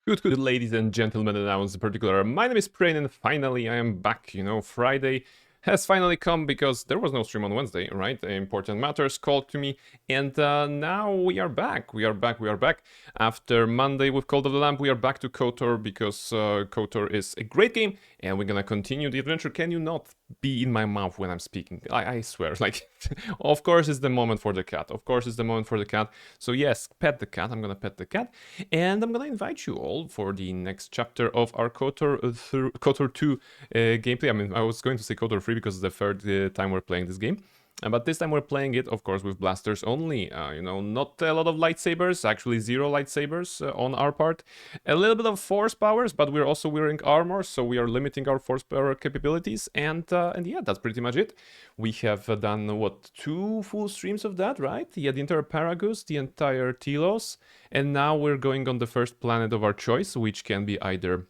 Good, ladies and gentlemen, and now in particular, my name is Prain, and finally I am back. Friday has finally come because there was no stream on Wednesday, right? Important matters called to me, and now we are back. We are back. After Monday with Cult of the Lamp, we are back to KotOR because KotOR is a great game, and we're gonna continue the adventure. Can you not be in my mouth when I'm speaking? I swear, like, of course it's the moment for the cat. Of course it's the moment for the cat. So yes, pet the cat. I'm gonna pet the cat. And I'm gonna invite you all for the next chapter of our KotOR 2 gameplay. I mean, I was going to say KotOR 3 because it's the third time we're playing this game. But this time we're playing it, of course, with blasters only. Not a lot of lightsabers, actually 0 lightsabers on our part. A little bit of force powers, but we're also wearing armor, so we are limiting our force power capabilities. And yeah, that's pretty much it. We have done, what, 2 full streams of that, right? Yeah, the entire Paragus, the entire Telos. And now we're going on the first planet of our choice, which can be either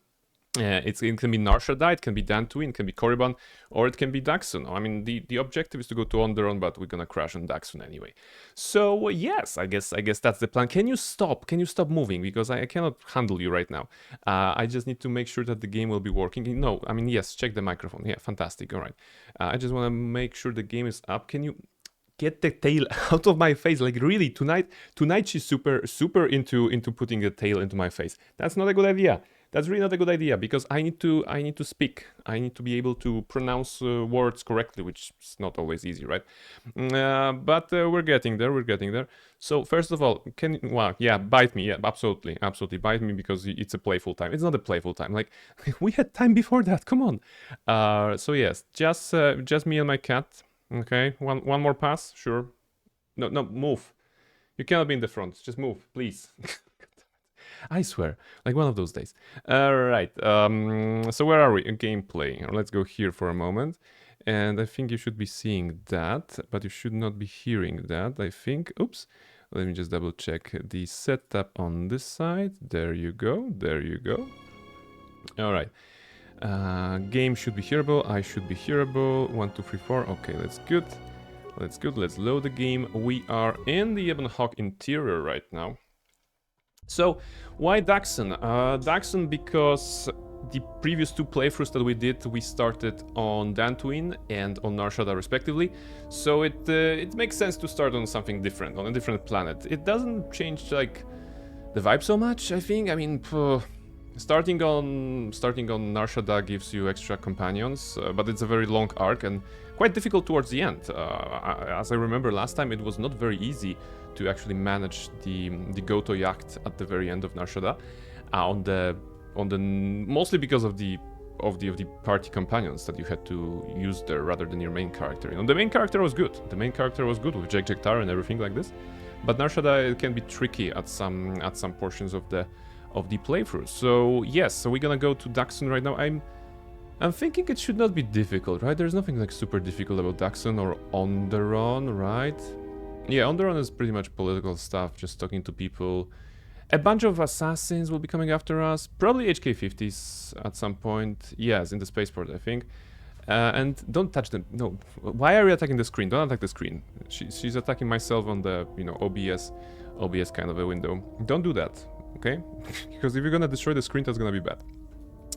it can be Nar Shaddaa, it can be Dantooine, it can be Korriban, or it can be Daxon. I mean, the objective is to go to Onderon, but we're gonna crash on Daxon anyway. So yes, I guess that's the plan. Can you stop? Can you stop moving? Because I cannot handle you right now. I just need to make sure that the game will be working. No, I mean, yes, check the microphone. Yeah, fantastic. All right. I just want to make sure the game is up. Can you get the tail out of my face? Like, really, tonight she's super into putting the tail into my face. That's not a good idea. That's really not a good idea, because I need to speak. I need to be able to pronounce words correctly, which is not always easy, right? But we're getting there. So first of all, bite me. Yeah, absolutely bite me, because it's a playful time. It's not a playful time. Like, we had time before that. Come on. So yes, just me and my cat. Okay, one more pass, sure. No, move. You cannot be in the front. Just move, please. I swear, like one of those days. Alright, so where are we? Gameplay. Let's go here for a moment. And I think you should be seeing that, but you should not be hearing that, I think. Oops. Let me just double check the setup on this side. There you go. Alright. Game should be hearable. I should be hearable. 1, 2, 3, 4. Okay, that's good. Let's load the game. We are in the Ebon Hawk interior right now. So, why Daxon? Daxon because the previous 2 playthroughs that we did, we started on Dantooine and on Nar Shaddaa respectively. So it makes sense to start on something different, on a different planet. It doesn't change, like, the vibe so much, I think. I mean, starting on Nar Shaddaa gives you extra companions, but it's a very long arc and quite difficult towards the end. As I remember last time, it was not very easy to actually manage the Goto yacht at the very end of Nar Shaddaa, on the mostly because of the party companions that you had to use there rather than your main character. The main character was good. The main character was good with Jektar and everything like this, but Nar Shaddaa, it can be tricky at some portions of the playthrough. So yes, so we're gonna go to Daxon right now. I'm thinking it should not be difficult, right? There's nothing like super difficult about Daxon or Onderon, right? Yeah, Onderon is pretty much political stuff, just talking to people. A bunch of assassins will be coming after us, probably HK-50s at some point. Yes, in the spaceport, I think. And don't touch them. No, why are you attacking the screen? Don't attack the screen. She's attacking myself on the, OBS kind of a window. Don't do that, okay? Because if you're gonna destroy the screen, that's gonna be bad.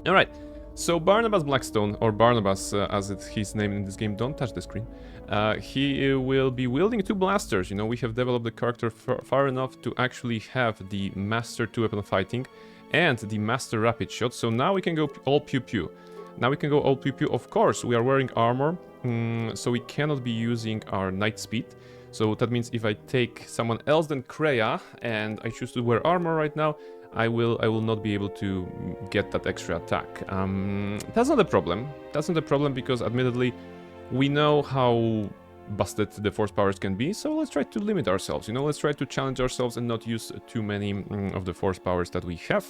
All right. So Barnabas Blackstone, or Barnabas as he's named in this game, don't touch the screen. He will be wielding 2 blasters. We have developed the character far enough to actually have the Master 2-weapon fighting and the Master Rapid Shot. So now we can go all pew-pew. Of course, we are wearing armor, so we cannot be using our Night Speed. So that means if I take someone else than Kreia and I choose to wear armor right now, I will not be able to get that extra attack. That's not a problem. Because admittedly, we know how busted the force powers can be, so let's try to limit ourselves, let's try to challenge ourselves and not use too many of the force powers that we have.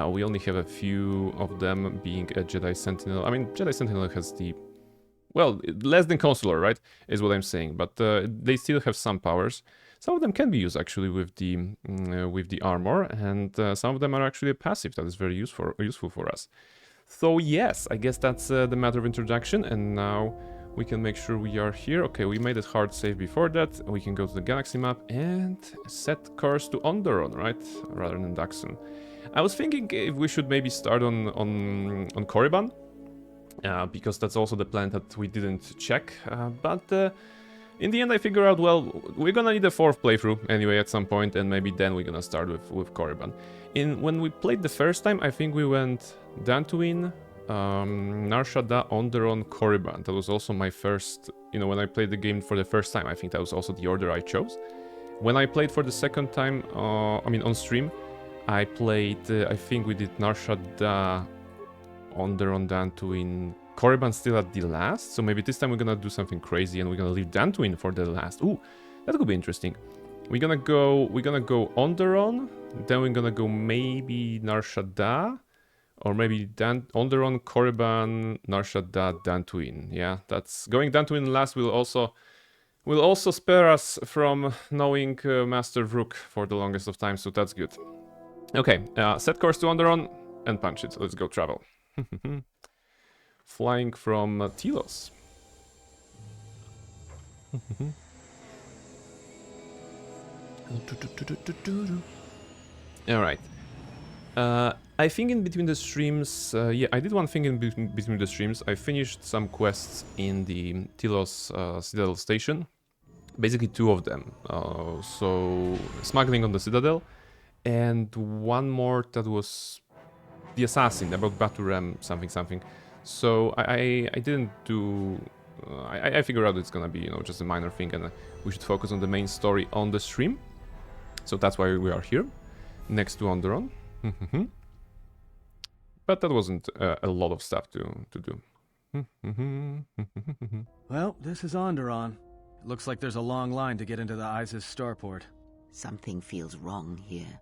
We only have a few of them, being a Jedi Sentinel. I mean, Jedi Sentinel has the... well, less than Consular, right, is what I'm saying, but they still have some powers. Some of them can be used actually with the armor, and some of them are actually a passive that is very useful for us. So yes, I guess that's the matter of introduction, and now we can make sure we are here. Okay, we made a hard save before that. We can go to the galaxy map and set course to Onderon, right, rather than Daxon. I was thinking if we should maybe start on Korriban, because that's also the planet that we didn't check. But in the end, I figure out, well, we're gonna need a 4th playthrough anyway at some point, and maybe then we're gonna start with Korriban. When we played the first time, I think we went Dantooine, Nar Shaddaa, Onderon, Korriban. That was also my first, when I played the game for the first time, I think that was also the order I chose. When I played for the second time, on stream, I played, I think we did Nar Shaddaa, Onderon, Dantooine, Korriban still at the last, so maybe this time we're gonna do something crazy and we're gonna leave Dantooine for the last. Ooh, that could be interesting. We're gonna go Onderon, then we're gonna go maybe Nar Shaddaa, or maybe Onderon, Korriban, Nar Shaddaa, Dantooine. Yeah, that's going Dantooine last will also spare us from knowing Master Vrook for the longest of time, so that's good. Okay, set course to Onderon and punch it. Let's go travel. Flying from Telos. Alright. I think in between the streams, yeah, I did one thing in between the streams. I finished some quests in the Telos Citadel station. Basically 2 of them. So, smuggling on the Citadel, and one more that was the assassin, about Baturam something. So I didn't do... I figured out it's gonna be, just a minor thing, and we should focus on the main story on the stream. So that's why we are here, next to Onderon. But that wasn't a lot of stuff to do. Well, this is Onderon. It looks like there's a long line to get into the ISIS starport. Something feels wrong here.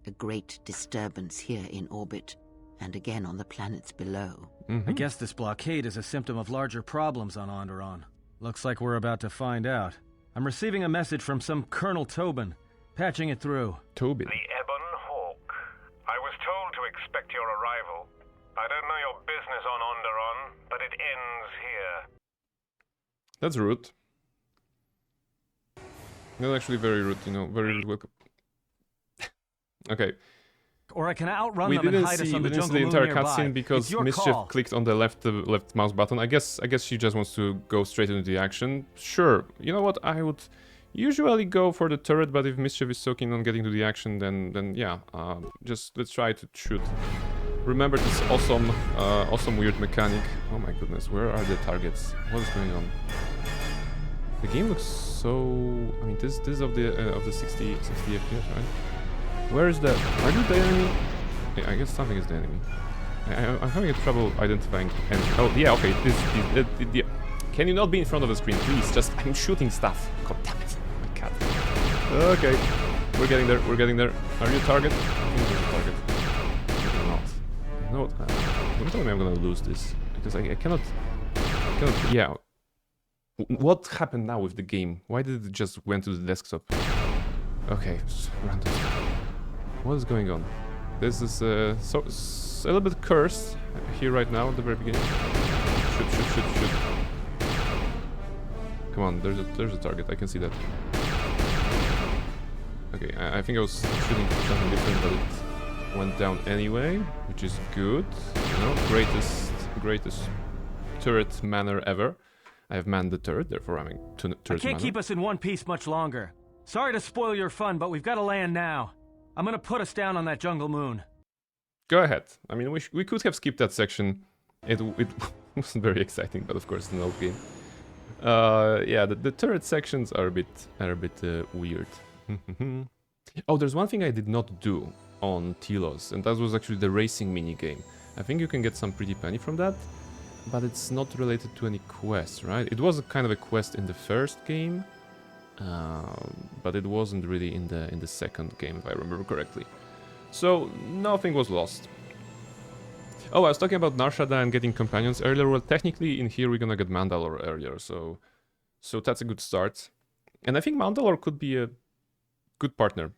A great disturbance here in orbit, and again on the planets below. I guess this blockade is a symptom of larger problems on Onderon. Looks like we're about to find out. I'm receiving a message from some Colonel Tobin. Patching it through. Tobin. The Ebon Hawk. I was told to expect your arrival. I don't know your business on Onderon, but it ends here. That's rude. That's actually very rude, very rude. Welcome. Okay. Or I can outrun them and hide us on the jungle moon entire nearby. cutscene because Mischief clicked on the left mouse button. I guess she just wants to go straight into the action. Sure. You know what? I would usually go for the turret, but if Mischief is so keen on getting to the action, then yeah, just let's try to shoot. Remember this awesome weird mechanic. Oh my goodness, where are the targets? What is going on? The game looks so... I mean, this is of the 60 FPS, right? Where is the... Are you the enemy? Yeah, I guess something is the enemy. I'm having trouble identifying... Oh, yeah, okay. This can you not be in front of the screen, please? I'm shooting stuff. God damn it. Oh my god. Okay. We're getting there. Are you a target? I think there's a target. Maybe not. You know what? Don't tell me I'm gonna lose this. Because I cannot... Yeah. What happened now with the game? Why did it just went to the desktop? Okay, random. What is going on? This is a little bit cursed here right now at the very beginning. Shoot. Come on, there's a target. I can see that. Okay, I think I was shooting for something different, but it went down anyway, which is good. Greatest turret manner ever. I have manned the turret, therefore I'm in turret I can't keep us in one piece much longer. Sorry to spoil your fun, but we've got to land now. I'm gonna put us down on that jungle moon. Go ahead. I mean, we could have skipped that section. It wasn't very exciting, but of course, it's an old game. Yeah, the turret sections are a bit weird. Oh, there's one thing I did not do on Telos, and that was actually the racing minigame. I think you can get some pretty penny from that, but it's not related to any quest, right? It was a kind of a quest in the first game, but it wasn't really in the second game, if I remember correctly. So nothing was lost. Oh, I was talking about Nar Shaddaa and getting companions earlier. Well, technically in here we're gonna get Mandalore earlier, so that's a good start. And I think Mandalore could be a good partner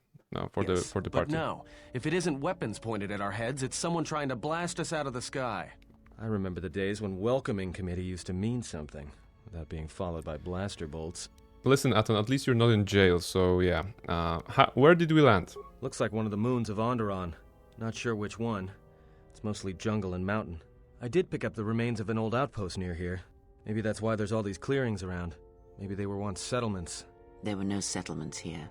for the party. But no, if it isn't weapons pointed at our heads, it's someone trying to blast us out of the sky. I remember the days when welcoming committee used to mean something, without being followed by blaster bolts. Listen, Aton, at least you're not in jail, so yeah. Where did we land? Looks like one of the moons of Onderon. Not sure which one. It's mostly jungle and mountain. I did pick up the remains of an old outpost near here. Maybe that's why there's all these clearings around. Maybe they were once settlements. There were no settlements here.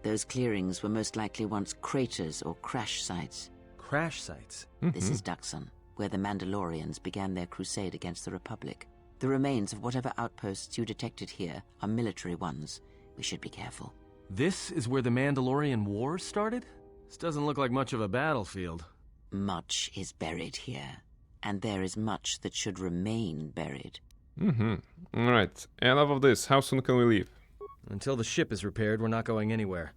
Those clearings were most likely once craters or crash sites. Crash sites? This is Duxon, where the Mandalorians began their crusade against the Republic. The remains of whatever outposts you detected here are military ones. We should be careful. This is where the Mandalorian Wars started? This doesn't look like much of a battlefield. Much is buried here, and there is much that should remain buried. Alright, enough of this. How soon can we leave? Until the ship is repaired, we're not going anywhere.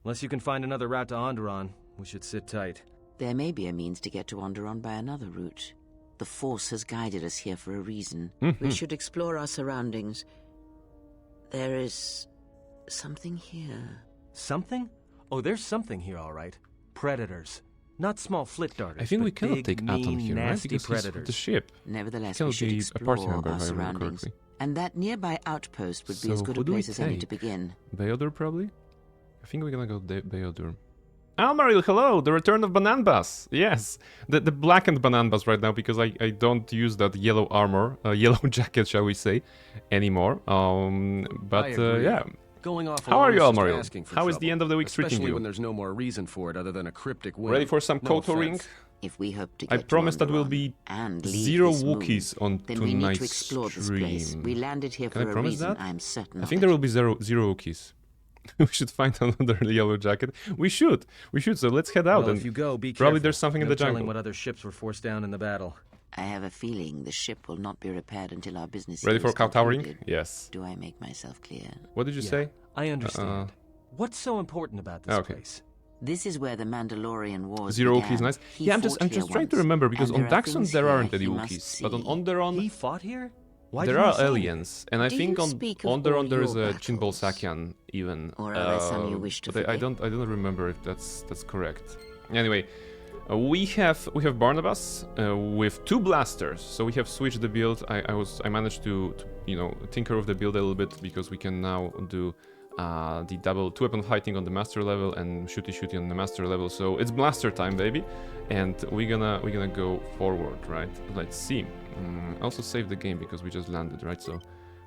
Unless you can find another route to Onderon, we should sit tight. There may be a means to get to Onderon by another route. The Force has guided us here for a reason. We should explore our surroundings. There is something here. Something? Oh, there's something here, all right. Predators. Not small flit darters. I think we but cannot big, take Atom mean, here, right? nasty Because he's predators. with the ship. Nevertheless, Cannot we should be a party explore member, our if I remember surroundings. correctly. And that nearby outpost would be So as good who a do we place as any to take? begin. Beodur, probably? I think we're gonna go Beodur. Almaril, hello! The return of Bananbas! Yes! The blackened Bananbas right now, because I don't use that yellow armor, yellow jacket, shall we say, anymore. But agree. yeah. Going off How are alone you, is just Almaril? asking for How is trouble, the end of the week treating especially you? when there's no more reason for it other than a cryptic whim. Ready for some No KotORing? offense. If we hope to I get promise to that will Onderon be and leave 0 this moon, Wookiees on then we need tonight's to explore this place. stream. We landed here Can I for a promise reason, that? I am certain I of think it. there will be zero Wookiees. We should find another yellow jacket. We should. So let's head out. Well, And if you go, be probably careful. there's something in No the jungle. telling what other ships were forced down in the battle. I have a feeling the ship will not be repaired until our business Ready here for is KotORing? concluded. Yes. Do I make myself clear? What did you Yeah, say? I understand. What's so important about this Okay. place? This is where the Mandalorian Wars Zero began. Wookiees, nice. He Yeah, I'm fought just here trying to once, remember because and on there are Daxon things there here aren't any he must Wookiees, but on see. Onderon He fought here? Why there didn't are you say? aliens, and I Do think you on speak of Onderon all there is your a Chinbol battles? Sakian even. Or are there some you wish to but I forget? don't remember if that's correct. Anyway, we have Barnabas with 2 blasters, so we have switched the build. I managed to tinker with the build a little bit because we can now do the double 2-weapon fighting on the master level and shooty on the master level. So it's blaster time, baby, and we're gonna go forward, right? Let's see. Also save the game because we just landed, right? So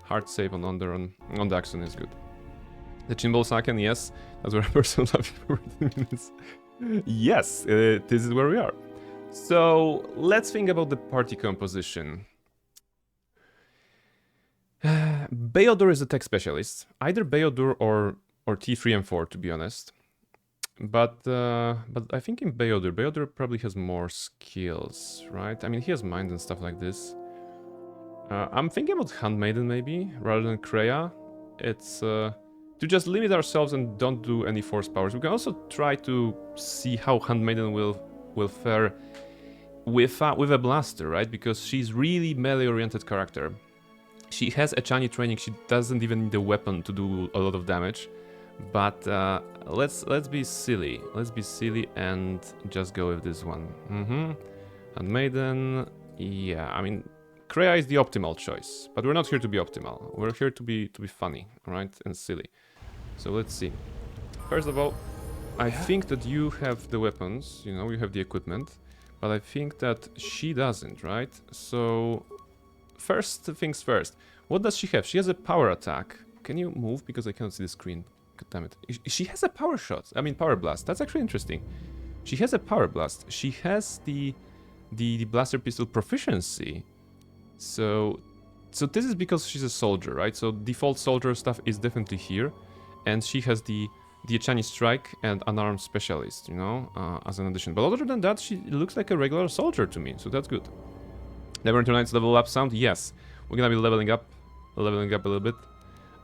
hard save on Onderon on Daxon is good. The Chinbol Saken, yes, that's where a person love for 15 minutes. Yes, this is where we are. So let's think about the party composition. Beodur is a tech specialist, either Beodur or T3 and 4, to be honest. But I think in Beodur probably has more skills, right? I mean, he has mind and stuff like this. I'm thinking about Handmaiden maybe, rather than Kreia. It's to just limit ourselves and don't do any force powers. We can also try to see how Handmaiden will fare with a blaster, right? Because she's really melee-oriented character. She has Echani training. She doesn't even need a weapon to do a lot of damage. But let's be silly. Let's be silly and just go with this one. Handmaiden, yeah. I mean, Kreia is the optimal choice, but we're not here to be optimal. We're here to be funny, right, and silly. So let's see. First of all, I think that you have the weapons. You have the equipment, but I think that she doesn't, right? So first things first. What does she have? She has a power attack. Can you move because I cannot see the screen? God damn it. She has a power shot. I mean, power blast. That's actually interesting. She has a power blast. She has the blaster pistol proficiency. So this is because she's a soldier, right? So default soldier stuff is definitely here. And she has the Echani strike and unarmed specialist, as an addition. But other than that, she looks like a regular soldier to me. So that's good. Never tonight's level up sound. Yes. We're gonna be leveling up a little bit.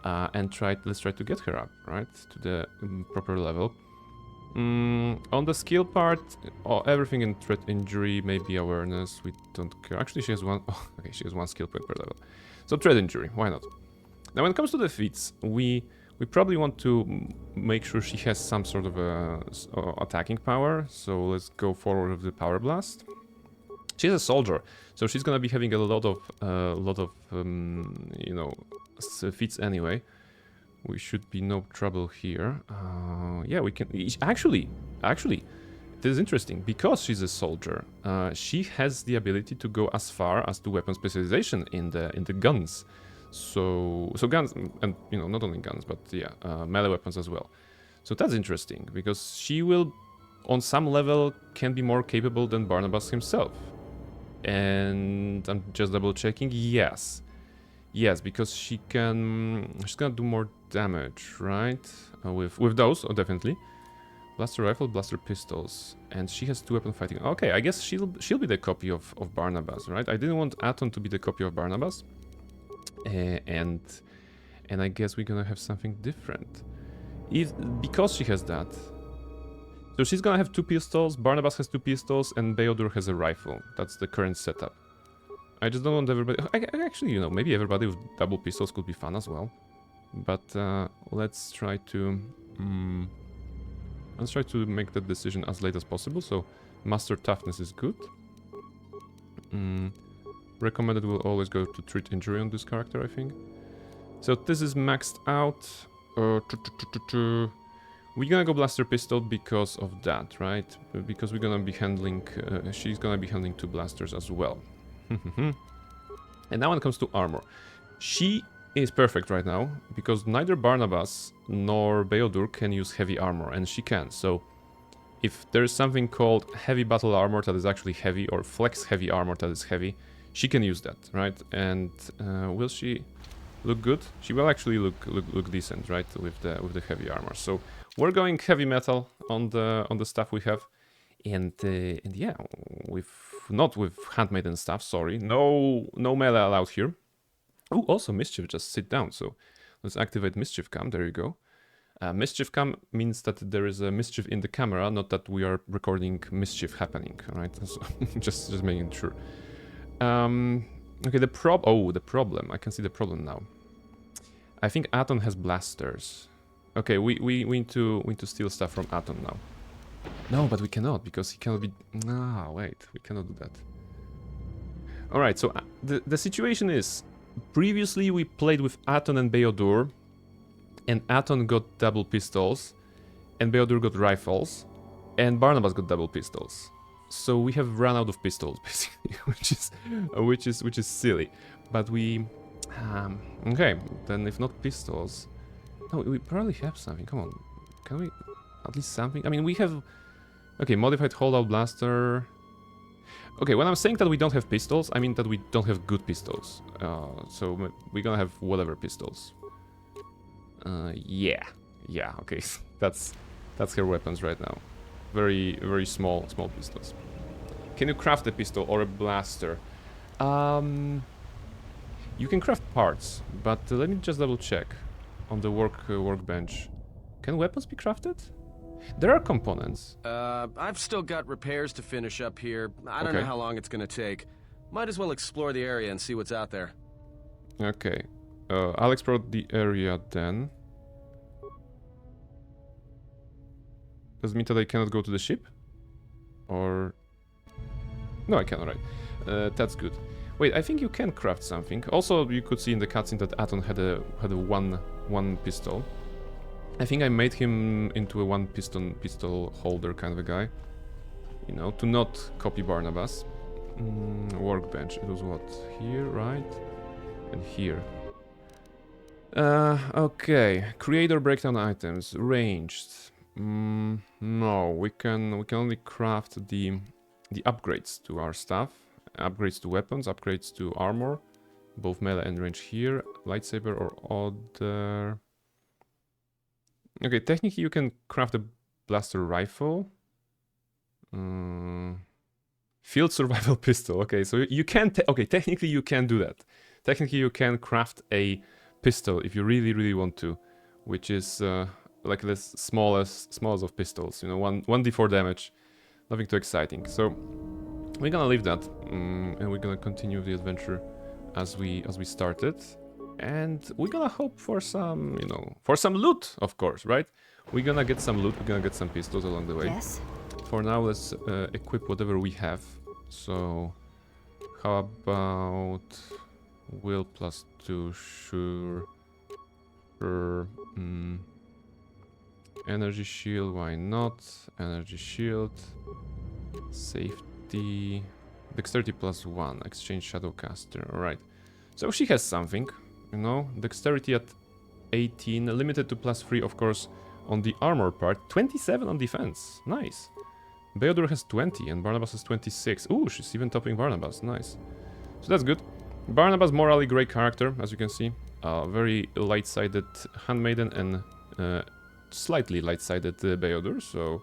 And let's try to get her up, right, to the proper level. On the skill part, everything in threat injury, maybe awareness, we don't care. Actually, she has one. Oh, okay, she has 1 skill point per level. So threat injury, why not? Now, when it comes to the feats, we probably want to make sure she has some sort of attacking power. So let's go forward with the power blast. She's a soldier, so she's gonna be having a lot of feats anyway. We should be no trouble here. Yeah, we can actually. this is interesting. Because she's a soldier, she has the ability to go as far as to weapon specialization in the guns. So guns, and you know, not only guns, but yeah, melee weapons as well. So that's interesting, because she will, on some level, can be more capable than Barnabas himself. And I'm just double checking. Yes, because she's gonna do more damage, right? With those, oh, definitely. Blaster rifle, blaster pistols, and she has 2 weapon fighting. Okay, I guess she'll be the copy of Barnabas, right? I didn't want Aton to be the copy of Barnabas, and I guess we're gonna have something different, because she has that. So she's gonna have 2 pistols. Barnabas has 2 pistols, and Beodur has a rifle. That's the current setup. I just don't want everybody. Actually, you know, maybe everybody with double pistols could be fun as well. But let's try to. Let's try to make that decision as late as possible. So, Master Toughness is good. Recommended will always go to treat injury on this character, I think. So this is maxed out. We're gonna go Blaster Pistol because of that, right? Because we're gonna be handling... she's gonna be handling 2 blasters as well. And now when it comes to armor. She is perfect right now, because neither Barnabas nor Beodur can use heavy armor, and she can. So if there's something called heavy battle armor that is actually heavy, or flex heavy armor that is heavy, she can use that, right? And will she look good? She will actually look decent, right, with the heavy armor. So we're going heavy metal on the stuff we have, and yeah, not with handmaiden stuff. Sorry, no melee allowed here. Oh, also Mischief, just sit down. So let's activate Mischief Cam. There you go. Mischief Cam means that there is a mischief in the camera, not that we are recording mischief happening, right? So just making sure. Okay, the problem. I can see the problem now. I think Aton has blasters. Okay, we need to steal stuff from Aton now. No, but we cannot, because he cannot be... No, wait, we cannot do that. Alright, so the situation is... Previously we played with Aton and Beodur, and Aton got double pistols, and Beodur got rifles, and Barnabas got double pistols. So we have run out of pistols, basically, which is silly. But we... okay, then if not pistols... No, we probably have something, come on. Can we... At least something? I mean, we have... Okay, modified holdout blaster... Okay, when I'm saying that we don't have pistols, I mean that we don't have good pistols. So we're gonna have whatever pistols. Yeah, okay. that's her weapons right now. Very small pistols. Can you craft a pistol or a blaster? You can craft parts, but let me just double check on the workbench. Can weapons be crafted? There are components. I've still got repairs to finish up here. I don't know how long it's gonna take. Might as well explore the area and see what's out there. Okay. I'll explore the area then. Does it mean that I cannot go to the ship? Or... No, I cannot, right. That's good. Wait, I think you can craft something. Also, you could see in the cutscene that Aton had a one pistol. I think I made him into a one pistol holder kind of a guy. You know, to not copy Barnabas. Workbench. It was what? Here, right? And here. Okay. Create or break down items. Ranged. No, we can only craft the upgrades to our stuff. Upgrades to weapons, upgrades to armor. Both melee and range here. Lightsaber or other... Okay, technically you can craft a blaster rifle. Field survival pistol. Okay, so you can... Okay, technically you can do that. Technically you can craft a pistol if you really want to. Which is like the smallest of pistols. You know, 1d4 damage. Nothing too exciting. So we're gonna leave that. And we're gonna continue the adventure as we started. And we're gonna hope for some, you know, for some loot, of course, right? We're gonna get some loot, we're gonna get some pistols along the way. Yes. For now, let's equip whatever we have. So, how about will +2, sure. Energy shield, why not? Energy shield. Safety. Dexterity +1. Exchange Shadowcaster. Alright. So she has something, you know. Dexterity at 18. Limited to +3, of course, on the armor part. 27 on defense. Nice. Beodur has 20 and Barnabas has 26. Ooh, she's even topping Barnabas. Nice. So that's good. Barnabas, morally great character, as you can see. Very light-sided handmaiden and slightly light-sided Beodur. So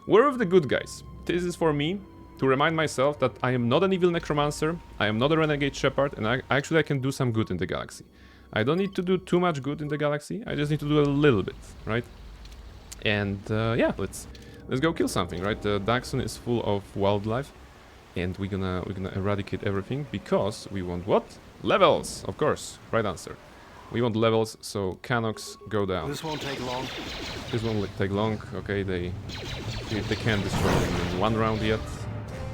we're of the good guys. This is for me to remind myself that I am not an evil necromancer, I am not a renegade shepherd, and I can do some good in the galaxy. I don't need to do too much good in the galaxy, I just need to do a little bit, right? And yeah, let's go kill something, right? Daxon is full of wildlife, and we're gonna eradicate everything because we want what? Levels, of course, right answer. We want levels, so Canox go down. This won't take long. This won't take long. Okay, they can't destroy them in 1 round yet.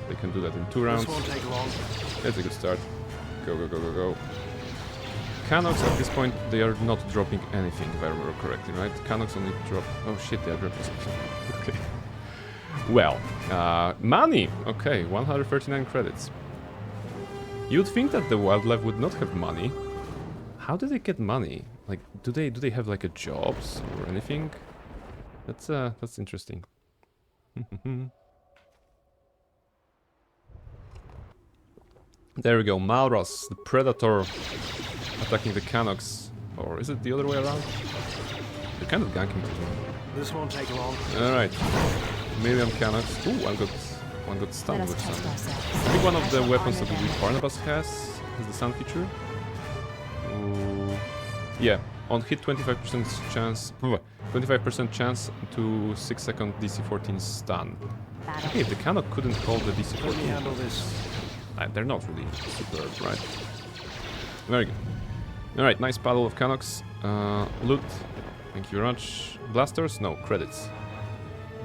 They can do that in 2 rounds. This won't take long. That's a good start. Go, go, go, go, go. Canox at this point, they are not dropping anything, if I remember correctly, right? Canox only drop... Oh shit, they are dropping something. Okay. Well, money! Okay, 139 credits. You'd think that the wildlife would not have money. How do they get money? Like, do they have like a jobs or anything? That's interesting. There we go, Malros, the Predator, attacking the Canox. Or is it the other way around? They're kind of ganking as well. This won't take long. Alright. Million Canox. Ooh, one got stunned with sun. I think one of the weapons that Barnabas has the sun feature. Ooh. Yeah, on hit 25% chance 25% chance to 6-second DC-14 stun. Okay, if the Canox couldn't hold the DC-14. Let me handle this. They're not really superb, right? Very good. Alright, nice paddle of Canox. Loot. Thank you very much. Blasters? No, credits.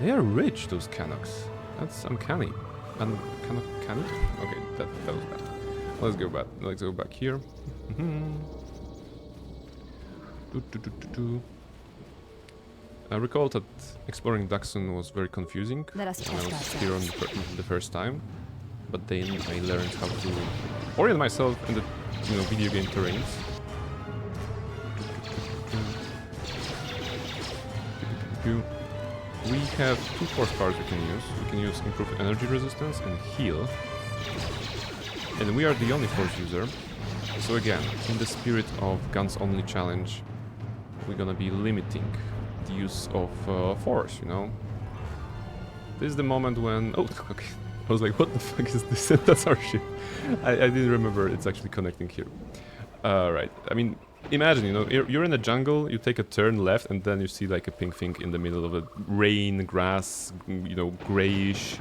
They are rich, those Canox. That's uncanny. Uncanny? Okay, that was bad. Let's go back. Let's go back here. I recall that exploring Daxon was very confusing when I was here on the first time. But then I learned how to orient myself in the video game terrains. We have 2 force powers we can use. We can use improved energy resistance and heal. And we are the only force user. So again, in the spirit of guns only challenge, we're gonna be limiting the use of force, you know. This is the moment when... Oh, okay. I was like, what the fuck is this? That's our ship. I didn't remember it's actually connecting here. Right. I mean, imagine, you know, you're in a jungle, you take a turn left, and then you see like a pink thing in the middle of a rain, grass, you know, grayish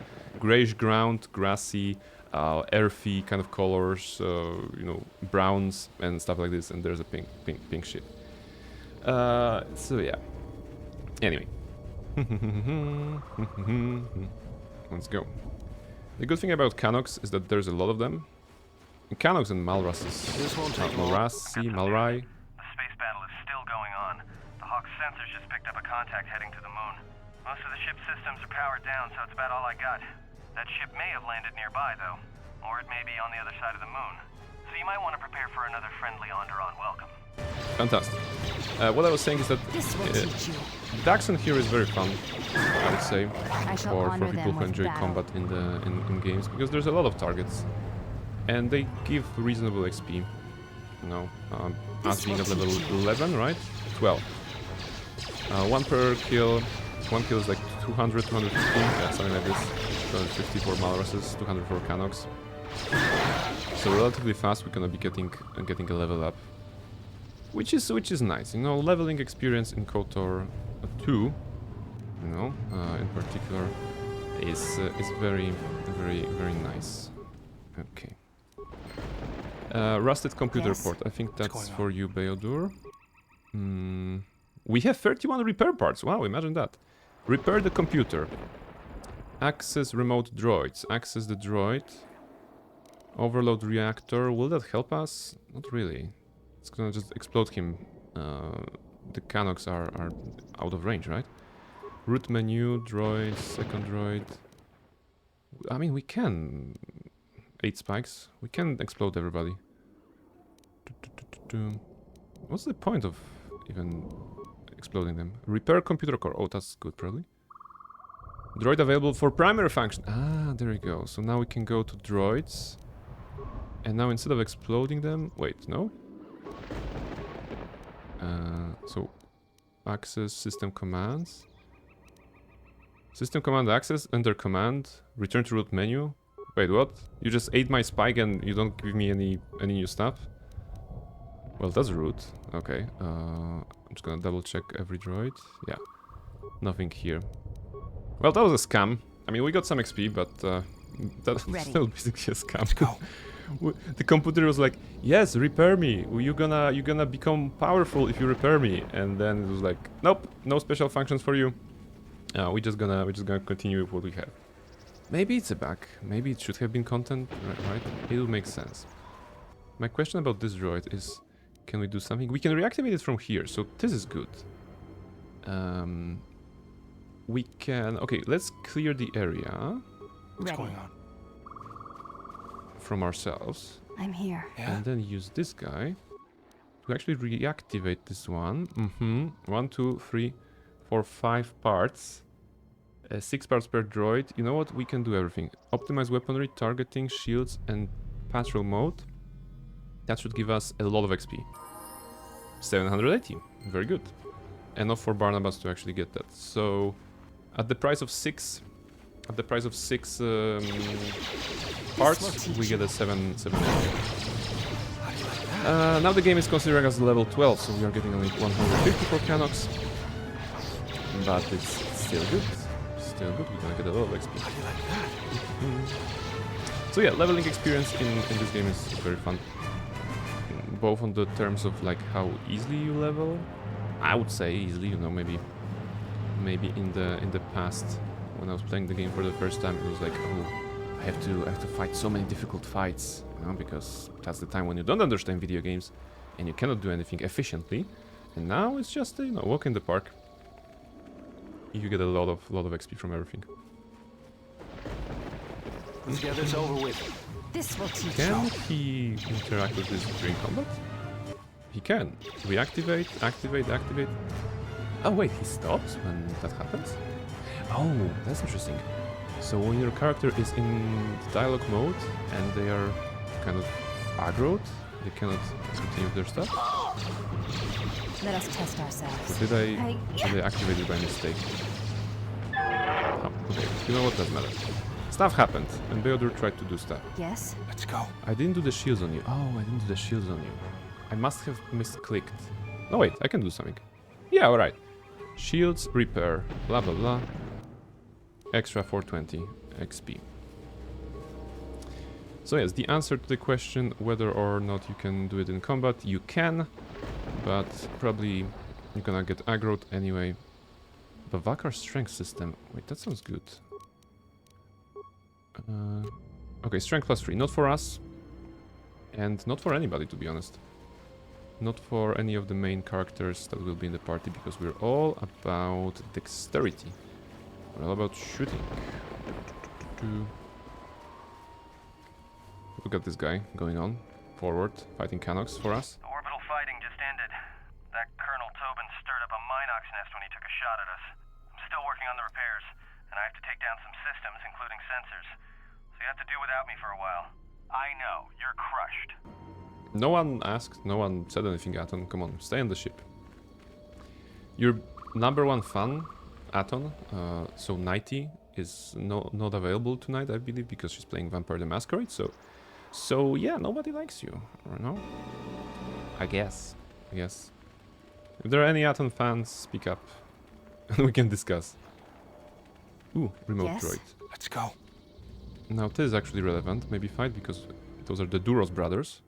ground, grassy, earthy kind of colors, you know, browns and stuff like this, and there's a pink ship. So yeah. Anyway. Let's go. The good thing about Canox is that there's a lot of them. Canox and Malrasis. Malrai. The space battle is still going on. The Hawk's sensors just picked up a contact heading to the moon. Most of the ship's systems are powered down, so it's about all I got. That ship may have landed nearby, though. Or it may be on the other side of the moon. So you might want to prepare for another friendly Onderon welcome. Fantastic. What I was saying is that Daxon here is very fun, I would say, for people who enjoy combat in games, because there's a lot of targets, and they give reasonable XP. You know, us being at level 11, right? 12. 1 per kill. 1 kill is like 200, 250, yeah, something like this. 250 for Malrasis, 200 for Canox. So relatively fast, we're gonna be getting a level up. Which is nice, you know, leveling experience in KotOR 2, you know, in particular, is very nice. Okay. Rusted computer port. I think that's for you, Beodur. We have 31 repair parts. Wow, imagine that. Repair the computer. Access remote droids. Access the droid. Overload reactor. Will that help us? Not really. It's gonna just explode him. The Canox are out of range, right? Root menu, droid, second droid. I mean, we can... 8 spikes. We can explode everybody. What's the point of even exploding them? Repair computer core. Oh, that's good, probably. Droid available for primary function. Ah, there we go. So now we can go to droids. And now instead of exploding them... Wait, no? So, access system commands. System command access, enter command, return to root menu. Wait, what? You just ate my spike and you don't give me any new stuff? Well, that's rude. Okay, I'm just gonna double check every droid. Yeah, nothing here. Well, that was a scam. I mean, we got some XP, but that's still basically a scam. Let's go. The computer was like, yes, repair me. You're gonna become powerful if you repair me. And then it was like, nope, no special functions for you. We're just gonna continue with what we have. Maybe it's a bug. Maybe it should have been content, right? It'll make sense. My question about this droid is, can we do something? We can reactivate it from here, so this is good. We can... Okay, let's clear the area. What's going on? From ourselves. I'm here. Yeah? And then use this guy to actually reactivate this one. 1, 2, 3, 4, 5 parts. 6 parts per droid. You know what? We can do everything. Optimize weaponry, targeting, shields, and patrol mode. That should give us a lot of XP. 780. Very good. Enough for Barnabas to actually get that. So, at the price of 6... At the price of 6 parts, we get a 780. Now the game is considered as level 12, so we are getting only 150 for KotOR. But it's still good. Still good, we're gonna get a lot of XP. So yeah, leveling experience in this game is very fun. Both on the terms of like how easily you level. I would say easily, you know, maybe in the past when I was playing the game for the first time, it was like, oh, I have to fight so many difficult fights, you know, because that's the time when you don't understand video games and you cannot do anything efficiently. And now it's just you know, walk in the park. You get a lot of XP from everything. Let's get this over with. This will teach you. Can he interact with this during combat? He can. Reactivate, activate, activate. Oh wait, he stops when that happens? Oh, that's interesting. So when your character is in dialogue mode and they are kind of aggroed, they cannot continue their stuff. Let us test ourselves. Or did I activate it by mistake? Oh, okay, you know what, doesn't matter. Stuff happened, and Beodor tried to do stuff. Yes? Let's go. I didn't do the shields on you. Oh, I didn't do the shields on you. I must have misclicked. No, wait, I can do something. Yeah, alright. Shields, repair, blah blah blah. Extra 420 XP. So yes, the answer to the question whether or not you can do it in combat, you can, but probably you're gonna get aggroed anyway. Bavakar strength system. Wait, that sounds good. Okay, strength +3. Not for us. And not for anybody, to be honest. Not for any of the main characters that will be in the party, because we're all about dexterity. We're all about shooting. Look at this guy going on. Forward, fighting KotOR for us. The orbital fighting just ended. That Colonel Tobin stirred up a Minox nest when he took a shot at us. I'm still working on the repairs, and I have to take down some systems, including sensors. So you have to do without me for a while. I know, you're crushed. No one asked, no one said anything, Aton. Come on, stay on the ship. Your #1 fan, Aton, so Nighty, is not available tonight, I believe, because she's playing Vampire the Masquerade, so yeah, nobody likes you, you know? I guess. If there are any Aton fans, speak up, and we can discuss. Ooh, remote droid. Let's go. Now this is actually relevant, maybe fight, because those are the Duros brothers.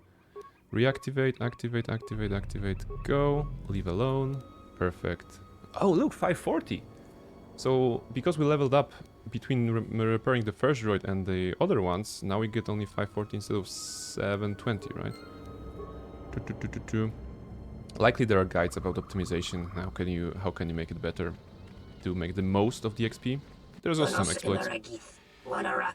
Reactivate, activate, activate, activate, go, leave alone, perfect. Oh look, 540! So, because we leveled up between repairing the first droid and the other ones, now we get only 540 instead of 720, right? Likely there are guides about optimization, how can you make it better. to make the most of the XP. There's also some exploits.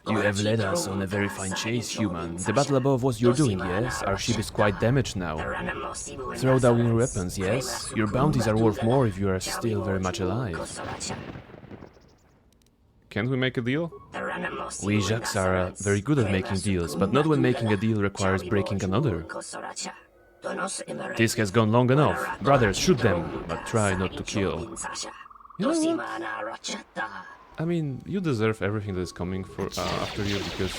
You have led us on a very fine chase, human. The battle above was your doing, yes? Our ship is quite damaged now. Throw down your weapons, yes? Your bounties are worth more if you are still very much alive. Can't we make a deal? We Jacks are very good at making deals, but not when making a deal requires breaking another. This has gone long enough. Brothers, shoot them, but try not to kill. You know what? I mean, you deserve everything that is coming for after you, because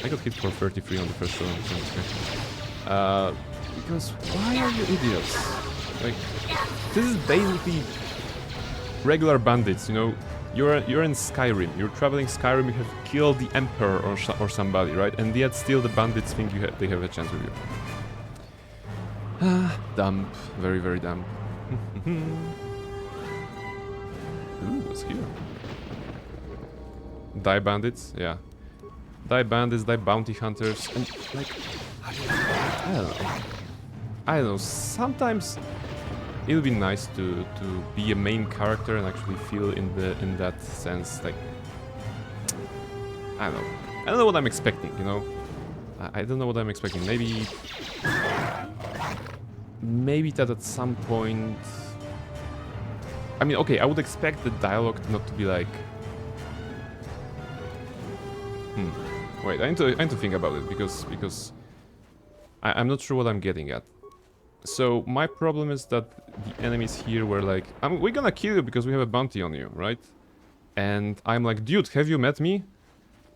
I got hit for 33 on the first round. Because why are you idiots? Like, this is basically regular bandits, you know. You're in Skyrim. You're traveling Skyrim. You have killed the Emperor or somebody, right? And yet still the bandits think they have a chance with you. Dumb, very very dumb. Ooh, what's here? Die bandits, yeah. Die bandits, die bounty hunters, and like, I don't know. Sometimes it would be nice to be a main character and actually feel in that sense, like, I don't know what I'm expecting, you know. I don't know what I'm expecting. Maybe that at some point. I mean, okay, I would expect the dialogue not to be like. Wait, I need to think about it because I'm not sure what I'm getting at. So my problem is that the enemies here were like, we're gonna kill you because we have a bounty on you, right? And I'm like, dude, have you met me?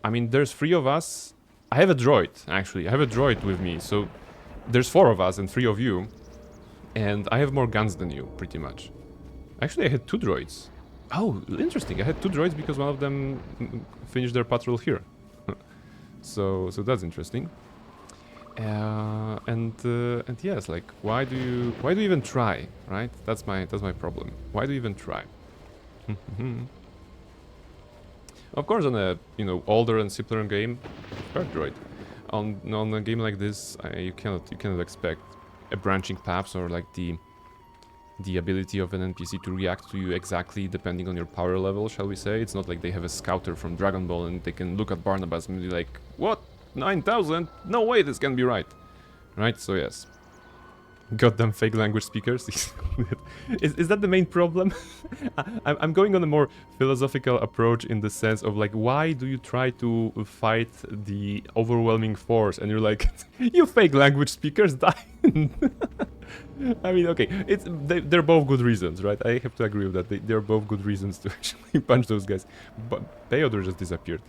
I mean, there's 3 of us. I have a droid, actually. I have a droid with me, so there's 4 of us and 3 of you. And I have more guns than you, pretty much. Actually, I had 2 droids. Oh, interesting. I had 2 droids because one of them finished their patrol here. So that's interesting. And yes, like, why do you even try, right? That's my problem. Why do you even try? Of course, on a older and simpler game, droid. On a game like this, you cannot expect a branching paths or like the ability of an NPC to react to you exactly depending on your power level, shall we say. It's not like they have a scouter from Dragon Ball and they can look at Barnabas and be like, what? 9,000? No way this can be right. Right? So yes. Goddamn fake language speakers. Is that the main problem? I'm going on a more philosophical approach in the sense of like, why do you try to fight the overwhelming force? And you're like, you fake language speakers, die. I mean, okay, they're both good reasons, right? I have to agree with that. They're both good reasons to actually punch those guys. But KotOR just disappeared.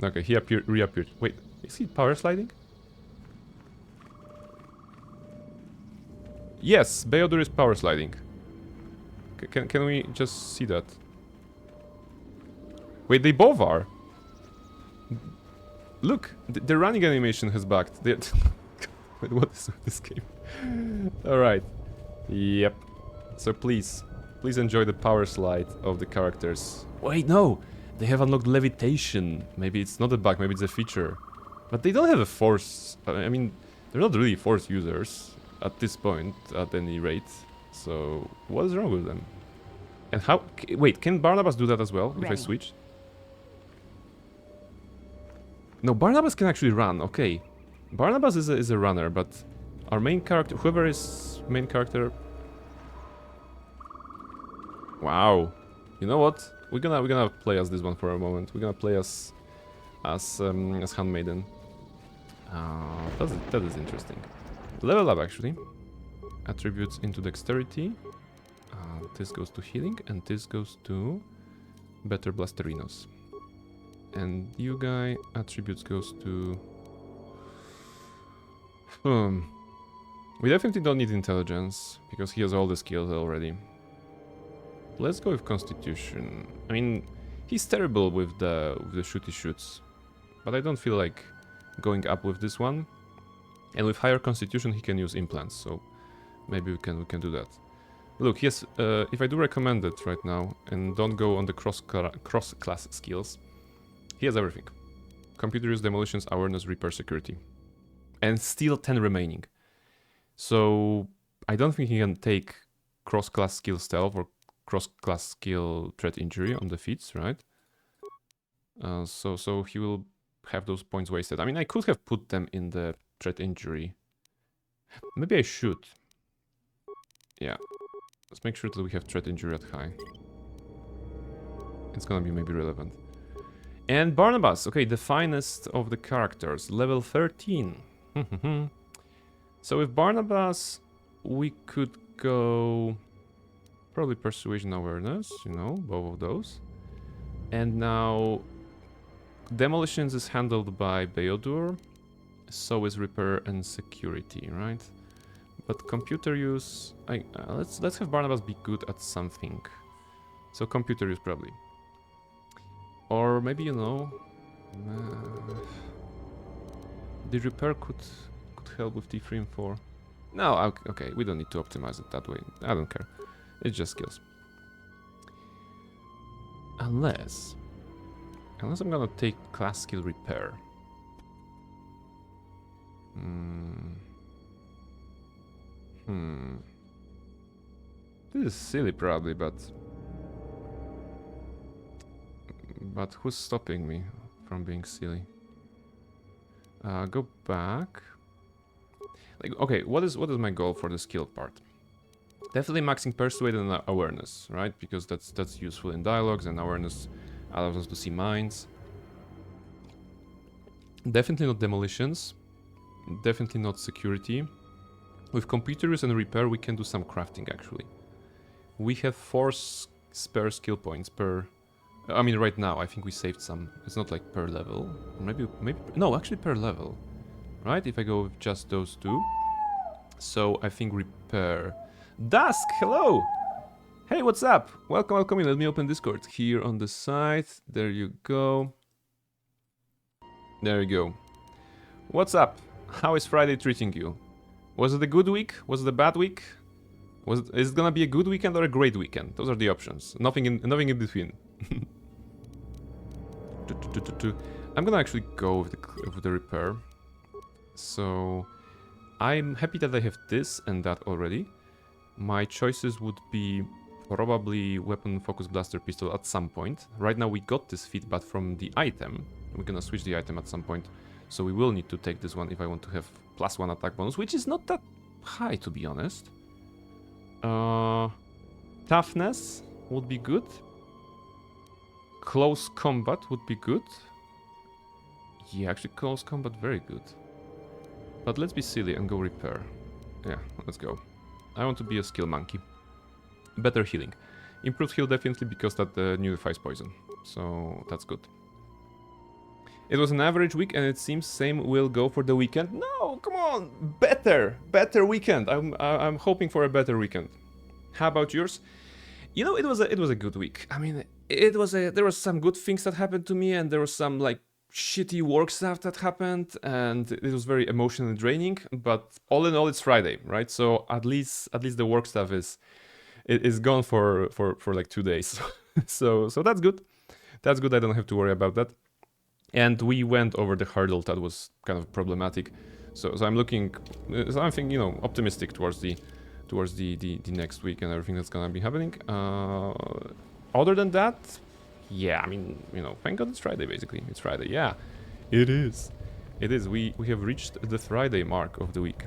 Okay, he reappeared. Wait, is he power sliding? Yes, KotOR is power sliding. Can we just see that? Wait, they both are. Look, the running animation has bugged. Wait, what is this game? Alright. Yep. So please enjoy the power slide of the characters. Wait, no! They have unlocked levitation. Maybe it's not a bug, maybe it's a feature. But they don't have a force. I mean, they're not really force users. At this point, at any rate. So, what is wrong with them? And how... Wait, can Barnabas do that as well, if I switch? No, Barnabas can actually run, okay. Barnabas is a runner, but our main character... Whoever is main character... Wow. You know what? We're gonna play as this one for a moment. We're gonna play as Handmaiden. That is interesting. Level up, actually. Attributes into dexterity. This goes to healing, and this goes to better blasterinos. And you guy, attributes goes to... We definitely don't need intelligence, because he has all the skills already. Let's go with constitution. I mean, he's terrible with the shooty shoots, but I don't feel like going up with this one. And with higher constitution, he can use implants, so maybe we can do that. Look, yes, if I do recommend it right now, and don't go on the cross-class skills, he has everything. Computer use, demolitions, awareness, repair, security. And still 10 remaining. So, I don't think he can take cross-class skill stealth or cross-class skill threat injury on defeats, right? So he will have those points wasted. I mean, I could have put them in the threat injury. Maybe I should. Yeah. Let's make sure that we have threat injury at high. It's gonna be maybe relevant. And Barnabas, okay, the finest of the characters, level 13. So with Barnabas, we could go probably persuasion awareness, you know, both of those. And now demolitions is handled by Beodur, so is repair and security, right? But computer use, let's have Barnabas be good at something. So computer use probably. Or maybe, you know, the repair could help with T3 and 4. No, okay, we don't need to optimize it that way. I don't care. It's just skills. Unless I'm gonna take class skill repair. This is silly probably, but who's stopping me from being silly? Go back. Like, okay, what is my goal for the skill part? Definitely maxing persuade and awareness, right? Because that's useful in dialogues, and awareness allows us to see minds. Definitely not demolitions. Definitely not security. With computer use and repair, we can do some crafting actually. We have 4 spare skill points per. I mean, right now I think we saved some. It's not like per level. Maybe no, actually per level, right? If I go with just those 2. So I think repair. Dusk, hello. Hey, what's up? Welcome in. Let me open Discord here on the side. There you go. There you go. What's up? How is Friday treating you? Was it a good week? Was it a bad week? Is it gonna be a good weekend or a great weekend? Those are the options. Nothing in between. I'm gonna actually go with the repair. So I'm happy that I have this and that already. My choices would be probably weapon, focus, blaster, pistol at some point. Right now we got this feedback from the item. We're gonna switch the item at some point. So we will need to take this one if I want to have +1 attack bonus, which is not that high to be honest. Toughness would be good. Close combat would be good. Yeah, actually close combat very good. But let's be silly and go repair. Yeah, let's go. I want to be a skill monkey. Better healing. Improved heal definitely because that nullifies poison. So that's good. It was an average week and it seems same will go for the weekend. No, come on, better weekend. I'm hoping for a better weekend. How about yours? You know, it was a good week. I mean, there were some good things that happened to me, and there was some like shitty work stuff that happened, and it was very emotionally draining. But all in all, it's Friday, right? So at least the work stuff is gone for like 2 days. so that's good. That's good. I don't have to worry about that. And we went over the hurdle that was kind of problematic. So I'm looking, something, you know, optimistic towards the next week and everything that's gonna be happening. Other than that, yeah, I mean, you know, thank God it's Friday. Basically, it's Friday. Yeah, it is. It is. We have reached the Friday mark of the week,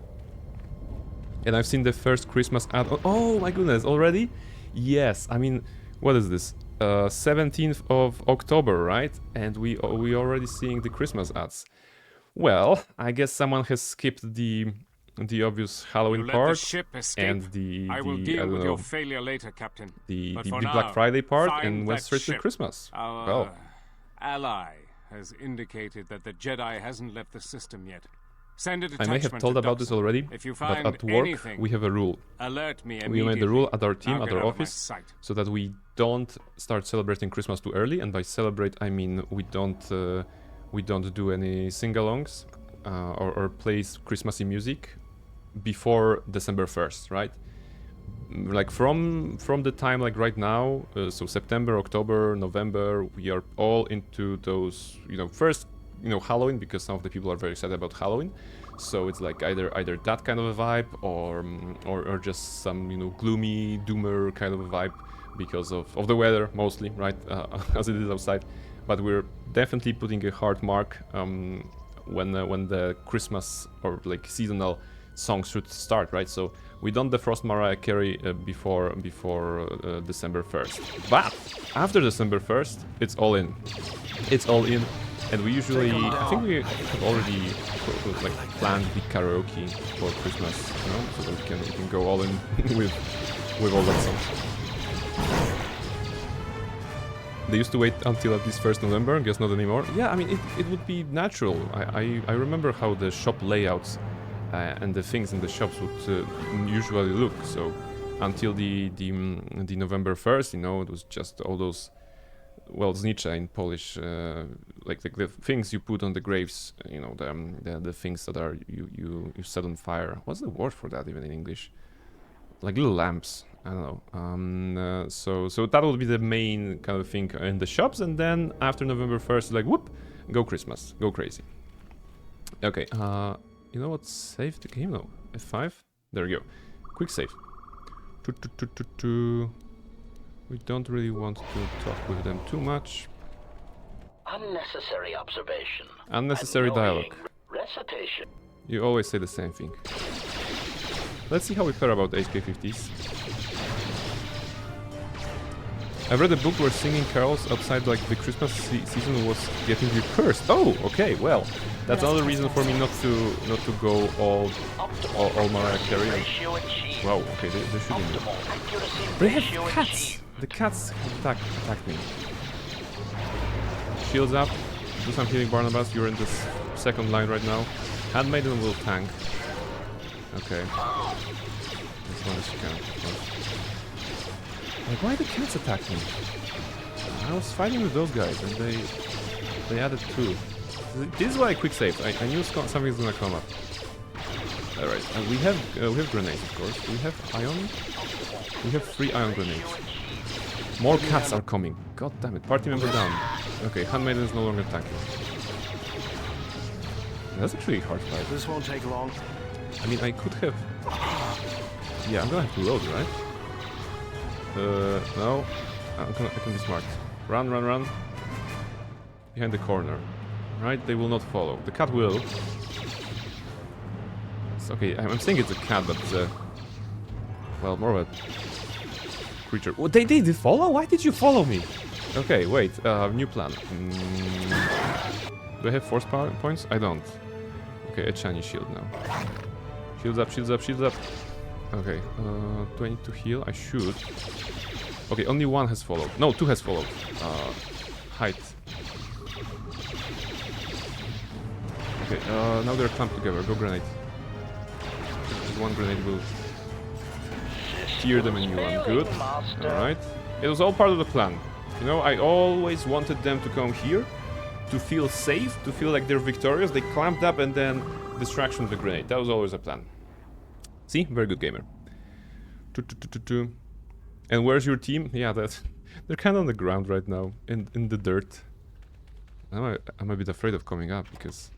and I've seen the first Christmas ad. Oh my goodness, already? Yes. I mean, what is this? 17th of October, right? And we already seeing the Christmas ads. Well, I guess someone has skipped the obvious Halloween part and the I will deal with your failure later, Captain. The Black Friday part and went straight to Christmas. Our ally has indicated that the Jedi hasn't left the system yet. Send a detachment. I may have told about this already, if you but find at work anything, we have a rule. Alert me We made the rule at our team, Now at get our out of my office, sight. so that we don't start celebrating Christmas too early. And by celebrate, I mean we don't do any sing-alongs or play Christmassy music before December 1st, right? Like from the time like right now, so September, October, November, we are all into those, you know, first, you know, Halloween, because some of the people are very excited about Halloween. So it's like either that kind of a vibe or just some, you know, gloomy doomer kind of a vibe because of the weather mostly, right? As it is outside. But we're definitely putting a hard mark when the Christmas or like seasonal songs should start, right? So we don't defrost Mariah Carey before December 1st. But after December 1st, it's all in. It's all in. And we usually, I think we have already like planned the karaoke for Christmas, you know, so that we can go all in with all that songs. They used to wait until at least 1st November, guess not anymore. Yeah, I mean, it would be natural. I remember how the shop layouts and the things in the shops would usually look. So until the November 1st, you know, it was just all those, well, znicze in Polish, like the things you put on the graves, you know, the things that are you set on fire. What's the word for that even in English? Like little lamps. I don't know. So that would be the main kind of thing in the shops, and then after November 1st, like whoop, go Christmas, go crazy. Okay. You know what? Save the game now. F5. There we go. Quick save. We don't really want to talk with them too much. Unnecessary observation. Unnecessary dialogue. Recitation. You always say the same thing. Let's see how we fare about HK50s. I've read a book where singing carols outside like the Christmas season was getting reversed. Oh, okay, well, that's another reason for me not to go all Mariah Carey. Wow, okay, they shouldn't do. They have cats. The cats attacked me. Shields up. Do some healing, Barnabas. You're in this second line right now. Handmaiden will tank. Okay. As long as you can. Like, why the cats attack me? I was fighting with those guys and they added 2. This is why I quick saved. I knew something's gonna come up. Alright, and we have grenades, of course. We have ion. We have 3 ion grenades. More cats are coming. God damn it. Party member down. Okay, Handmaiden is no longer attacking. That's actually a hard fight. This won't take long. I mean, I could have... Yeah, I'm gonna have to load, right? No. I can be smart. Run, run, run. Behind the corner. Right? They will not follow. The cat will. It's okay, I'm saying it's a cat, but well, more of a creature. Oh, they did follow? Why did you follow me? Okay, wait. New plan. Do I have force points? I don't. Okay, a shiny shield now. Shields up, shields up, shields up. Okay, do I need to heal? I should. Okay, only 1 has followed. No, 2 has followed. Height. Okay, now they're clamped together. Go grenade. Just 1 grenade will tear them a new one. Good. Alright. It was all part of the plan. You know, I always wanted them to come here to feel safe, to feel like they're victorious. They clamped up and then distraction with the grenade. That was always a plan. See? Very good gamer. And where's your team? Yeah, they're kind of on the ground right now, in the dirt. I'm a bit afraid of coming up because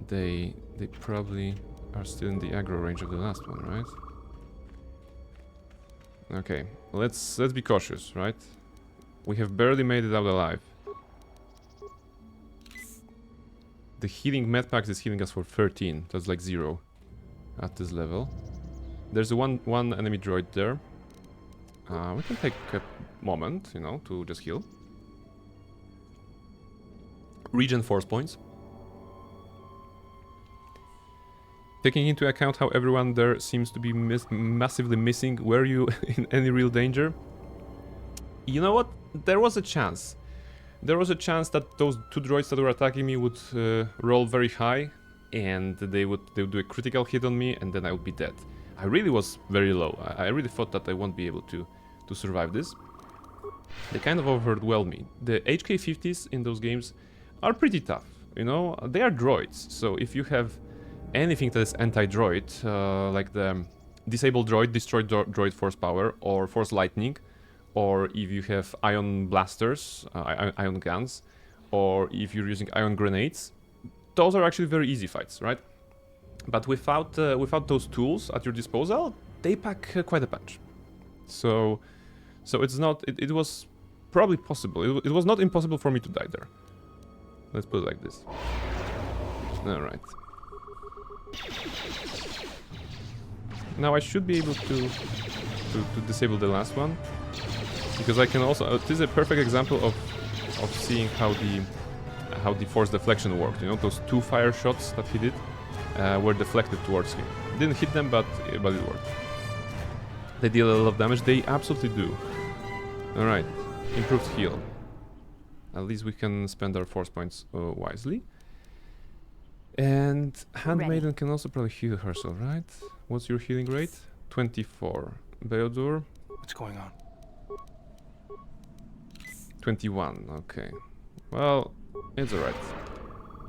they probably are still in the aggro range of the last one, right? Okay, let's be cautious, right? We have barely made it out alive. The healing medpacks is healing us for 13. That's like 0 at this level. There's one enemy droid there. We can take a moment, you know, to just heal. Regen force points. Taking into account how everyone there seems to be massively missing, were you in any real danger? You know what? There was a chance. There was a chance that those 2 droids that were attacking me would roll very high, and they would do a critical hit on me, and then I would be dead. I really was very low. I really thought that I won't be able to survive this. They kind of overwhelmed me. The HK50s in those games are pretty tough, you know? They are droids, so if you have anything that is anti-droid, like the disable droid, destroy droid force power, or force lightning, or if you have ion blasters, ion guns, or if you're using ion grenades, those are actually very easy fights, right? But without those tools at your disposal, they pack quite a punch. So So it's not... It was probably possible. It was not impossible for me to die there. Let's put it like this. Alright. Now I should be able to disable the last one. Because I can also... this is a perfect example of seeing how the force deflection worked. You know, those 2 fire shots that he did were deflected towards him. Didn't hit them, but it worked. They deal a lot of damage. They absolutely do. Alright. Improved heal. At least we can spend our force points wisely. And Handmaiden can also probably heal herself, right? What's your healing rate? 24. Beodur? What's going on? 21. Okay. Well, it's alright.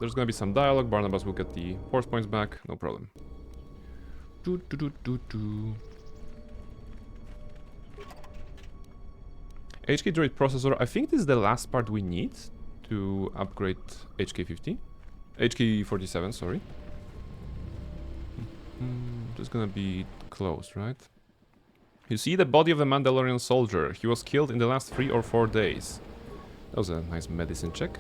There's gonna be some dialogue. Barnabas will get the force points back. No problem. HK Droid processor. I think this is the last part we need to upgrade HK50. HK47, sorry. This is gonna be close, right? You see the body of a Mandalorian soldier. He was killed in the last 3 or 4 days. That was a nice medicine check.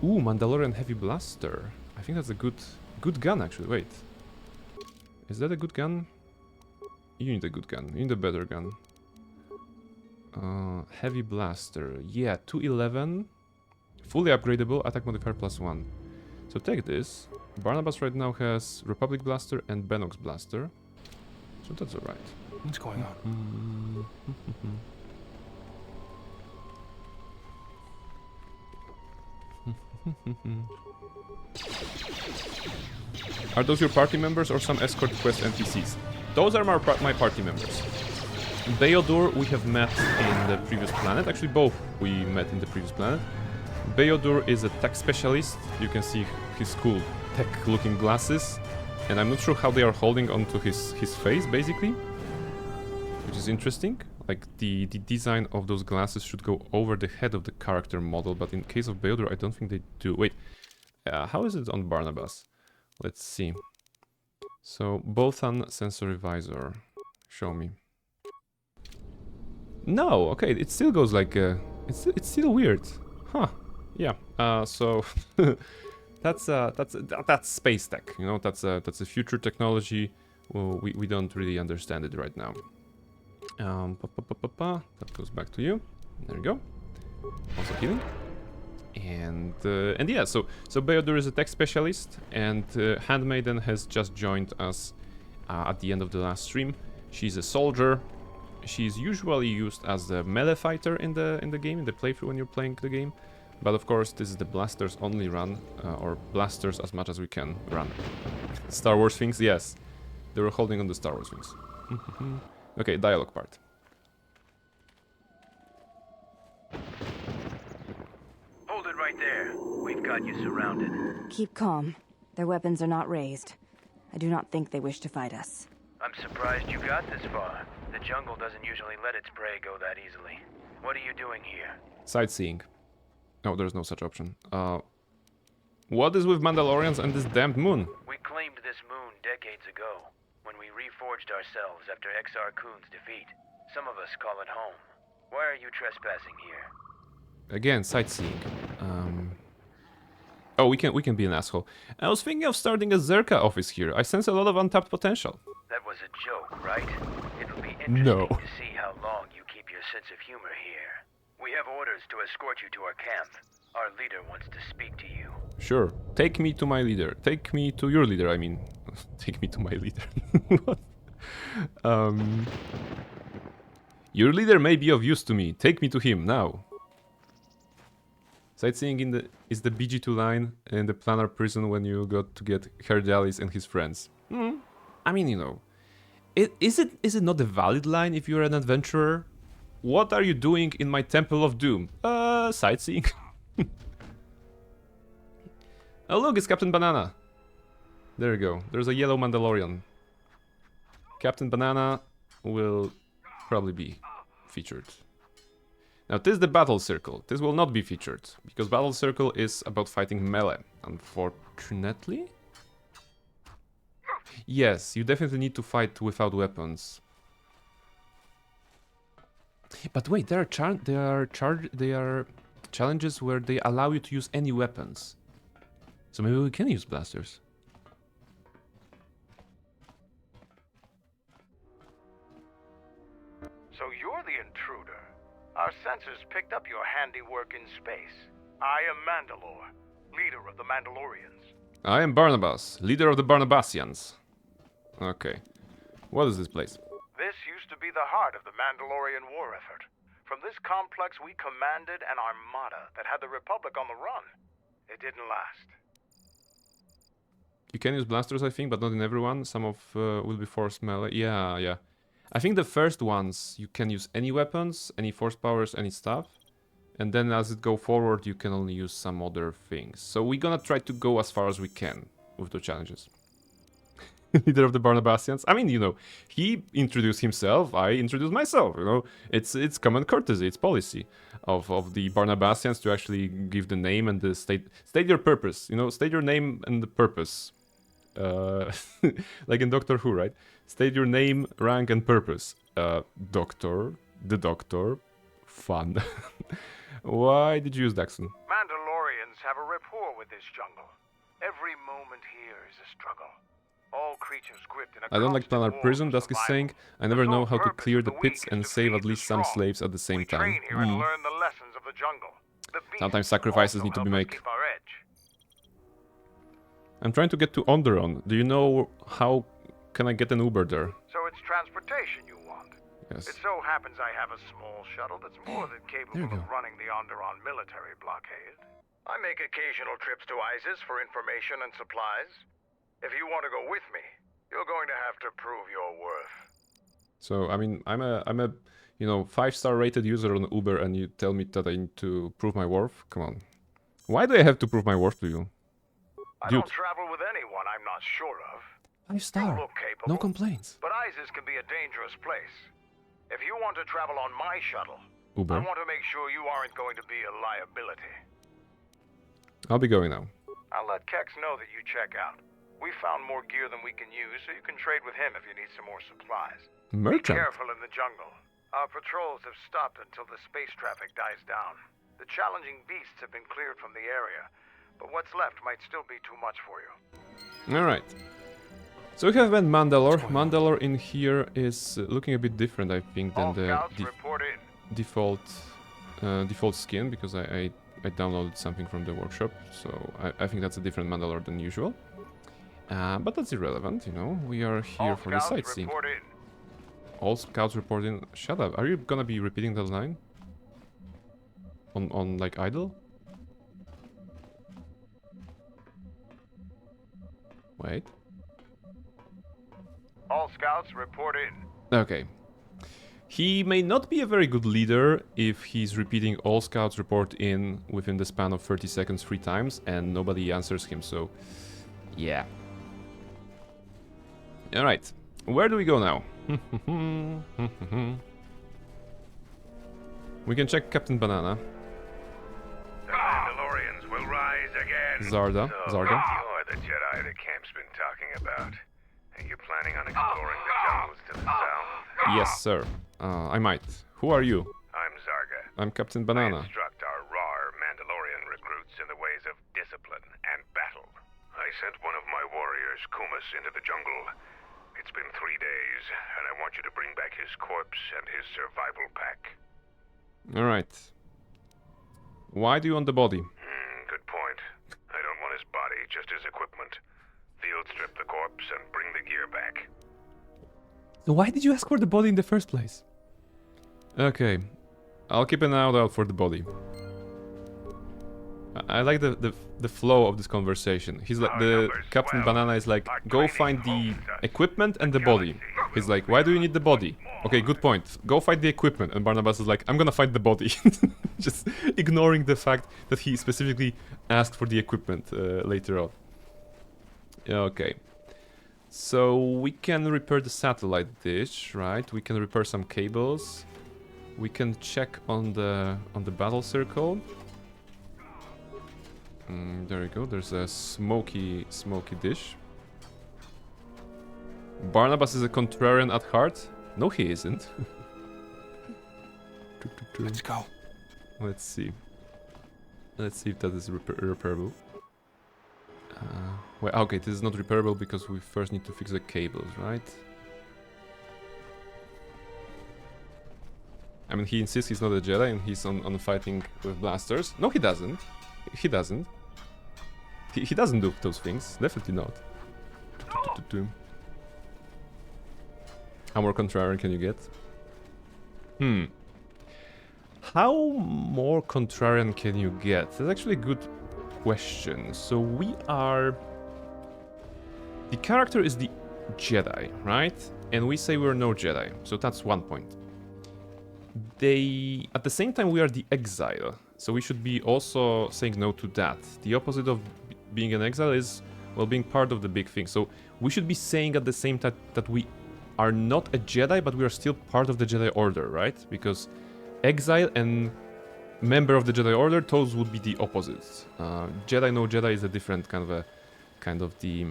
Ooh, Mandalorian heavy blaster. I think that's a good gun, actually. Wait. Is that a good gun? You need a good gun. You need a better gun. Heavy blaster. Yeah, 211. Fully upgradable. Attack modifier +1. So take this. Barnabas right now has Republic blaster and Benox blaster. So that's alright. What's going on? Are those your party members or some escort quest NPCs? Those are my party members. Beodur we have met in the previous planet. Actually, both we met in the previous planet. Beodur is a tech specialist. You can see his cool tech-looking glasses. And I'm not sure how they are holding onto his face, basically. Which is interesting. Like, the design of those glasses should go over the head of the character model, but in case of Beodur, I don't think they do. Wait, how is it on Barnabas? Let's see. So, Bothan sensory visor. Show me. No, okay, it still goes like... it's still weird. Huh, yeah. So... that's space tech, you know, that's a future technology. Well, we don't really understand it right now. That goes back to you. There you go. Also healing. And yeah, so Beodur is a tech specialist, and Handmaiden has just joined us at the end of the last stream. She's a soldier. She's usually used as the melee fighter in the game, in the playthrough when you're playing the game. But of course, this is the blasters only run, or blasters as much as we can run. Star Wars things, yes. They were holding on the Star Wars things. Okay, dialogue part. Hold it right there. We've got you surrounded. Keep calm. Their weapons are not raised. I do not think they wish to fight us. I'm surprised you got this far. The jungle doesn't usually let its prey go that easily. What are you doing here? Sightseeing. No, there's no such option. What is with Mandalorians and this damned moon? We claimed this moon decades ago, when we reforged ourselves after XR Kun's defeat. Some of us call it home. Why are you trespassing here? Again, sightseeing. Oh, we can be an asshole. I was thinking of starting a Zerka office here. I sense a lot of untapped potential. That was a joke, right? It'll be interesting to see how long you keep your sense of humor here. We have orders to escort you to our camp. Our leader wants to speak to you. Sure. Take me to my leader. Take me to your leader, I mean. Take me to my leader. What? Your leader may be of use to me. Take me to him, now. Sightseeing is the BG2 line in the planar prison when you got to get Herdalis and his friends. I mean, you know. Is it not a valid line if you're an adventurer? What are you doing in my Temple of Doom? Sightseeing. Oh look, it's Captain Banana. There you go. There's a yellow Mandalorian. Captain Banana will probably be featured. Now this is the Battle Circle. This will not be featured, because Battle Circle is about fighting melee, unfortunately. Yes, you definitely need to fight without weapons. But wait, there are challenges where they allow you to use any weapons. So maybe we can use blasters. So you're the intruder. Our sensors picked up your handiwork in space. I am Mandalore, leader of the Mandalorians. I am Barnabas, leader of the Barnabasians. Okay. What is this place? This used to be the heart of the Mandalorian war effort. From this complex we commanded an armada that had the Republic on the run. It didn't last. You can use blasters, I think, but not in everyone. Some of will be force melee. Yeah. I think the first ones, you can use any weapons, any force powers, any stuff. And then as it go forward, you can only use some other things. So we're gonna try to go as far as we can with the challenges. Leader of the Barnabasians. I mean, you know, he introduced himself, I introduced myself, you know. It's common courtesy, it's policy of the Barnabasians to actually give the name and the state your purpose, you know, state your name and the purpose. Like in Doctor Who, right? State your name, rank, and purpose. Doctor, the Doctor, fun. Why did you use Daxon? Mandalorians have a rapport with this jungle. Every moment here is a struggle. All creatures gripped in a I don't like planar prison, Dusk is survival. saying. I never know how to clear the pits and save at least some slaves at the same We time. train here and learn the lessons of the jungle. The beasts Sometimes sacrifices also need to be help us made. keep our edge. I'm trying to get to Onderon. Do you know how can I get an Uber there? So it's transportation you want. Yes. It so happens I have a small shuttle that's more than capable of running the Onderon military blockade. I make occasional trips to ISIS for information and supplies. If you want to go with me, you're going to have to prove your worth. So I mean, I'm a you know 5-star rated user on Uber, and you tell me that I need to prove my worth? Come on. Why do I have to prove my worth to you? I Dude. don't travel with anyone I'm not sure of. 5-star. You look capable, No complaints. but ISIS can be a dangerous place. If you want to travel on my shuttle, Uber. I want to make sure you aren't going to be a liability. I'll be going now. I'll let Kex know that you check out. We found more gear than we can use, so you can trade with him if you need some more supplies. Be Merchant. careful in the jungle. Our patrols have stopped until the space traffic dies down. The challenging beasts have been cleared from the area, but what's left might still be too much for you. Alright. So we have been Mandalore. Mandalore in here is looking a bit different, I think, than All the scouts report in. default skin, because I downloaded something from the workshop, so I think that's a different Mandalore than usual. But that's irrelevant, you know. We are here All for the scouts sightseeing. report in. All scouts report in. Shut up. Are you gonna be repeating that line? On like idle? Wait. All scouts report in. Okay. He may not be a very good leader if he's repeating all scouts report in within the span of 30 seconds 3 times and nobody answers him, so yeah. Alright, where do we go now? We can check Captain Banana. The Mandalorians will rise again. Zarda. So you're the Jedi the camp's been talking about. And you're planning on exploring the jungles to the south? Yes, sir. I might. Who are you? I'm Zarga. I'm Captain I Banana. instruct our raw Mandalorian recruits in the ways of discipline and battle. I sent one of my warriors, Kumas, into the jungle. It's been 3 days, and I want you to bring back his corpse and his survival pack. Alright. Why do you want the body? Good point. I don't want his body, just his equipment. Field strip the corpse and bring the gear back. Why did you ask for the body in the first place? Okay. I'll keep an eye out for the body. I like the flow of this conversation. He's like, the Captain Banana is like, go find the equipment and the body. He's like, why do you need the body? Okay, good point. Go find the equipment. And Barnabas is like, I'm gonna find the body. Just ignoring the fact that he specifically asked for the equipment later on. Okay. So we can repair the satellite dish, right? We can repair some cables. We can check on the battle circle. There we go. There's a smoky dish. Barnabas is a contrarian at heart. No, he isn't. Let's go. Let's see. Let's see if that is repairable. Well, okay, this is not repairable because we first need to fix the cables, right? I mean, he insists he's not a Jedi and he's on fighting with blasters. No, he doesn't. He doesn't. He doesn't do those things. Definitely not. How more contrarian can you get? How more contrarian can you get? That's actually a good question. So we are... The character is the Jedi, right? And we say we're no Jedi. So that's one point. At the same time, we are the exile. So we should be also saying no to that. The opposite of being an exile is, well, being part of the big thing. So we should be saying at the same time that we are not a Jedi, but we are still part of the Jedi Order, right? Because exile and member of the Jedi Order, those would be the opposites. Jedi, no Jedi is a different kind of the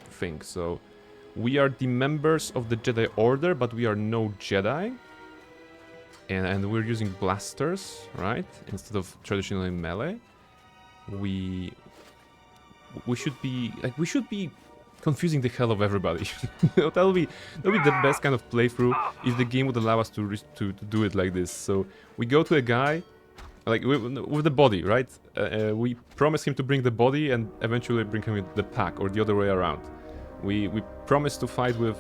thing. So we are the members of the Jedi Order, but we are no Jedi. And we're using blasters, right? Instead of traditionally melee. We should be confusing the hell of everybody. That'll be the best kind of playthrough if the game would allow us to do it like this. So we go to a guy, like with the body, right? We promise him to bring the body and eventually bring him the pack, or the other way around. We promise to fight with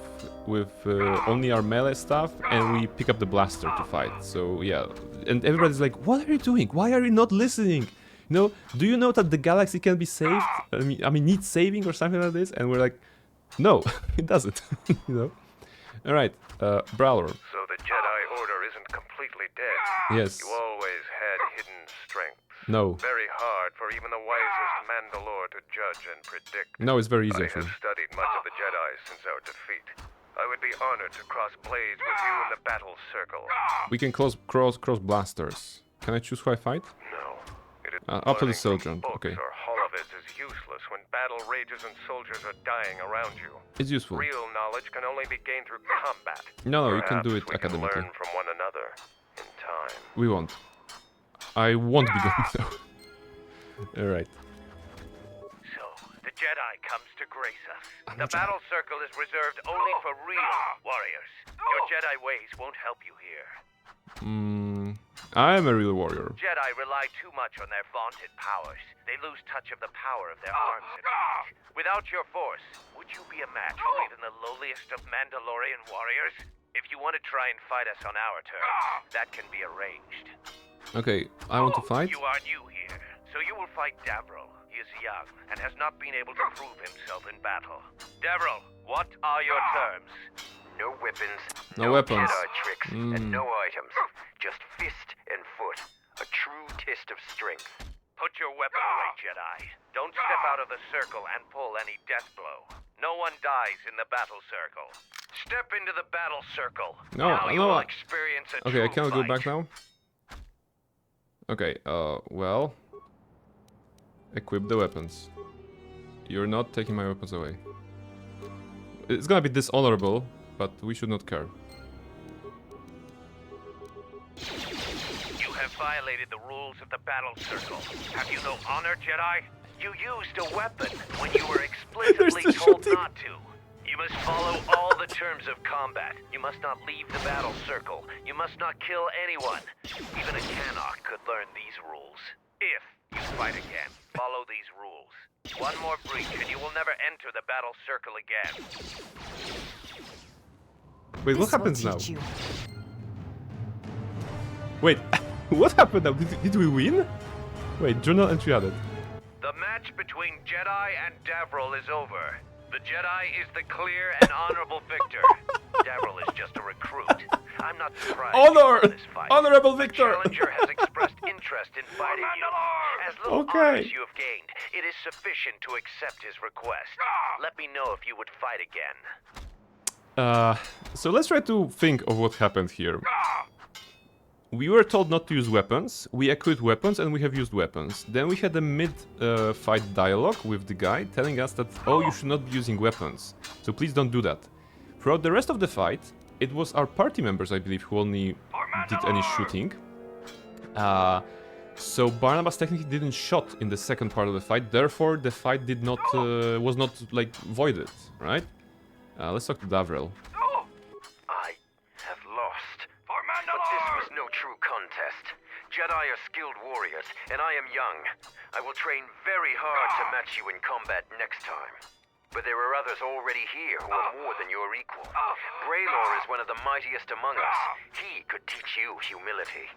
only our melee stuff, and we pick up the blaster to fight. So yeah, and everybody's like, "What are you doing? Why are you not listening? You know, do you know that the galaxy can be saved? I mean, needs saving or something like this?" And we're like, "No, it doesn't." You know. All right, Brawler. So the Jedi Order isn't completely dead. Yes. You always had hidden strengths. No. Very hard for even the wisest Mandalore to judge and predict. No, it's very easy. I have studied much of the Jedi since our defeat. I would be honored to cross blades with you in the battle circle. We can cross blasters. Can I choose who I fight? No. Up to the soldier. Okay. Or holovids is useless when battle rages and soldiers are dying around you. It's useful. Real knowledge can only be gained through combat. No, you can do it we academically. Can learn from one another in time. We won't. I won't be going though. Alright. So, the Jedi comes to grace us. The battle circle is reserved only for real warriors. Your Jedi ways won't help you here. I am a real warrior. Jedi rely too much on their vaunted powers. They lose touch of the power of their arms and feet. Without your force, would you be a match for even the lowliest of Mandalorian warriors? If you want to try and fight us on our terms, that can be arranged. Okay, I want to fight. You are new here, so you will fight Davril. He is young and has not been able to prove himself in battle. Davril, what are your terms? No weapons, no weapons. Jedi tricks, and no items. Just fist and foot. A true test of strength. Put your weapon away, Jedi. Don't step out of the circle and pull any death blow. No one dies in the battle circle. Step into the battle circle. Now you will experience a okay, I true cannot go back now. Okay, well... Equip the weapons. You're not taking my weapons away. It's gonna be dishonorable, but we should not care. You have violated the rules of the battle circle. Have you no honor, Jedi? You used a weapon when you were explicitly told not to. You must follow all the terms of combat. You must not leave the battle circle. You must not kill anyone. Even a Canuck could learn these rules. If you fight again, follow these rules. One more breach and you will never enter the battle circle again. Wait, what happens now? Wait, what happened now? Did we win? Wait, journal entry added. The match between Jedi and Davril is over. The Jedi is the clear and honorable victor. Davril is just a recruit. I'm not surprised. Honor! This fight. Honorable victor! The challenger has expressed interest in fighting you. As little honors you have gained, it is sufficient to accept his request. Let me know if you would fight again. So let's try to think of what happened here. We were told not to use weapons, we equipped weapons, and we have used weapons. Then we had a mid-fight dialogue with the guy telling us that, oh, you should not be using weapons, so please don't do that. Throughout the rest of the fight, it was our party members, I believe, who only did any shooting. So Barnabas technically didn't shot in the second part of the fight, therefore the fight did not was not like voided, right? Let's talk to Davril. I have lost. But this was no true contest. Jedi are skilled warriors, and I am young. I will train very hard to match you in combat next time. But there are others already here who are more than your equal. Braylor is one of the mightiest among us. He could teach you humility.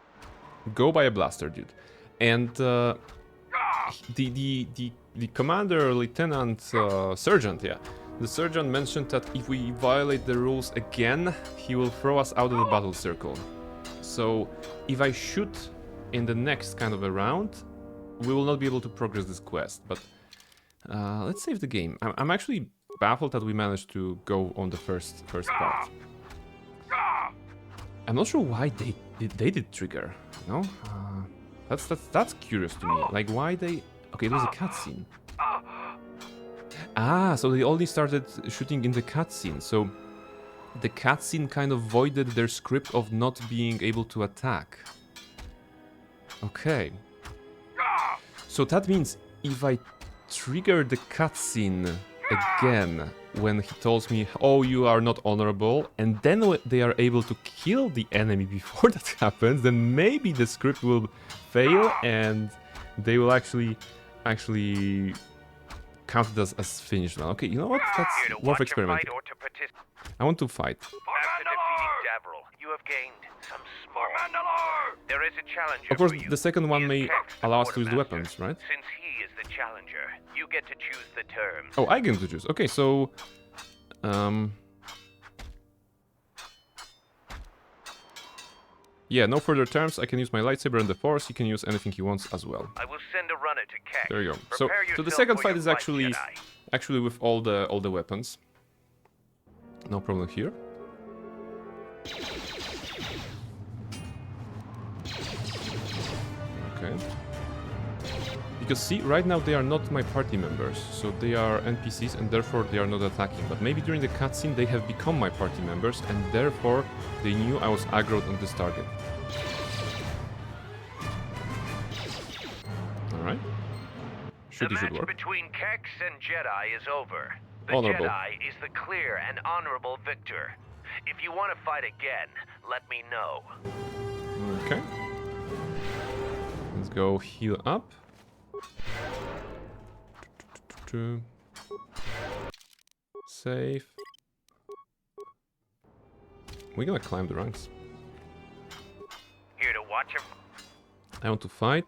Go buy a blaster, dude. And the commander, lieutenant, sergeant, yeah. The sergeant mentioned that if we violate the rules again, he will throw us out of the battle circle. So if I shoot in the next kind of a round, we will not be able to progress this quest. But let's save the game. I'm actually baffled that we managed to go on the first part. I'm not sure why they did trigger. You know, that's curious to me. Like why they? Okay, it was a cutscene. Ah, so they only started shooting in the cutscene. So the cutscene kind of voided their script of not being able to attack. Okay. So that means if I trigger the cutscene again when he tells me, oh, you are not honorable, and then they are able to kill the enemy before that happens, then maybe the script will fail and they will actually count it as finished now. Okay, you know what? That's worth experimenting. I want to fight. After defeating Davril, you have gained some small. There is a challenger. Of course, for you. the second one may Text the allow us to use the quartermaster. weapons, right? Since he is the challenger, you get to choose the terms. Oh, I get to choose. Okay, so yeah, no further terms. I can use my lightsaber and the Force. He can use anything he wants as well. I will send a runner to Keck. There you go. So the yourself second for fight your is actually Jedi. with all the weapons. No problem here. Okay. Because see, right now they are not my party members, so they are NPCs and therefore they are not attacking. But maybe during the cutscene they have become my party members and therefore they knew I was aggroed on this target. Alright. Should work. Between Kex and Jedi is over. The Honorable. Jedi is the clear and honorable victor. If you want to fight again, let me know. Okay. Let's go heal up. Save. We're gonna climb the ranks. Here to watch him. I want to fight.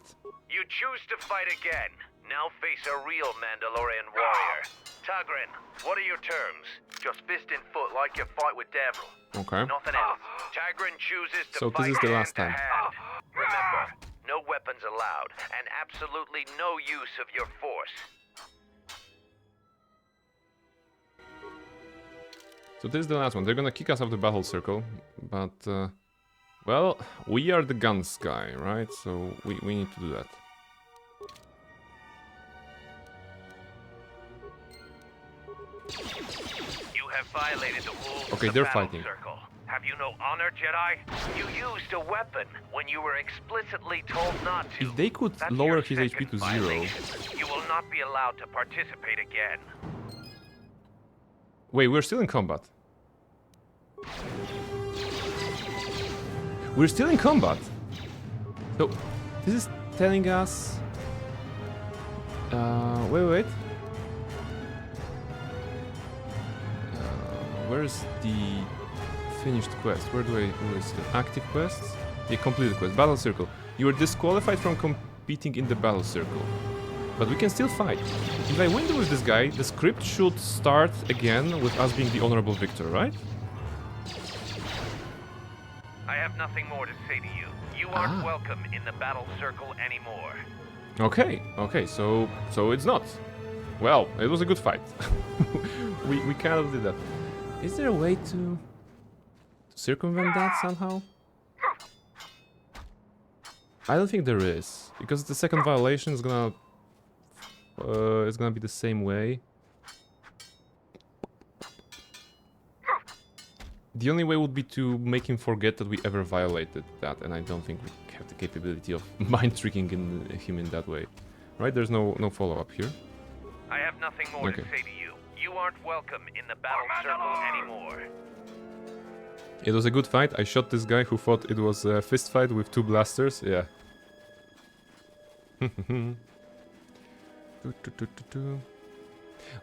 You choose to fight again. Now face a real Mandalorian warrior. Tagrin, what are your terms? Just fist in foot like you fight with Davril. Okay. Nothing else. Tagrin chooses to So fight this is the hand last to time. hand. Remember, no weapons allowed, and absolutely no use of your force. So this is the last one. They're gonna kick us off the battle circle, but well, we are the guns guy, right? So we need to do that. You have violated the rules Okay, of the they're battle fighting. circle. Have you no honor, Jedi? You used a weapon when you were explicitly told not to. If they could That's lower your his second HP to 0. violation. You will not be allowed to participate again. Wait, we're still in combat. We're still in combat. So this is telling us. Wait. Where's the finished quest? Where is the active quests? Yeah, completed quest. Battle circle. You are disqualified from competing in the battle circle. But we can still fight. If I win with this guy, the script should start again with us being the honorable victor, right? I have nothing more to say to you. You aren't welcome in the battle circle anymore. Okay, so it's not. Well, it was a good fight. we kind of did that. Is there a way to circumvent that somehow? I don't think there is, because the second violation is gonna be the same way. The only way would be to make him forget that we ever violated that, and I don't think we have the capability of mind tricking him in that way. Right? There's no follow-up here. I have nothing more to say to you. You aren't welcome in the battle circle anymore. It was a good fight. I shot this guy who thought it was a fist fight with 2 blasters. Yeah.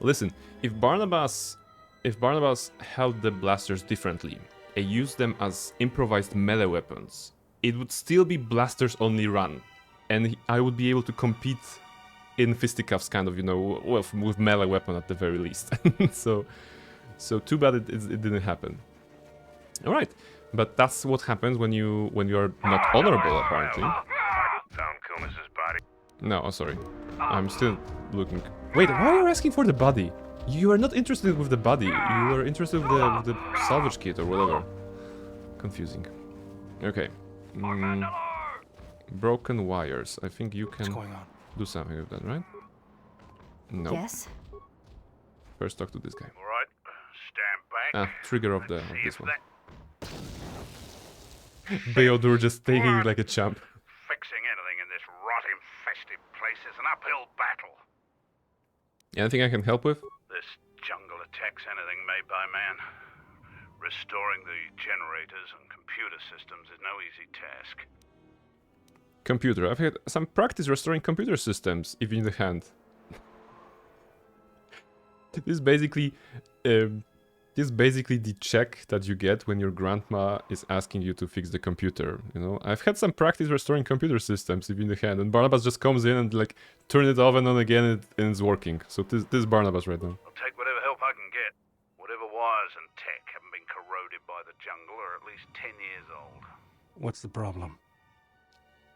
Listen, if Barnabas held the blasters differently and used them as improvised melee weapons, it would still be blasters only run, and I would be able to compete in fisticuffs, kind of, you know, well, with melee weapon at the very least. so too bad it didn't happen. All right, but that's what happens when you are not honorable, apparently. Found Kumas's body. No, oh, sorry. I'm still looking. Wait, why are you asking for the body? You are not interested with the body. You are interested with the salvage kit or whatever. Confusing. Okay. Broken wires. I think you can do something with that, right? No. Yes. First, talk to this guy. All right, stand back. Trigger of this one. Beodur just taking it like a champ. Fixing anything in this rot-infested place is an uphill battle. Anything I can help with? This jungle attacks anything made by man. Restoring the generators and computer systems is no easy task. Computer. I've had some practice restoring computer systems, if in the hand. This is basically the check that you get when your grandma is asking you to fix the computer. You know, I've had some practice restoring computer systems, if in the hand, and Barnabas just comes in and like turn it off and on again, and it's working. So this is Barnabas right now. I'll take whatever help I can get. Whatever wires and tech haven't been corroded by the jungle are at least 10 years old. What's the problem?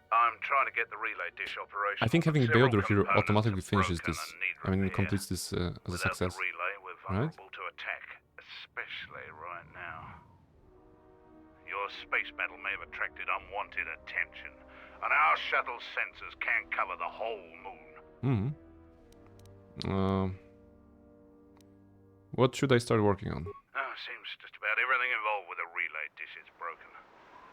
I'm trying to get the relay dish operation. I think having Beodur here automatically finishes this. I mean, completes this as a success. The relay, we're vulnerable to attack, especially right now. Your space battle may have attracted unwanted attention, and our shuttle sensors can't cover the whole moon. What should I start working on? Seems just about everything involved with a relay dish is broken.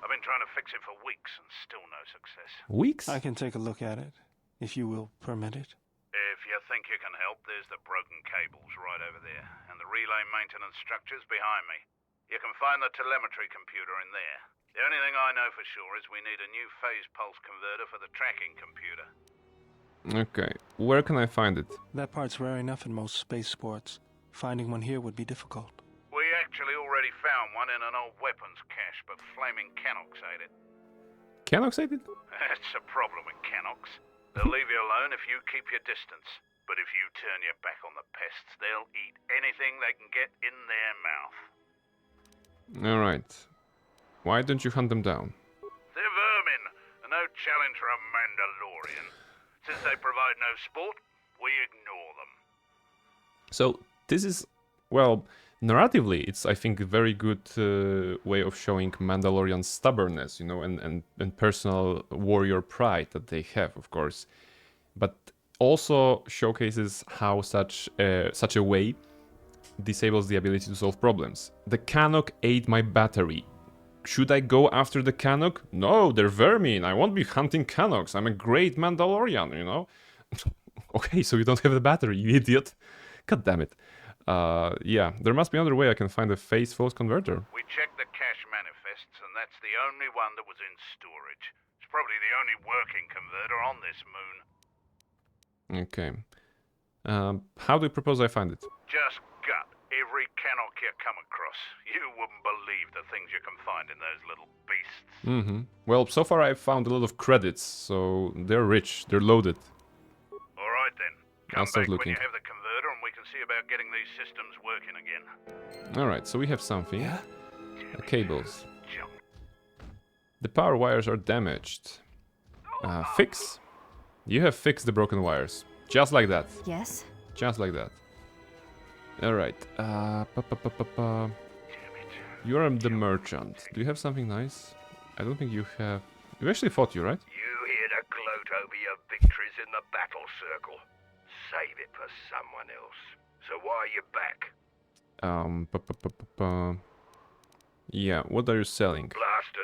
I've been trying to fix it for weeks and still no success. Weeks? I can take a look at it, if you will permit it. If you think you can help, there's the broken cables right over there, and the relay maintenance structures behind me. You can find the telemetry computer in there. The only thing I know for sure is we need a new phase pulse converter for the tracking computer. Okay, where can I find it? That part's rare enough in most space sports. Finding one here would be difficult. We actually already found one in an old weapons cache, but flaming Canox ate it. Canox ate it? That's a problem with Canox. They'll leave you alone if you keep your distance. But if you turn your back on the pests, they'll eat anything they can get in their mouth. Alright. Why don't you hunt them down? They're vermin, and no challenge for a Mandalorian. Since they provide no sport, we ignore them. So, this is, well, narratively, it's, I think, a very good way of showing Mandalorian stubbornness, you know, and personal warrior pride that they have, of course. But also showcases how such a way disables the ability to solve problems. The Cannock ate my battery. Should I go after the Cannock? No, they're vermin. I won't be hunting Cannocks. I'm a great Mandalorian, you know? Okay, so you don't have the battery, you idiot. God damn it. Yeah, there must be another way I can find a phase pulse converter. We checked the cache manifests, and that's the only one that was in storage. It's probably the only working converter on this moon. Okay. How do you propose I find it? Just gut every Cannock you come across. You wouldn't believe the things you can find in those little beasts. Well, so far I've found a lot of credits, so they're rich, they're loaded. Alright then. I'll Come start back looking. when you have the converter and we can see about getting these systems working again. Alright, so we have something. Cables. The power wires are damaged. Fix. You have fixed the broken wires. Just like that. Yes? Just like that. Alright. You are the merchant. Do you have something nice? I don't think you have... You actually fought you, right? You here to gloat over your victories in the battle circle. Save it for someone else. So why are you back? Yeah, what are you selling? Blasters.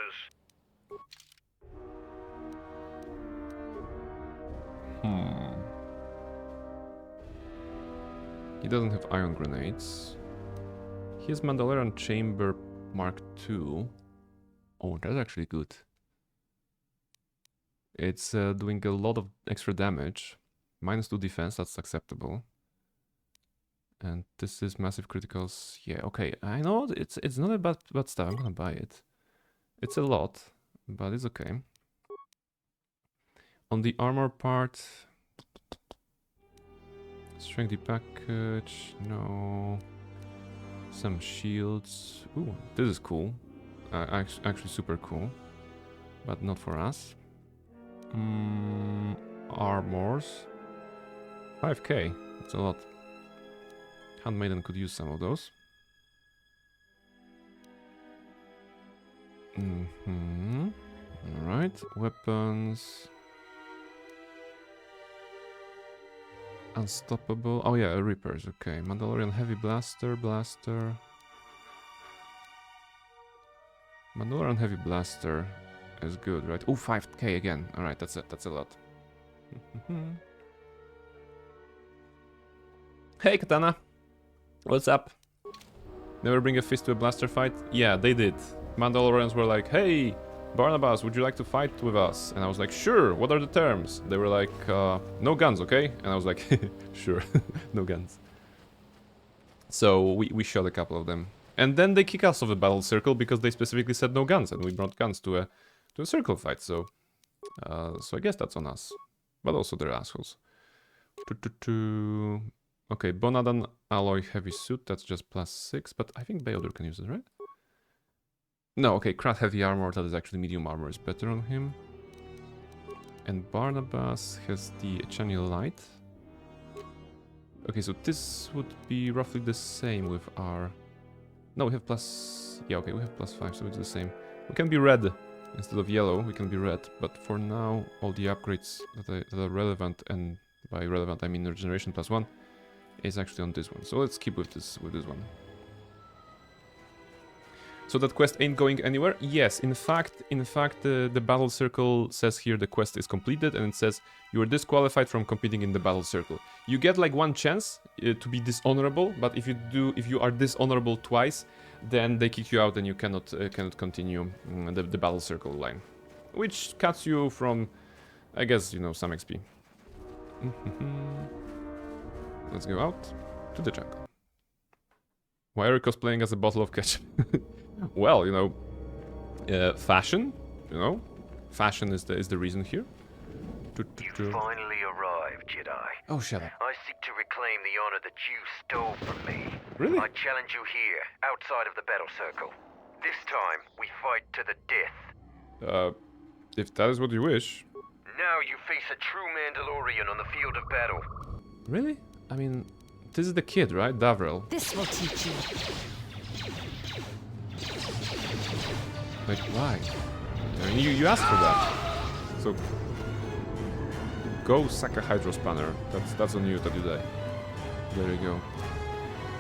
He doesn't have ion grenades. He has Mandalorian Chamber Mark II. Oh, that's actually good. It's doing a lot of extra damage. -2 defense, that's acceptable. And this is massive criticals. Yeah, okay. I know it's not a bad stuff. I'm gonna buy it. It's a lot, but it's okay. On the armor part, strength package, no. Some shields. Ooh, this is cool. Actually super cool, but not for us. Armors. 5k. That's a lot. Handmaiden could use some of those. Alright, weapons. Unstoppable. Oh yeah, Reapers, okay. Mandalorian Heavy Blaster. Mandalorian Heavy Blaster is good, right? Oh, 5k again. Alright, that's it. That's a lot. Hey, Katana. What's up? Never bring a fist to a blaster fight? Yeah, they did. Mandalorians were like, hey, Barnabas, would you like to fight with us? And I was like, sure, what are the terms? They were like, no guns, okay? And I was like, sure, no guns. So we shot a couple of them. And then they kick us off the battle circle because they specifically said no guns, and we brought guns to a circle fight, so I guess that's on us. But also they're assholes. Okay, Bonadan Alloy Heavy Suit, that's just +6, but I think Beodur can use it, right? No, okay, Krat Heavy Armor, that is actually medium armor, is better on him. And Barnabas has the Echani Light. Okay, so this would be roughly the same with our... No, we have plus... Yeah, okay, we have +5, so it's the same. We can be red instead of yellow, we can be red. But for now, all the upgrades that are relevant, and by relevant I mean regeneration +1, is actually on this one. So let's keep with this one. So that quest ain't going anywhere? Yes, in fact, the battle circle says here the quest is completed, and it says you are disqualified from competing in the battle circle. You get like one chance to be dishonorable, but if you are dishonorable twice, then they kick you out and you cannot continue the battle circle line, which cuts you from, I guess, you know, some XP. Let's go out to the jungle. Why are you cosplaying as a bottle of ketchup? Well, you know, fashion. You know, fashion is the reason here. You finally arrived, Jedi. Oh, shut up. I seek to reclaim the honor that you stole from me. Really? I challenge you here, outside of the battle circle. This time, we fight to the death. If that is what you wish. Now you face a true Mandalorian on the field of battle. Really? I mean, this is the kid, right? Davril. This will teach you. Like, why? I mean, you asked for that. So, go sack a Hydro Spanner. That's on you that you die. There you go.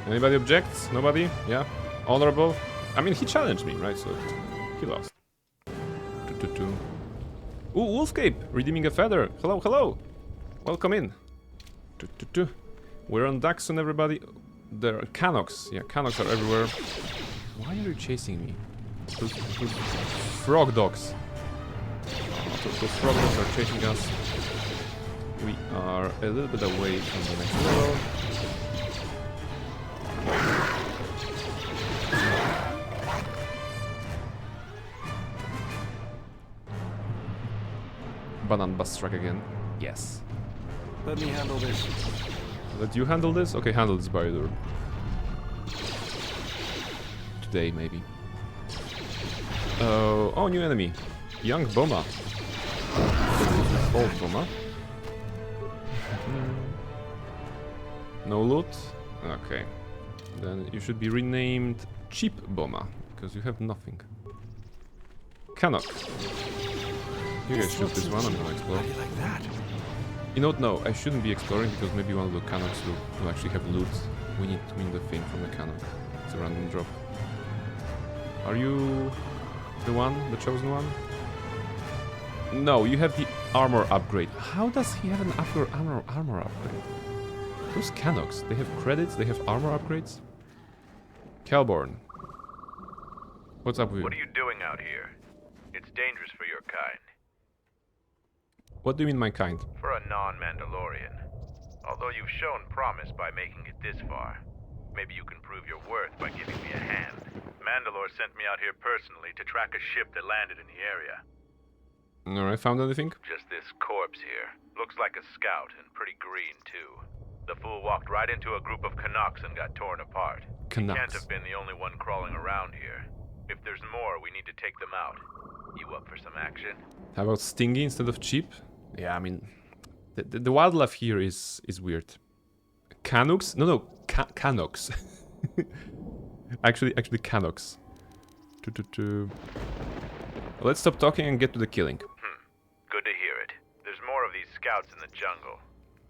Anybody objects? Nobody? Yeah? Honorable? I mean, he challenged me, right? So, he lost. Ooh, Wolfcape! Redeeming a feather! Hello, hello! Welcome in. We're on Daxon, everybody. There are Canox. Yeah, Canox are everywhere. Why are you chasing me? Those frog dogs. Those frog dogs are chasing us. We are a little bit away from the next level. Banan bus truck again. Yes. Let me handle this. Let you handle this? Okay, handle this, Beodur. Today, maybe. Oh, new enemy. Young Boma. Old Boma. No loot? Okay. Then you should be renamed Cheap Boma, because you have nothing. Canuck. You guys shoot this one, I'm gonna explore. You know what, no, I shouldn't be exploring, because maybe one of the Canucks will actually have loot. We need to win the thing from the Canuck. It's a random drop. Are you the one, the chosen one? No, you have the armor upgrade. How does he have an armor upgrade? Those KotORs, they have credits, they have armor upgrades? Kelborn. What's up with you? What are you doing out here? It's dangerous for your kind. What do you mean my kind? For a non-Mandalorian. Although you've shown promise by making it this far. Maybe you can prove your worth by giving me a hand. Mandalore sent me out here personally to track a ship that landed in the area. Alright, found anything? Just this corpse here. Looks like a scout, and pretty green, too. The fool walked right into a group of Canucks and got torn apart. Canucks. He can't have been the only one crawling around here. If there's more, we need to take them out. You up for some action? How about stingy instead of cheap? Yeah, I mean, the wildlife here is weird. KotORs? No, KotORs. actually KotORs. Let's stop talking and get to the killing. Good to hear it. There's more of these scouts in the jungle.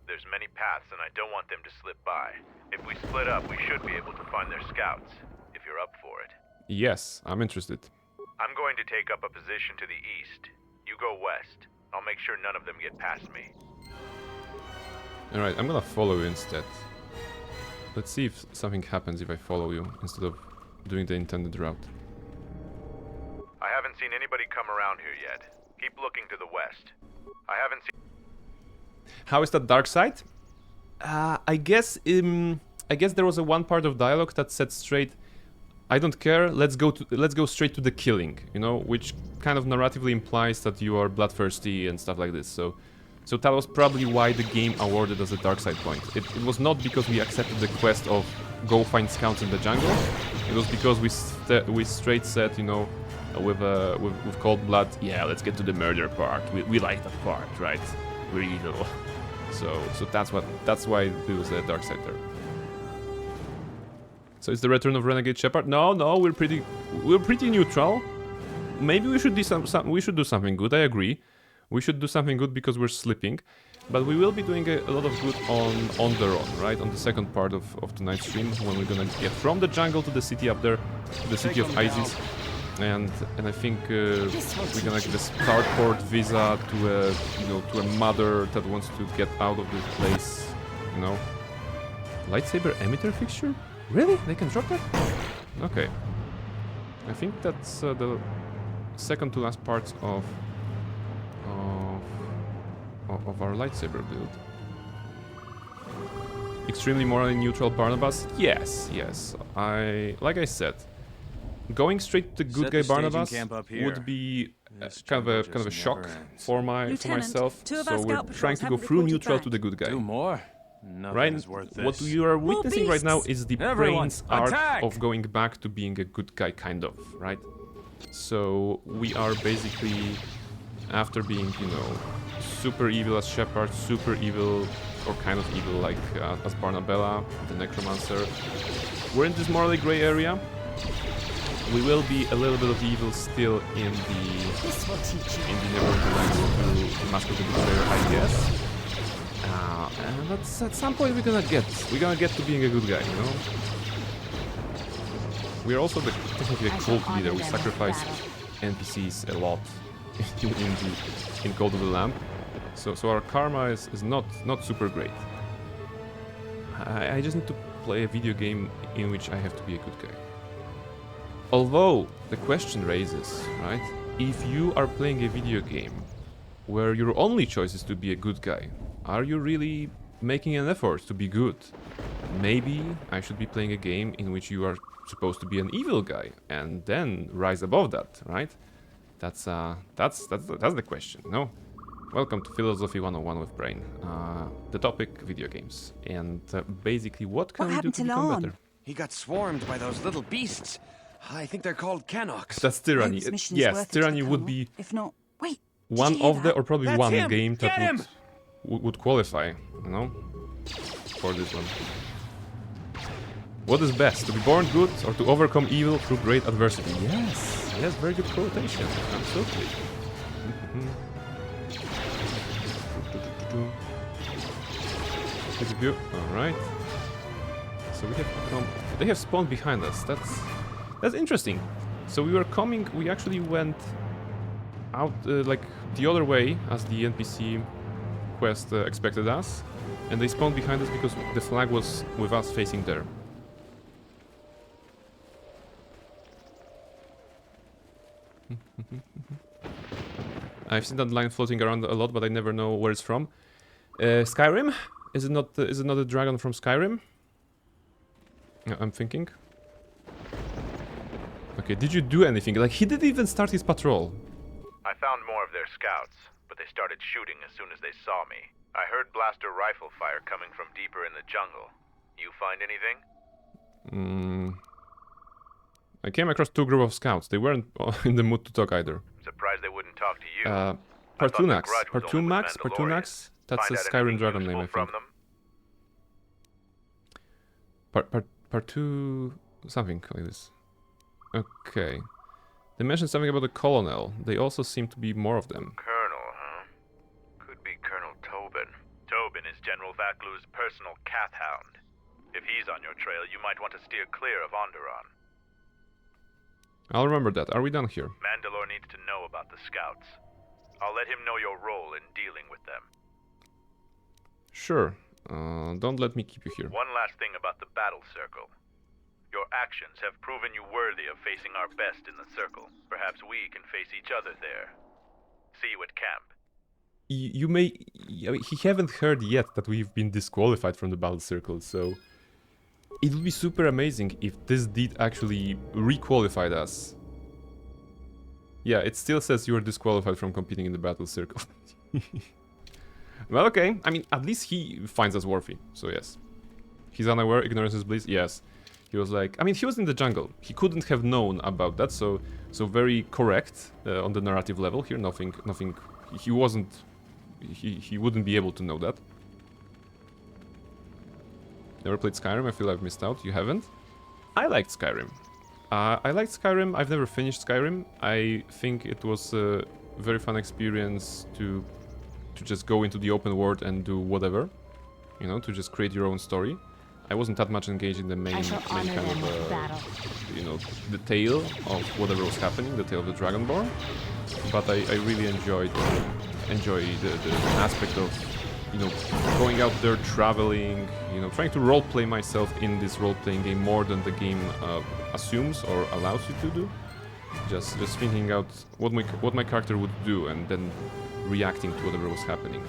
There's many paths and I don't want them to slip by. If we split up, we should be able to find their scouts, if you're up for it. Yes, I'm interested. I'm going to take up a position to the east. You go west. I'll make sure none of them get past me. Alright, I'm gonna follow you instead. Let's see if something happens if I follow you instead of doing the intended route. I haven't seen anybody come around here yet. Keep looking to the west. I haven't seen... How is that dark side? I guess there was a one part of dialogue that said straight, I don't care, let's go straight to the killing, you know, which kind of narratively implies that you are bloodthirsty and stuff like this. So that was probably why the game awarded us a dark side point. It was not because we accepted the quest of go find scouts in the jungle. It was because we straight said, you know, with cold blood, yeah, let's get to the murder part. We like that part, right? We're evil. So that's why it was a dark side there. So it's the return of Renegade Shepard? No, we're pretty neutral. Maybe we should do something good. I agree. We should do something good because we're sleeping, but we will be doing a lot of good on the run, right? On the second part of tonight's stream, when we're gonna get from the jungle to the city up there, to the city of Isis, and I think we're gonna get a starport visa to a mother that wants to get out of this place, you know. Lightsaber emitter fixture? Really? They can drop that? Okay. I think that's the second to last parts of our lightsaber build. Extremely morally neutral Barnabas? Yes. Like I said, going straight to good guy Barnabas would be kind of a shock for myself. So we're trying to go through neutral to the good guy. Right? What you are witnessing right now is the brain's arc of going back to being a good guy, kind of, right? So we are basically, after being, you know, super evil as Shepard, super evil, or kind of evil like as Barnabella, the Necromancer, we're in this morally grey area. We will be a little bit of evil still in the Neverwinter to Mask of the Betrayer, I guess. But at some point we're gonna get to being a good guy, you know. We're also technically a cult leader. We sacrifice NPCs a lot in Cult of the Lamb, so our karma is not super great. I just need to play a video game in which I have to be a good guy. Although the question raises, right? If you are playing a video game where your only choice is to be a good guy, are you really making an effort to be good? Maybe I should be playing a game in which you are supposed to be an evil guy and then rise above that, right? That's the question, no? Welcome to Philosophy 101 with Brain. The topic, video games. And basically, what can we do to become better? He got swarmed by those little beasts. I think they're called KotORs. That's Tyranny. Yes, Tyranny would be if not, wait, one of the, or probably That's one him. game Get that would qualify, you know, for this one. What is best, to be born good or to overcome evil through great adversity? Yes, very good quotation, absolutely. Good view. All right. So we have come. They have spawned behind us. That's interesting. So we were coming, we actually went out like the other way as the NPC quest expected us, and they spawned behind us because the flag was with us facing there. I've seen that line floating around a lot, but I never know where it's from. Skyrim? Is it not a dragon from Skyrim? I'm thinking. Okay, did you do anything? Like, he didn't even start his patrol. I found more of their scouts, but they started shooting as soon as they saw me. I heard blaster rifle fire coming from deeper in the jungle. You find anything? I came across 2 groups of scouts. They weren't in the mood to talk either. Surprised they wouldn't talk to you. Partunax? That's a Skyrim dragon name, I think. Partu... something like this. Okay. They mentioned something about the colonel. They also seem to be more of them. Colonel, huh? Could be Colonel Tobin. Tobin is General Vaklu's personal cat hound. If he's on your trail, you might want to steer clear of Onderon. I'll remember that. Are we done here? Mandalore needs to know about the scouts. I'll let him know your role in dealing with them. Sure. Don't let me keep you here. One last thing about the battle circle. Your actions have proven you worthy of facing our best in the circle. Perhaps we can face each other there. See you at camp. You may... he haven't heard yet that we've been disqualified from the battle circle, so... It would be super amazing if this deed actually re-qualified us. Yeah, it still says you are disqualified from competing in the battle circle. Well, okay. I mean, at least he finds us worthy, so yes. He's unaware, ignorance is bliss, yes. He was like... I mean, he was in the jungle. He couldn't have known about that, so very correct on the narrative level here. Nothing... He wasn't... He wouldn't be able to know that. Never played Skyrim, I feel I've missed out. You haven't? I liked Skyrim. I liked Skyrim, I've never finished Skyrim. I think it was a very fun experience to just go into the open world and do whatever. You know, to just create your own story. I wasn't that much engaged in the main kind of, you know, the tale of whatever was happening, the tale of the Dragonborn. But I really enjoy the aspect of, you know, going out there, traveling, you know, trying to roleplay myself in this role-playing game more than the game assumes or allows you to do. Just thinking out what my character would do and then reacting to whatever was happening.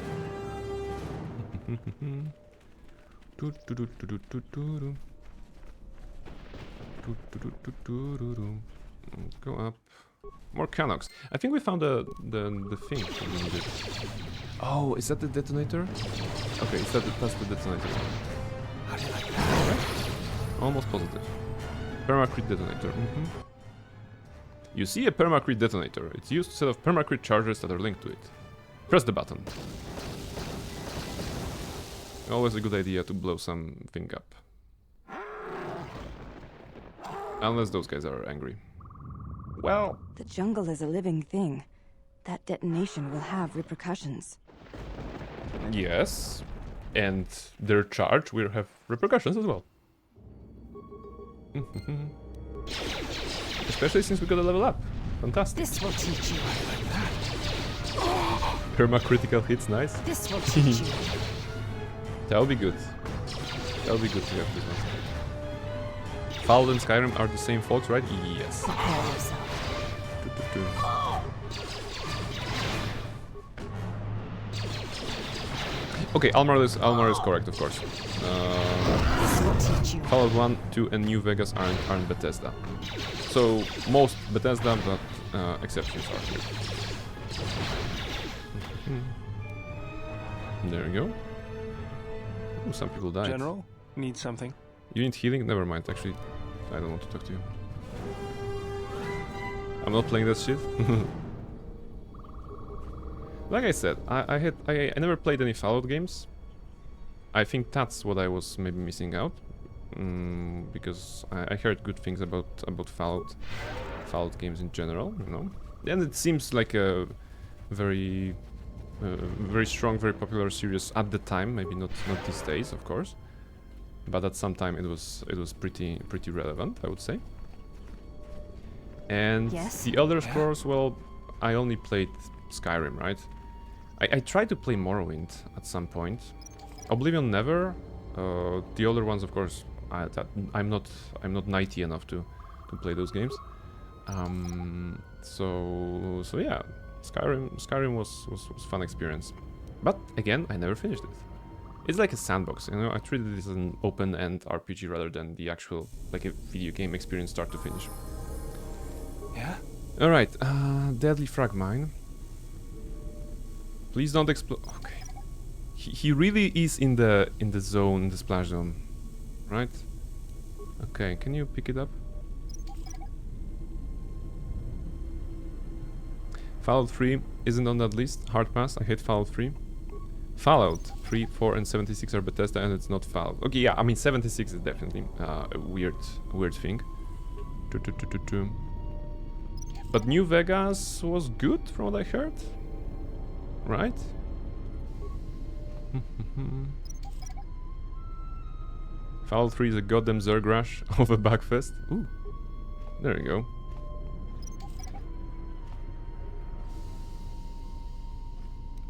Go up. More Canox. I think we found the thing that we needed. Oh, is that the detonator? Okay, that's the detonator. How do you like that? Right? Almost positive. Permacrete detonator. You see a permacrete detonator. It's used to set off permacrete charges that are linked to it. Press the button. Always a good idea to blow something up. Unless those guys are angry. Well... The jungle is a living thing. That detonation will have repercussions. Yes. And their charge will have repercussions as well. Especially since we got a level up. Fantastic. This will teach you. I like that. Perma-critical hits, nice. This will teach you. That'll be good. That'll be good to have this one. Fallout and Skyrim are the same folks, right? Yes. Prepare yourself. Okay, Almar is correct, of course. Fallout 1, 2 and New Vegas aren't Bethesda. So, most Bethesda, but exceptions are here. There we go. Ooh, some people died. General, need something? You need healing? Never mind, actually. I don't want to talk to you. I'm not playing that shit. Like I said, I never played any Fallout games. I think that's what I was maybe missing out. Because I heard good things about Fallout games in general, you know. And it seems like a very strong, very popular series at the time. Maybe not these days, of course. But at some time it was pretty relevant, I would say. And Yes? the other scores, well, I only played Skyrim, right? I tried to play Morrowind at some point. Oblivion never. The other ones, of course, I'm not knighty enough to play those games. So yeah, Skyrim was fun experience. But again, I never finished it. It's like a sandbox, you know. I treated it as an open-end RPG rather than the actual like a video game experience start to finish. Yeah. All right, deadly frag mine. Please don't explode. Okay. He really is in the zone, in the splash zone, right? Okay, can you pick it up? Fallout 3 isn't on that list. Hard pass. I hate Fallout 3. Fallout 3, 4, and 76 are Bethesda, and it's not Fallout. Okay, yeah, I mean 76 is definitely a weird thing. But New Vegas was good, from what I heard. Right? Fallout 3 is a goddamn Zerg rush of a Bugfest. Ooh, there you go.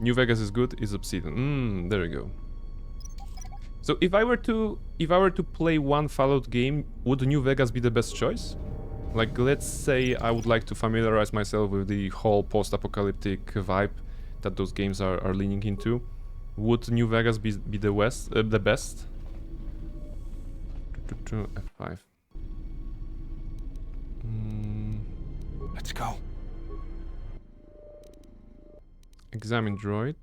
New Vegas is good, is Obsidian. There you go. So if I were to play one Fallout game, would New Vegas be the best choice? Like, let's say I would like to familiarize myself with the whole post-apocalyptic vibe that those games are leaning into. Would New Vegas be the best? F5. Let's go. Examine droid.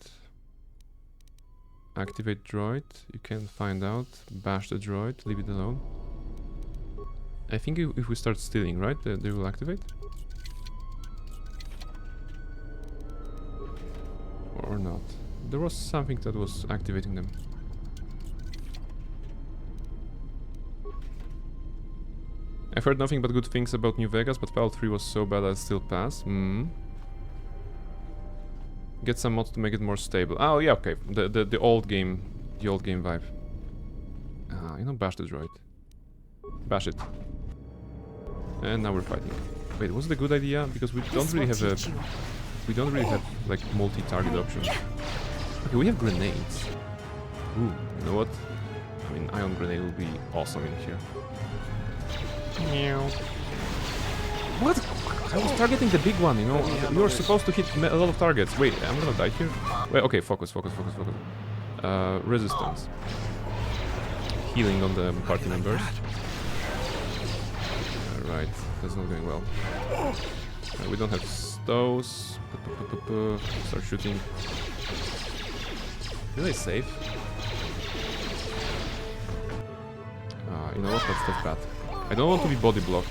Activate droid. You can find out. Bash the droid. Leave it alone. I think if we start stealing, right, they will activate? Or not. There was something that was activating them. I've heard nothing but good things about New Vegas, but Fallout 3 was so bad I'll still pass. Get some mods to make it more stable. Oh yeah, okay. The old game vibe. You know, bash the droid. Bash it. And now we're fighting. Wait, was it a good idea? Because we don't really have like multi-target options. Okay, we have grenades. Ooh, you know what? I mean, ion grenade will be awesome in here. Meow. What? I was targeting the big one, you know. You're supposed to hit a lot of targets. Wait, I'm gonna die here. Wait, okay, focus. Resistance. Healing on the party members. Right, that's not going well. We don't have stows. Start shooting. Did I save? You know what? That's bad. I don't want to be body blocked.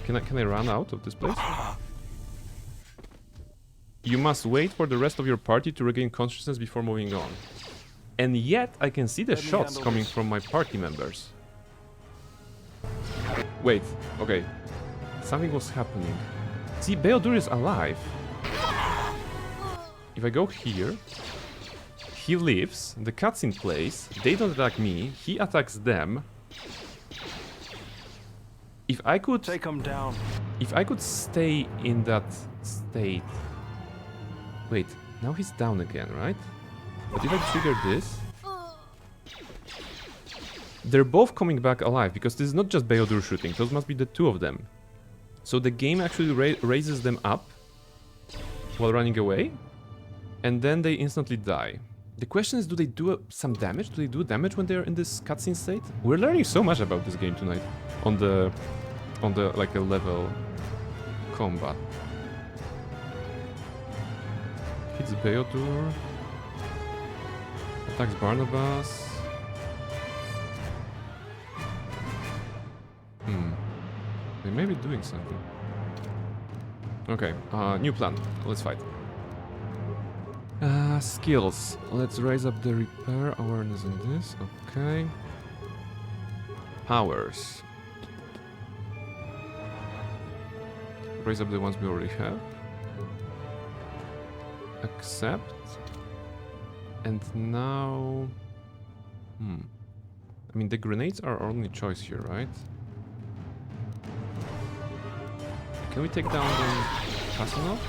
Can I run out of this place? You must wait for the rest of your party to regain consciousness before moving on. And yet I can see the shots coming from my party members. Wait, okay. Something was happening. See, Beodur is alive. If I go here, he lives, the cutscene plays, they don't attack me, he attacks them. If I could take him down. If I could stay in that state. Wait, now he's down again, right? But if I trigger this, they're both coming back alive, because this is not just Beodur shooting, those must be the two of them. So the game actually raises them up while running away, and then they instantly die. The question is, do they do some damage? Do they do damage when they're in this cutscene state? We're learning so much about this game tonight on the like a level combat. Hits Beodur. Attacks Barnabas. They may be doing something. Okay, new plan. Let's fight. Skills. Let's raise up the repair awareness on this. Okay. Powers. Raise up the ones we already have. Accept. And now... I mean, the grenades are our only choice here, right? Can we take down them fast enough?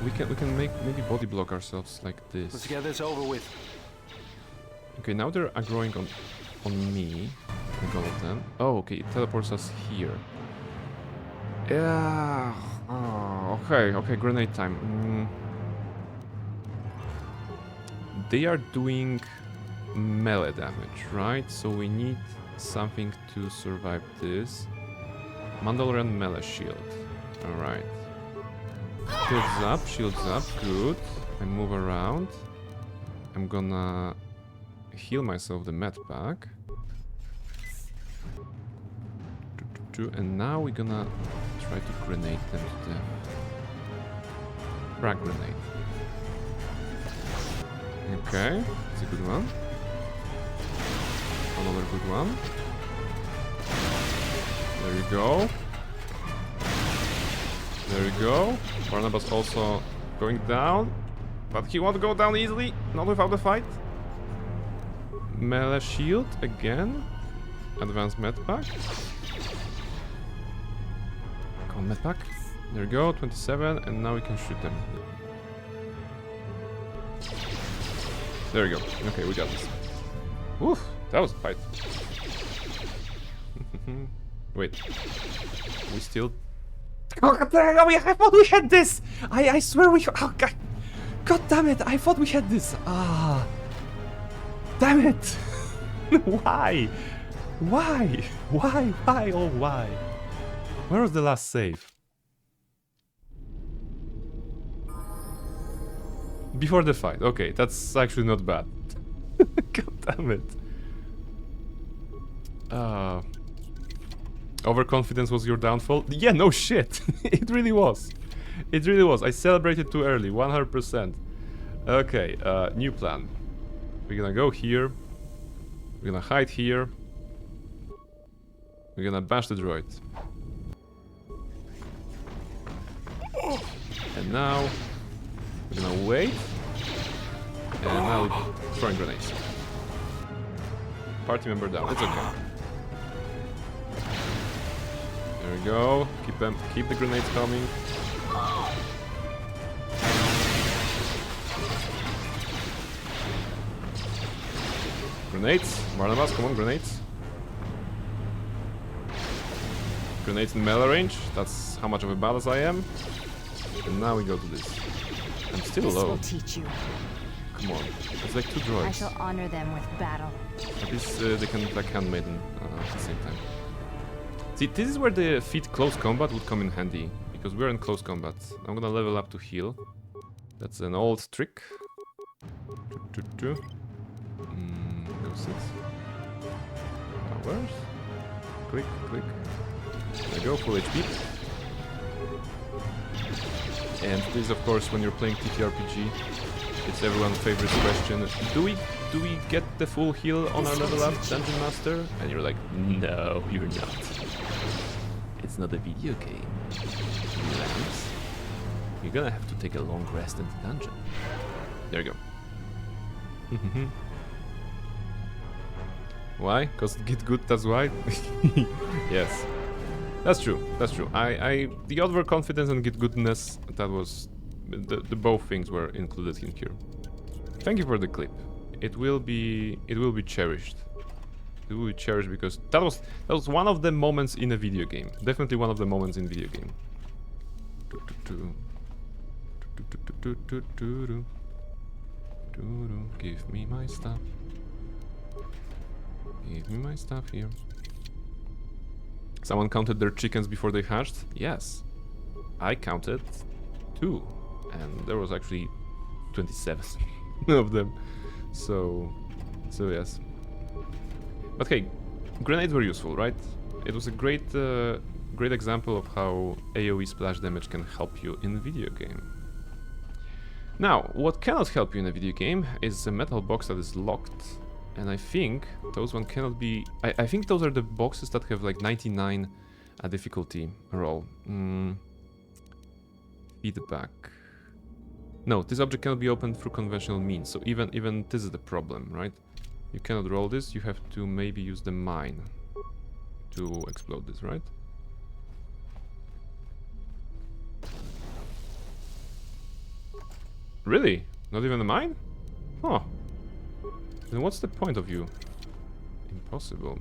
We can make maybe body block ourselves like this. Let's get this over with. Okay, now they're aggroing on me. Like all of them. Oh, okay, it teleports us here. Yeah. Oh, okay, grenade time. They are doing melee damage, right? So we need something to survive this. Mandalorian melee shield. Alright. Shields up, good. I move around. I'm gonna heal myself the med pack. And now we're gonna try to grenade them to death. Frag grenade. Okay, it's a good one. Another good one. There you go. There you go. Barnabas also going down. But he won't go down easily. Not without the fight. Melee shield again. Advanced med pack. Come on, med pack. There you go, 27, and now we can shoot them. There you go. Okay, we got this. Oof, that was a fight. Wait. We still... Oh, God, I thought we had this! I swear we... Oh, God. God damn it, I thought we had this. Ah. Damn it. Why? Why? Why? Oh, why? Where was the last save? Before the fight. Okay, that's actually not bad. God damn it. Overconfidence was your downfall? Yeah, no shit. It really was. It really was. I celebrated too early, 100%. Okay, new plan. We're gonna go here. We're gonna hide here. We're gonna bash the droid. And now we're gonna wait. And now we're throwing grenades. Party member down. It's okay. There we go. Keep the grenades coming. Grenades. Barnabas, come on, grenades. Grenades in melee range. That's how much of a badass I am. And now we go to this. I'm still this low. Will teach you. Come on. It's like two droids. I shall honor them with battle. At least they can like handmaiden at the same time. See, this is where the feat close combat would come in handy. Because we're in close combat. I'm gonna level up to heal. That's an old trick. Go 6. Powers. Click, click. There you go, full HP. And this, of course, when you're playing TTRPG, it's everyone's favorite question. Do we get the full heal on our level up, Dungeon Master? And you're like, no, you're not. It's not a video game. Relax. You're gonna have to take a long rest in the dungeon. There you go. Why? Cause get good, that's why? Yes. That's true, that's true. The overconfidence and get goodness, that was... The both things were included in here. Thank you for the clip. It will be cherished. It will be cherished because that was one of the moments in a video game. Definitely one of the moments in video game. Give me my stuff. Give me my stuff here. Someone counted their chickens before they hatched? Yes. I counted 2. And there was actually 27 of them. So yes. But hey, grenades were useful, right? It was a great example of how AoE splash damage can help you in a video game. Now, what cannot help you in a video game is a metal box that is locked. And I think those one cannot be... I think those are the boxes that have like 99 difficulty roll. Feedback. No, this object cannot be opened through conventional means. So even this is the problem, right? You cannot roll this. You have to maybe use the mine. to explode this, right? Really? Not even a mine? Huh. Then what's the point of you? Impossible.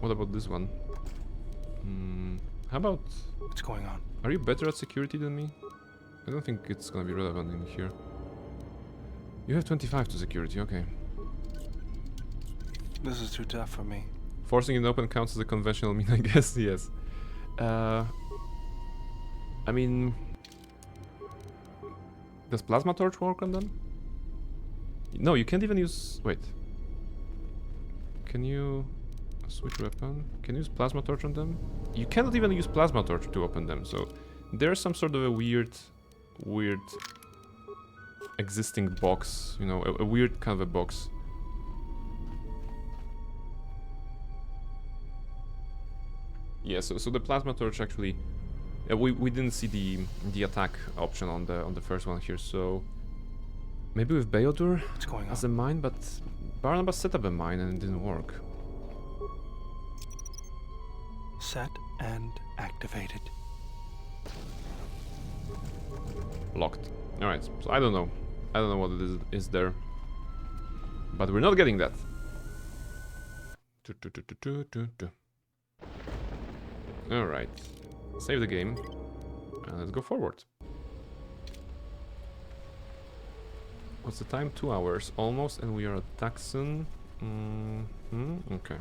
What about this one? How about... What's going on? Are you better at security than me? I don't think it's gonna be relevant in here. You have 25 to security, okay. This is too tough for me. Forcing it open counts as a conventional mean, I guess, yes. I mean... Does plasma torch work on them? No, you can't even use... Wait. Can you... Switch weapon? Can you use plasma torch on them? You cannot even use plasma torch to open them, so... There's some sort of a weird existing box, you know, a weird kind of a box. Yeah, so the plasma torch actually, we didn't see the attack option on the first one here, so maybe with Beodur as a mine, but Barnabas set up a mine and it didn't work. Set and activated. Locked. Alright, so I don't know. I don't know what it is there. But we're not getting that. Alright. Save the game. And let's go forward. What's the time? 2 hours almost, and we are at Daxon. Okay.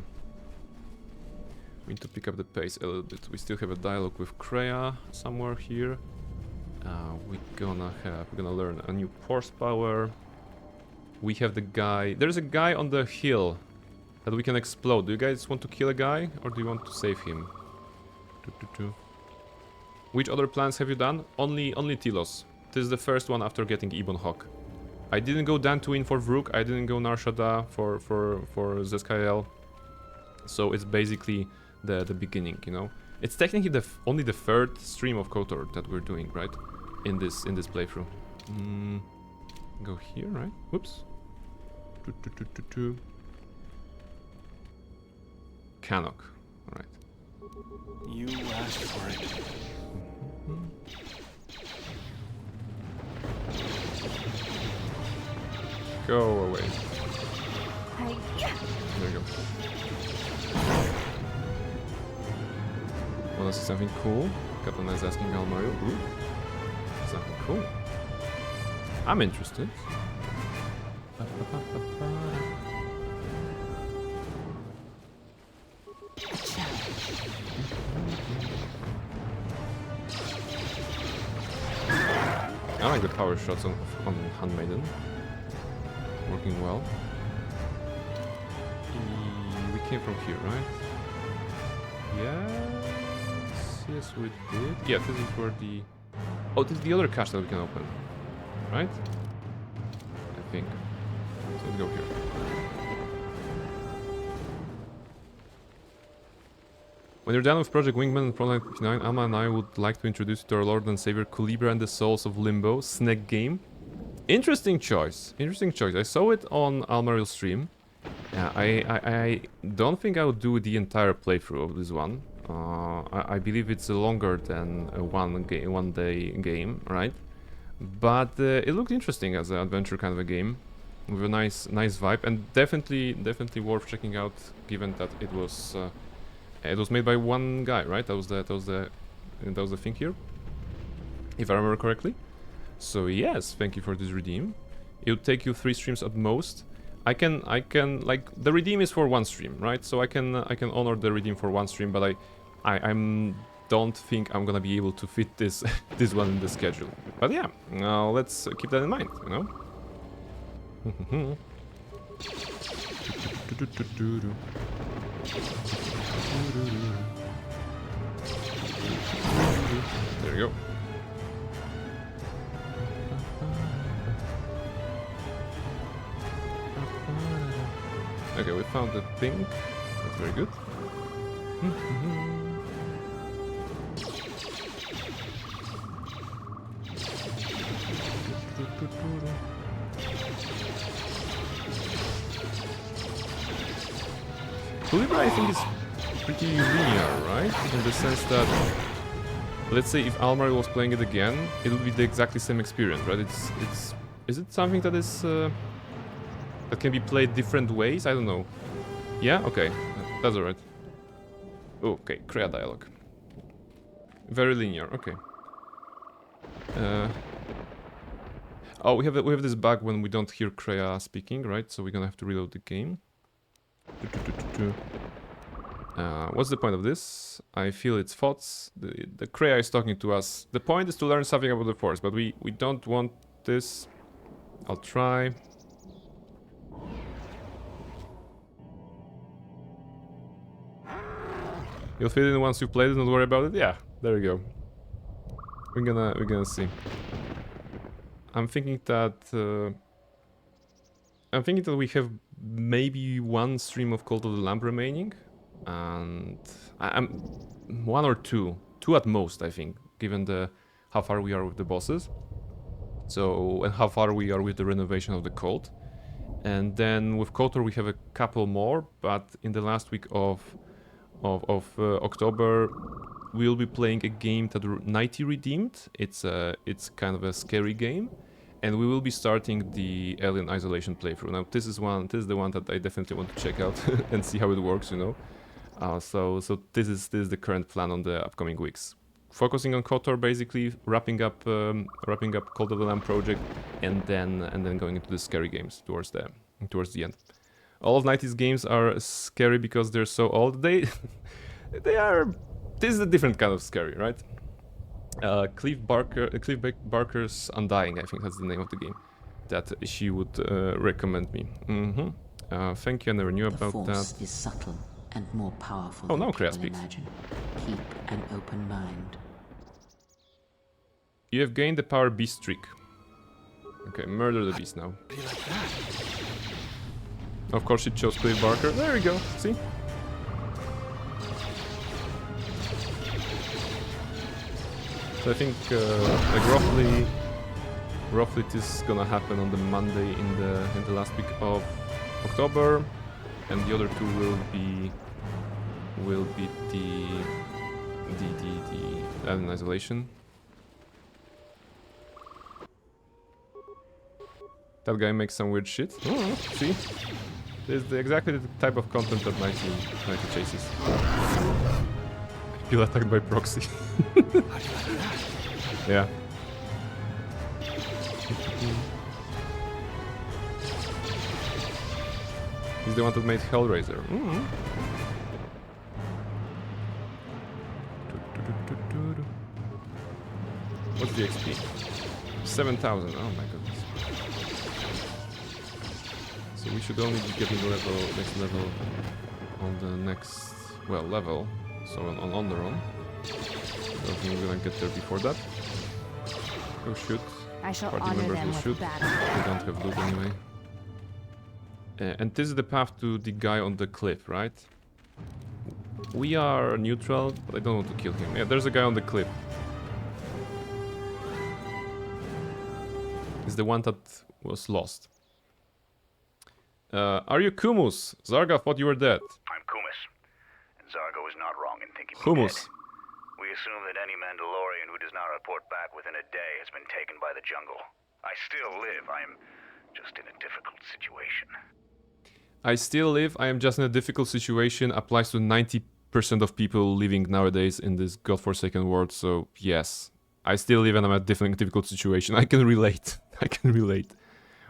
We need to pick up the pace a little bit. We still have a dialogue with Kreia somewhere here. We're gonna learn a new horsepower. We have the guy. There's a guy on the hill that we can explode. Do you guys want to kill a guy or do you want to save him? Which other plans have you done? Only Tilos. This is the first one after getting Ebon Hawk. I didn't go Dantooine for Vrook. I didn't go Nar Shaddaa for Zeskayel. So it's basically the beginning, you know. It's technically only the third stream of KotOR that we're doing, right? In this playthrough. Go here, right? Whoops. Cannock. Alright. You asked for it. Go away. There you go. Wanna see something cool? Kaplan is asking Almario. Ooh. Something cool. I'm interested. I like the power shots on Handmaiden. Working well. We came from here, right? Yes, we did. Yeah, this is where the... Oh, this is the other cache that we can open. Right? I think. So let's go here. When you're done with Project Wingman and Project 59, Alma and I would like to introduce you to our Lord and Savior, Culebra and the Souls of Limbo, Snake Game. Interesting choice. Interesting choice. I saw it on Almaril's stream. I don't think I would do the entire playthrough of this one. I believe it's longer than a one day game, right? But it looked interesting as an adventure kind of a game, with a nice vibe, and definitely worth checking out, given that it was made by one guy, right? That was the thing here, if I remember correctly. So yes, thank you for this redeem. It'll take you 3 streams at most. I can like the redeem is for 1 stream, right? So I can honor the redeem for 1 stream, but I don't think I'm gonna be able to fit this one in the schedule. But yeah, let's keep that in mind, you know. There you go. Okay, we found the thing. That's very good. Caliber, I think, is pretty linear, right? In the sense that, let's say if Almar was playing it again, it would be the exactly same experience, right? Is it something that is that can be played different ways? I don't know. Yeah, okay, that's alright. Okay, Krea dialogue. Very linear. Okay. Oh, we have this bug when we don't hear Krea speaking, right? So we're gonna have to reload the game. What's the point of this? I feel its thoughts. The Krea is talking to us. The point is to learn something about the Force, but we don't want this. I'll try. You'll fit in once you've played it, don't worry about it. Yeah, there we go. We're gonna see. I'm thinking that we have maybe one stream of Cult of the Lamb remaining, and I'm one or two at most, I think, given how far we are with the bosses. So, and how far we are with the renovation of the cult. And then with KotOR we have a couple more, but in the last week of October we'll be playing a game that Nighty redeemed. It's kind of a scary game, and we will be starting the Alien Isolation playthrough. Now this is the one that I definitely want to check out and see how it works, you know. So this is the current plan on the upcoming weeks. Focusing on KotOR, basically wrapping up Cult of the Lamb project, and then going into the scary games towards the end. All of Nighty's games are scary because they're so old. They are. This is a different kind of scary, right? Cliff Barker's Undying, I think that's the name of the game that she would recommend me. Thank you. I never knew about that. The Force is subtle and more powerful than people Krea speaks. imagine. Keep an open mind. You have gained the power beast streak. Okay, murder the beast now. Of course, she chose Cliff Barker. There we go. See. So I think like roughly this is gonna happen on the Monday in the last week of October, and the other two will be the Alien Isolation. That guy makes some weird shit. Oh, see, this is exactly the type of content that Nighty chases. Feel attacked by proxy. Yeah. He's the one that made Hellraiser. What's the XP? 7,000. Oh my goodness. So we should only be getting next level on the next level. So on Onderon. I don't think we're gonna get there before that. Oh shoot. I shall Party honor members them will with shoot. battle. We don't have loot anyway. And this is the path to the guy on the cliff, right? We are neutral, but I don't want to kill him. Yeah, there's a guy on the cliff. He's the one that was lost. Are you Kumus? Zarga thought you were dead. I'm Kumus, and Zargo is not wrong in thinking me Kumus. dead. We assume that any Mandalorian who does not report back within a day has been taken by the jungle. I still live. I am just in a difficult situation. I still live. I am just in a difficult situation. Applies to 90% of people living nowadays in this godforsaken world. So yes, I still live and I'm in a difficult situation. I can relate. I can relate.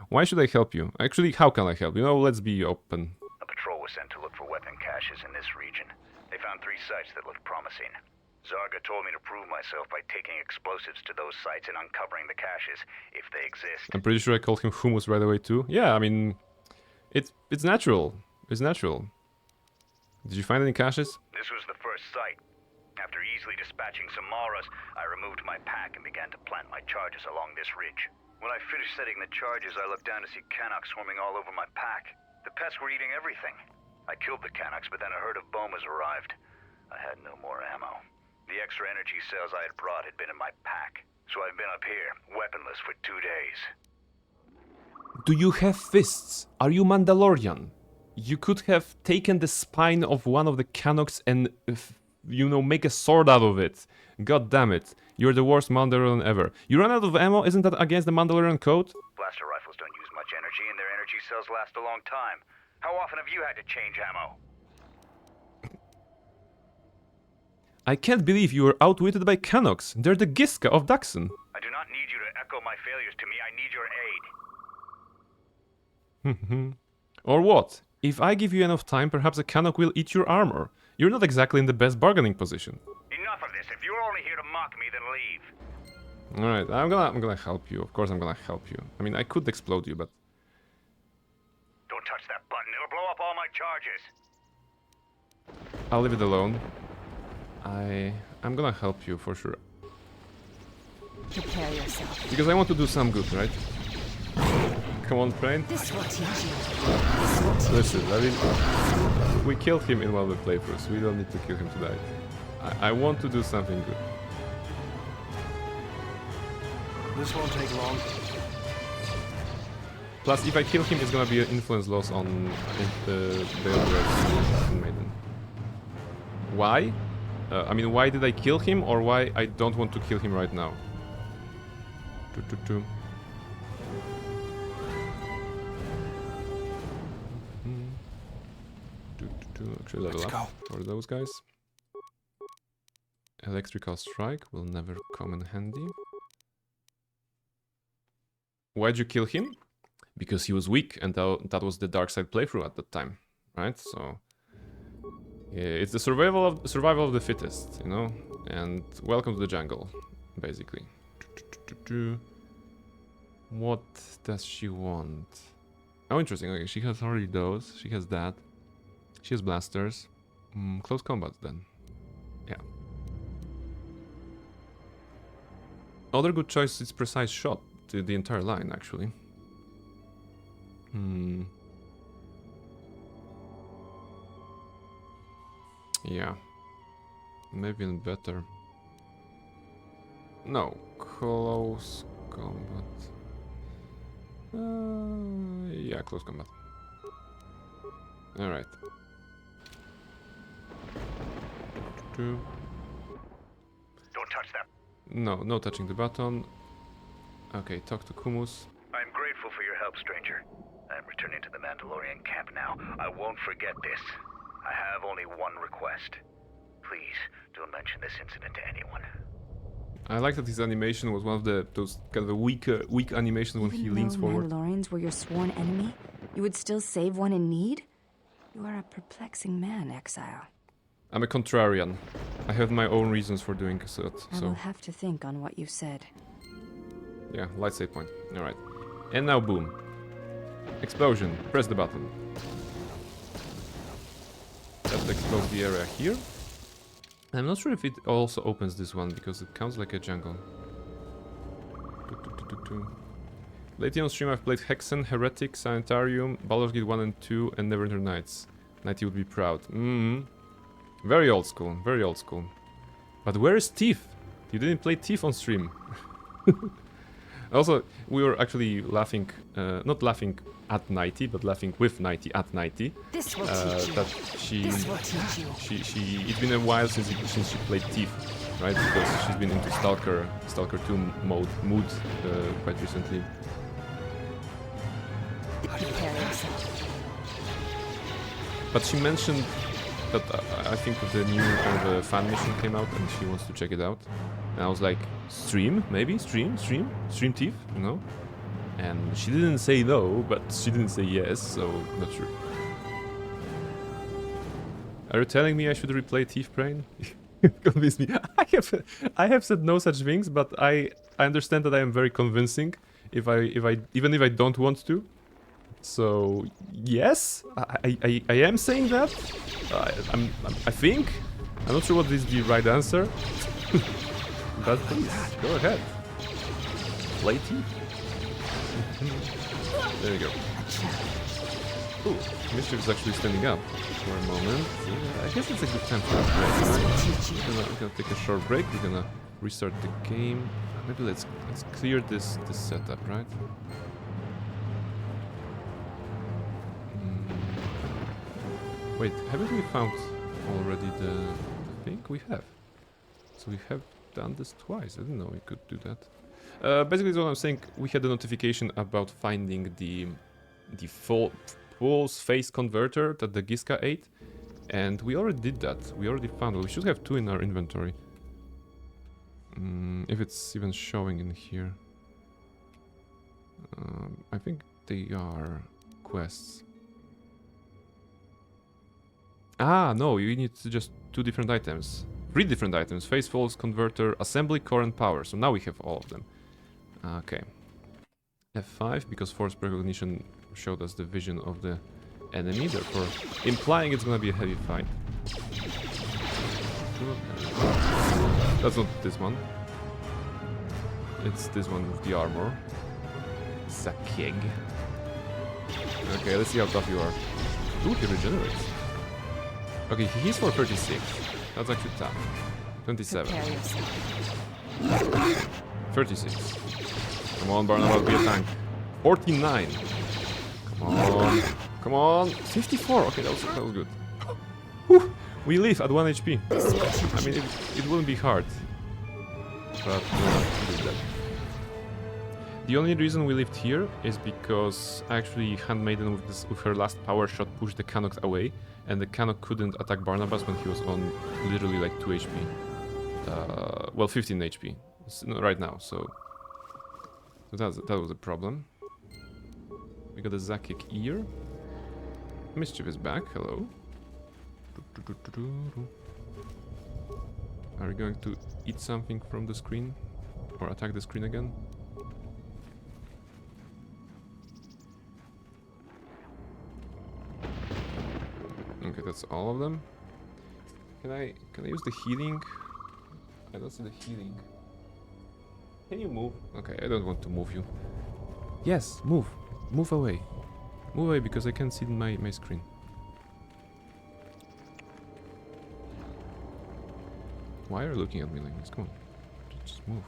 Why should I help you? Actually, how can I help? You know, let's be open. A patrol was sent to look for weapon caches in this region. They found 3 sites that looked promising. Zarga told me to prove myself by taking explosives to those sites and uncovering the caches, if they exist. I'm pretty sure I called him Humus right away too. Yeah, I mean, it's natural. It's natural. Did you find any caches? This was the first site. After easily dispatching some Maras, I removed my pack and began to plant my charges along this ridge. When I finished setting the charges, I looked down to see Canucks swarming all over my pack. The pets were eating everything. I killed the Canucks, but then a herd of Bomas arrived. I had no more ammo. The extra energy cells I had brought had been in my pack, so I've been up here, weaponless, for 2 days. Do you have fists? Are you Mandalorian? You could have taken the spine of one of the Canucks and, you know, make a sword out of it. God damn it. You're the worst Mandalorian ever. You run out of ammo? Isn't that against the Mandalorian code? Blaster rifles don't use much energy, and their energy cells last a long time. How often have you had to change ammo? I can't believe you were outwitted by Canucks. They're the Giska of Daxon. I do not need you to echo my failures to me. I need your aid. Or what? If I give you enough time, perhaps a Canuck will eat your armor. You're not exactly in the best bargaining position. Enough of this. If you're only here to mock me, then leave. Alright, I'm gonna help you. Of course I'm gonna help you. I mean, I could explode you, but... Don't touch that button. It'll blow up all my charges. I'll leave it alone. I'm gonna help you for sure. Prepare yourself. Because I want to do some good, right? Come on, Brain. This will teach you. Listen, I mean, we killed him in one of the playthroughs. We don't need to kill him tonight. I want to do something good. This won't take long. Plus, if I kill him, it's gonna be an influence loss on the other maiden. Why? I mean, why did I kill him, or why I don't want to kill him right now? Actually, level up for those guys. Electrical strike will never come in handy. Why'd you kill him? Because he was weak, and that was the dark side playthrough at that time, right? So yeah, it's the survival of the fittest, you know. And welcome to the jungle, basically. What does she want? Oh, interesting. Okay, she has already those. She has that. She has blasters. Close combat then. Yeah. Other good choice is precise shot. The entire line, actually. Yeah. Maybe even better. No. Close combat. Yeah, close combat. Alright. Don't touch that. No touching the button. Okay, talk to Kumus. I'm grateful for your help, stranger. I'm returning to the Mandalorian camp now. I won't forget this. I have only one request. Please, don't mention this incident to anyone. I like that his animation was one of those kind of weak animations when he leans forward. Mandalorians were your sworn enemy, you would still save one in need? You are a perplexing man, Exile. I'm a contrarian. I have my own reasons for doing so. I will have to think on what you said. Yeah, light save point. Alright. And now boom. Explosion. Press the button. That explodes the area here. I'm not sure if it also opens this one, because it counts like a jungle. Lately on stream I've played Hexen, Heretic, Sanitarium, Baldur's Gate 1 and 2, and Neverwinter Nights. Nighty would be proud. Very old school, very old school. But where is Thief? You didn't play Thief on stream. Also, we were actually laughing, not laughing at Nighty, but laughing with Nighty at Nighty. This will teach you. That This will teach you. it's been a while since she played Thief, right? Because she's been into Stalker 2 mood quite recently. Prepare yourself. But she mentioned that I think the new kind of fan mission came out and she wants to check it out. And I was like, stream? Maybe? Stream Thief, you know? And she didn't say no, but she didn't say yes, so not sure. Are you telling me I should replay Thief Brain? Convince me. I have said no such things, but I understand that I am very convincing even if I don't want to. So yes, I am saying that. I think. I'm not sure what is the right answer. But please, go ahead. Play Thief. There you go. Ooh, Mischief is actually standing up for a moment. Yeah, I guess it's a good time for a break. We're gonna take a short break. We're gonna restart the game. Maybe let's clear this setup, right? Wait, haven't we found already the thing? We have. So we have done this twice. I didn't know we could do that. Basically, what I'm saying, we had a notification about finding the false face converter that the Giska ate, and we already did that. We already found it. We should have 2 in our inventory. If it's even showing in here. I think they are quests. Ah, no, you need just 2 different items. 3 different items. Face false converter, assembly, core, and power. So now we have all of them. Okay. F5, because force recognition showed us the vision of the enemy, therefore implying it's gonna be a heavy fight. That's not this one. It's this one with the armor. Zakeg. Okay, let's see how tough you are. Ooh, he regenerates. Okay, he's for 36. That's actually tough. 27. 36. Come on, Barnabas, be a tank. 49. Come on. Come on. 54. Okay, that was good. Whew. We live at 1 HP. I mean, it wouldn't be hard. But we did that. The only reason we lived here is because actually Handmaiden with her last power shot pushed the Canuck away, and the Canuck couldn't attack Barnabas when he was on literally like 2 HP. Well, 15 HP right now, so that was a problem. We got a Zakik ear. Mischief is back, hello. Are we going to eat something from the screen? Or attack the screen again? Okay, that's all of them. Can I use the healing? I don't see the healing. Can you move? Okay, I don't want to move you. Yes, move. Move away. Move away because I can't see my screen. Why are you looking at me like this? Come on. Just move.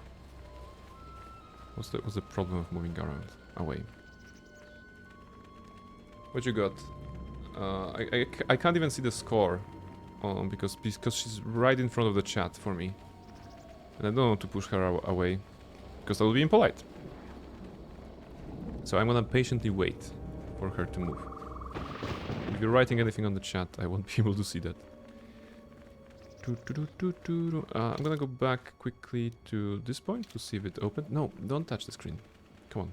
What's the problem of moving around? Away. What you got? I can't even see the score because she's right in front of the chat for me. And I don't want to push her away because I will be impolite. So I'm gonna patiently wait for her to move. If you're writing anything on the chat, I won't be able to see that. I'm gonna go back quickly to this point to see if it opened. No, don't touch the screen. Come on.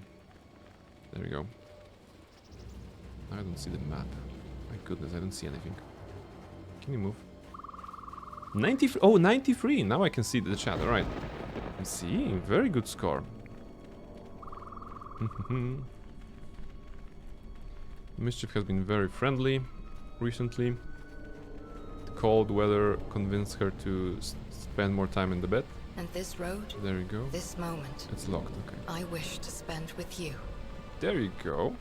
There we go. I don't see the map. My goodness, I don't see anything. Can you move? 93. Oh, 93. Now I can see the chat. All right. I see. Very good score. Mischief has been very friendly recently. The cold weather convinced her to spend more time in the bed. And this road? There you go. This moment. It's locked, okay. I wish to spend with you. There you go.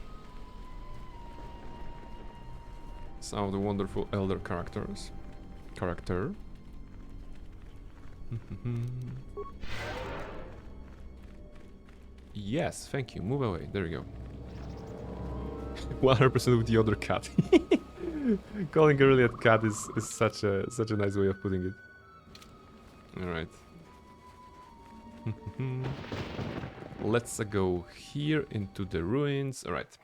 Some of the wonderful elder characters. Yes, thank you. Move away. There you go. 100% with the other cat. Calling a really a cat is such a nice way of putting it. All right. Let's go here into the ruins. All right.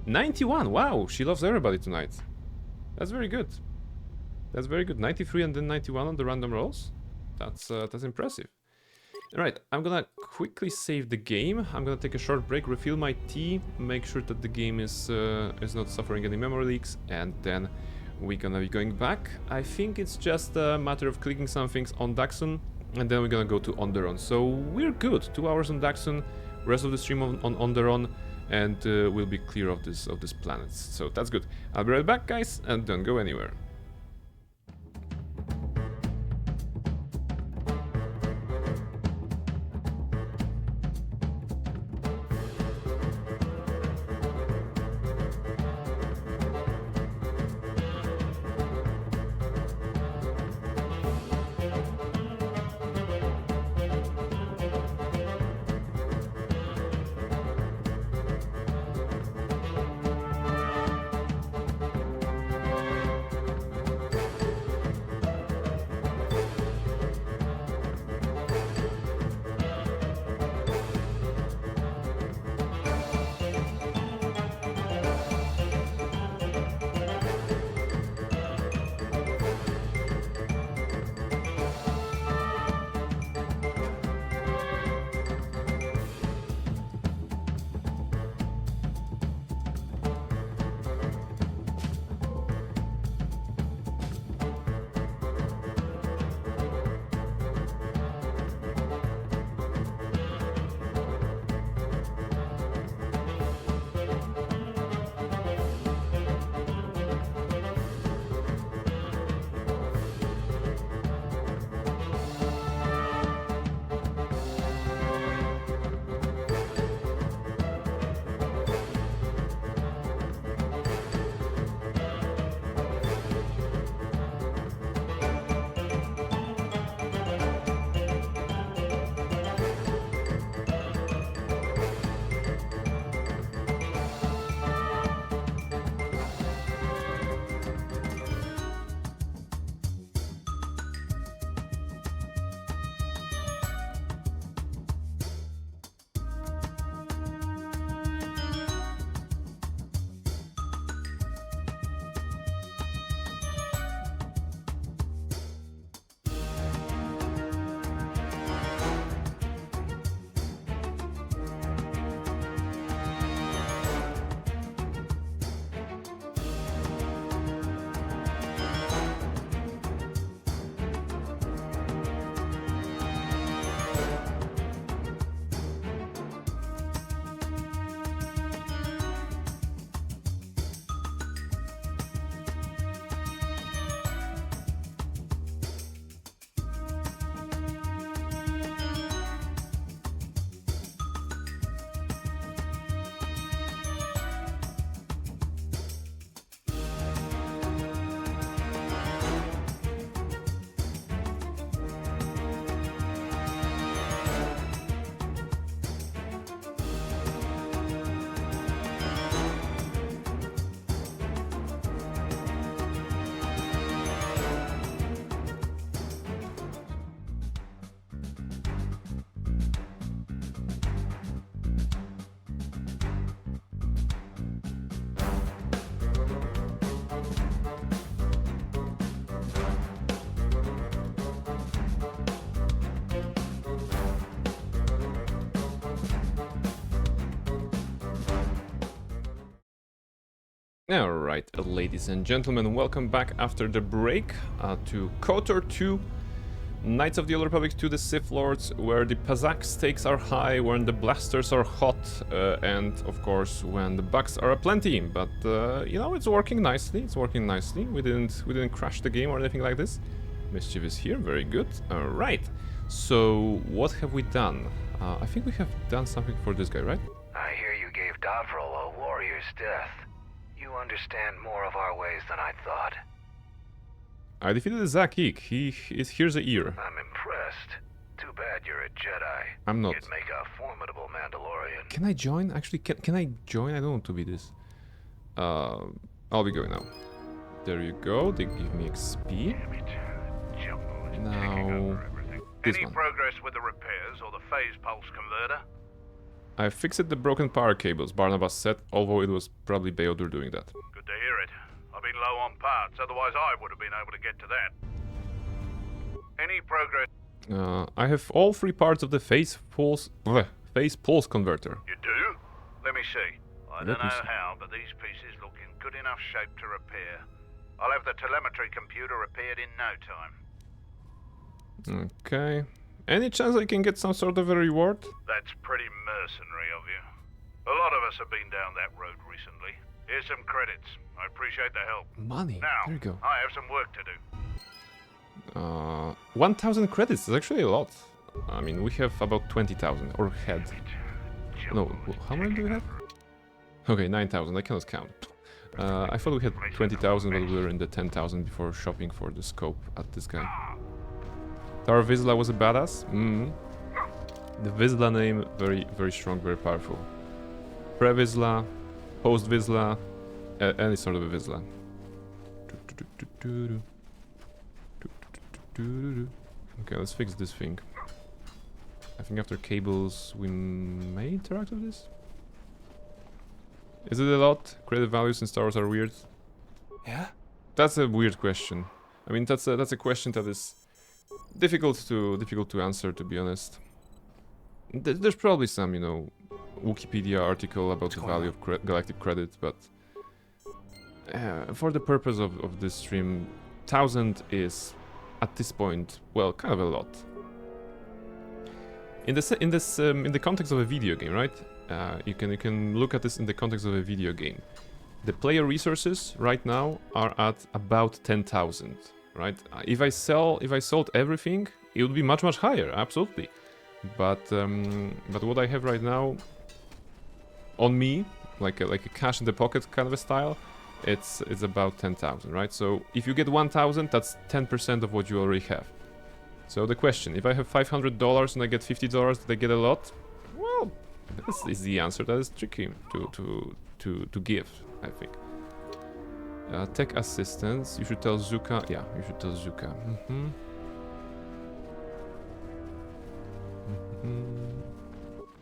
91. Wow, she loves everybody tonight. That's very good. That's very good. 93 and then 91 on the random rolls. That's impressive. All right, I'm gonna quickly save the game. I'm gonna take a short break, refill my tea, make sure that the game is not suffering any memory leaks, and then we're gonna be going back. I think it's just a matter of clicking some things on Daxon, and then we're gonna go to Onderon. So we're good. 2 hours on Daxon, rest of the stream on Onderon, and we'll be clear of this planet. So that's good. I'll be right back, guys, and don't go anywhere. Alright, ladies and gentlemen, welcome back after the break to KotOR 2, Knights of the Old Republic to the Sith Lords, where the Pazak stakes are high, when the blasters are hot, and of course when the bugs are aplenty. But you know, it's working nicely. We didn't crash the game or anything like this. Mischief is here, very good. Alright, so what have we done? I think we have done something for this guy, right? I hear you gave Davril a warrior's death. You understand more of our ways than I thought. I defeated Zakik. Here's a ear. I'm impressed. Too bad you're a Jedi. I'm not. You'd make a formidable Mandalorian. Can I join? Actually, can I join? I don't want to be this. I'll be going now. There you go. They give me XP. Now, this Any one. progress with the repairs or the phase pulse converter? I fixed the broken power cables, Barnabas said, although it was probably Beodur doing that. Good to hear it. I've been low on parts, otherwise I would have been able to get to that. Any progress? I have all three parts of the phase pulse converter. You do? Let me see. I don't know how, but these pieces look in good enough shape to repair. I'll have the telemetry computer repaired in no time. Okay. Any chance I can get some sort of a reward? That's pretty mercenary of you. A lot of us have been down that road recently. Here's some credits. I appreciate the help. Money. Now, there you go. I have some work to do. 1,000 credits is actually a lot. I mean, we have about 20,000, or had. No, how many do we have? Okay, 9,000, I cannot count. I thought we had 20,000, but we were in the 10,000 before shopping for the scope at this guy. Tar Vizsla was a badass? The Vizsla name, very strong, very powerful. Pre-Vizsla, post-Vizsla, any sort of a Vizsla. Okay, let's fix this thing. I think after cables we may interact with this. Is it a lot? Credit values in Star Wars are weird. Yeah? That's a weird question. I mean, that's a question that is difficult to answer, to be honest. There's probably some, you know, Wikipedia article about the value of galactic credit, but for the purpose of this stream, 1,000 is at this point, well, kind of a lot. In the context of a video game, right? You can look at this in the context of a video game. The player resources right now are at about 10,000, right? If I sold everything, it would be much higher, absolutely. But what I have right now on me, like a cash in the pocket kind of a style, it's about 10,000, right? So if you get 1,000, that's 10% of what you already have. So the question: if I have $500 and I get $50, did I get a lot? Well, this is the answer that is tricky to give, I think. Tech assistance. You should tell Zuka. Yeah, you should tell Zuka.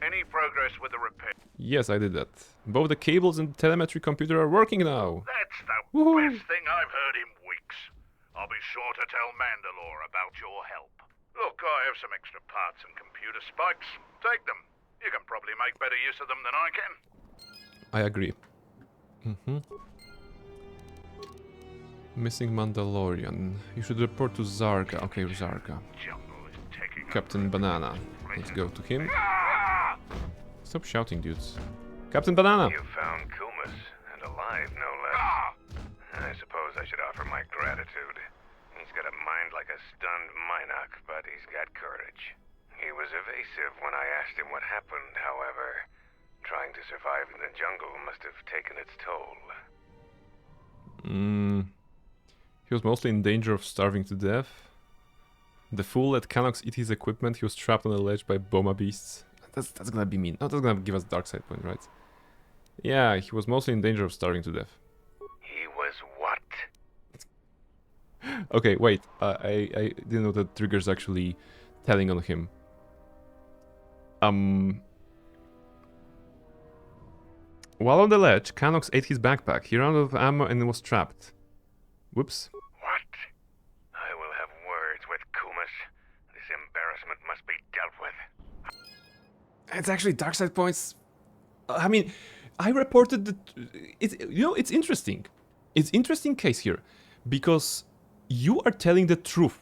Any progress with the repair? Yes, I did that. Both the cables and the telemetry computer are working now. That's the best thing I've heard in weeks. I'll be sure to tell Mandalore about your help. Look, I have some extra parts and computer spikes. Take them. You can probably make better use of them than I can. I agree. Missing Mandalorian. You should report to Zarga. Okay, Zarga. Captain Banana. Let's go to him. Stop shouting, dudes. Captain Banana! You found Kumas, and alive, no less. I suppose I should offer my gratitude. He's got a mind like a stunned Minok, but he's got courage. He was evasive when I asked him what happened, however. Trying to survive in the jungle must have taken its toll. He was mostly in danger of starving to death. The fool let Canox eat his equipment. He was trapped on a ledge by Boma beasts. That's gonna be mean. No, that's gonna give us dark side point, right? Yeah, he was mostly in danger of starving to death. He was what? Okay, wait. I didn't know that trigger's actually telling on him. While on the ledge, Canox ate his backpack. He ran out of ammo and was trapped. Whoops. What? I will have words with Kumas. This embarrassment must be dealt with. It's actually dark side points. I mean, I reported the... it's interesting. It's interesting case here. Because you are telling the truth.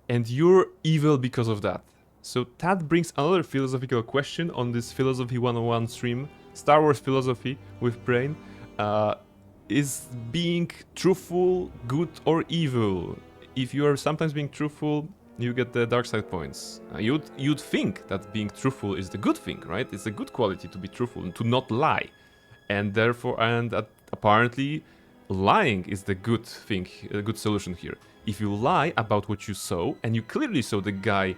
And you're evil because of that. So that brings another philosophical question on this Philosophy 101 stream. Star Wars philosophy with Brain. Is being truthful good or evil? If you are sometimes being truthful, you get the dark side points. You'd think that being truthful is the good thing, right? It's a good quality to be truthful and to not lie. And therefore, apparently, lying is the good thing, a good solution here. If you lie about what you saw, and you clearly saw the guy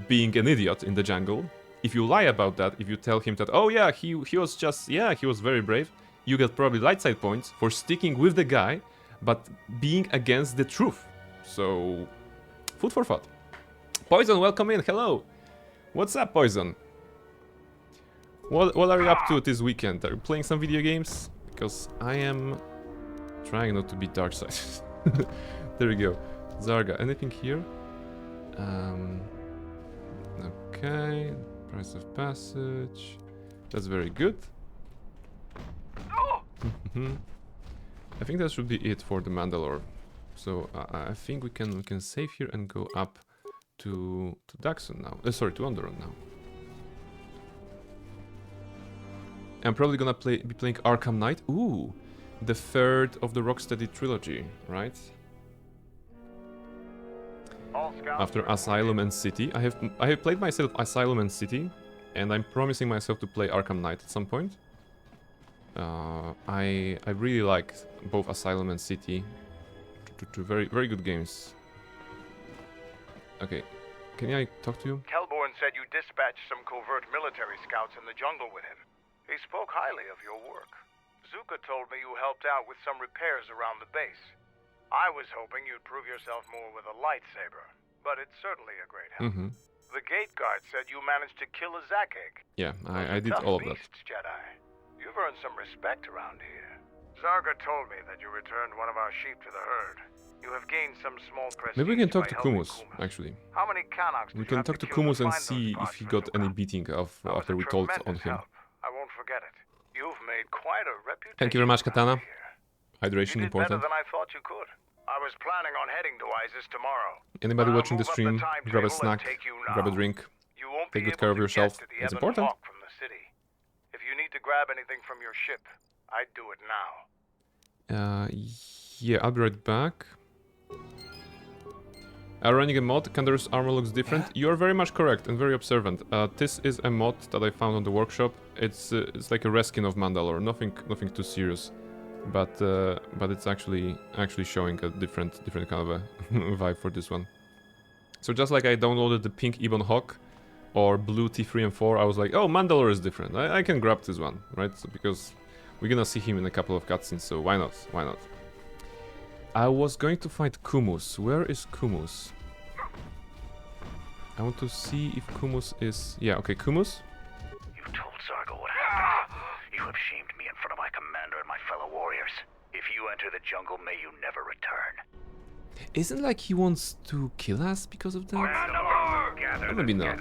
being an idiot in the jungle, if you lie about that, if you tell him that, oh yeah, he was just, yeah, he was very brave, you get probably light side points for sticking with the guy, but being against the truth. So, food for thought. Poison, welcome in, hello! What's up, Poison? What are you up to this weekend? Are you playing some video games? Because I am trying not to be dark side. There we go. Zarga, anything here? Okay, price of passage. That's very good. I think that should be it for the Mandalore. So I think we can save here and go up to Daxon now. Sorry, to Onderon now. I'm probably gonna be playing Arkham Knight. Ooh, the third of the Rocksteady trilogy, right? After Asylum and City, I have played myself Asylum and City, and I'm promising myself to play Arkham Knight at some point. I really liked both Asylum and City. Two very good games. Okay, can I talk to you? Kelborn said you dispatched some covert military scouts in the jungle with him. He spoke highly of your work. Zuka told me you helped out with some repairs around the base. I was hoping you'd prove yourself more with a lightsaber, but it's certainly a great help. The gate guard said you managed to kill a Zakeg. Yeah, I did all of that. Beasts, Jedi. You've earned some respect around here. Zarga told me that you returned one of our sheep to the herd. You have gained some small prestige. Maybe we can talk to Kumus, actually. How many Kanaks we can talk to Kumus and see if he got any beating after we told on him. I won't forget it. You've made quite a reputation. Thank you very much, Katana. Hydration important. Better than I thought you could. I was planning on heading to Isis tomorrow. Anybody watching the stream, grab a snack, grab a drink, take good care of yourself. It's important. From the city. If you need to grab anything from your ship, I'd do it now. Yeah, I'll be right back. Running a mod, Kandor's armor looks different. You are very much correct and very observant. This is a mod that I found on the workshop. It's like a reskin of Mandalore, nothing too serious, but it's actually showing a different kind of a vibe for this one. So just like I downloaded the pink Ebon Hawk or blue T3 and 4, I was like, oh, Mandalore is different. I can grab this one, right? So because we're gonna see him in a couple of cutscenes, so why not? Why not? I was going to find Kumus. Where is Kumus? I want to see if Kumus is... Yeah, okay, Kumus. You've told Zarga what happened. You have shamed me in front of my commander and my fellow warriors. If you enter the jungle, may you never return. Isn't like he wants to kill us because of that? Or maybe not.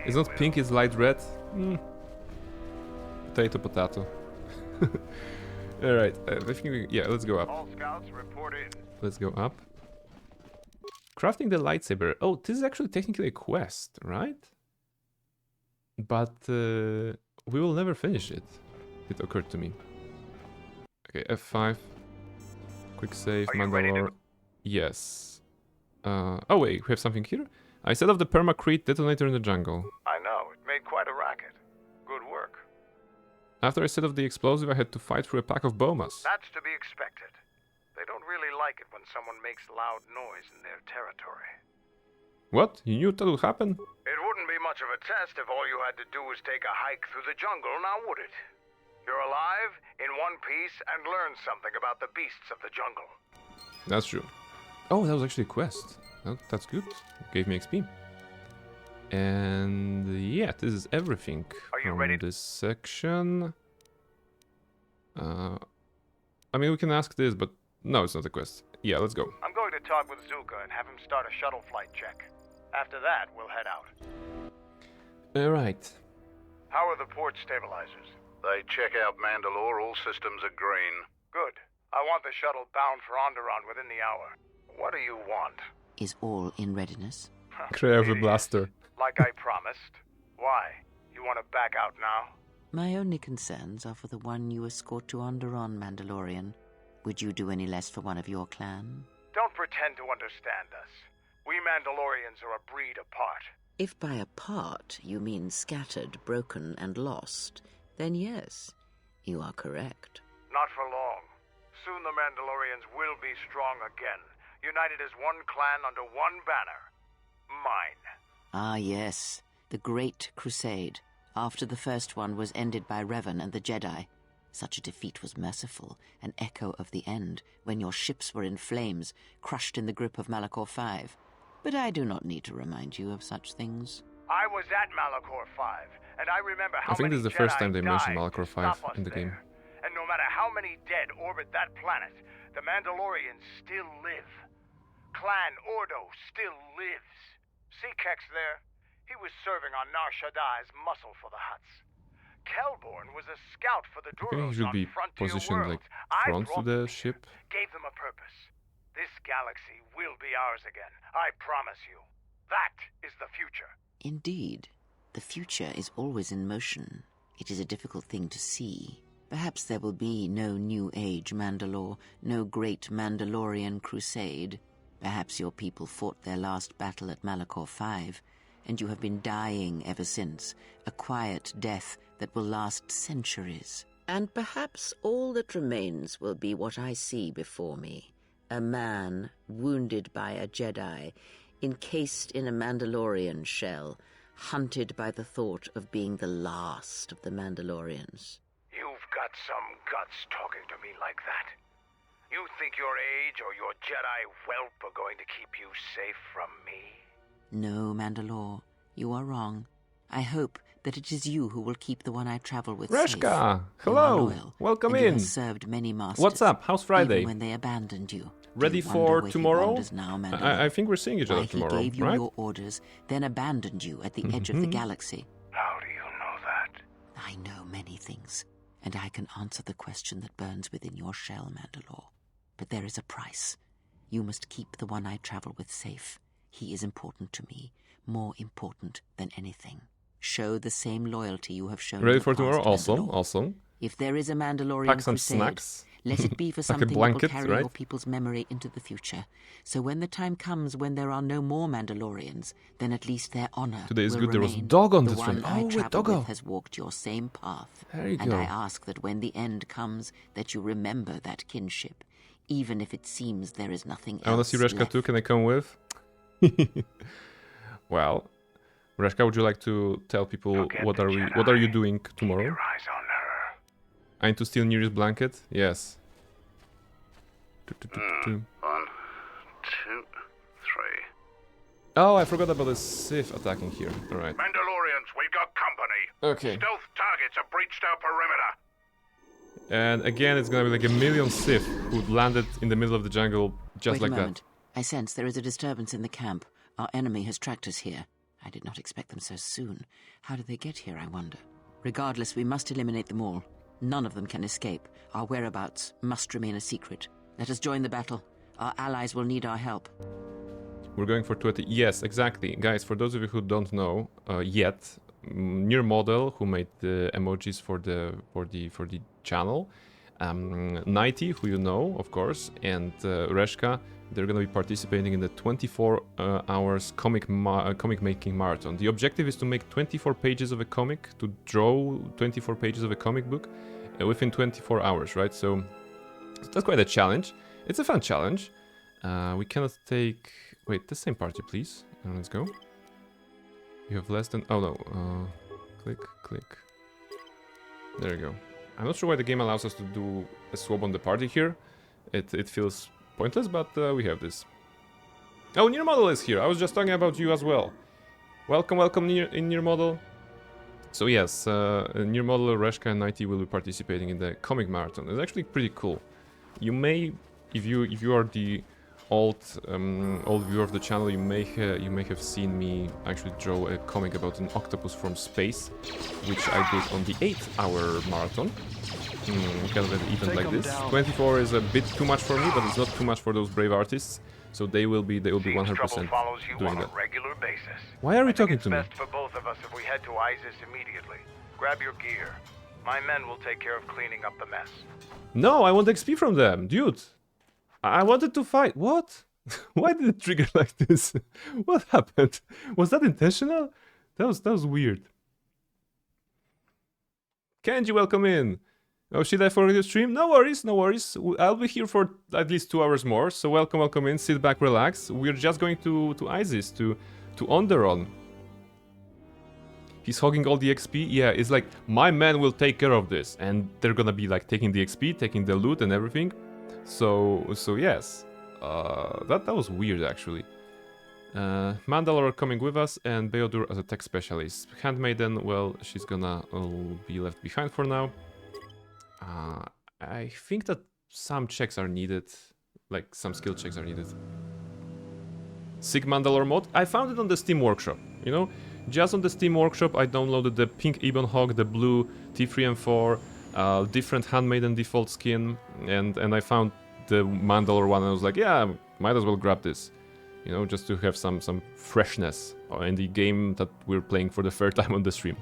It's not pink, it's light red. Potato. Alright, I think yeah, let's go up. All scouts report in. Let's go up. Crafting the lightsaber. Oh, this is actually technically a quest, right? But we will never finish it. It occurred to me. Okay, F5. Quick save, Mandalore. Yes. Oh wait, we have something here? I set off the permacrete detonator in the jungle. I know, it made quite a racket. Good work. After I set off the explosive, I had to fight through a pack of bomas. That's to be expected. They don't really like it when someone makes loud noise in their territory. What? You knew that would happen? It wouldn't be much of a test if all you had to do was take a hike through the jungle, now would it? You're alive, in one piece, and learn something about the beasts of the jungle. That's true. Oh, that was actually a quest. Oh, that's good. Gave me XP. And yeah, this is everything from this section. I mean, we can ask this, but no, it's not a quest. Yeah, let's go. I'm going to talk with Zuka and have him start a shuttle flight check. After that, we'll head out. Alright. How are the port stabilizers? They check out Mandalore, all systems are green. Good. I want the shuttle bound for Onderon within the hour. What do you want? Is all in readiness? Crave a blaster. Like I promised. Why? You want to back out now? My only concerns are for the one you escort to Onderon, Mandalorian. Would you do any less for one of your clan? Don't pretend to understand us. We Mandalorians are a breed apart. If by apart you mean scattered, broken, and lost, then yes, you are correct. Not for long. Soon the Mandalorians will be strong again, united as one clan under one banner. Mine. Ah, yes. The Great Crusade. After the first one was ended by Revan and the Jedi. Such a defeat was merciful, an echo of the end, when your ships were in flames, crushed in the grip of Malachor V. But I do not need to remind you of such things. I was at Malachor V, and I remember how I think many this is the first Jedi time they mentioned died Malachor to stop V us in the game. there. And no matter how many dead orbit that planet, the Mandalorians still live. Clan Ordo still lives. See Kex there? He was serving on Nar Shaddai's muscle for the Hutts. Kelborn was a scout for the I think Duros he should on be Frontier positioned Worlds. like I front to brought the them here, ship. gave them a purpose. This galaxy will be ours again. I promise you. That is the future. Indeed. The future is always in motion. It is a difficult thing to see. Perhaps there will be no New Age Mandalore, no great Mandalorian crusade. Perhaps your people fought their last battle at Malachor V, and you have been dying ever since, a quiet death that will last centuries. And perhaps all that remains will be what I see before me. A man wounded by a Jedi, encased in a Mandalorian shell, hunted by the thought of being the last of the Mandalorians. You've got some guts talking to me like that. You think your age or your Jedi whelp are going to keep you safe from me? No, Mandalore, you are wrong. I hope that it is you who will keep the one I travel with Reshka, safe. You are hello, loyal, welcome and you in. have served many masters. What's up? How's Friday? Even when they abandoned you. Ready Do you for wonder where he tomorrow? wanders now, Mandalore? I think we're seeing each other Why tomorrow, he gave you right? your orders, then abandoned you at the edge of the galaxy. How do you know that? I know many things, and I can answer the question that burns within your shell, Mandalore. But there is a price. You must keep the one I travel with safe. He is important to me, more important than anything. Show the same loyalty you have shown. Ready in the for tomorrow? past, Awesome, Mandalore. awesome. If there is a Mandalorian Pack some crusade, snacks. let it be for Like a something blanket, that will carry right? your people's memory into the future. So when the time comes when there are no more Mandalorians, then at least their honor Today is will good. There was remain. Dog on the the one train. I Oh, wait, travel Doggo. with has walked your same path. There you and go. I ask that when the end comes, that you remember that kinship, even if it seems there is nothing I want to else see Reshka left. too. Can I come with? Well, Reshka, would you like to tell people what are you doing tomorrow? Keep your eyes on her. I need to steal Neri's blanket. Yes. 1, 2, 3. Oh, I forgot about the Sith attacking here. All right. Mandalorians, we've got company. Okay. Stealth targets have breached our perimeter. And again, it's gonna be like a million Sith who landed in the middle of the jungle just Wait like a moment. that. I sense there is a disturbance in the camp. Our enemy has tracked us here. I did not expect them so soon. How did they get here, I wonder? Regardless, we must eliminate them all. None of them can escape. Our whereabouts must remain a secret. Let us join the battle. Our allies will need our help. We're going for 20. Yes, exactly. Guys, for those of you who don't know yet, Near Model, who made the emojis for the channel, 90, who you know, of course, and Reshka, they're going to be participating in the 24 hours comic making marathon. The objective is to make 24 pages of a comic, to draw 24 pages of a comic book within 24 hours, right? So that's quite a challenge. It's a fun challenge. We cannot take... Wait, the same party, please. Let's go. You have less than... Oh, no. Click, click. There you go. I'm not sure why the game allows us to do a swap on the party here. It feels pointless, but we have this. Oh, Near Model is here. I was just talking about you as well. Welcome, welcome, Near Model. So yes, Near Model, Reshka, and 90 will be participating in the comic marathon. It's actually pretty cool. You may, if you are the old viewer of the channel, you may have seen me actually draw a comic about an octopus from space, which I did on the 8-hour marathon. Kind of an event like this. 24 is a bit too much for me, but it's not too much for those brave artists. So they will be 100% doing that. Regular basis. Why are you talking to me? It's best for both of us if we head to ISIS immediately. Grab your gear. My men will take care of cleaning up the mess. No, I want XP from them, dude. I wanted to fight. What? Why did it trigger like this? What happened? Was that intentional? That was weird. Kenji, welcome in. Oh, should I forget your stream? No worries, no worries. I'll be here for at least 2 hours more. So welcome in. Sit back, relax. We're just going to ISIS, to Onderon. He's hogging all the XP. Yeah, it's like, my men will take care of this. And they're gonna be like taking the XP, taking the loot and everything. So yes. That was weird, actually. Mandalore coming with us, and Beodur as a tech specialist. Handmaiden, well, she's gonna be left behind for now. I think that some checks are needed. Like, some skill checks are needed. Sig Mandalore mod. I found it on the Steam Workshop, you know? Just on the Steam Workshop, I downloaded the pink Ebon Hawk, the blue T3M4, different Handmaiden default skin, and I found the Mandalore one, and I was like, yeah, might as well grab this. You know, just to have some freshness in the game that we're playing for the third time on the stream.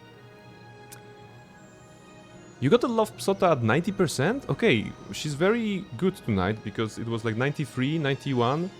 You got the Love Psota at 90%? Okay, she's very good tonight, because it was like 93, 91.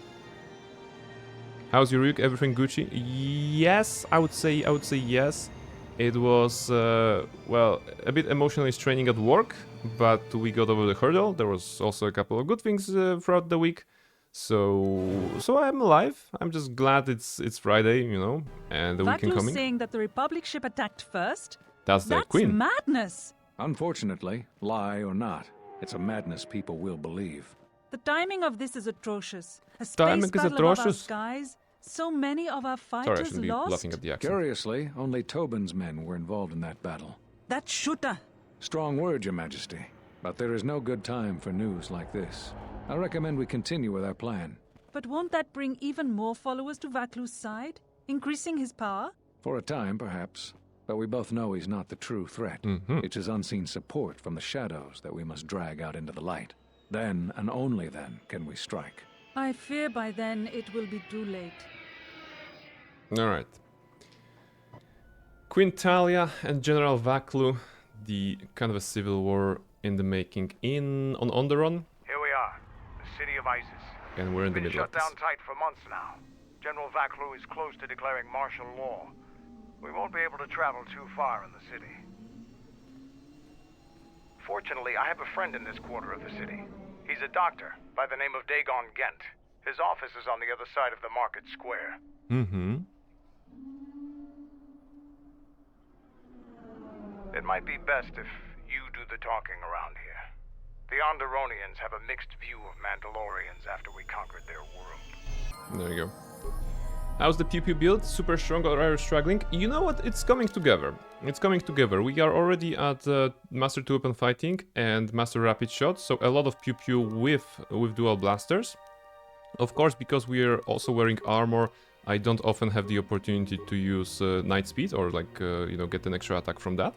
How's your Ryuk? Everything Gucci? Yes, I would say yes. It was, well, a bit emotionally straining at work, but we got over the hurdle. There was also a couple of good things throughout the week. So I'm alive. I'm just glad it's Friday, you know, and the weekend coming. Saying that the Republic ship attacked first? That's the Queen. That's madness. Unfortunately, lie or not, it's a madness people will believe. The timing of this is atrocious. A space battle above our skies. So many of our fighters Sorry, I shouldn't be bluffing at the accent. Curiously, only Tobin's men were involved in that battle. That shooter. Strong word, Your Majesty. But there is no good time for news like this. I recommend we continue with our plan. But won't that bring even more followers to Vaklu's side? Increasing his power? For a time, perhaps. But we both know he's not the true threat. It's his unseen support from the shadows that we must drag out into the light. Then, and only then, can we strike. I fear by then it will be too late. Alright. Queen Talia and General Vaklu, the kind of a civil war in the making on Onderon. Here we are, the city of ISIS. And we're in the middle of this. this. Shut down tight for months now. General Vaklu is close to declaring martial law. We won't be able to travel too far in the city. Fortunately, I have a friend in this quarter of the city. He's a doctor by the name of Dagon Gent. His office is on the other side of the market square. It might be best if you do the talking around here. The Onderonians have a mixed view of Mandalorians after we conquered their world. There you go. How's the Pew Pew build? Super strong or are you struggling? You know what? It's coming together. It's coming together. We are already at Master 2 Weapon Fighting and Master Rapid Shot, so a lot of Pew Pew with dual blasters. Of course, because we are also wearing armor, I don't often have the opportunity to use Night Speed or like, you know, get an extra attack from that.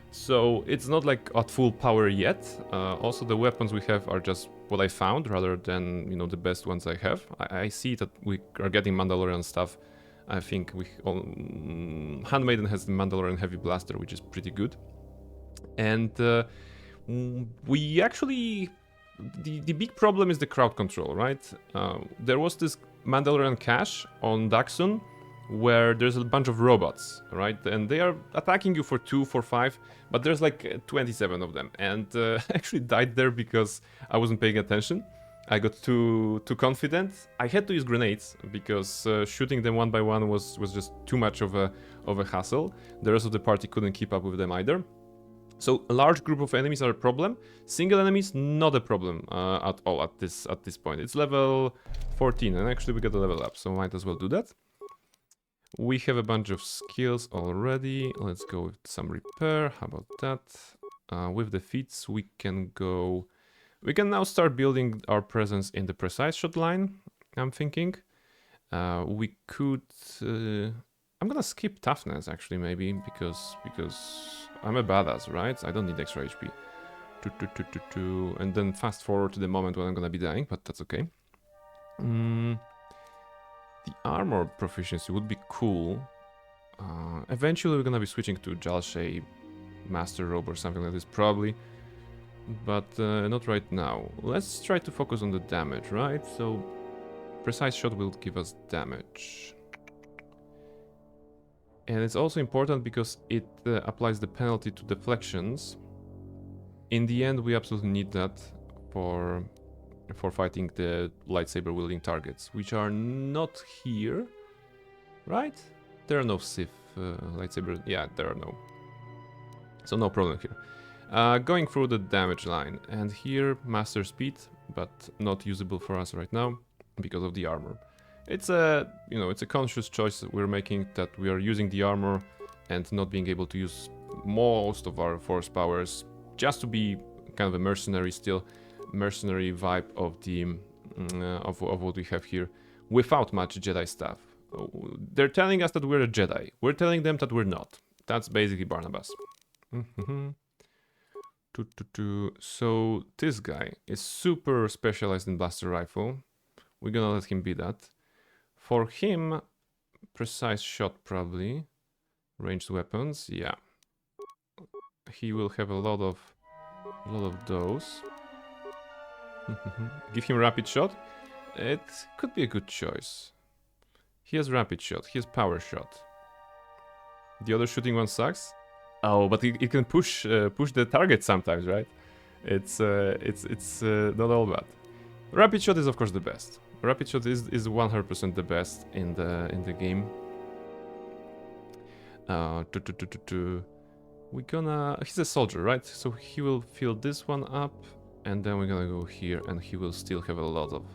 So it's not like at full power yet. Also, the weapons we have are just what I found rather than, you know, the best ones I have. I see that we are getting Mandalorian stuff. I think Handmaiden has the Mandalorian Heavy Blaster, which is pretty good. And we actually... The big problem is the crowd control, right? There was this Mandalorian cache on Daxon where there's a bunch of robots, right? And they are attacking you for 2, for 5, but there's like 27 of them. And I actually died there because I wasn't paying attention. I got too confident. I had to use grenades because shooting them one by one was just too much of a hassle. The rest of the party couldn't keep up with them either. So a large group of enemies are a problem. Single enemies, not a problem at all at this point. It's level 14, and actually we got a level up, so might as well do that. We have a bunch of skills already. Let's go with some repair. How about that? With the feats, we can go... We can now start building our presence in the precise shot line. I'm thinking. We could... I'm gonna skip toughness, actually, maybe, because I'm a badass, right? I don't need extra HP. And then fast forward to the moment when I'm gonna be dying, but that's okay. The armor proficiency would be cool. Eventually we're gonna be switching to Jalshay Master Robe or something like this, probably. But not right now. Let's try to focus on the damage, right? So, precise shot will give us damage. And it's also important because it applies the penalty to deflections. In the end, we absolutely need that for fighting the lightsaber wielding targets, which are not here, right? There are no Sith lightsaber. Yeah, there are no. So no problem here. Going through the damage line, and here master speed, but not usable for us right now because of the armor. It's a, you know, it's a conscious choice that we're making, that we are using the armor and not being able to use most of our force powers, just to be kind of a mercenary still, mercenary vibe of the of what we have here, without much Jedi stuff. They're telling us that we're a Jedi. We're telling them that we're not. That's basically Barnabas. So this guy is super specialized in blaster rifle. We're gonna let him be that. For him, precise shot probably. Ranged weapons, yeah. He will have a lot of those. Give him rapid shot. It could be a good choice. He has rapid shot. He has power shot. The other shooting one sucks. Oh, but it can push the target sometimes, right? It's not all bad. Rapid shot is of course the best. Rapid shot is 100% the best in the game. We're gonna... He's a soldier, right? So he will fill this one up, and then we're gonna go here, and he will still have a lot of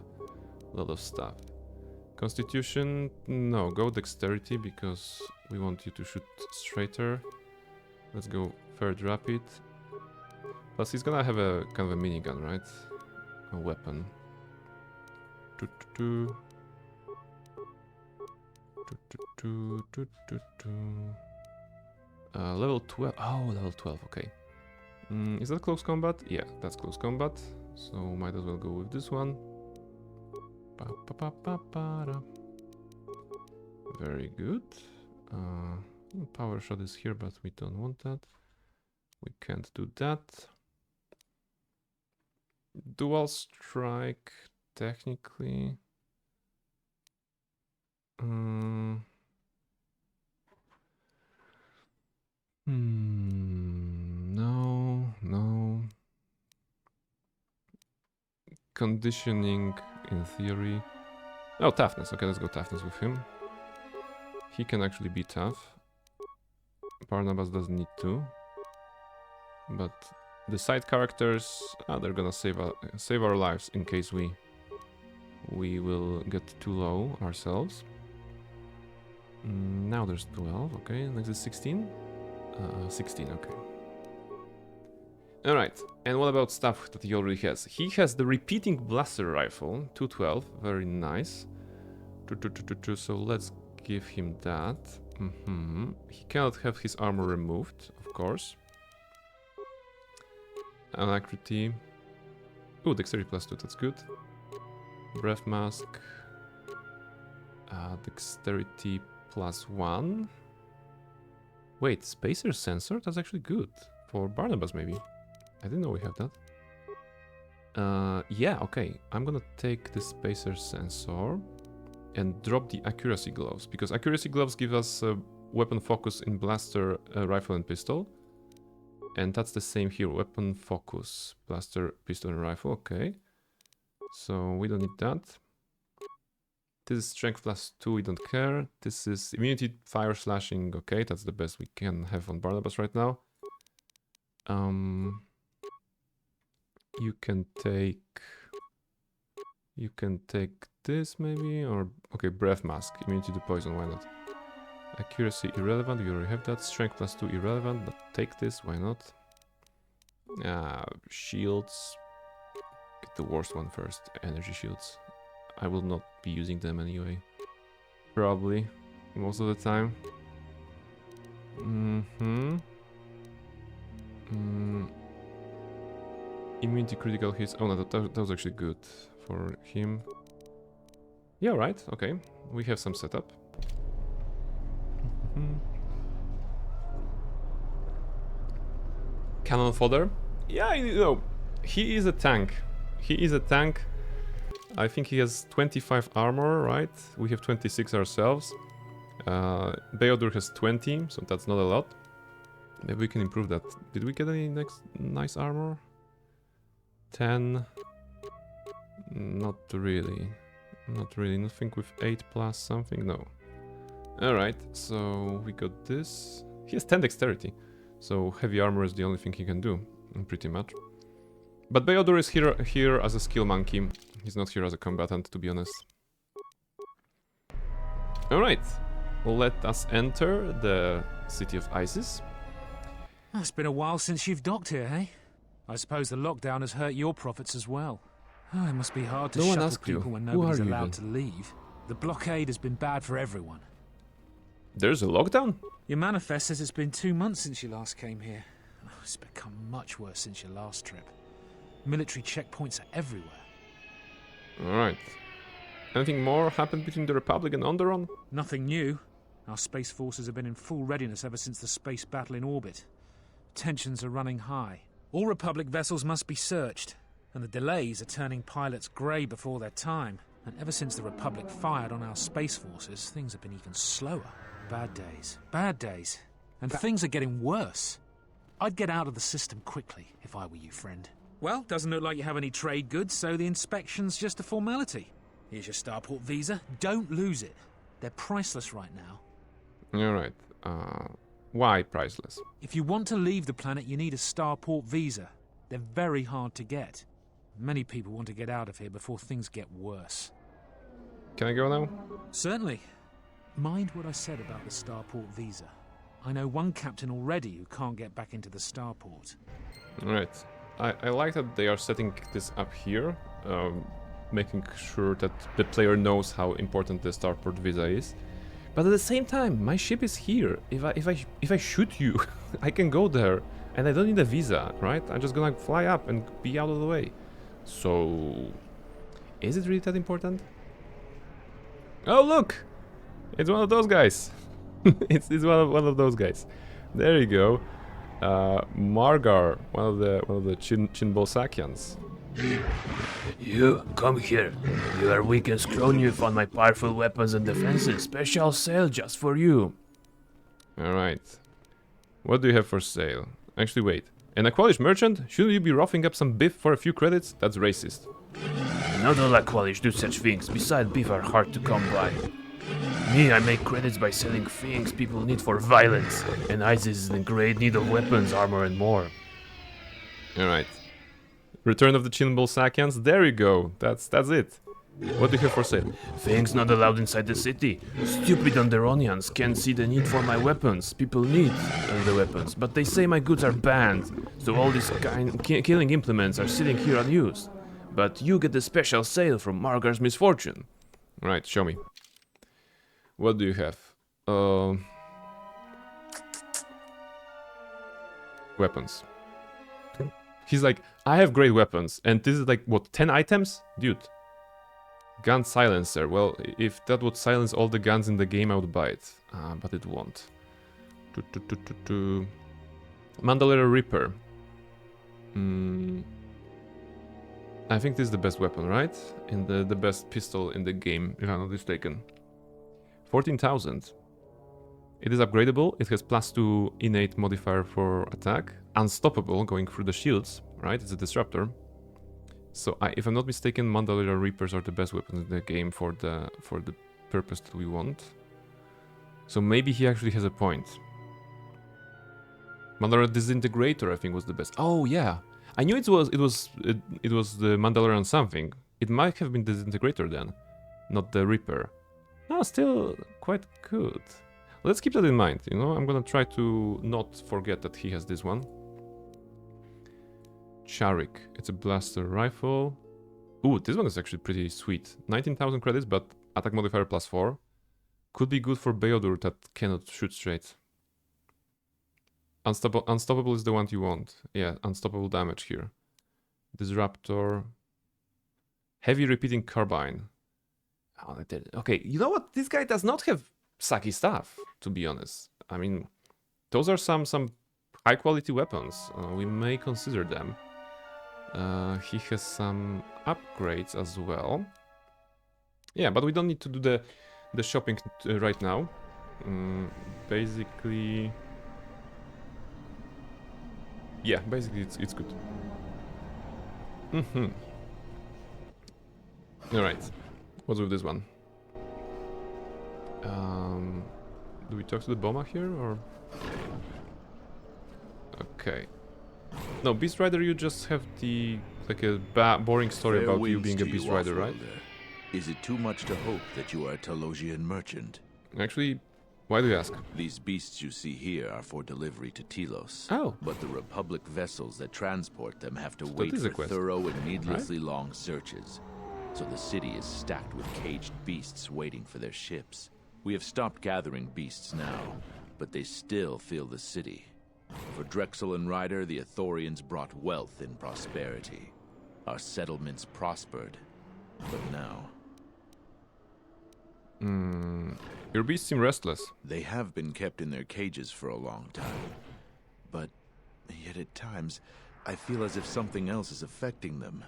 stuff. Constitution, no, go dexterity, because we want you to shoot straighter. Let's go third rapid. Plus he's gonna have a kind of a minigun, right? A weapon. Level 12. Oh, level 12, okay. Is that close combat? Yeah, that's close combat. So might as well go with this one. Very good. Power shot is here, but we don't want that. We can't do that. Dual strike, technically. No. Conditioning, in theory. Oh, toughness. Okay, let's go toughness with him. He can actually be tough. Barnabas doesn't need to. But the side characters, they're gonna save our lives in case we will get too low ourselves. Now there's 12, okay, next is 16. 16, okay. Alright, and what about stuff that he already has? He has the repeating blaster rifle, 212, very nice. So let's give him that. He cannot have his armor removed, of course. Alacrity. Oh, dexterity +2, that's good. Breath mask. Dexterity +1. Wait, spacer sensor? That's actually good. For Barnabas, maybe. I didn't know we have that. Yeah, okay. I'm gonna take the spacer sensor and drop the accuracy gloves, because accuracy gloves give us weapon focus in blaster, rifle and pistol. And that's the same here, weapon focus, blaster, pistol and rifle, okay. So we don't need that. This is strength +2, we don't care. This is immunity, fire, slashing, okay, that's the best we can have on Barnabas right now. You can take this maybe, or okay, breath mask, immunity to poison, why not? Accuracy irrelevant, we already have that. Strength +2 irrelevant, but take this, why not? Shields, get the worst one first. Energy shields. I will not be using them anyway. Probably. Most of the time. Immunity critical hits. Oh no, that was actually good for him. Yeah, right. Okay. We have some setup. Cannon fodder. Yeah, you know, he is a tank. He is a tank. I think he has 25 armor, right? We have 26 ourselves. Beodur has 20, so that's not a lot. Maybe we can improve that. Did we get any nice armor? 10. Not really. Not really. Nothing with 8 plus something. No. Alright, so we got this. He has 10 dexterity. So heavy armor is the only thing he can do, pretty much. But Beodur is here as a skill monkey. He's not here as a combatant, to be honest. Alright, let us enter the City of Isis. It's been a while since you've docked here, eh? I suppose the lockdown has hurt your profits as well. Oh, it must be hard to shuttle people when nobody's allowed to leave. The blockade has been bad for everyone. There's a lockdown? Your manifest says it's been 2 months since you last came here. Oh, it's become much worse since your last trip. Military checkpoints are everywhere. Alright. Anything more happened between the Republic and Onderon? Nothing new. Our space forces have been in full readiness ever since the space battle in orbit. Tensions are running high. All Republic vessels must be searched, and the delays are turning pilots grey before their time. And ever since the Republic fired on our space forces, things have been even slower. Bad days. Bad days. And things are getting worse. I'd get out of the system quickly, if I were you, friend. Well, doesn't look like you have any trade goods, so the inspection's just a formality. Here's your starport visa. Don't lose it. They're priceless right now. Alright. Why priceless? If you want to leave the planet, you need a starport visa. They're very hard to get. Many people want to get out of here before things get worse. Can I go now? Certainly. Mind what I said about the starport visa. I know one captain already who can't get back into the starport. Right. I like that they are setting this up here, making sure that the player knows how important the starport visa is. But at the same time, my ship is here. If I shoot you, I can go there, and I don't need a visa, right? I'm just gonna fly up and be out of the way. So, is it really that important? Oh look, it's one of those guys. it's one of those guys. There you go. Margar, one of the Chinbolsakians. You, come here. You are weak and scrawny. You found my powerful weapons and defenses. Special sale just for you. Alright. What do you have for sale? Actually, wait. An Aqualish merchant? Shouldn't you be roughing up some beef for a few credits? That's racist. Not all Aqualish do such things. Besides, beef are hard to come by. Me, I make credits by selling things people need for violence. And Isis is in great need of weapons, armor, and more. Alright. Return of the Chinbolsakians? There you go. That's it. What do you have for sale? Things not allowed inside the city. Stupid Onderonians can't see the need for my weapons. People need the weapons, but they say my goods are banned. So all these killing implements are sitting here unused. But you get the special sale from Margar's misfortune. Right, show me. What do you have? Weapons. He's like, I have great weapons, and this is like, what, 10 items? Dude. Gun silencer. Well, if that would silence all the guns in the game, I would buy it. But it won't. Mandalorian Reaper. I think this is the best weapon, right? And the best pistol in the game, if I'm not mistaken. 14,000. It is upgradable. It has +2 innate modifier for attack. Unstoppable, going through the shields, right? It's a disruptor. So, if I'm not mistaken, Mandalorian Reapers are the best weapons in the game for the purpose that we want. So maybe he actually has a point. Mandalorian Disintegrator, I think, was the best. Oh yeah, I knew it was the Mandalorian something. It might have been Disintegrator then, not the Reaper. No, still quite good. Let's keep that in mind. You know, I'm gonna try to not forget that he has this one. Charik, it's a blaster rifle. Ooh, this one is actually pretty sweet. 19,000 credits, but attack modifier +4. Could be good for Beodur that cannot shoot straight. Unstoppable is the one you want. Yeah, unstoppable damage here. Disruptor. Heavy repeating carbine. Oh, okay, you know what? This guy does not have sucky stuff, to be honest. I mean, those are some high quality weapons. We may consider them. He has some upgrades as well. Yeah, but we don't need to do the shopping right now. Basically... Yeah, basically it's good. Alright. What's with this one? Do we talk to the Boma here, or...? Okay. No, Beast Rider, you just have the... like a boring story Fair about you winds being a to Beast you, Rider, right? Off-worlder. Is it too much to hope that you are a Telosian merchant? Actually, why do you ask? These beasts you see here are for delivery to Telos. Oh. But the Republic vessels that transport them have to So wait that is a for quest. thorough and needlessly long searches. So the city is stacked with caged beasts waiting for their ships. We have stopped gathering beasts now, but they still fill the city. For Drexel and Ryder, the Ithorians brought wealth and prosperity. Our settlements prospered, but now... Your beasts seem restless. They have been kept in their cages for a long time. But yet at times, I feel as if something else is affecting them.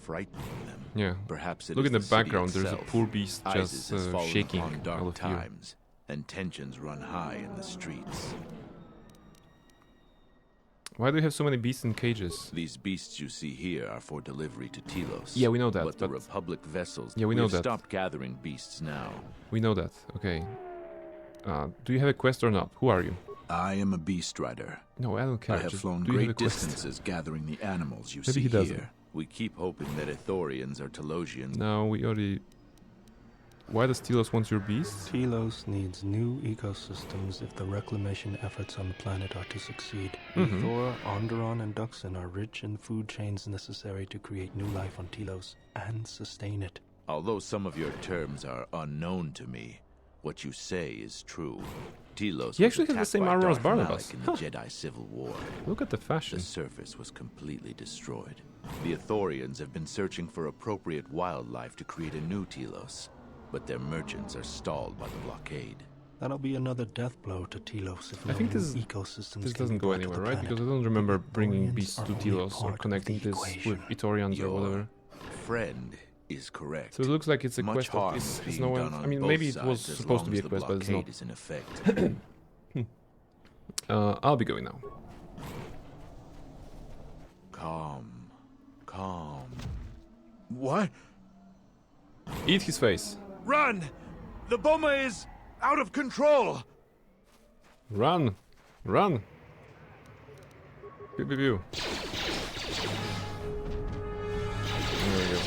Frightening them. Yeah. Perhaps it Look is in the city background, there's a itself. poor beast ISIS just has fallen shaking upon dark all of you. times, and tensions run high in the streets. Why do you have so many beasts in cages? These beasts you see here are for delivery to Telos. Yeah, we know that, But the Republic vessels... Yeah, we know have that. stopped gathering beasts now. We know that, okay. Do you have a quest or not? Who are you? I am a beast rider. No, I don't care. I have Just flown do you have a great quest? distances gathering the animals you Maybe see he doesn't. here. We keep hoping that Ithorians or Telosians... No, we already... Why does Telos want your beast? Telos needs new ecosystems if the reclamation efforts on the planet are to succeed. Mhm. Thor, Onderon, and Duxon are rich in the food chains necessary to create new life on Telos and sustain it. Although some of your terms are unknown to me, what you say is true. Telos He was actually has the attacked same by armor as Darth Barnabas. Malak in the Jedi Civil War. Look at the fashion. The surface was completely destroyed. The Ithorians have been searching for appropriate wildlife to create a new Telos, but their merchants are stalled by the blockade. That'll be another death blow to Telos if I no think new this ecosystems this can doesn't be go brought to anywhere, the right? planet. Because I don't remember bringing Ithorians beasts are to only Telos or part of connecting the this with equation. Ithorians or whatever. Friend is correct. So it looks like it's a Much quest that harm is being no done end. on I mean, both maybe it was sides as supposed to long be a as the quest, but it's not. blockade is in effect. I'll be going now. Calm. What? Eat his face. Run! The Boma is out of control! Run! Run! Pew pew pew. There we go.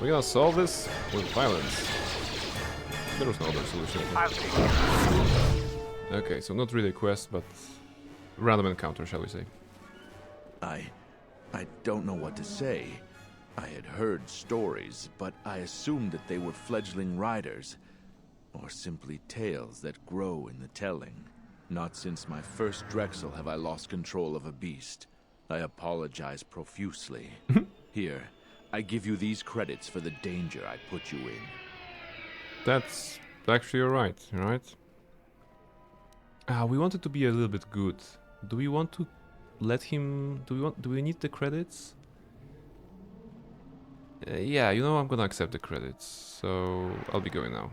We're gonna solve this with violence. There was no other solution. Okay, so not really a quest, but random encounter, shall we say. I don't know what to say. I had heard stories, but I assumed that they were fledgling riders, or simply tales that grow in the telling. Not since my first Drexel have I lost control of a beast. I apologize profusely. Here, I give you these credits for the danger I put you in. That's actually alright, right? We wanted to be a little bit good. Do we want to let him... Do we need the credits? Yeah, you know, I'm gonna accept the credits, so I'll be going now.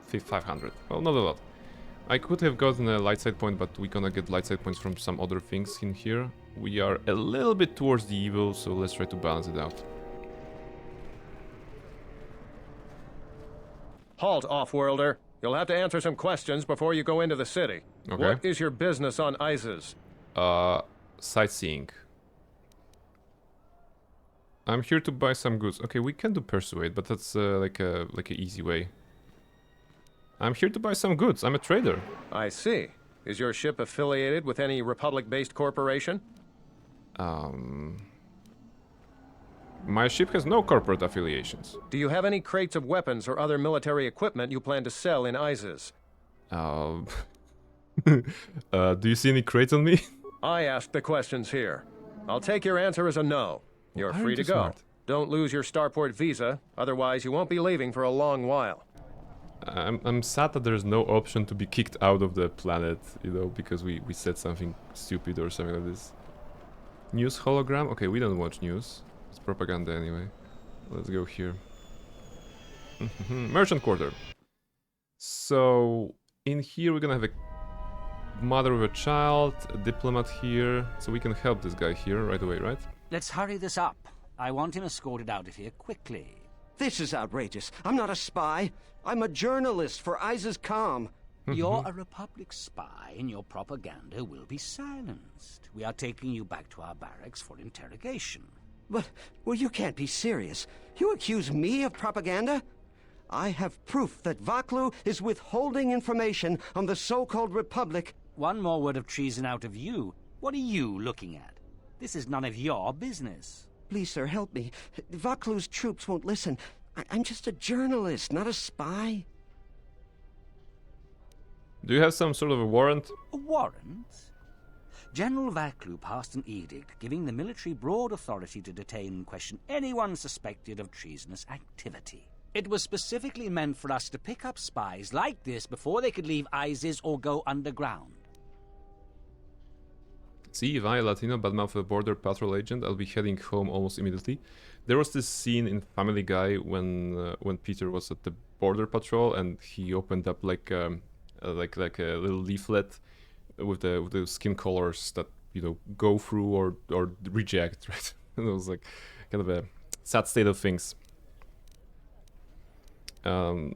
500. Well, not a lot. I could have gotten a light side point, but we're gonna get light side points from some other things in here. We are a little bit towards the evil, so let's try to balance it out. Halt, off-worlder. You'll have to answer some questions before you go into the city. Okay. What is your business on Isis? Sightseeing. I'm here to buy some goods. Okay, we can do persuade, but that's like a easy way. I'm here to buy some goods. I'm a trader. I see. Is your ship affiliated with any Republic-based corporation? My ship has no corporate affiliations. Do you have any crates of weapons or other military equipment you plan to sell in ISIS? Do you see any crates on me? I asked the questions here. I'll take your answer as a no. You're free to go. Smart? Don't lose your starport visa, otherwise you won't be leaving for a long while. I'm sad that there's no option to be kicked out of the planet, you know, because we said something stupid or something like this. News hologram? Okay, we don't watch news. It's propaganda anyway. Let's go here. Merchant quarter. So, in here we're gonna have a mother with a child, a diplomat here, so we can help this guy here right away, right? Let's hurry this up. I want him escorted out of here quickly. This is outrageous. I'm not a spy. I'm a journalist for ISIS Com. You're a Republic spy, and your propaganda will be silenced. We are taking you back to our barracks for interrogation. But, well, you can't be serious. You accuse me of propaganda? I have proof that Vaklu is withholding information on the so-called Republic. One more word of treason out of you. What are you looking at? This is none of your business. Please, sir, help me. Vaklu's troops won't listen. I'm just a journalist, not a spy. Do you have some sort of a warrant? A warrant? General Vaklu passed an edict giving the military broad authority to detain and question anyone suspected of treasonous activity. It was specifically meant for us to pick up spies like this before they could leave ISIS or go underground. See, if I, a Latino badmouth a border patrol agent, I'll be heading home almost immediately. There was this scene in Family Guy when Peter was at the border patrol and he opened up like a little leaflet with the skin colors that, you know, go through or reject, right? And it was like kind of a sad state of things. Do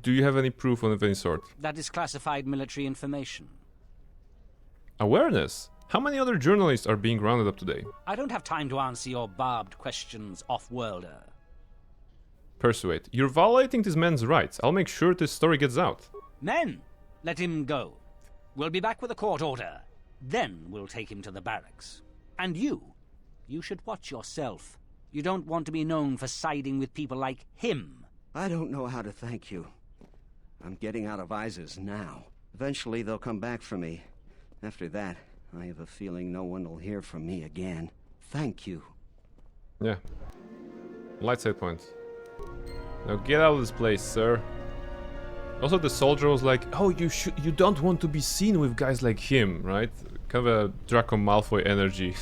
you have any proof of any sort? That is classified military information. Awareness? How many other journalists are being rounded up today? I don't have time to answer your barbed questions, off-worlder. Persuade. You're violating this man's rights. I'll make sure this story gets out. Men, let him go. We'll be back with a court order. Then we'll take him to the barracks. And you should watch yourself. You don't want to be known for siding with people like him. I don't know how to thank you. I'm getting out of ISIS now. Eventually they'll come back for me. After that, I have a feeling no one will hear from me again. Thank you. Yeah. Light side point. Now get out of this place, sir. Also, the soldier was like, "Oh, you don't want to be seen with guys like him, right?" Kind of a Draco Malfoy energy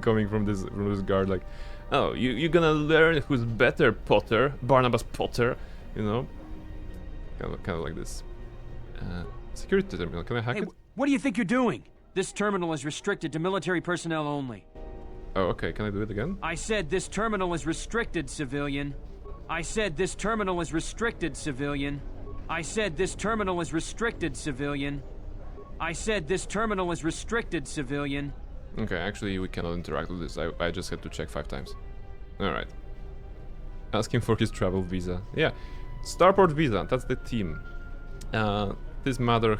coming from this guard. Like, "Oh, you're gonna learn who's better, Potter, Barnabas Potter," you know. Kind of like this. Security terminal. Can I hack it? What do you think you're doing? This terminal is restricted to military personnel only. Oh, okay. Can I do it again? I said this terminal is restricted, civilian. I said this terminal is restricted, civilian. I said this terminal is restricted, civilian. I said this terminal is restricted, civilian. Okay, actually we cannot interact with this. I just had to check 5 times. Alright. Asking for his travel visa. Yeah. Starport visa, that's the team. This mother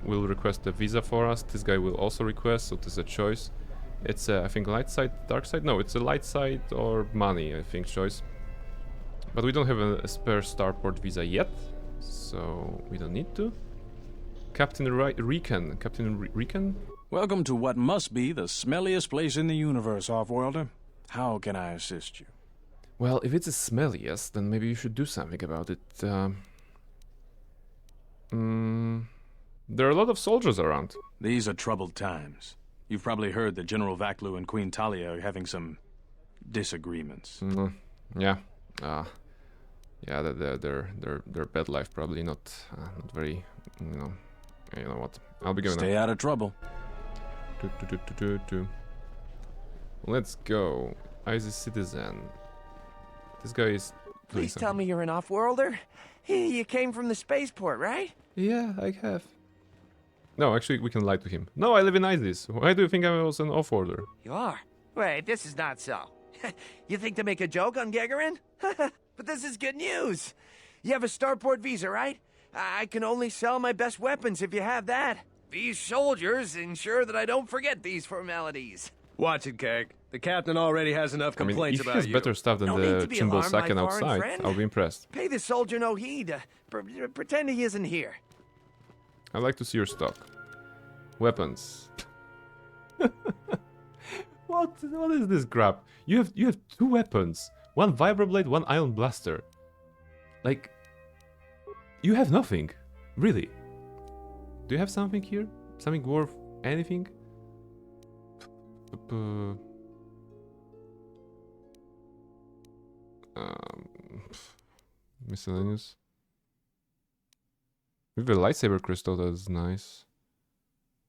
will request a visa for us. This guy will also request, so this is a choice. It's I think light side, dark side? No, it's a light side or money, I think, choice. But we don't have a spare starport visa yet, so we don't need to. Captain Rican. Captain Rican? Welcome to what must be the smelliest place in the universe, Offworlder. How can I assist you? Well, if it's the smelliest, then maybe you should do something about it. There are a lot of soldiers around. These are troubled times. You've probably heard that General Vaklu and Queen Talia are having some disagreements. Yeah. Yeah, their bed life probably not very, you know what. I'll be giving Stay out of trouble. Let's go. ISIS citizen. This guy is. Please tell me you're an off-worlder. You came from the spaceport, right? Yeah, I have. No, actually, we can lie to him. No, I live in ISIS. Why do you think I was an off-worlder? You are? Wait, this is not so. You think to make a joke on Gagarin? But this is good news. You have a starport visa, right? I can only sell my best weapons if you have that. These soldiers ensure that I don't forget these formalities. Watch it, Keg. The captain already has enough complaints if he about has you. better stuff than No need the to be Chimbal alarmed, my Saken foreign outside, friend. I'll be impressed. Pay the soldier no heed. Pretend he isn't here. I'd like to see your stock. Weapons. What is this crap? You have 2 weapons. One vibroblade, one ion blaster. Like, you have nothing. Really. Do you have something here? Something worth anything? Miscellaneous. We have a lightsaber crystal, that is nice.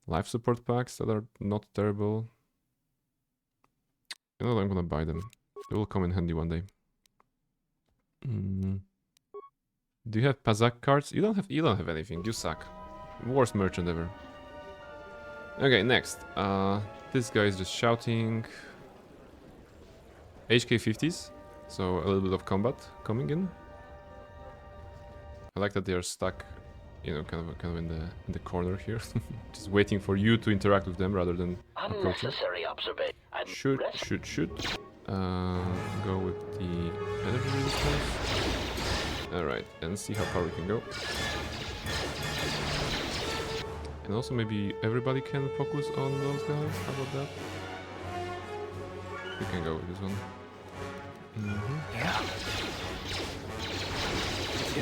Life support packs that are not terrible. You know what, I'm gonna buy them. They will come in handy one day. Do you have Pazak cards? You don't have anything. You suck. Worst merchant ever. Okay, next. This guy is just shouting. HK50s, so a little bit of combat coming in. I like that they are stuck, you know, kind of in the corner here, just waiting for you to interact with them rather than approaching. Shoot. Go with the energy resistance. Alright, and see how far we can go. And also maybe everybody can focus on those guys. How about that? We can go with this one.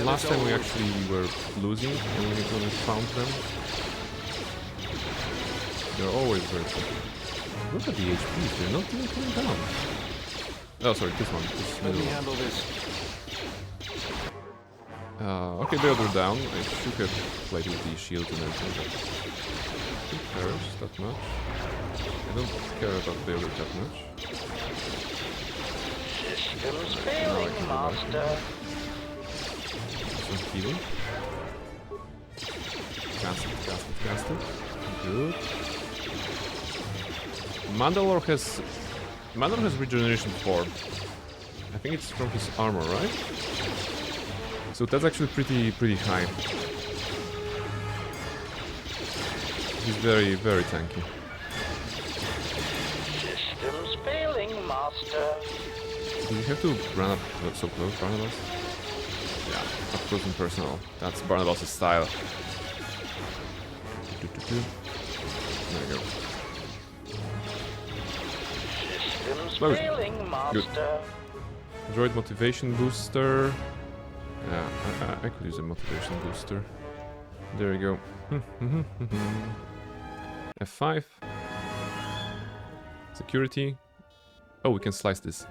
Last time we actually were losing and we found them. They're always very quick. Look at the HPs, they're not even coming down. Oh, sorry, this one. This Let me handle this. Okay, the other down. I should have played with the shield and everything, but who cares that much? I don't care about the other that much. Systems failing, master. Some healing. Cast it. Good. Mandalore has regeneration 4. I think it's from his armor, right? So that's actually pretty high. He's very tanky. Systems failing, master. Do we have to run up so close, Barnabas? Yeah, up close and personal. That's Barnabas' style. There we go. Systems failing, master. Good. Droid motivation booster. Yeah, I could use a motivation booster. There we go. F5. Security. Oh, we can slice this.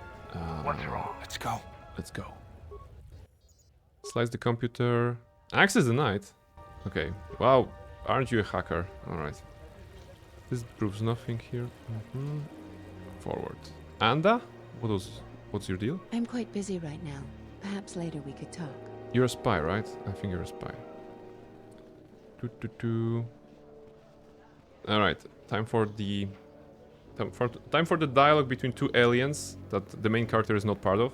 What's wrong? Let's go. Let's go. Slice the computer. Access denied. Okay. Wow. Aren't you a hacker? Alright. This proves nothing here. Forward. Anda? What's your deal? I'm quite busy right now. Perhaps later we could talk. You're a spy, right? I think you're a spy. Alright. Time for the dialogue between 2 aliens that the main character is not part of.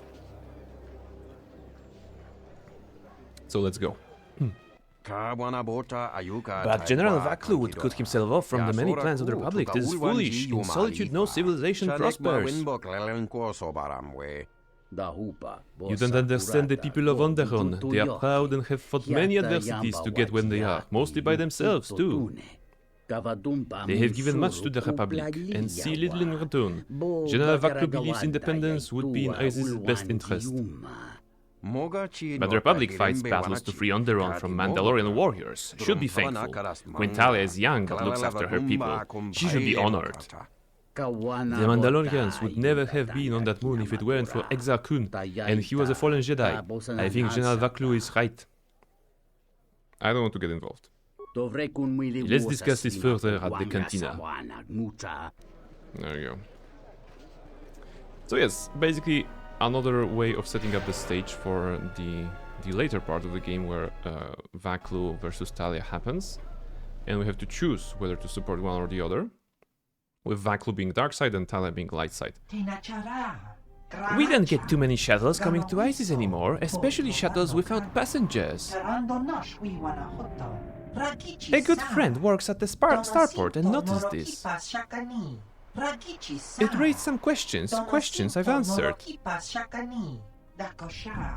So let's go. But General Vaklu would cut himself off from the many plans of the Republic. This is foolish. In solitude no civilization prospers. You don't understand the people of Onderon. They are proud and have fought many adversities to get where they are, mostly by themselves too. They have given much to the Republic, and see little in return. General Vaklu believes independence would be in Ice's best interest. But the Republic fights battles to free Onderon from Mandalorian warriors. Should be thankful. Queen Talia is young and looks after her people. She should be honored. The Mandalorians would never have been on that moon if it weren't for Exar Kun, and he was a fallen Jedi. I think General Vaklu is right. I don't want to get involved. Let's discuss this further at the cantina. There you go. So yes, basically another way of setting up the stage for the later part of the game where Vaklu versus Talia happens. And we have to choose whether to support one or the other. With Vaklu being dark side and Talia being light side. We don't get too many shuttles coming to Isis anymore, especially shuttles without passengers. A good friend works at the starport and noticed this. It raised some questions. Questions I've answered.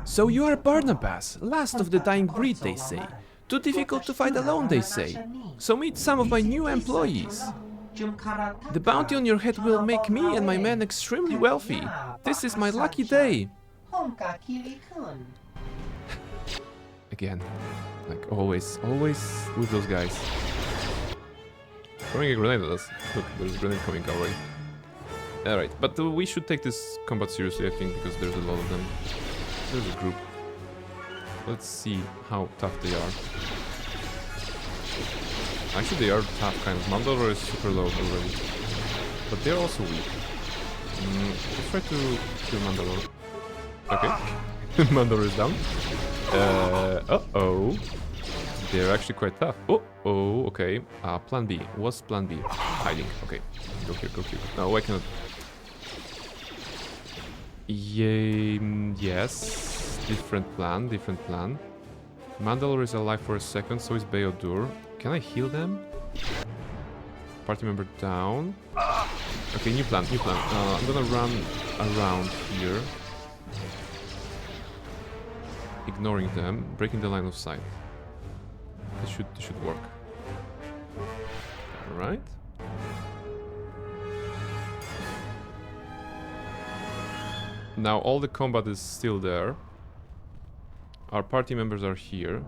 So you are Barnabas, last of the dying breed, they say. Too difficult to fight alone, they say. So meet some of my new employees. The bounty on your head will make me and my men extremely wealthy. This is my lucky day. Again, like always with those guys. Throwing a grenade at us. Look, there's a grenade coming our way. Alright, but we should take this combat seriously, I think, because there's a lot of them. There's a group. Let's see how tough they are. Actually, they are tough, kind of. Mandalore is super low already. But they're also weak. Let's try to kill Mandalore. Okay. Mandalore is down. Uh-oh. They're actually quite tough. Oh, okay. Plan B. What's plan B? Hiding. Okay. Go here, go here. No, I cannot. Yes. Different plan, different plan. Mandalore is alive for a second, so is Beodur. Can I heal them? Party member down. Okay, new plan, new plan. I'm gonna run around here. Ignoring them, breaking the line of sight. This should work. Alright. Now all the combat is still there. Our party members are here.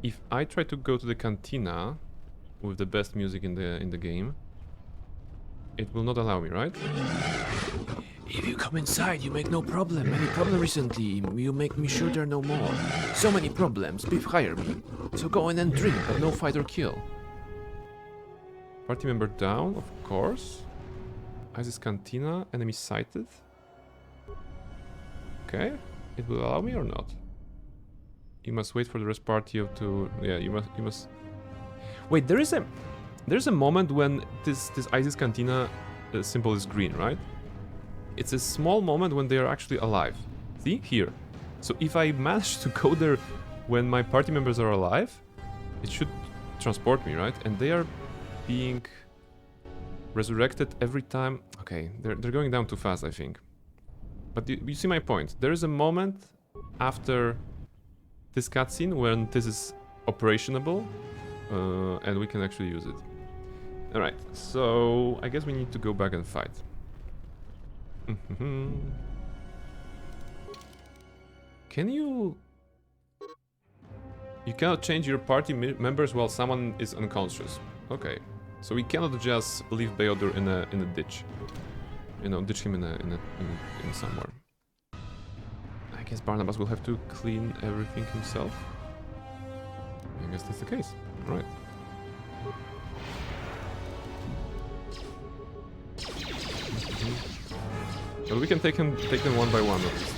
If I try to go to the cantina with the best music in the game, it will not allow me, right? If you come inside, you make no problem. Any problem recently, you make me sure there are no more. So many problems, beef hire me. So go in and drink, but no fight or kill. Party member down, of course. ISIS cantina, enemy sighted. Okay, it will allow me or not? You must wait for the rest party to... Yeah, you must... Wait, there's a moment when this ISIS cantina symbol is green, right? It's a small moment when they are actually alive. See? Here. So if I manage to go there when my party members are alive, it should transport me, right? And they are being resurrected every time... Okay, they're going down too fast, I think. But you see my point. There is a moment after this cutscene when this is operationable, and we can actually use it. Alright, so I guess we need to go back and fight. Can you... You cannot change your party members while someone is unconscious. Okay, so we cannot just leave Beodur in a ditch. You know, ditch him in somewhere. I guess Barnabas will have to clean everything himself. I guess that's the case. Right. Well, we can take them one by one at least.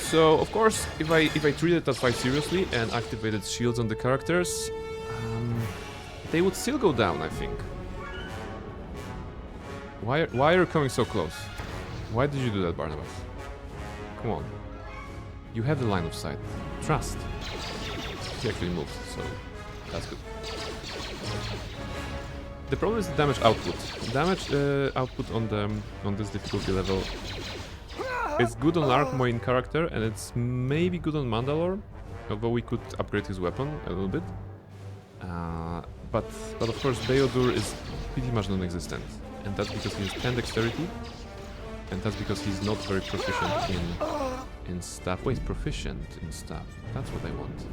So, of course, if I treated that fight seriously and activated shields on the characters, they would still go down, I think. Why are you coming so close? Why did you do that, Barnabas? Come on. You have the line of sight. Trust. He actually moved, so that's good. The problem is the damage output. Damage output on this difficulty level is good on Lark, main character, and it's maybe good on Mandalore, although we could upgrade his weapon a little bit. But of course Beodur is pretty much non-existent, and that's because he has 10 dexterity, and that's because he's not very proficient in stuff. Wait, proficient in stuff. That's what I want.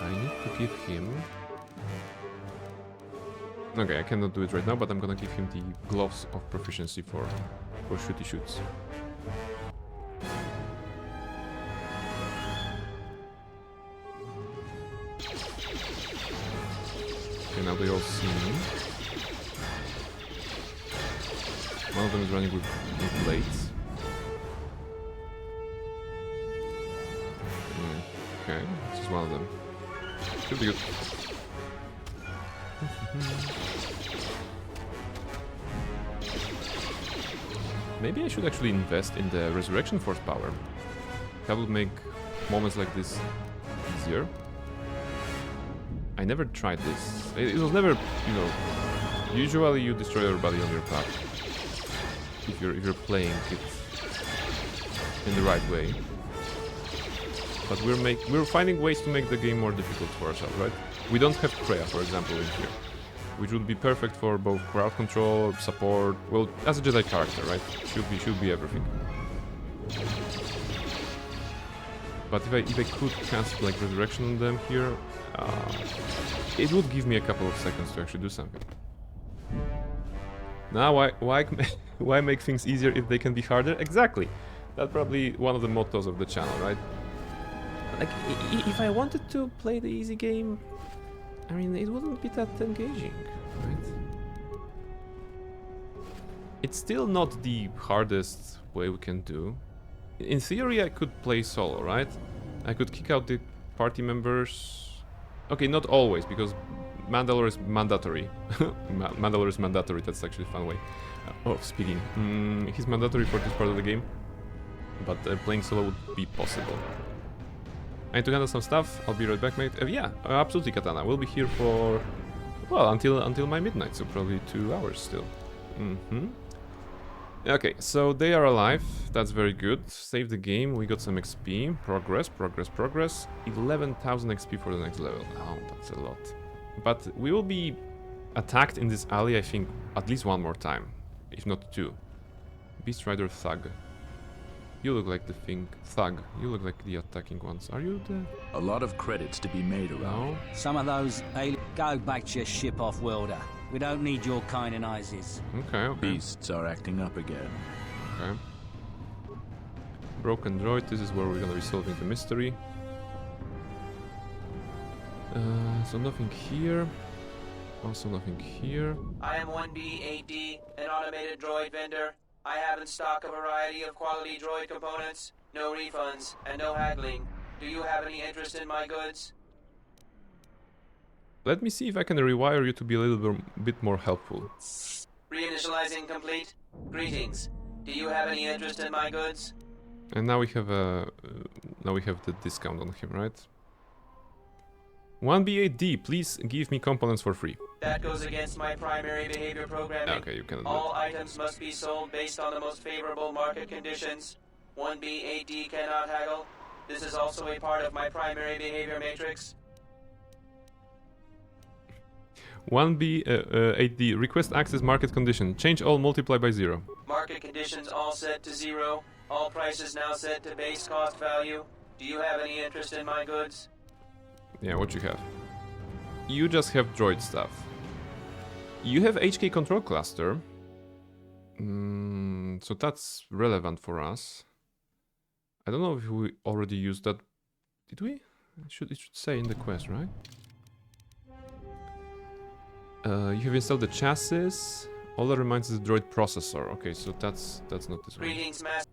I need to give him... Okay, I cannot do it right now, but I'm gonna give him the gloves of proficiency for shooty shoots. Okay, now they all see me. One of them is running with blades. Okay, this is one of them. Should be good. Maybe I should actually invest in the Resurrection Force power. That would make moments like this easier. I never tried this. It was never, you know. Usually you destroy everybody on your path if you're playing it in the right way. But we're finding ways to make the game more difficult for ourselves, right? We don't have Kreia, for example, in here, which would be perfect for both crowd control, support. Well, as a Jedi character, right? Should be everything. But if I could cast like resurrection on them here, it would give me a couple of seconds to actually do something. Now, why make things easier if they can be harder? Exactly. That's probably one of the mottos of the channel, right? Like, if I wanted to play the easy game, I mean, it wouldn't be that engaging, right? It's still not the hardest way we can do. In theory, I could play solo, right? I could kick out the party members. Okay, not always, because Mandalore is mandatory. Mandalore is mandatory, that's actually a fun way of speaking. He's mandatory for this part of the game, but playing solo would be possible. I need to handle some stuff. I'll be right back, mate. Yeah, absolutely, Katana. We'll be here for, well, until my midnight, so probably 2 hours still. Okay, so they are alive. That's very good. Save the game. We got some XP. Progress. 11,000 XP for the next level. Oh, that's a lot. But we will be attacked in this alley, I think, at least one more time, if not 2. Beast Rider Thug. You look like the thing. Thug. You look like the attacking ones. Are you the... A lot of credits to be made around. No. Some of those aliens... Go back to your ship, off-worlder. We don't need your kind and ISIS. Okay. Beasts are acting up again. Okay. Broken droid. This is where we're gonna be solving the mystery. So nothing here. Also nothing here. I am 1B8D, an automated droid vendor. I have in stock a variety of quality droid components, no refunds, and no haggling. Do you have any interest in my goods? Let me see if I can rewire you to be a little bit more helpful. Reinitializing complete. Greetings. Do you have any interest in my goods? And now we have the discount on him, right? 1B8D, please give me components for free. That goes against my primary behavior programming. Okay, you cannot do All items must be sold based on the most favorable market conditions. 1B8D cannot haggle. This is also a part of my primary behavior matrix. 1B8D, request access market condition. Change all, multiply by 0. Market conditions all set to 0. All prices now set to base cost value. Do you have any interest in my goods? Yeah, what you have? You just have droid stuff. You have HK control cluster. So that's relevant for us. I don't know if we already used that. Did we? It should say in the quest, right? You have installed the chassis. All that reminds is the droid processor. Okay, so that's not this one. Greetings, Master.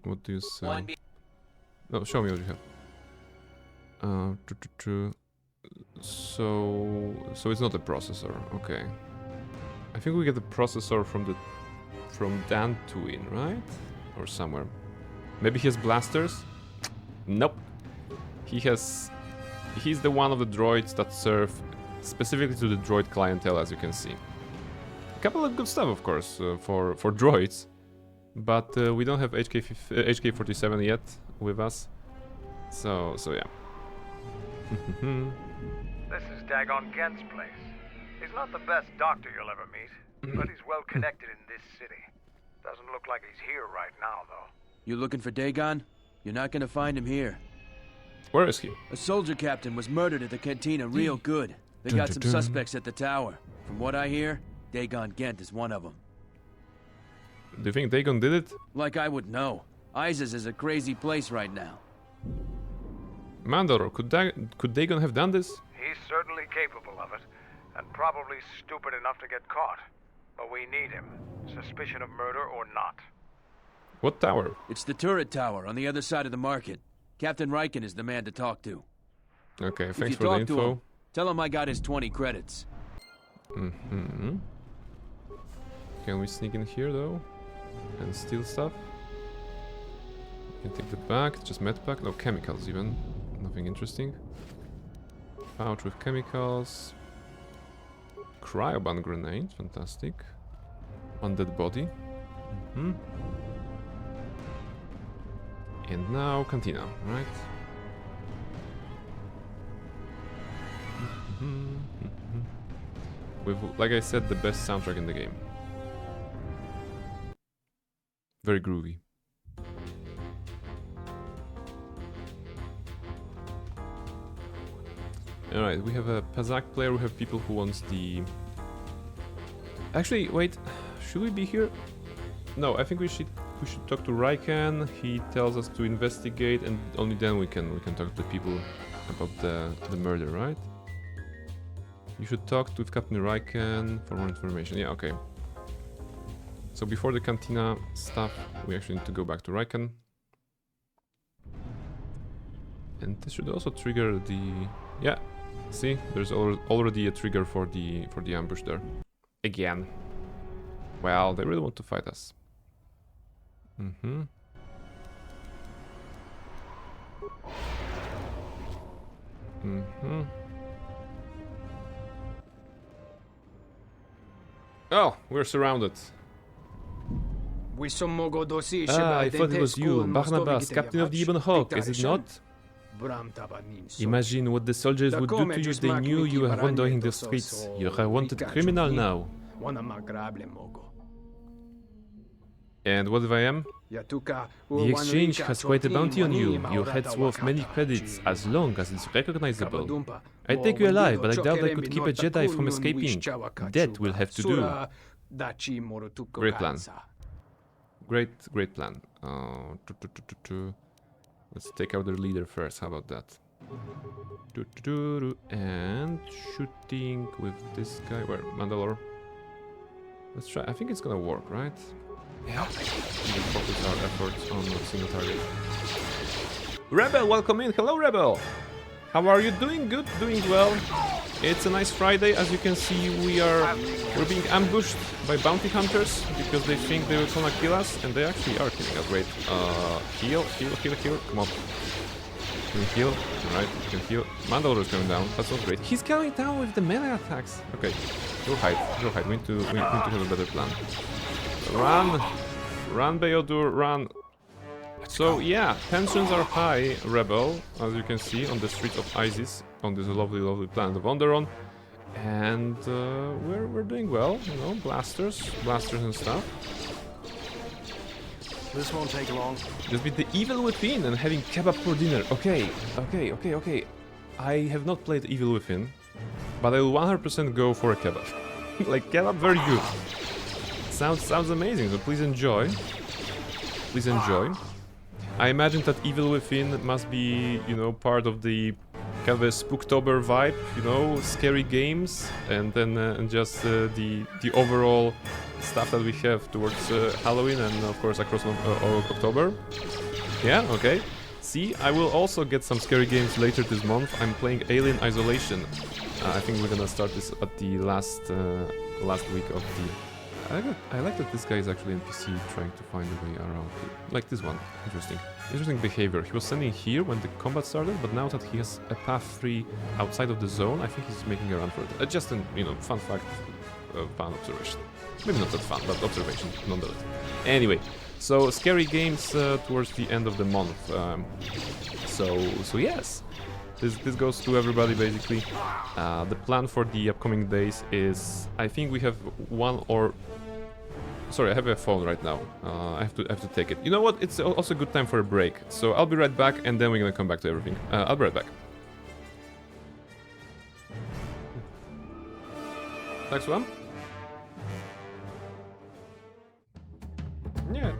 What do you say? No, show me what you have. So it's not a processor. Okay. I think we get the processor from Dantooine, right? Or somewhere. Maybe he has blasters? Nope. He's the one of the droids that serve specifically to the droid clientele, as you can see. A couple of good stuff, of course, for droids, but we don't have HK-47 yet with us, so yeah. This is Dagon Gent's place. He's not the best doctor you'll ever meet, but he's well connected in this city. Doesn't look like he's here right now, though. You looking for Dagon? You're not gonna find him here. Where is he? A soldier captain was murdered at the cantina real good. They got some suspects at the tower. From what I hear, Dagon Gent is one of them. Do you think Dagon did it? Like I would know. Isis is a crazy place right now. Mandalore, could Dagon have done this? He's certainly capable of it, and probably stupid enough to get caught. But we need him, suspicion of murder or not. What tower? It's the turret tower on the other side of the market. Captain Riken is the man to talk to. Okay, thanks for the info. Tell him I got his 20 credits. Can we sneak in here though? And steal stuff? You can take the bag, just med pack, no chemicals even. Nothing interesting. Pouch with chemicals. Cryoban grenade, fantastic. Undead body. And now Cantina, right? With, like I said, the best soundtrack in the game. Very groovy. Alright, we have a Pazak player, we have people who wants the... Actually, wait, should we be here? No, I think we should talk to Raikan. He tells us to investigate, and only then we can talk to people about the murder, right? You should talk with Captain Raikan for more information. Yeah, okay. So before the Cantina stuff, we actually need to go back to Raikan. And this should also trigger the... Yeah, see? There's already a trigger for the ambush there. Again. Well, they really want to fight us. Oh, we're surrounded. I thought it was you, Barnabas, captain of the Ebon Hawk, is it not? Imagine what the soldiers would do to you if they knew you were wandering the streets. You're a wanted criminal now. And what if I am? The exchange has quite a bounty on you. Your head's worth many credits, as long as it's recognizable. I'd take you alive, but I doubt I could keep a Jedi from escaping. That will have to do. Great plan. Great plan. Let's take out their leader first, how about that? And shooting with this guy, where? Mandalore. Let's try, I think it's gonna work, right? Yeah. We focus our efforts on a single target. Rebel, welcome in! Hello, Rebel! How are you doing? Good, doing well. It's a nice Friday. As you can see, we're being ambushed by bounty hunters because they think they will gonna kill us, and they actually are killing us. Wait, heal. Come on. Can you heal? Alright, you can heal. Mandalore is going down. That's not great. He's going down with the melee attacks. Okay, go hide. We need to have a better plan. Run, Beodur, run. So yeah, tensions are high, Rebel, as you can see on the streets of Isis, on this lovely planet of Onderon, and we're doing well, you know, blasters and stuff. This won't take long. Just beat the evil within and having kebab for dinner. Okay. I have not played Evil Within, but I will 100% go for a kebab. Like kebab, very good. Sounds amazing. So please enjoy. I imagine that Evil Within must be, you know, part of the kind of a Spooktober vibe, you know, scary games, and then and just the overall stuff that we have towards Halloween and of course across October. Yeah, okay. See, I will also get some scary games later this month. I'm playing Alien Isolation. I think we're gonna start this at the last week of the... I like that this guy is actually NPC trying to find a way around. Like this one. Interesting behavior. He was standing here when the combat started, but now that he has a path 3 outside of the zone, I think he's making a run for it. Just an, you know, fun fact, fun observation. Maybe not that fun, but observation nonetheless. Anyway, so scary games towards the end of the month. So yes. This goes to everybody basically. The plan for the upcoming days is, I think we have one or... Sorry, I have a phone right now. I have to take it. You know what? It's also a good time for a break. So I'll be right back, and then we're gonna come back to everything. I'll be right back. Next one. Yeah.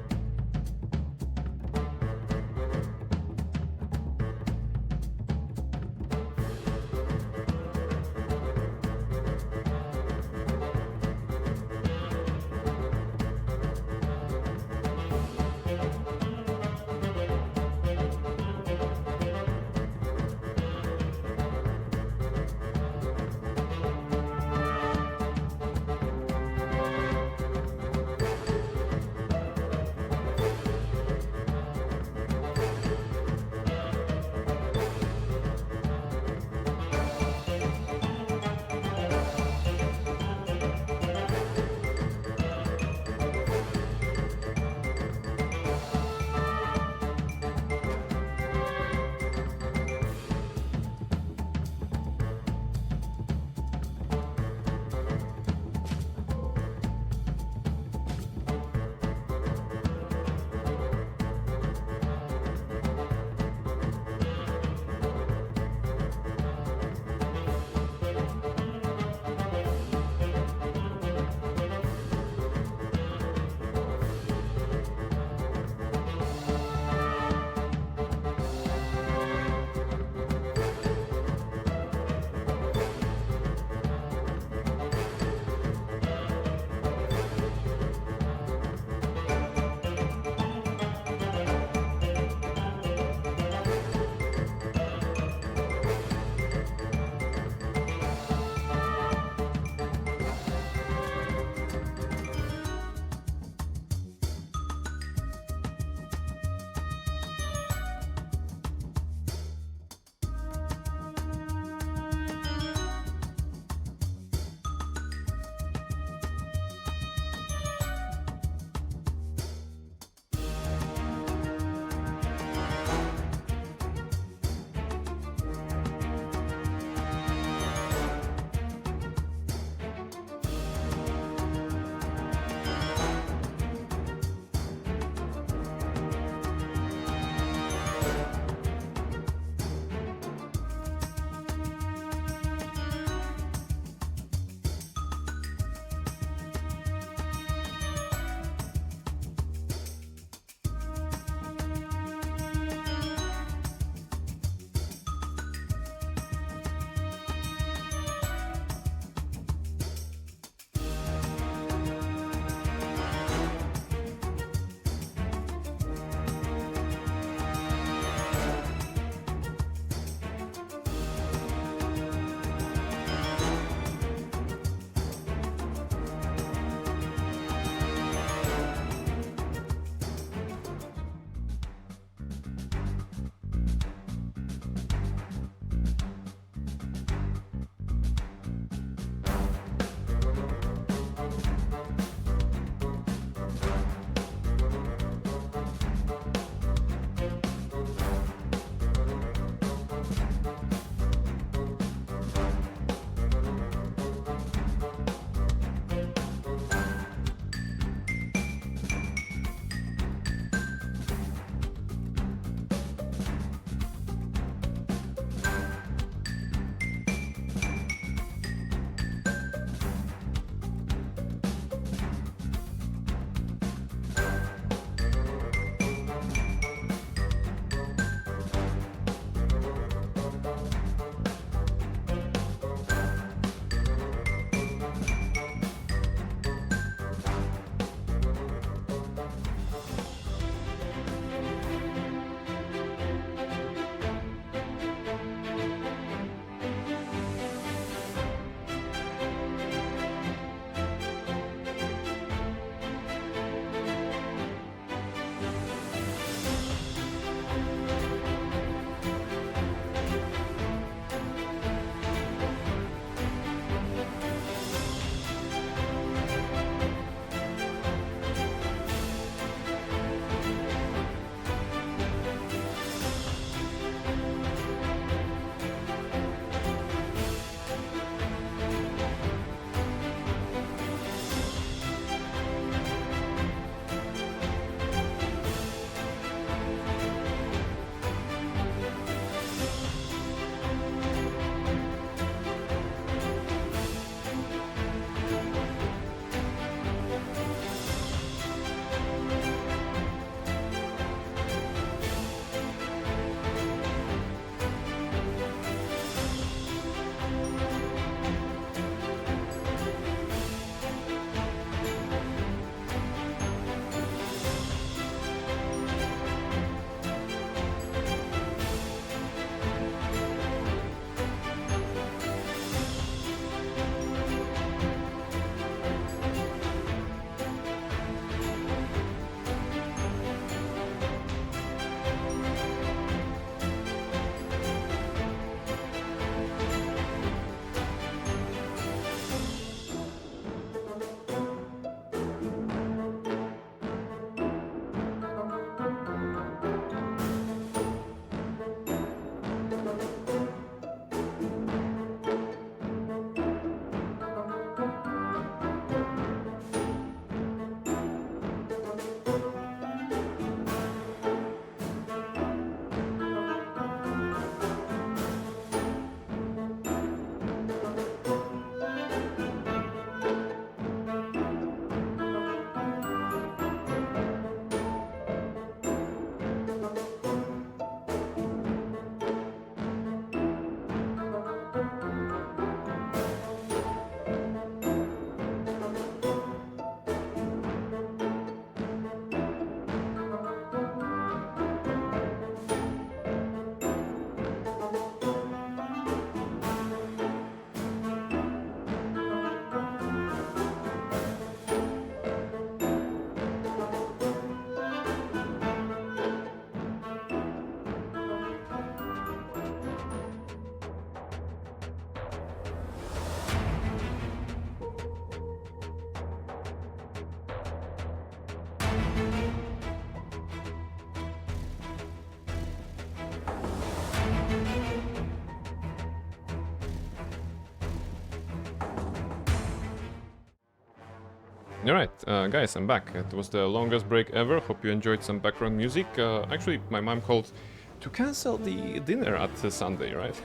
Alright, guys, I'm back. It was the longest break ever. Hope you enjoyed some background music. Actually, my mom called to cancel the dinner at Sunday, right?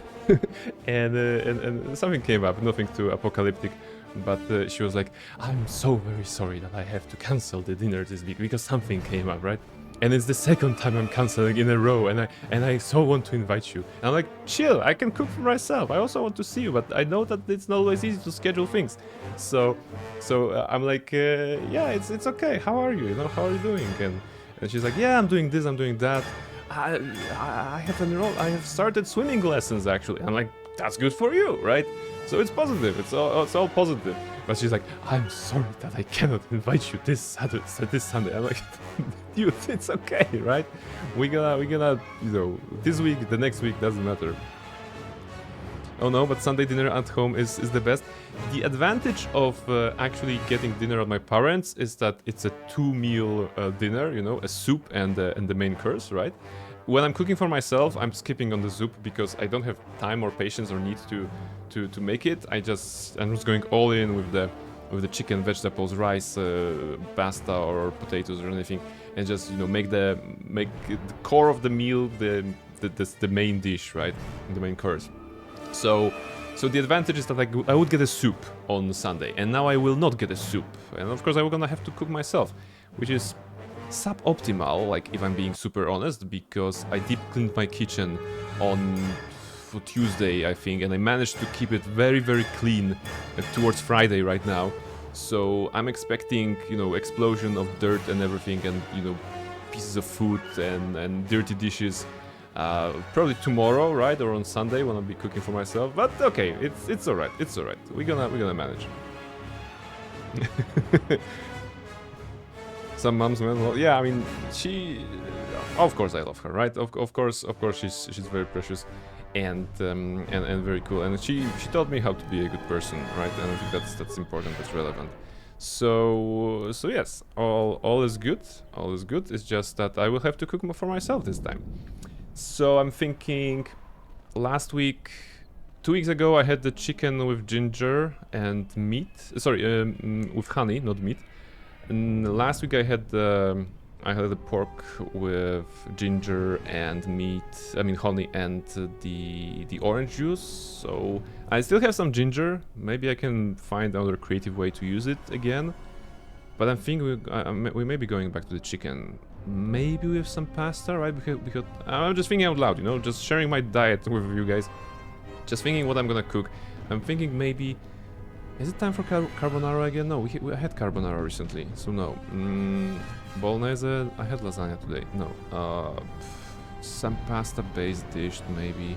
and something came up, nothing too apocalyptic, but she was like, I'm so very sorry that I have to cancel the dinner this week because something came up, right? And it's the second time I'm canceling in a row, and I so want to invite you. And I'm like, chill, I can cook for myself. I also want to see you, but I know that it's not always easy to schedule things. So I'm like, yeah, it's okay. How are you? You know, how are you doing? And she's like, yeah, I'm doing this, I'm doing that. I have enrolled. I have started swimming lessons actually. I'm like, that's good for you, right? So it's positive. It's all positive. But she's like, I'm sorry that I cannot invite you this Sunday. I'm like, dude, it's okay, right? We gonna, you know, this week, the next week, doesn't matter. Oh no, but Sunday dinner at home is the best. The advantage of actually getting dinner at my parents is that it's a 2-meal dinner, you know, a soup and the main course, right? When I'm cooking for myself, I'm skipping on the soup because I don't have time or patience or need to make it. I'm just going all in with the chicken, vegetables, rice, pasta or potatoes or anything, and just, you know, make the core of the meal the main dish, right? The main course. So the advantage is that I would get a soup on Sunday, and now I will not get a soup, and of course I'm gonna have to cook myself, which is suboptimal, like, if I'm being super honest, because I deep cleaned my kitchen for Tuesday, I think, and I managed to keep it very, very clean towards Friday right now. So I'm expecting, you know, explosion of dirt and everything, and, you know, pieces of food and dirty dishes. Probably tomorrow, right, or on Sunday when I'll be cooking for myself. But okay, it's alright. It's alright. We're gonna manage. Some moms, man. Well, yeah, I mean, she. Of course, I love her, right? Of course, she's very precious, and very cool. And she taught me how to be a good person, right? And I think that's important. That's relevant. So yes, all is good. All is good. It's just that I will have to cook more for myself this time. So I'm thinking, last week, 2 weeks ago, I had the chicken with ginger and meat. Sorry, with honey, not meat. And last week I had the pork with ginger and meat. I mean honey and the orange juice. So I still have some ginger. Maybe I can find another creative way to use it again. But I'm thinking we may be going back to the chicken. Maybe with some pasta, right? Because I'm just thinking out loud, you know, just sharing my diet with you guys. Just thinking what I'm gonna cook. I'm thinking maybe. Is it time for carbonara again? No, we had carbonara recently, so no. Bolognese, I had lasagna today. No. Some pasta-based dish, maybe.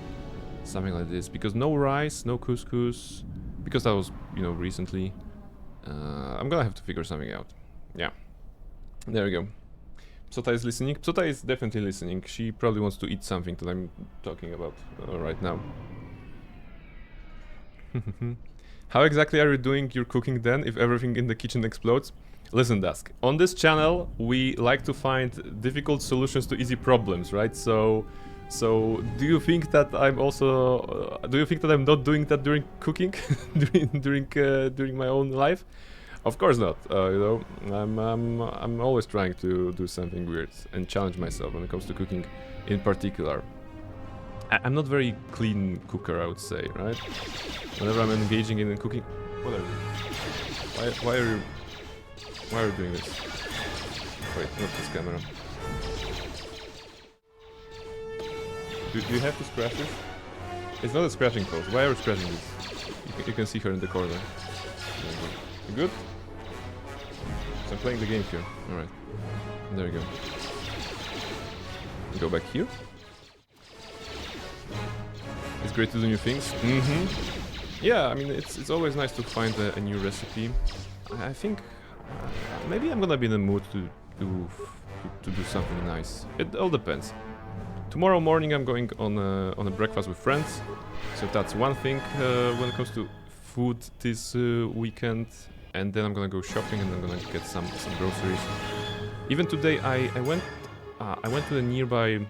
Something like this. Because no rice, no couscous. Because that was, you know, recently. I'm gonna have to figure something out. Yeah. There we go. Psota is listening. Psota is definitely listening. She probably wants to eat something that I'm talking about right now. How exactly are you doing your cooking then, if everything in the kitchen explodes? Listen, Dusk, on this channel, we like to find difficult solutions to easy problems, right? So do you think that I'm also... do you think that I'm not doing that during cooking? during my own life? Of course not, you know, I'm always trying to do something weird and challenge myself when it comes to cooking in particular. I'm not very clean cooker, I would say, right? Whenever I'm engaging in cooking... What are you? Why are you doing this? Wait, not this camera. Do you have to scratch it? It's not a scratching pose. Why are you scratching this? You can see her in the corner. You good? So I'm playing the game here. Alright. There you go. Go back here. It's great to do new things. Yeah, I mean, it's always nice to find a new recipe. I think maybe I'm gonna be in the mood to do something nice. It all depends. Tomorrow morning I'm going on a breakfast with friends, so that's one thing when it comes to food this weekend. And then I'm gonna go shopping and I'm gonna get some groceries. Even today I went to the nearby.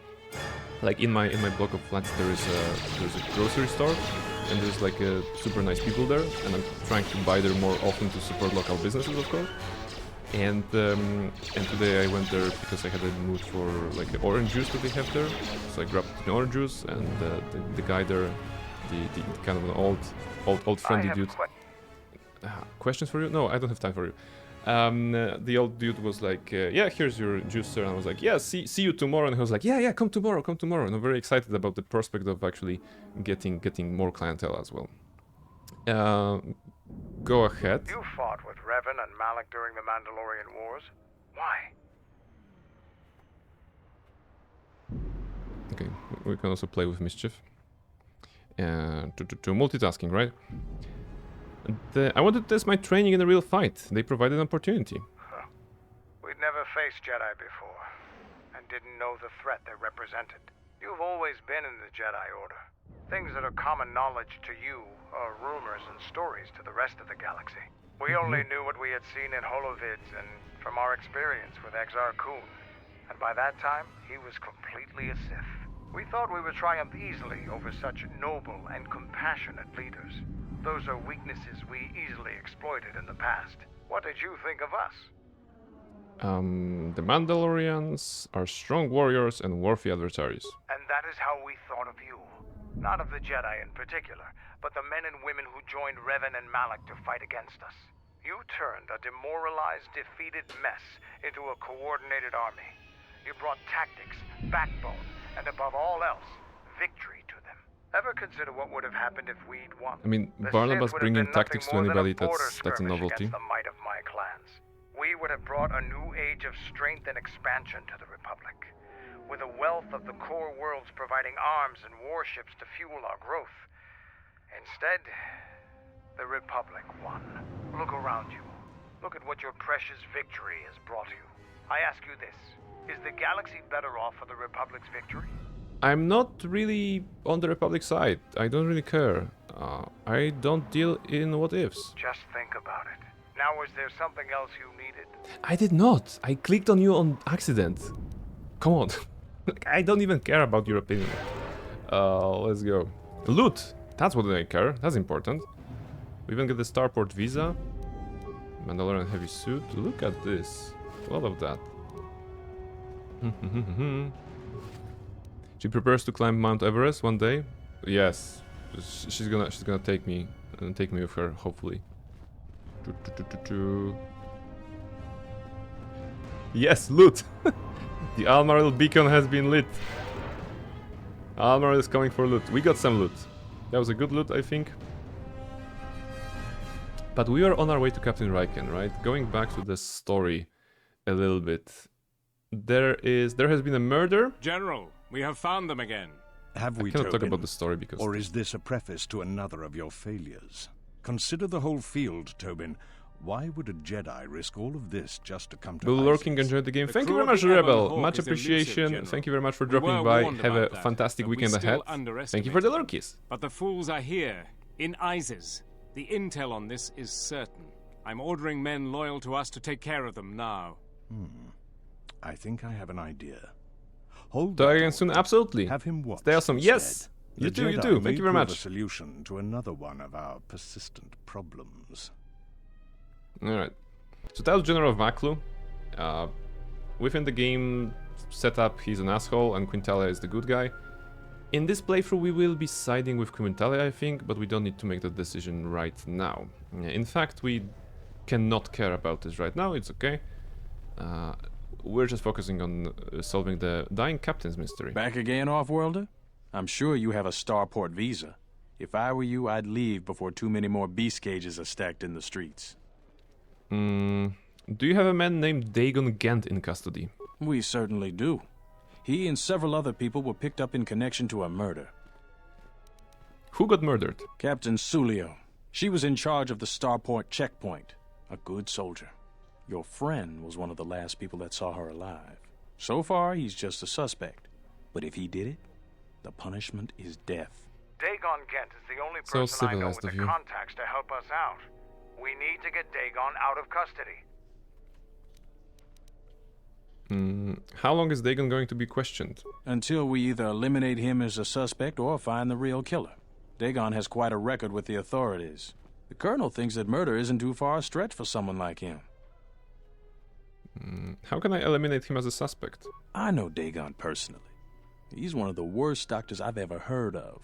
Like in my block of flats, there's a grocery store, and there's like super nice people there, and I'm trying to buy there more often to support local businesses, of course. And today I went there because I had a mood for like the orange juice that they have there. So I grabbed an orange juice, and the guy there, the kind of an old friendly dude. Questions for you? No, I don't have time for you. The old dude was like, yeah, here's your juice, sir. And I was like, yeah, see you tomorrow. And he was like, yeah, come tomorrow. And I'm very excited about the prospect of actually getting more clientele as well. Go ahead. You fought with Revan and Malak during the Mandalorian Wars. Why? Okay, we can also play with mischief. To multitasking, right? I wanted to test my training in a real fight. They provided an opportunity. We'd never faced Jedi before, and didn't know the threat they represented. You've always been in the Jedi Order. Things that are common knowledge to you are rumors and stories to the rest of the galaxy. We only knew what we had seen in holovids and from our experience with Exar Kun. And by that time, he was completely a Sith. We thought we would triumph easily over such noble and compassionate leaders. Those are weaknesses we easily exploited in the past. What did you think of us? The Mandalorians are strong warriors and worthy adversaries. And that is how we thought of you. Not of the Jedi in particular, but the men and women who joined Revan and Malak to fight against us. You turned a demoralized, defeated mess into a coordinated army. You brought tactics, backbone, and above all else, victory to them. Ever consider what would have happened if we'd won? I mean, Barnabas bringing tactics to anybody, that's a novelty. The might of my clans. We would have brought a new age of strength and expansion to the Republic. With a wealth of the core worlds providing arms and warships to fuel our growth. Instead, the Republic won. Look around you. Look at what your precious victory has brought you. I ask you this. Is the galaxy better off for the Republic's victory? I'm not really on the Republic side. I don't really care. I don't deal in what-ifs. Just think about it. Now, is there something else you needed? I did not. I clicked on you on accident. Come on. I don't even care about your opinion. Let's go. Loot. That's what I care. That's important. We even get the starport visa. Mandalorian heavy suit. Look at this. A lot of that. She prepares to climb Mount Everest one day. Yes, she's gonna take me with her, hopefully. Yes, loot. The Almaril beacon has been lit. Almaril is coming for loot. We got some loot. That was a good loot, I think. But we are on our way to Captain Riken, right? Going back to the story a little bit. There has been a murder. General, we have found them again. Have we, I cannot Tobin? talk about the story because... Or is this a preface to another of your failures? Consider the whole field, Tobin. Why would a Jedi risk all of this just to come to Bill ISIS? Lurking enjoyed the game. Thank you very much, Rebel. Much appreciation. Thank you very much for dropping by. Have a fantastic weekend ahead. Thank you for the lurkies. But the fools are here, in ISIS. The intel on this is certain. I'm ordering men loyal to us to take care of them now. I think I have an idea. Hold Talk again soon, absolutely. Have him watch. Stay awesome. Yes! You too. Thank you very much. A solution to another one of our persistent problems. Alright. So that was General Vaklu. Within the game setup, he's an asshole and Quintalia is the good guy. In this playthrough, we will be siding with Quintalia, I think, but we don't need to make that decision right now. In fact, we cannot care about this right now, it's okay. We're just focusing on solving the dying captain's mystery. Back again, Off-Worlder? I'm sure you have a starport visa. If I were you, I'd leave before too many more beast cages are stacked in the streets. Do you have a man named Dagon Gent in custody? We certainly do. He and several other people were picked up in connection to a murder. Who got murdered? Captain Sulio. She was in charge of the starport checkpoint. A good soldier. Your friend was one of the last people that saw her alive. So far, he's just a suspect. But if he did it, the punishment is death. Dagon Gent is the only person I know with the contacts to help us out. We need to get Dagon out of custody. How long is Dagon going to be questioned? Until we either eliminate him as a suspect or find the real killer. Dagon has quite a record with the authorities. The Colonel thinks that murder isn't too far a stretch for someone like him. How can I eliminate him as a suspect? I know Dagon personally. He's one of the worst doctors I've ever heard of.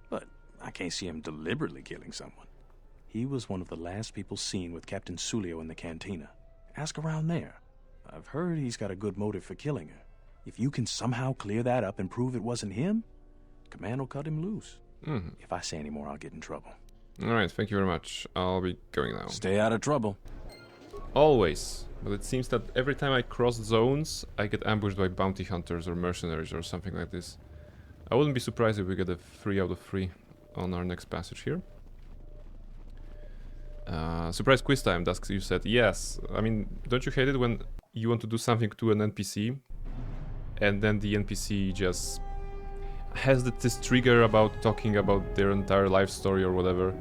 But I can't see him deliberately killing someone. He was one of the last people seen with Captain Sulio in the cantina. Ask around there. I've heard he's got a good motive for killing her. If you can somehow clear that up and prove it wasn't him, Command will cut him loose. If I say any more, I'll get in trouble. Alright, thank you very much. I'll be going now. Stay out of trouble. Always. But it seems that every time I cross zones, I get ambushed by bounty hunters or mercenaries or something like this. I wouldn't be surprised if we get a 3 out of 3 on our next passage here. Surprise quiz time, Dusk, you said. Yes. I mean, don't you hate it when you want to do something to an NPC and then the NPC just has this trigger about talking about their entire life story or whatever?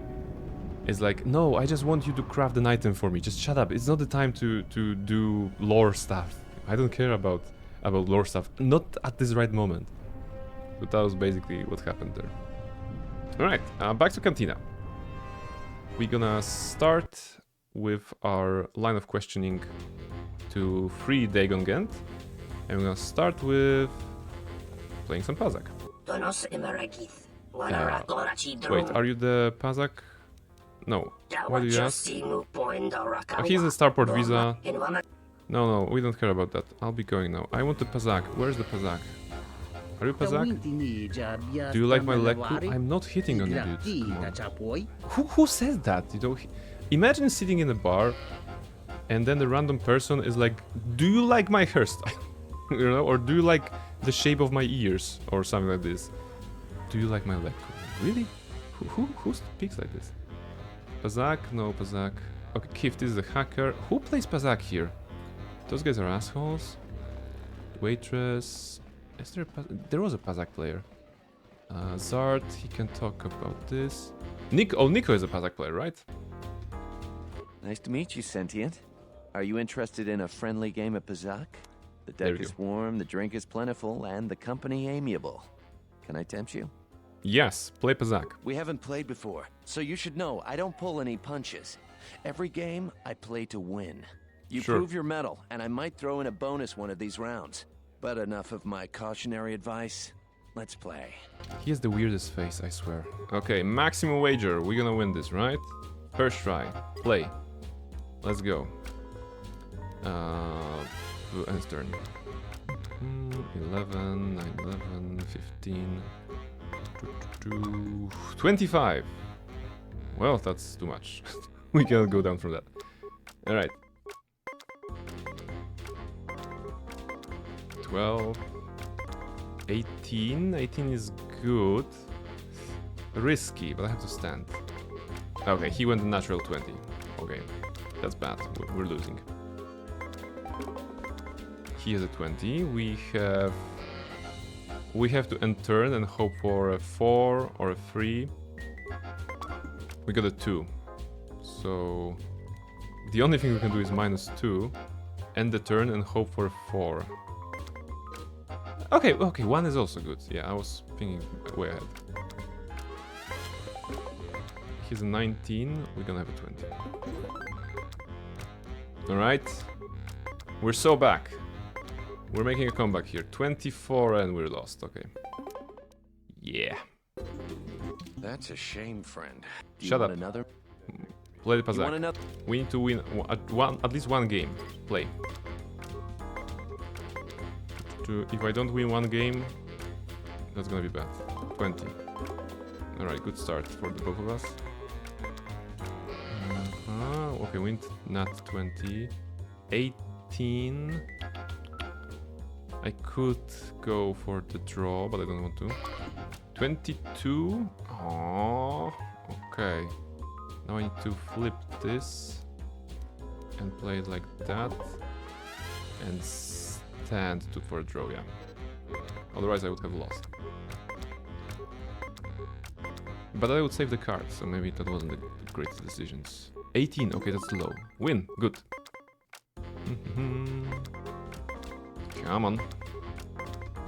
It's like, no, I just want you to craft an item for me. Just shut up. It's not the time to do lore stuff. I don't care about lore stuff. Not at this right moment. But that was basically what happened there. Alright, back to Cantina. We're gonna start with our line of questioning to free Dagon Gent. And we're gonna start with playing some Pazak. Wait, are you the Pazak? No. Why do you ask? Oh, he's a starport visa. No, we don't care about that. I'll be going now. I want the Pazak. Where's the Pazak? Are you Pazak? Do you like my Leku? I'm not hitting on you, dude. Who says that? You know, imagine sitting in a bar and then the random person is like, do you like my hairstyle? You know, or do you like the shape of my ears? Or something like this. Do you like my Leku? Really? Who speaks like this? Pazak? No, Pazak. Okay, Kif, this is a hacker. Who plays Pazak here? Those guys are assholes. Waitress. Is there there was a Pazak player. Zart, he can talk about this. Nico is a Pazak player, right? Nice to meet you, Sentient. Are you interested in a friendly game of Pazak? The deck is warm, the drink is plentiful, and the company amiable. Can I tempt you? Yes, play Pazak. We haven't played before, so you should know I don't pull any punches. Every game, I play to win. You prove your mettle, and I might throw in a bonus one of these rounds. But enough of my cautionary advice. Let's play. He has the weirdest face, I swear. Okay, maximum wager. We're gonna win this, right? First try. Play. Let's go. End turn. 11, 9, 11, 15... 25. Well, that's too much. We cannot go down from that. Alright. 12. 18. 18 is good. Risky, but I have to stand. Okay, he went the natural 20. Okay, that's bad. We're losing. He has a 20. We have to end turn and hope for a 4 or a 3. We got a 2. So the only thing we can do is -2. End the turn and hope for a 4. Okay, 1 is also good. Yeah, I was thinking way ahead. He's a 19. We're gonna have a 20. Alright. We're so back. We're making a comeback here. 24 and we're lost. Okay. Yeah. That's a shame, friend. Do Shut you up. Want another? Play the Pazak. We need to win at least one game. Play. If I don't win one game, that's gonna be bad. 20. Alright, good start for the both of us. Okay, win not 20. 18. I could go for the draw, but I don't want to. 22. Oh, okay. Now I need to flip this and play it like that and stand for a draw, yeah. Otherwise I would have lost. But I would save the card, so maybe that wasn't the greatest decisions. 18, okay, that's low. Win, good. Come on.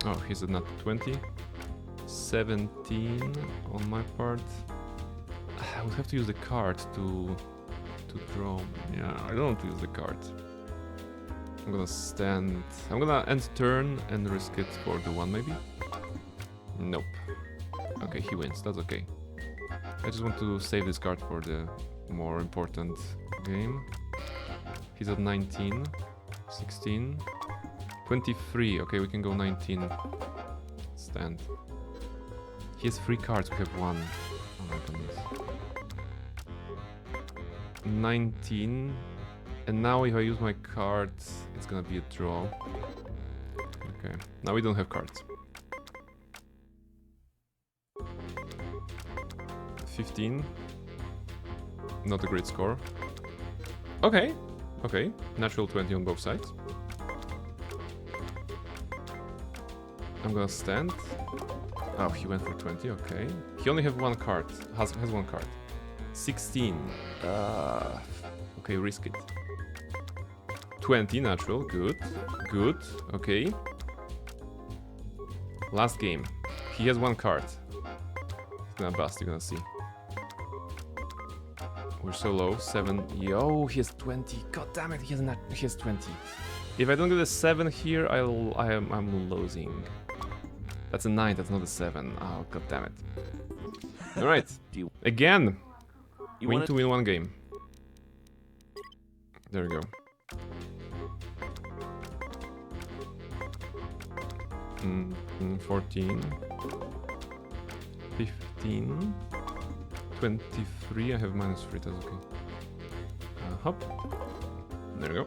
Oh, he's at not 20. 17 on my part. I would have to use the card to draw. Yeah, I don't want to use the card. I'm gonna stand. I'm gonna end turn and risk it for the 1 maybe. Nope. Okay, he wins. That's okay. I just want to save this card for the more important game. He's at 19, 16, 23. Okay, we can go 19. Stand. He has 3 cards. We have 1. Oh my goodness. 19. And now if I use my cards, it's gonna be a draw. Okay. Now we don't have cards. 15. Not a great score. Okay. Okay. Natural 20 on both sides. I'm gonna stand. Oh, he went for 20. Okay. He only have 1 card. Has 1 card. 16. Okay, risk it. 20 natural. Good. Good. Okay. Last game. He has 1 card. It's gonna bust. You're gonna see. We're so low. 7. Yo, he has 20. God damn it, he has 20. If I don't get a 7 here, I'm losing. That's a 9, that's not a 7. Oh, god damn it. Alright. Again. We need to win 1 game. There we go. Mm, 14. 15. 23, I have -3, that's okay. Hop. There we go.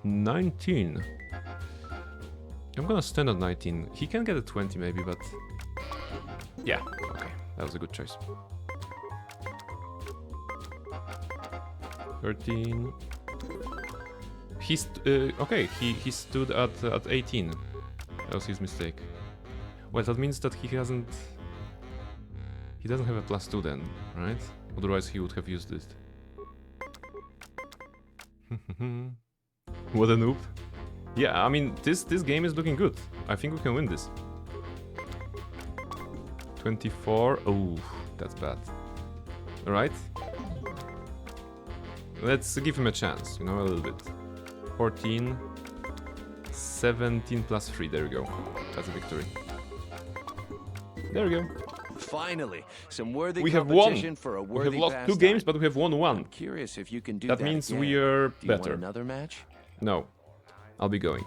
19. I'm gonna stand at 19. He can get a 20 maybe, but... Yeah, okay. That was a good choice. 13. He's okay. He stood at 18. That was his mistake. Well, that means that he doesn't have a +2 then, right? Otherwise, he would have used it. What a noob! Yeah, I mean this game is looking good. I think we can win this. 24. Oh, that's bad. All right. Let's give him a chance, you know, a little bit. 14, 17 +3, there we go. That's a victory. There we go. Finally, some worthy we have competition won. For a we worthy have lost pastime. 2 games, but we have won 1. I'm curious if you can do that means again. we are do you better. Want another match? No, I'll be going.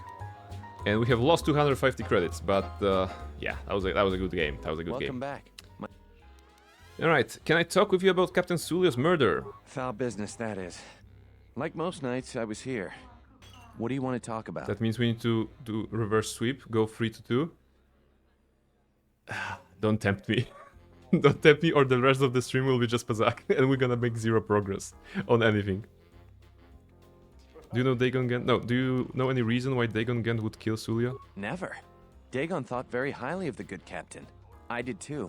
And we have lost 250 credits, but yeah, that was a good game. That was a good Welcome game. back. All right, can I talk with you about Captain Sulio's murder? Foul business, that is. Like most nights, I was here. What do you want to talk about? That means we need to do reverse sweep, go 3-2. Don't tempt me. Don't tempt me, or the rest of the stream will be just Pazak, and we're gonna make 0 progress on anything. Do you know Dagon Gent? No, do you know any reason why Dagon Gent would kill Sulio? Never. Dagon thought very highly of the good captain. I did too.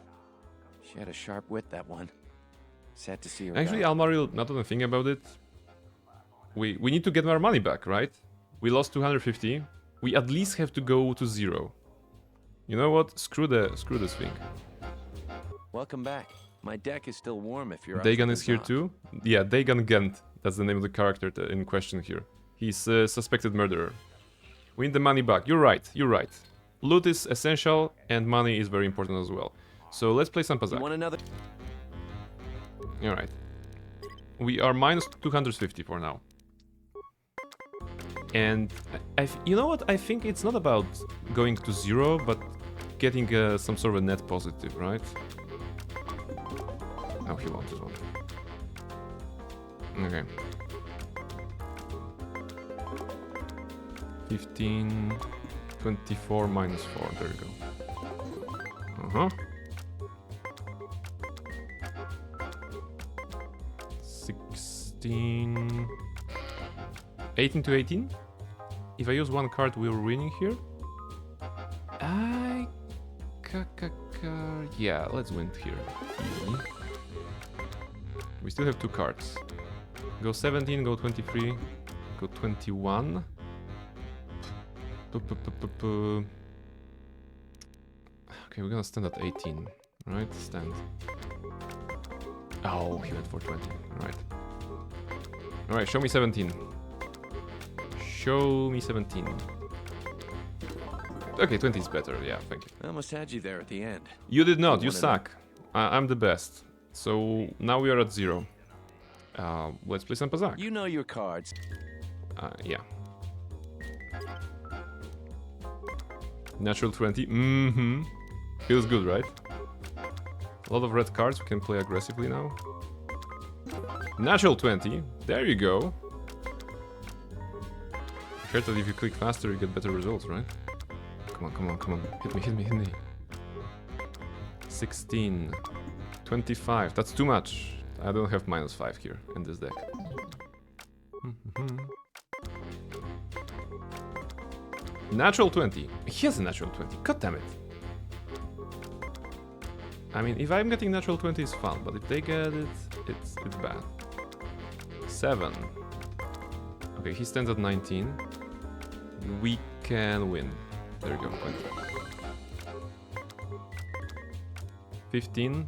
She had a sharp wit, that one. Sad to see her Actually, go. Almaril, not on the thing about it. We need to get our money back, right? We lost 250. We at least have to go to 0. You know what? Screw this thing. Welcome back. My deck is still warm if you're. Dagon is here too? Yeah, Dagon Gent. That's the name of the character in question here. He's a suspected murderer. We need the money back. You're right. You're right. Loot is essential, and money is very important as well. So let's play some Pazak. You want another? Alright. We are minus 250 for now. And you know what? I think it's not about going to 0, but getting some sort of a net positive, right? Oh, he wanted one. Okay. 15, 24, -4. There you go. Uh-huh. 16... 18 to 18? If I use 1 card, we're winning here. Yeah, let's win here. Easily. We still have 2 cards. Go 17, go 23, go 21. Okay, we're gonna stand at 18, right? Stand. Oh, he went for 20. Alright. Alright, show me 17. Show me 17. Okay, 20 is better. Yeah, thank you. I almost had you there at the end. You did not. You suck. I'm the best. So now we are at 0. Let's play some Pazak. You know your cards. Yeah. Natural 20. Mm-hmm. Feels good, right? A lot of red cards. We can play aggressively now. Natural 20. There you go. I heard that if you click faster, you get better results, right? Come on, come on, come on. Hit me, hit me, hit me. 16. 25. That's too much. I don't have -5 here in this deck. Natural 20. He has a natural 20. God damn it. I mean, if I'm getting natural 20, it's fun, but if they get it, it's bad. 7. Okay, he stands at 19. We can win. There you go. 20. 15.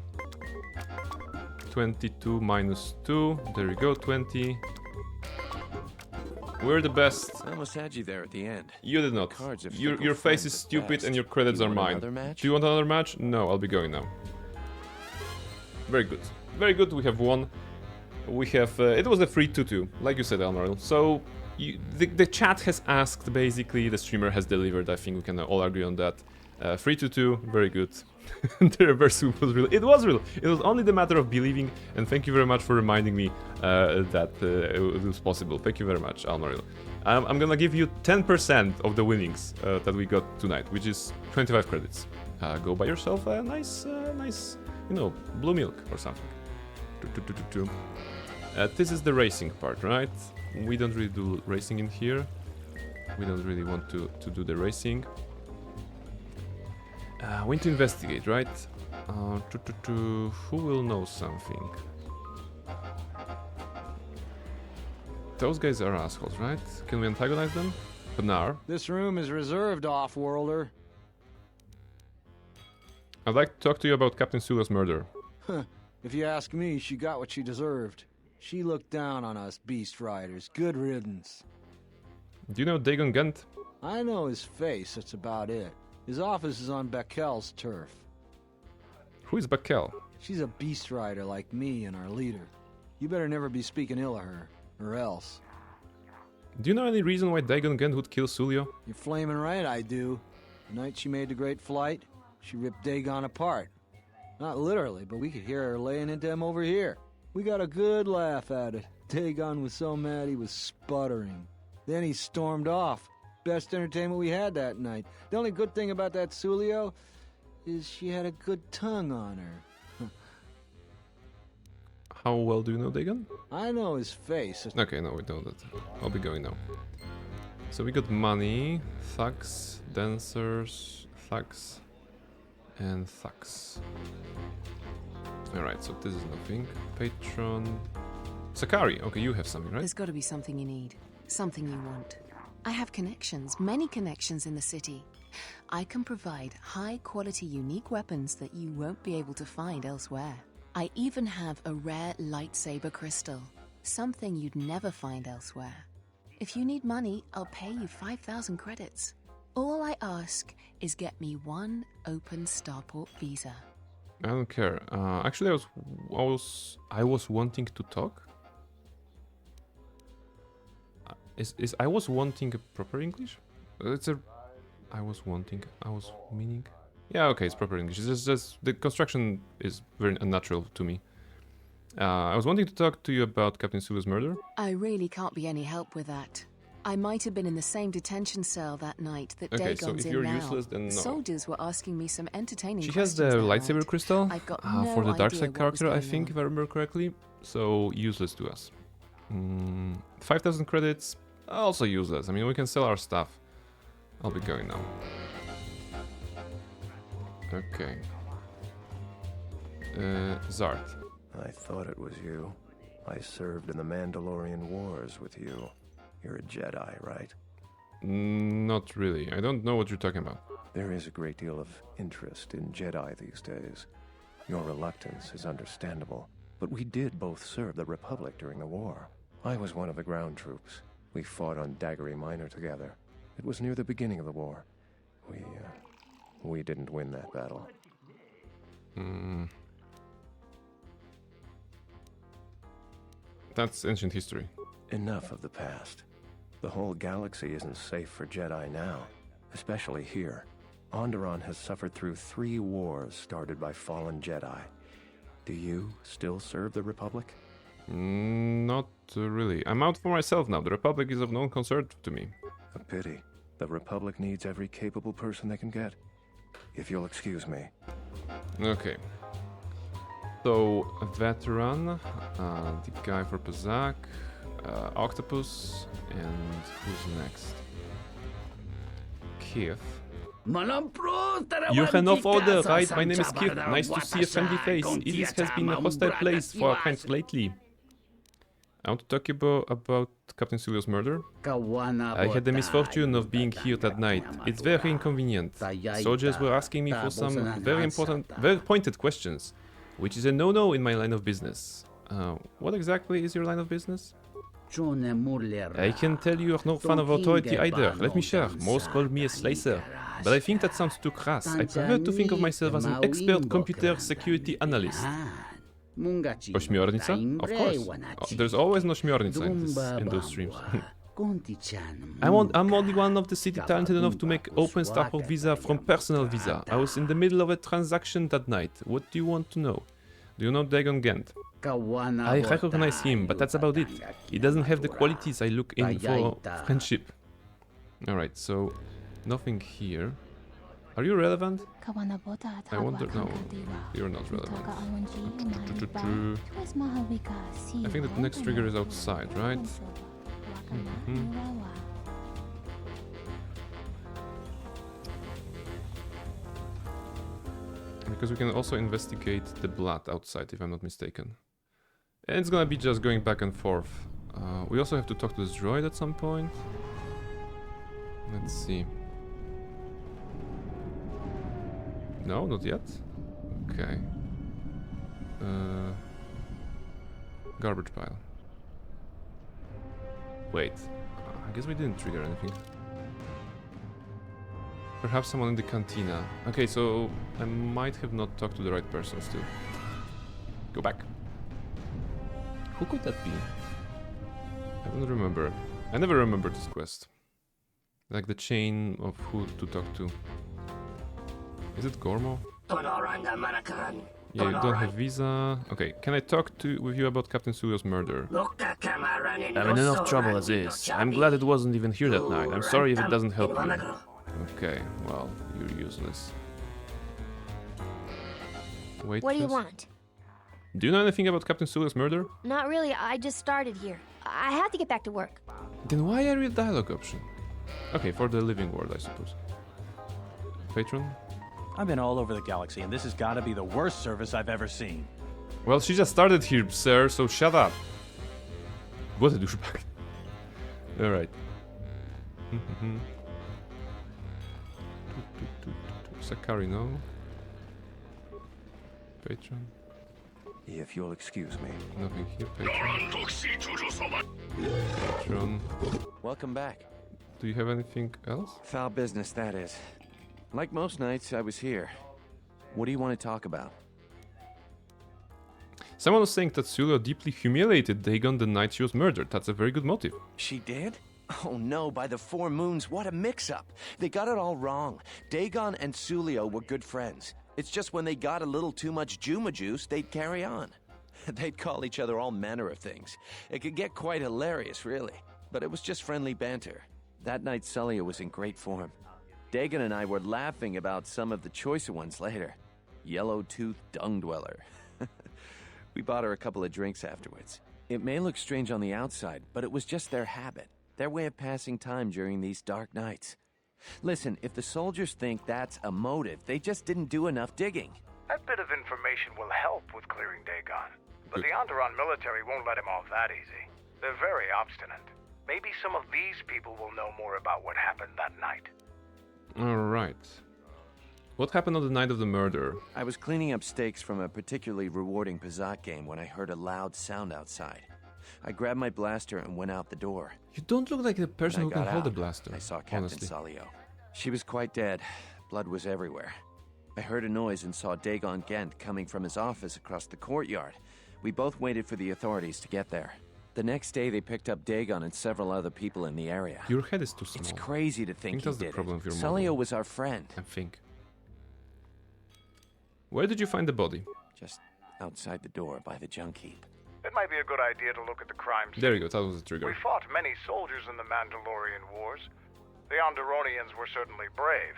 22 -2. There you go. 20. We're the best. I almost had you there at the end. You did not. Your face is stupid and your credits are mine. Do you want another match? No, I'll be going now. Very good. Very good. We have won. We have... it was a 3-2-2, like you said, Elmaril. So, the chat has asked, basically. The streamer has delivered. I think we can all agree on that. 3-2-2, very good. The reverse was real. It was real. It was only the matter of believing, and thank you very much for reminding me that it was possible. Thank you very much, Almaril. I'm gonna give you 10% of the winnings that we got tonight, which is 25 credits. Go buy yourself a nice, you know, blue milk or something. This is the racing part, right? We don't really do racing in here. We don't really want to do the racing. We need to investigate, right? Who will know something? Those guys are assholes, right? Can we antagonize them? Panar. This room is reserved, off-worlder. I'd like to talk to you about Captain Sula's murder. Huh. If you ask me, she got what she deserved. She looked down on us Beast Riders. Good riddance. Do you know Dagon Gent? I know his face, that's about it. His office is on Bekel's turf. Who is Bekel? She's a beast rider like me and our leader. You better never be speaking ill of her, or else. Do you know any reason why Dagon Gent would kill Sulio? You're flaming right, I do. The night she made the great flight, she ripped Dagon apart. Not literally, but we could hear her laying into him over here. We got a good laugh at it. Dagon was so mad he was sputtering. Then he stormed off. Best entertainment we had that night. The only good thing about that Sulio is she had a good tongue on her. How well do you know Dagon? I know his face. Okay, no, we know that. I'll be going now. So we got money, thugs, dancers, thugs, and thugs. Alright, so this is nothing. Patron. Sakari, okay, you have something, right? There's got to be something you need. Something you want. I have connections, many connections in the city. I can provide high-quality, unique weapons that you won't be able to find elsewhere. I even have a rare lightsaber crystal, something you'd never find elsewhere. If you need money, I'll pay you 5,000 credits. All I ask is get me one open starport visa. I don't care. Actually, I was wanting to talk. Is I was wanting a proper English? I was meaning. Yeah, okay, it's proper English. It's just the construction is very unnatural to me. I was wanting to talk to you about Captain Sula's murder. I really can't be any help with that. I might have been in the same detention cell that night that Dagon's so if in you're now. Useless, then no. Soldiers were asking me some entertaining She has questions the that lightsaber night. crystal I've got no for the dark idea side what character, was I going think, on. if I remember correctly. So useless to us. 5,000 credits, also useless. I mean, we can sell our stuff. I'll be going now. Okay. Zart. I thought it was you. I served in the Mandalorian Wars with you. You're a Jedi, right? Not really. I don't know what you're talking about. There is a great deal of interest in Jedi these days. Your reluctance is understandable. But we did both serve the Republic during the war. I was one of the ground troops. We fought on Daggery Minor together. It was near the beginning of the war. We didn't win that battle. That's ancient history. Enough of the past. The whole galaxy isn't safe for Jedi now, especially here. Onderon has suffered through 3 wars started by fallen Jedi. Do you still serve the Republic? Not really. I'm out for myself now. The Republic is of no concern to me. A pity. The Republic needs every capable person they can get. If you'll excuse me. Okay. So, a veteran, the guy for Pazak, Octopus, and who's next? Keith. You have order, right? My name is Keith. Nice to see a friendly face. Idis has been a hostile place for kind lately. I want to talk about Captain Sulio's murder. I had the misfortune of being here that night. It's very inconvenient. Soldiers were asking me for some very pointed questions, which is a no-no in my line of business. What exactly is your line of business? I can tell you are no fan of authority either. Let me share. Most call me a slicer. But I think that sounds too crass. I prefer to think of myself as an expert computer security analyst. Ośmiornica? Of course. There's always an Ośmiornica in those streams. I'm only one of the city talented enough to make open Starport visa from personal visa. I was in the middle of a transaction that night. What do you want to know? Do you know Dagon Gent? I recognize him, but that's about it. He doesn't have the qualities I look in for friendship. Alright, so nothing here. Are you relevant? I wonder. No, you're not relevant. I think the next trigger is outside, right? Because we can also investigate the blood outside, if I'm not mistaken. And it's gonna be just going back and forth. We also have to talk to this droid at some point. Let's see. No, not yet. Okay. Garbage pile. Wait. I guess we didn't trigger anything. Perhaps someone in the cantina. Okay, so I might have not talked to the right person still. Go back. Who could that be? I don't remember. I never remember this quest. Like the chain of who to talk to. Is it Gormo? Yeah, you don't have visa. Okay, can I talk with you about Captain Sulio's murder? I'm in enough trouble as is. I'm glad it wasn't even here that night. I'm sorry if it doesn't help you. Okay, well, you're useless. Wait. What do you want? Do you know anything about Captain Sulio's murder? Not really. I just started here. I have to get back to work. Then why are you a dialogue option? Okay, for the living world, I suppose. Patron? I've been all over the galaxy, and this has got to be the worst service I've ever seen. Well, she just started here, sir, so shut up. What a douchebag. Alright. Sakari, no. Patron. If you'll excuse me. Nothing here, Patron. Patron. Welcome back. Do you have anything else? Foul business, that is. Like most nights, I was here. What do you want to talk about? Someone was saying that Sulio deeply humiliated Dagon the night she was murdered. That's a very good motive. She did? Oh no, by the 4 moons, what a mix-up. They got it all wrong. Dagon and Sulio were good friends. It's just when they got a little too much Juma juice, they'd carry on. They'd call each other all manner of things. It could get quite hilarious, really. But it was just friendly banter. That night, Sulio was in great form. Dagon and I were laughing about some of the choicer ones later. Yellow-toothed dung dweller. We bought her a couple of drinks afterwards. It may look strange on the outside, but it was just their habit. Their way of passing time during these dark nights. Listen, if the soldiers think that's a motive, they just didn't do enough digging. That bit of information will help with clearing Dagon. But the Onderon military won't let him off that easy. They're very obstinate. Maybe some of these people will know more about what happened that night. Alright. What happened on the night of the murder? I was cleaning up stakes from a particularly rewarding Pazak game when I heard a loud sound outside. I grabbed my blaster and went out the door. You don't look like the person who can hold a blaster. I saw Captain honestly. Salio. She was quite dead. Blood was everywhere. I heard a noise and saw Dagon Gent coming from his office across the courtyard. We both waited for the authorities to get there. The next day, they picked up Dagon and several other people in the area. Your head is too small. It's crazy to think he that's did the problem it. with your Salio model. was our friend. I think. Where did you find the body? Just outside the door by the junk heap. It might be a good idea to look at the crime scene. There you go, that was the trigger. We fought many soldiers in the Mandalorian Wars. The Onderonians were certainly brave,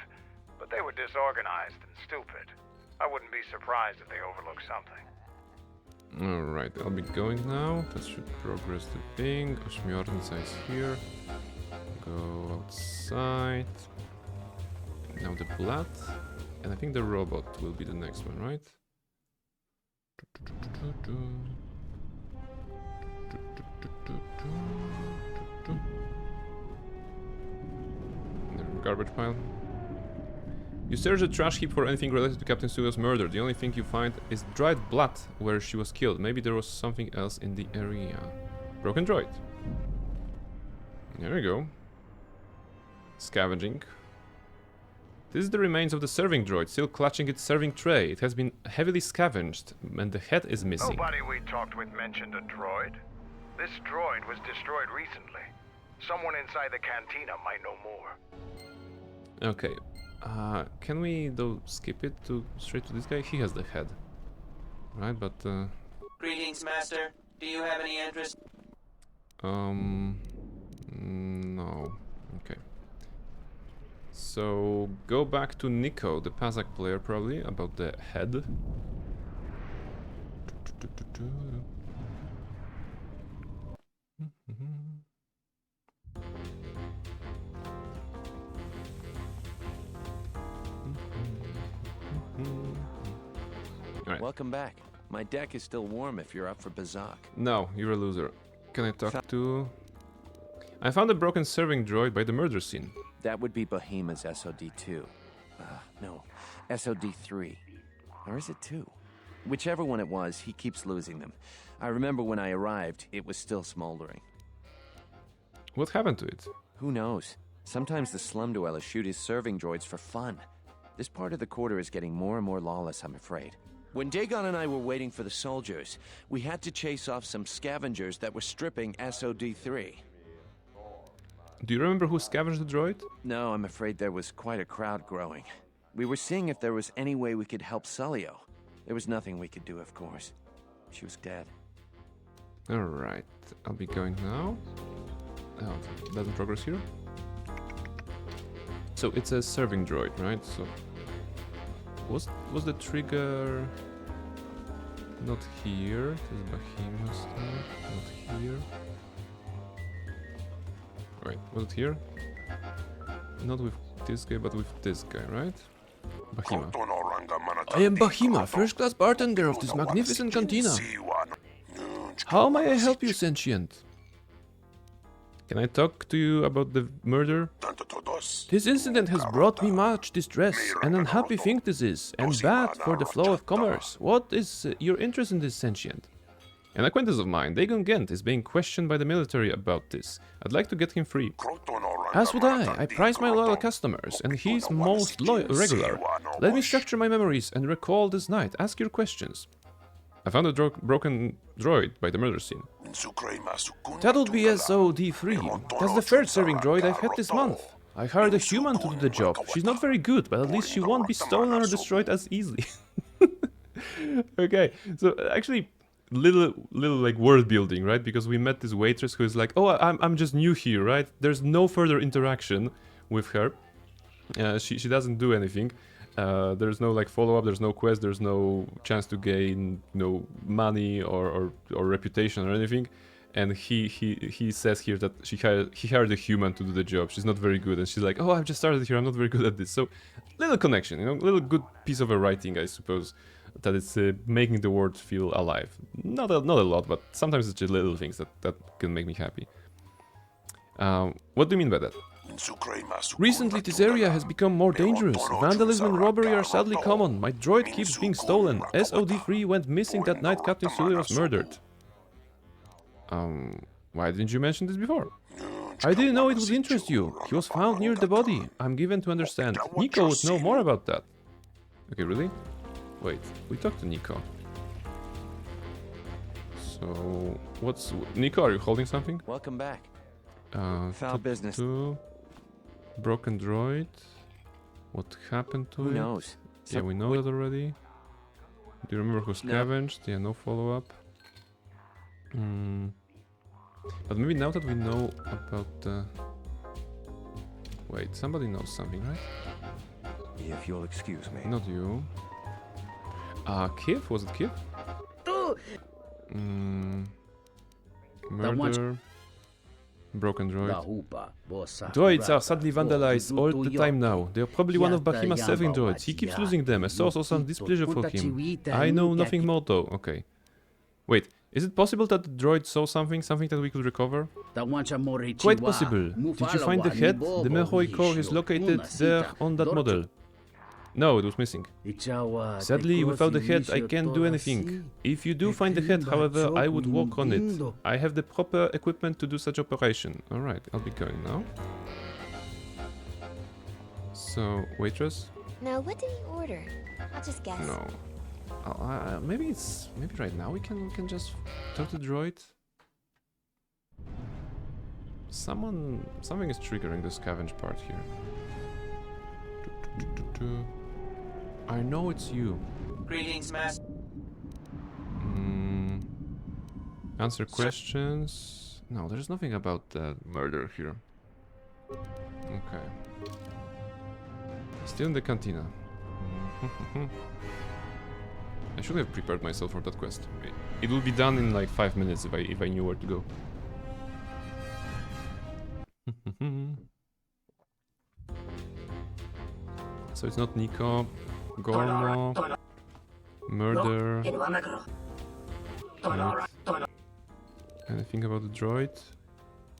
but they were disorganized and stupid. I wouldn't be surprised if they overlooked something. Alright, I'll be going now. That should progress the thing. Ośmiornica is here. Go outside. Now the blood. And I think the robot will be the next one, right? Garbage pile. You search the trash heap for anything related to Captain Sulio's murder. The only thing you find is dried blood where she was killed. Maybe there was something else in the area. Broken droid. There we go. Scavenging. This is the remains of the serving droid, still clutching its serving tray. It has been heavily scavenged, and the head is missing. Nobody we talked with mentioned a droid. This droid was destroyed recently. Someone inside the cantina might know more. Okay. Can we, though, skip it to straight to this guy? He has the head. Right, but... Greetings, Master. Do you have any interest? No. Okay. So, go back to Nico, the Pazak player, probably, about the head. Right. Welcome back. My deck is still warm if you're up for Bazak. No, you're a loser. Can I talk to... I found a broken serving droid by the murder scene. That would be Bohema's SOD-2. No, SOD-3. Or is it 2? Whichever one it was, he keeps losing them. I remember when I arrived, it was still smoldering. What happened to it? Who knows? Sometimes the slum dwellers shoot his serving droids for fun. This part of the quarter is getting more and more lawless, I'm afraid. When Dagon and I were waiting for the soldiers, we had to chase off some scavengers that were stripping SOD-3. Do you remember who scavenged the droid? No, I'm afraid there was quite a crowd growing. We were seeing if there was any way we could help Salio. There was nothing we could do, of course. She was dead. Alright, I'll be going now. Oh, it doesn't progress here. So it's a serving droid, right? So was the trigger not here? It is Bohema stuff, not here. Wait, was it here? Not with this guy, but with this guy, right? Bohema. I am Bohema, first-class bartender of this magnificent cantina. How may I help you, sentient? Can I talk to you about the murder? This incident has brought me much distress. An unhappy thing this is, and bad for the flow of commerce. What is your interest in this sentient? An acquaintance of mine, Dagon Gent, is being questioned by the military about this. I'd like to get him free. As would I. I prize my loyal customers, and he's most regular. Let me structure my memories and recall this night. Ask your questions. I found a broken droid by the murder scene. That would be SOD-3. That's the third serving droid I've had this month. I hired a human to do the job. She's not very good, but at least she won't be stolen or destroyed as easily. Okay, so actually, little like world building, right? Because we met this waitress who is like, oh, I'm just new here, right? There's no further interaction with her. She doesn't do anything. There's no like follow-up, there's no quest, there's no chance to gain, money or reputation or anything. And he says here that he hired a human to do the job. She's not very good, and she's like, oh, I've just started here, I'm not very good at this. So little connection, little good piece of a writing, I suppose, that it's making the world feel alive. Not a lot, but sometimes it's just little things that can make me happy. What do you mean by that? Recently, this area has become more dangerous. Vandalism and robbery are sadly common. My droid keeps being stolen. SOD3 went missing that night Captain Sully was murdered. Why didn't you mention this before? I didn't know it would interest you. He was found near the body. I'm given to understand. Nico would know more about that. Okay, really? Wait, we talked to Nico. So, what's... Nico, are you holding something? Welcome back. Foul business. Broken droid. What happened to it? Who knows? Yeah, we know that already. Do you remember who scavenged? Yeah, no follow-up. But maybe now that we know about the... Wait, somebody knows something, right? If you'll excuse me. Not you. Kif? Was it Kif? Murder. Broken droid. Droids are sadly vandalized all the time now. They are probably one of Bahima's serving droids. He keeps losing them, a source of some displeasure for him. I know nothing more though. Okay. Wait, is it possible that the droid saw something that we could recover? Quite possible. Did you find the head? The Mehoi core is located there on that model. No, it was missing. Sadly, without the head, I can't do anything. If you do find the head, however, I would work on it. I have the proper equipment to do such operation. Alright, I'll be going now. So, waitress? Now, what did he order? I'll just guess. No. Maybe right now we can just talk to the droid. Something is triggering the scavenge part here. I know it's you. Greetings, Master. Answer questions. No, there's nothing about that murder here. Okay. Still in the cantina. I should have prepared myself for that quest. It will be done in like 5 minutes if I knew where to go. So it's not Nico, Gormo, murder. Right. Anything about the droid?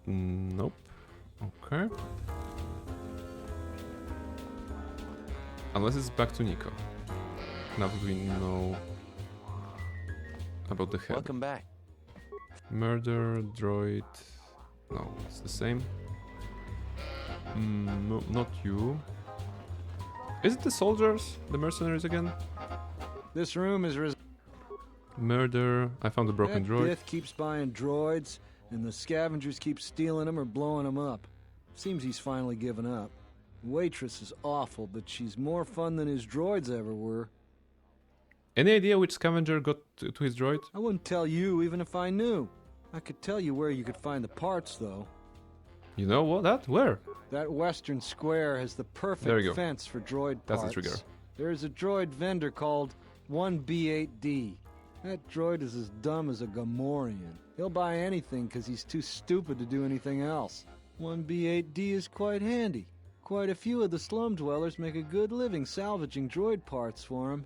Nope. Okay. Unless it's back to Nico. Now that we know about the head. Welcome back. Murder, droid. No, it's the same. No, not you. Is it the soldiers? The mercenaries again? This room is murder. I found the broken droid. Death keeps buying droids, and the scavengers keep stealing them or blowing them up. Seems he's finally given up. The waitress is awful, but she's more fun than his droids ever were. Any idea which scavenger got to his droid? I wouldn't tell you even if I knew. I could tell you where you could find the parts, though. You know what? That? Where? That western square has the perfect fence for droid parts. That's the trigger. There's a droid vendor called 1B8D. That droid is as dumb as a Gamorrean. He'll buy anything because he's too stupid to do anything else. 1B8D is quite handy. Quite a few of the slum dwellers make a good living salvaging droid parts for him.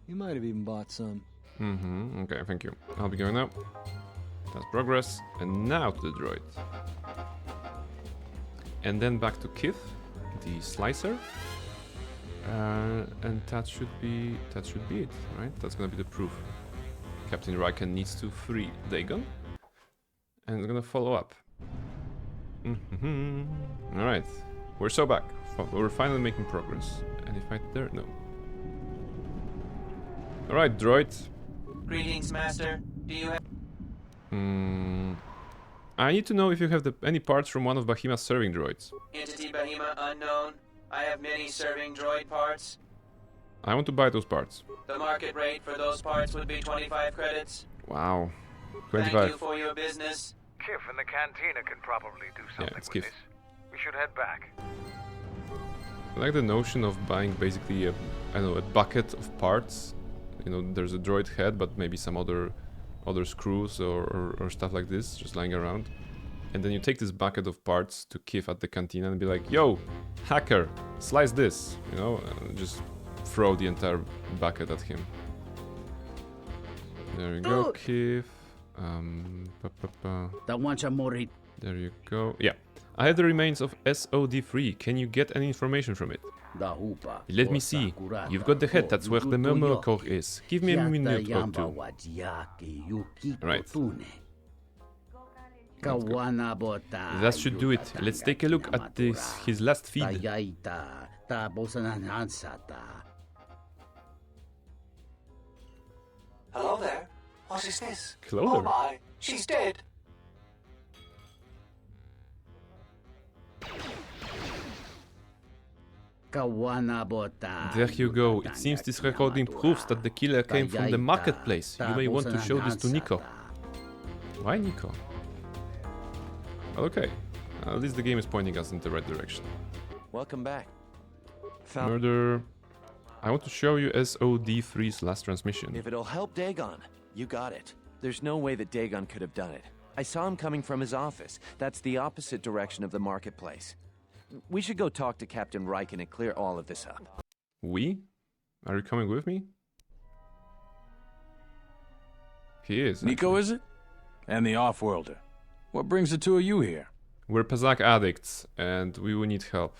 You might have even bought some. Okay, thank you. I'll be going now. That's progress. And now to the droid. And then back to Kith, the slicer. And that should be it, right? That's gonna be the proof. Captain Riken needs to free Dagon. And it's gonna follow up. Alright. We're so back. We're finally making progress. Any fight there? No. Alright, droid. Greetings, Master. Do you have... I need to know if you have any parts from one of Bahima's serving droids. Entity Bahima unknown. I have many serving droid parts. I want to buy those parts. The market rate for those parts would be 25 credits. Wow. 25. Thank you for your business. Kif and the cantina can probably do something with Kif. this. We should head back. I like the notion of buying basically a bucket of parts. You know, there's a droid head, but maybe some other screws or stuff like this just lying around. And then you take this bucket of parts to Kif at the cantina and be like, yo, hacker, slice this, you know, and just throw the entire bucket at him. There you go, Kif. There you go. Yeah. I have the remains of SOD3. Can you get any information from it? Let me see. You've got the head, that's where the murmur core is. Give me a minute or two. Right. That should do it. Let's take a look at his last feed. Hello there. What is this? Clover. Oh my, she's dead. There you go. It seems this recording proves that the killer came from the marketplace. You may want to show this to Nico. Why Nico? Okay. At least the game is pointing us in the right direction. Welcome back. Murder. I want to show you SOD3's last transmission. If it'll help Dagon, you got it. There's no way that Dagon could have done it. I saw him coming from his office. That's the opposite direction of the marketplace. We should go talk to Captain Riken and clear all of this up. We? Are you coming with me? He is. Nico, is it? And the Offworlder. What brings the two of you here? We're Pazak addicts, and we will need help.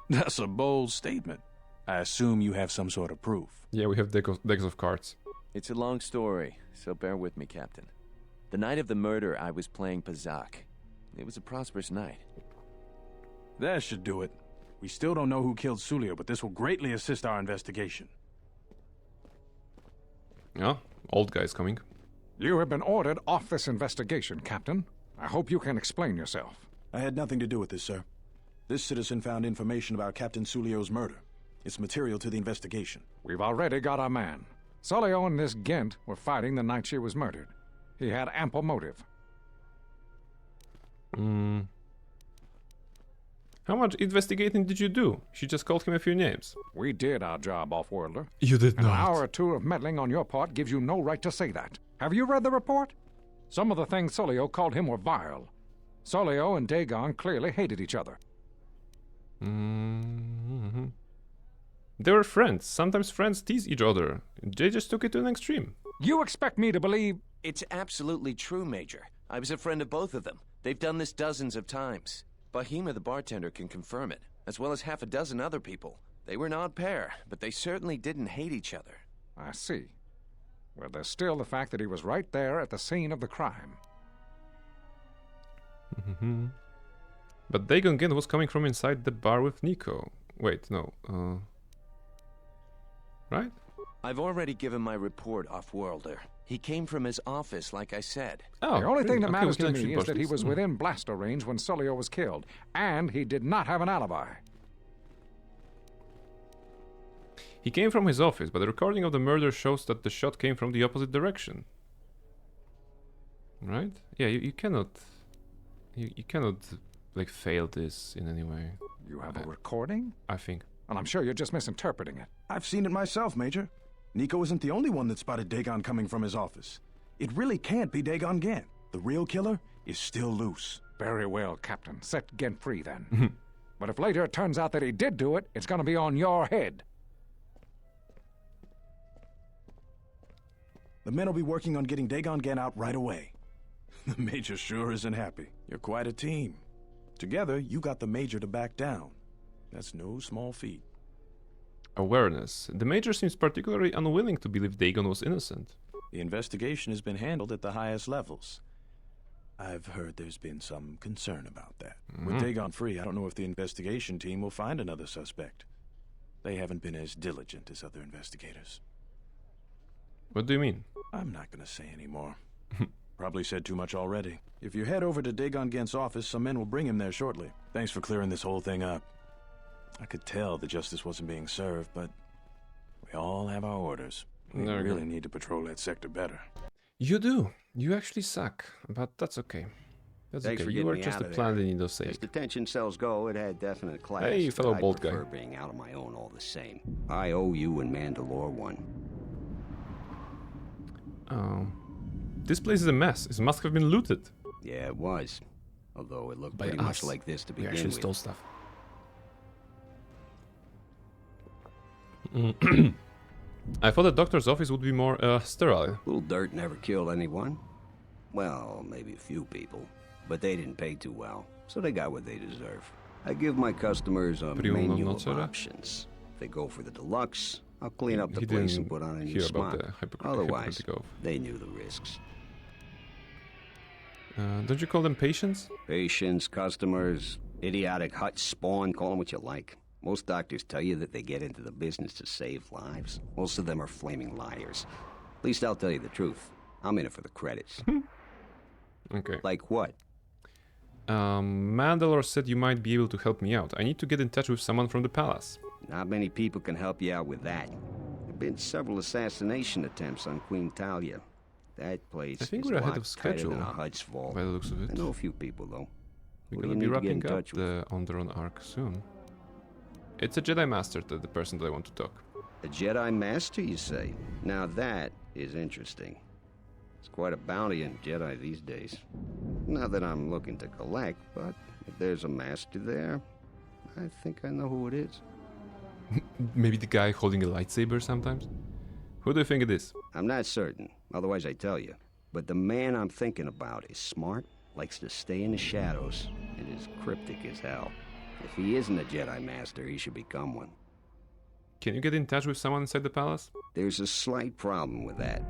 That's a bold statement. I assume you have some sort of proof. Yeah, we have decks of cards. It's a long story, so bear with me, Captain. The night of the murder, I was playing Pazak. It was a prosperous night. That should do it. We still don't know who killed Sulio, but this will greatly assist our investigation. Yeah, old guy's coming. You have been ordered off this investigation, Captain. I hope you can explain yourself. I had nothing to do with this, sir. This citizen found information about Captain Sulio's murder. It's material to the investigation. We've already got our man. Sulio and this Gent were fighting the night she was murdered. He had ample motive. How much investigating did you do? She just called him a few names. We did our job, Offworlder. You did not. An hour or two of meddling on your part gives you no right to say that. Have you read the report? Some of the things Sulio called him were vile. Sulio and Dagon clearly hated each other. They were friends. Sometimes friends tease each other. They just took it to an extreme. You expect me to believe... It's absolutely true, Major. I was a friend of both of them. They've done this dozens of times. Bahima the bartender can confirm it, as well as half a dozen other people. They were an odd pair, but they certainly didn't hate each other. I see. Well, there's still the fact that he was right there at the scene of the crime. But Dagon Gent was coming from inside the bar with Nico. Wait, no. Right? I've already given my report, Offworlder. He came from his office, like I said. Oh, the only thing that matters to me is that he was within blaster range when Sulio was killed, and he did not have an alibi. He came from his office, but the recording of the murder shows that the shot came from the opposite direction. Right? Yeah, you cannot... You cannot, like, fail this in any way. You have a recording? I think. Well, I'm sure you're just misinterpreting it. I've seen it myself, Major. Nico isn't the only one that spotted Dagon coming from his office. It really can't be Dagon Gent. The real killer is still loose. Very well, Captain. Set Gent free, then. But if later it turns out that he did do it, it's going to be on your head. The men will be working on getting Dagon Gent out right away. The Major sure isn't happy. You're quite a team. Together, you got the Major to back down. That's no small feat. Awareness. The Major seems particularly unwilling to believe Dagon was innocent. The investigation has been handled at the highest levels. I've heard there's been some concern about that. With Dagon free, I don't know if the investigation team will find another suspect. They haven't been as diligent as other investigators. What do you mean? I'm not going to say any more. Probably said too much already. If you head over to Dagon Gent's office, some men will bring him there shortly. Thanks for clearing this whole thing up. I could tell the justice wasn't being served, but we all have our orders. We really need to patrol that sector better. You do. You actually suck, but that's okay. That's Thanks okay. for You getting are me just out a of plan there. in Indo's sake. As detention cells go, it had definite class. Hey, fellow but bald I guy. prefer being out on my own all the same. I owe you and Mandalore one. This place is a mess. It must have been looted. Yeah, it was. Although it looked By pretty us. much like this to We begin actually with. stole stuff. I thought the doctor's office would be more sterile. Little dirt never killed anyone. Well, maybe a few people. But they didn't pay too well. so they got what they deserve. I give my customers a menu of options. If they go for the deluxe, I'll clean up the place and put on a new spot. Otherwise, they knew the risks. Don't you call them patients? Patients, customers, idiotic hut spawn, call them what you like. Most doctors tell you that they get into the business to save lives. Most of them are flaming liars. At least I'll tell you the truth. I'm in it for the credits. Okay. Like what? Mandalore said you might be able to help me out. I need to get in touch with someone from the palace. Not many people can help you out with that. There have been several assassination attempts on Queen Talia. That place I think is we're a ahead lot of schedule, tighter than a Hut's vault. by the looks of it. I know a few people, though. We're Who do gonna you be need to get wrapping in up touch with? the Onderon arc soon. It's a Jedi Master, the person that I want to talk. A Jedi Master, you say? Now that is interesting. It's quite a bounty in Jedi these days. Not that I'm looking to collect, but if there's a Master there, I think I know who it is. Maybe the guy holding a lightsaber sometimes? Who do you think it is? I'm not certain, otherwise I'd tell you. But the man I'm thinking about is smart, likes to stay in the shadows, and is cryptic as hell. If he isn't a Jedi Master, he should become one. Can you get in touch with someone inside the palace? There's a slight problem with that.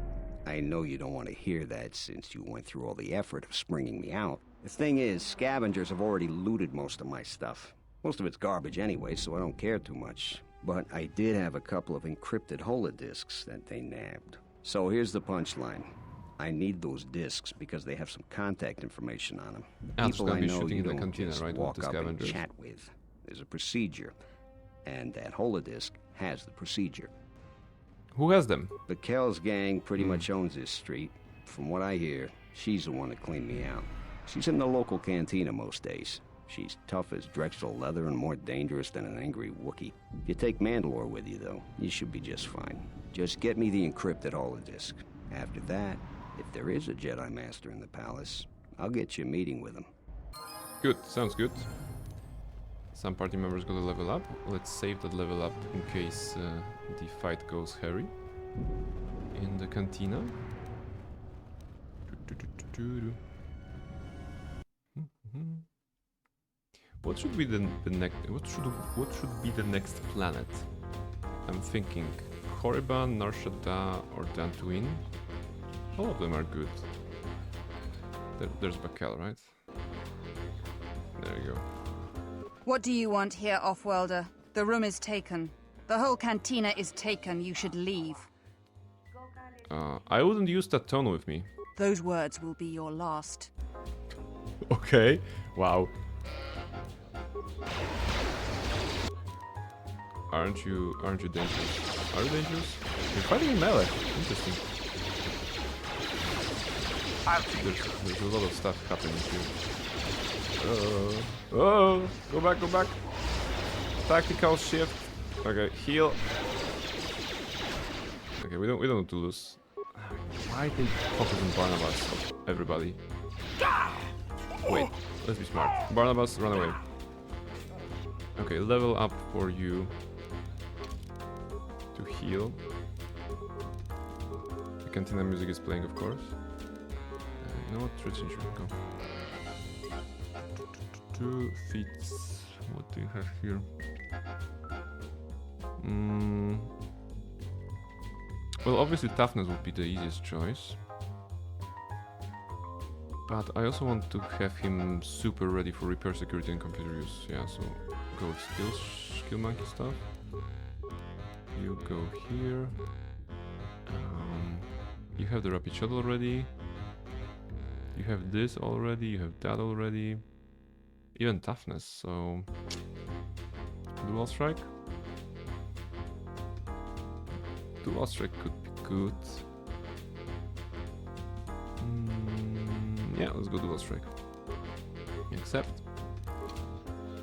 I know you don't want to hear that since you went through all the effort of springing me out. The thing is, scavengers have already looted most of my stuff. Most of it's garbage anyway, so I don't care too much. But I did have a couple of encrypted holodisks that they nabbed. So here's the punchline. I need those discs because they have some contact information on them. People I know you don't just walk up and chat with. There's a procedure. And that holodisk has the procedure. Who has them? The Kells gang pretty much owns this street. From what I hear, she's the one that cleaned me out. She's in the local cantina most days. She's tough as Drexel leather and more dangerous than an angry Wookiee. If you take Mandalore with you, though, you should be just fine. Just get me the encrypted holodisk. After that, if there is a Jedi Master in the palace, I'll get you a meeting with him. Good, sounds good. Some party members got a level up. Let's save that level up in case the fight goes hairy. In the cantina. What should be the next? What should be the next planet? I'm thinking Korriban, Nar Shaddaa, or Dantooine. All of them are good. There's Bakel, right? There you go. What do you want here, Offworlder? The room is taken. The whole cantina is taken. You should leave. I wouldn't use that tone with me. Those words will be your last. Okay. Wow. Aren't you dangerous? Are you dangerous? You're fighting in melee. Interesting. There's a lot of stuff happening here. Oh, go back. Tactical shift. Okay, heal. Okay, we don't need to lose. Why they focus on Barnabas of everybody? Wait, let's be smart. Barnabas, run away. Okay, level up for you to heal. The cantina music is playing, of course. You know what? Tradition should go. 2 feats. What do you have here? Well, obviously toughness would be the easiest choice. But I also want to have him super ready for repair, security, and computer use. Yeah, so go with skills, skill monkey stuff. You go here. You have the rapid shot already. You have this already. You have that already. Even toughness. So dual strike. Dual strike could be good. Yeah, let's go dual strike. Except,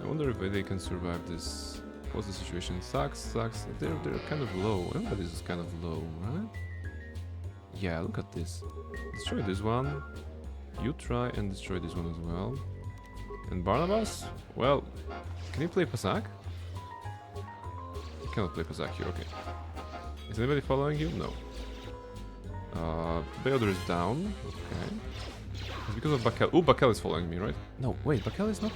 I wonder if they can survive this. What's the situation? Sucks. They're kind of low. Everybody is kind of low, right? Yeah, look at this. Destroy this one. You try and destroy this one as well. And Barnabas? Well, can he play Pasak? He cannot play Pasak here, okay. Is anybody following you? No. Bayodur is down. Okay. It's because of Bakel. Oh, Bakel is following me, right? No, wait, Bakel is not...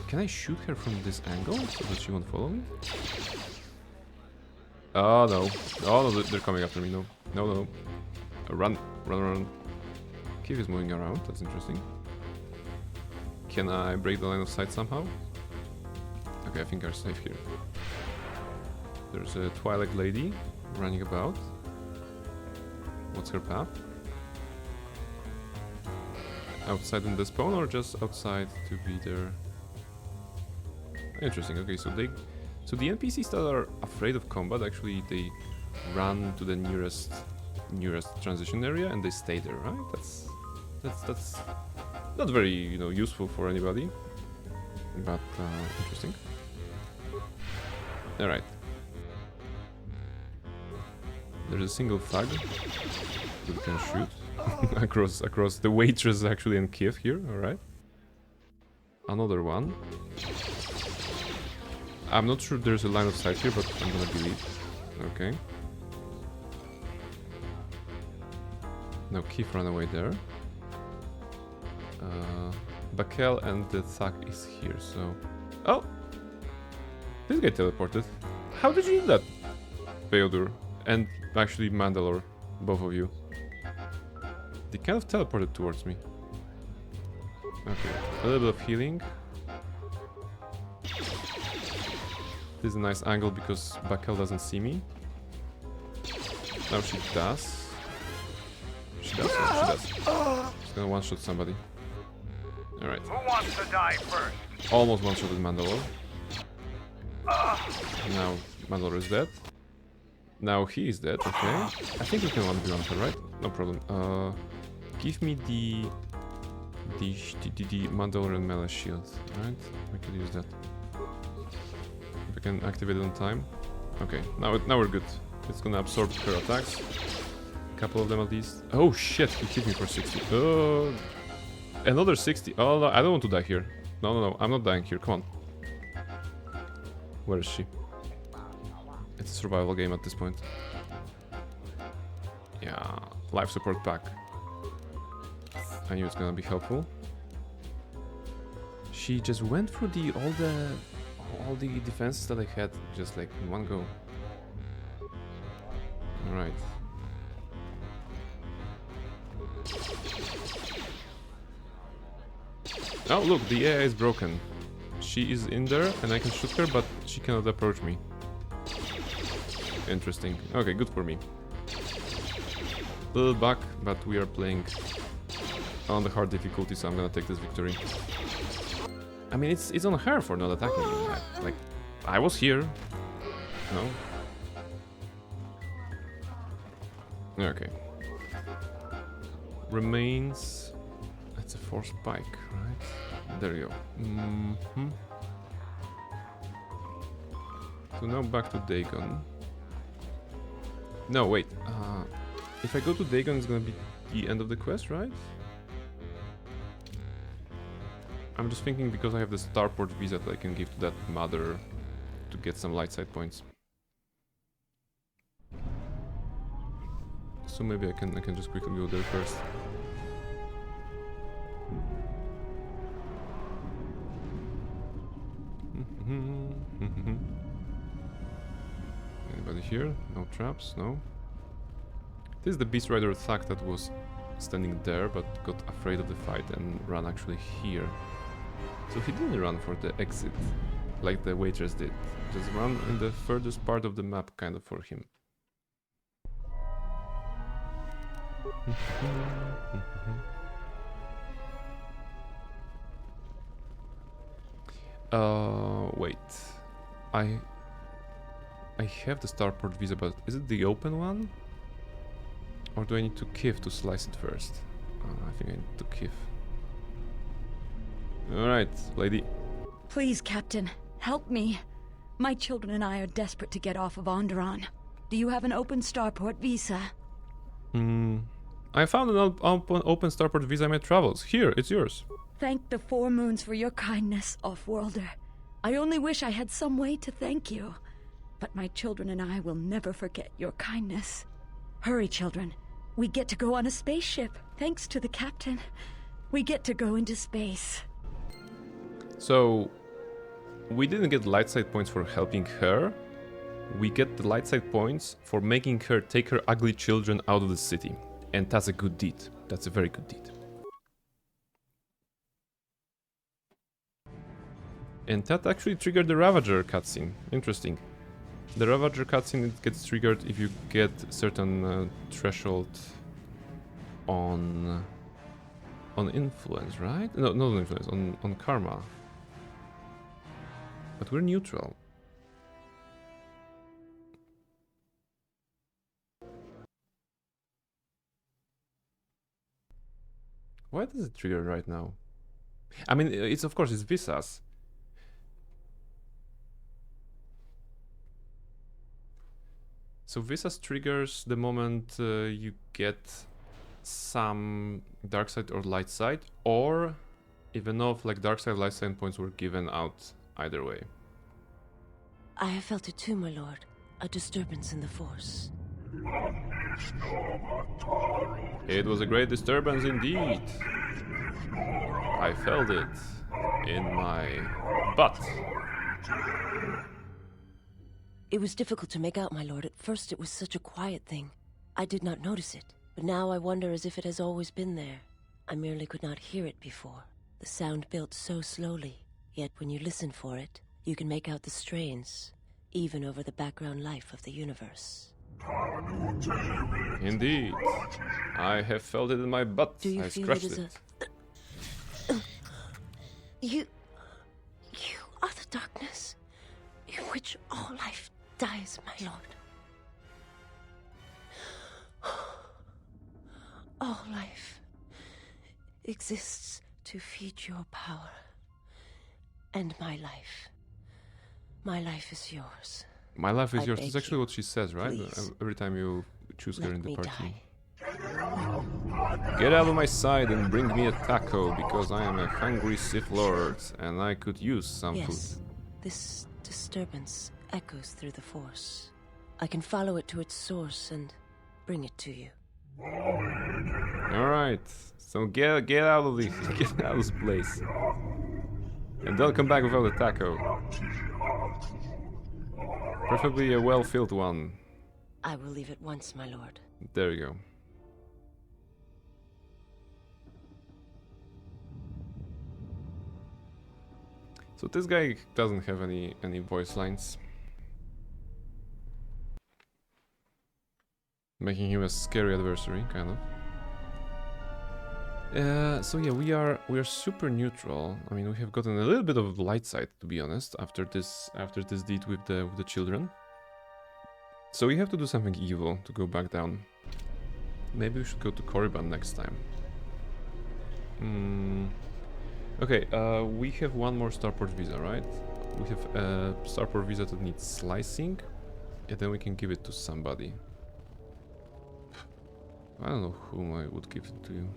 Can I shoot her from this angle so that she won't follow me? Oh, no. Oh, no, they're coming after me. No. No, no. Run. Run, run. Kiev is moving around. That's interesting. Can I break the line of sight somehow? Okay, I think I'm safe here. There's a Twilight lady running about. What's her path? Outside in the spawn or just outside to be there? Interesting. Okay, so the NPCs that are afraid of combat actually they run to the nearest transition area and they stay there, right? That's not very, you know, useful for anybody, but interesting. All right. There's a single thug that we can shoot across the waitress actually and Kiev here. All right. Another one. I'm not sure there's a line of sight here, but I'm gonna believe. Okay. No, Kiev ran away there. Bakel and the thug is here, so... Oh! This guy teleported. How did you do that? Feodor and actually Mandalore, both of you. They kind of teleported towards me. Okay, a little bit of healing. This is a nice angle because Bakel doesn't see me. Now she does. She does, yeah, she does. She's gonna one-shot somebody. Alright. Who wants to die first? Almost one-shotted Mandalore. Now Mandalore is dead. Now he is dead, okay. I think we can 1v1 her, right? No problem. Give me the Mandalorian melee shield, right? We could use that. If I can activate it on time. Okay, now we're good. It's gonna absorb her attacks. A couple of them at least. Oh shit, he hit me for 60. Oh, another 60. Oh, no, I don't want to die here. No, no, no, I'm not dying here. Come on. Where is she? It's a survival game at this point. Yeah, life support pack. I knew it's gonna be helpful. She just went through all the defenses that I had just like in one go. Alright. Oh look, the AI is broken. She is in there and I can shoot her, but she cannot approach me. Interesting. Okay, good for me. Little back, but we are playing on the hard difficulty, so I'm gonna take this victory. I mean, it's on her for not attacking me. Like, I was here. No. Okay. Remains. That's a force spike, right? There you go. So now back to Dagon. No, wait. If I go to Dagon, it's gonna be the end of the quest, right? I'm just thinking because I have the starport visa that I can give to that mother to get some light side points. So maybe I can just quickly go there first. Anybody here? No traps? No. This is the Beast Rider thug that was standing there but got afraid of the fight and ran actually here. So he didn't run for the exit like the waitress did. Just run in the furthest part of the map kind of for him. Wait. I have the starport visa, but is it the open one? Or do I need to Kiev to slice it first? I think I need to Kiev. Alright, lady. Please, Captain, help me. My children and I are desperate to get off of Onderon. Do you have an open starport visa? I found an open starport visa in my travels. Here, it's yours. Thank the Four Moons for your kindness, Offworlder. I only wish I had some way to thank you. But my children and I will never forget your kindness. Hurry, children. We get to go on a spaceship. Thanks to the captain. We get to go into space. So, we didn't get light side points for helping her. We get the light side points for making her take her ugly children out of the city. And that's a good deed. That's a very good deed. And that actually triggered the Ravager cutscene. Interesting. The Ravager cutscene gets triggered if you get certain threshold on influence, right? No, not on influence, on karma. But we're neutral. Why does it trigger right now? I mean, it's of course it's visas. So visas triggers the moment you get some dark side or light side, or even if like dark side, light side points were given out either way. I have felt it too, my lord. A disturbance in the force. It was a great disturbance indeed. I felt it in my butt. It was difficult to make out, my lord. At first it was such a quiet thing. I did not notice it. But now I wonder as if it has always been there. I merely could not hear it before. The sound built so slowly. Yet when you listen for it, you can make out the strains, even over the background life of the universe. Indeed. I have felt it in my butt. Do you I feel scratched it it. You are the darkness in which all life dies, my lord. All life exists to feed your power. And my life is yours. My life is I yours. beg That's actually you, what she says, right? please. Every time you choose her Let in the me party. die. Get out of my side and bring me a taco, because I am a hungry Sith Lord and I could use some Yes, food. this disturbance echoes through the Force. I can follow it to its source and bring it to you. Alright, so get out of this, get out of this place. And don't come back without a taco. Preferably a well-filled one. I will leave at once, my lord. There you go. So this guy doesn't have any voice lines, making him a scary adversary, kind of. So yeah, we are super neutral. I mean, we have gotten a little bit of light side, to be honest, after this deed with the children. So we have to do something evil to go back down. Maybe we should go to Korriban next time. Okay, we have one more starport visa, right? We have a starport visa that needs slicing, and then we can give it to somebody. I don't know whom I would give it to.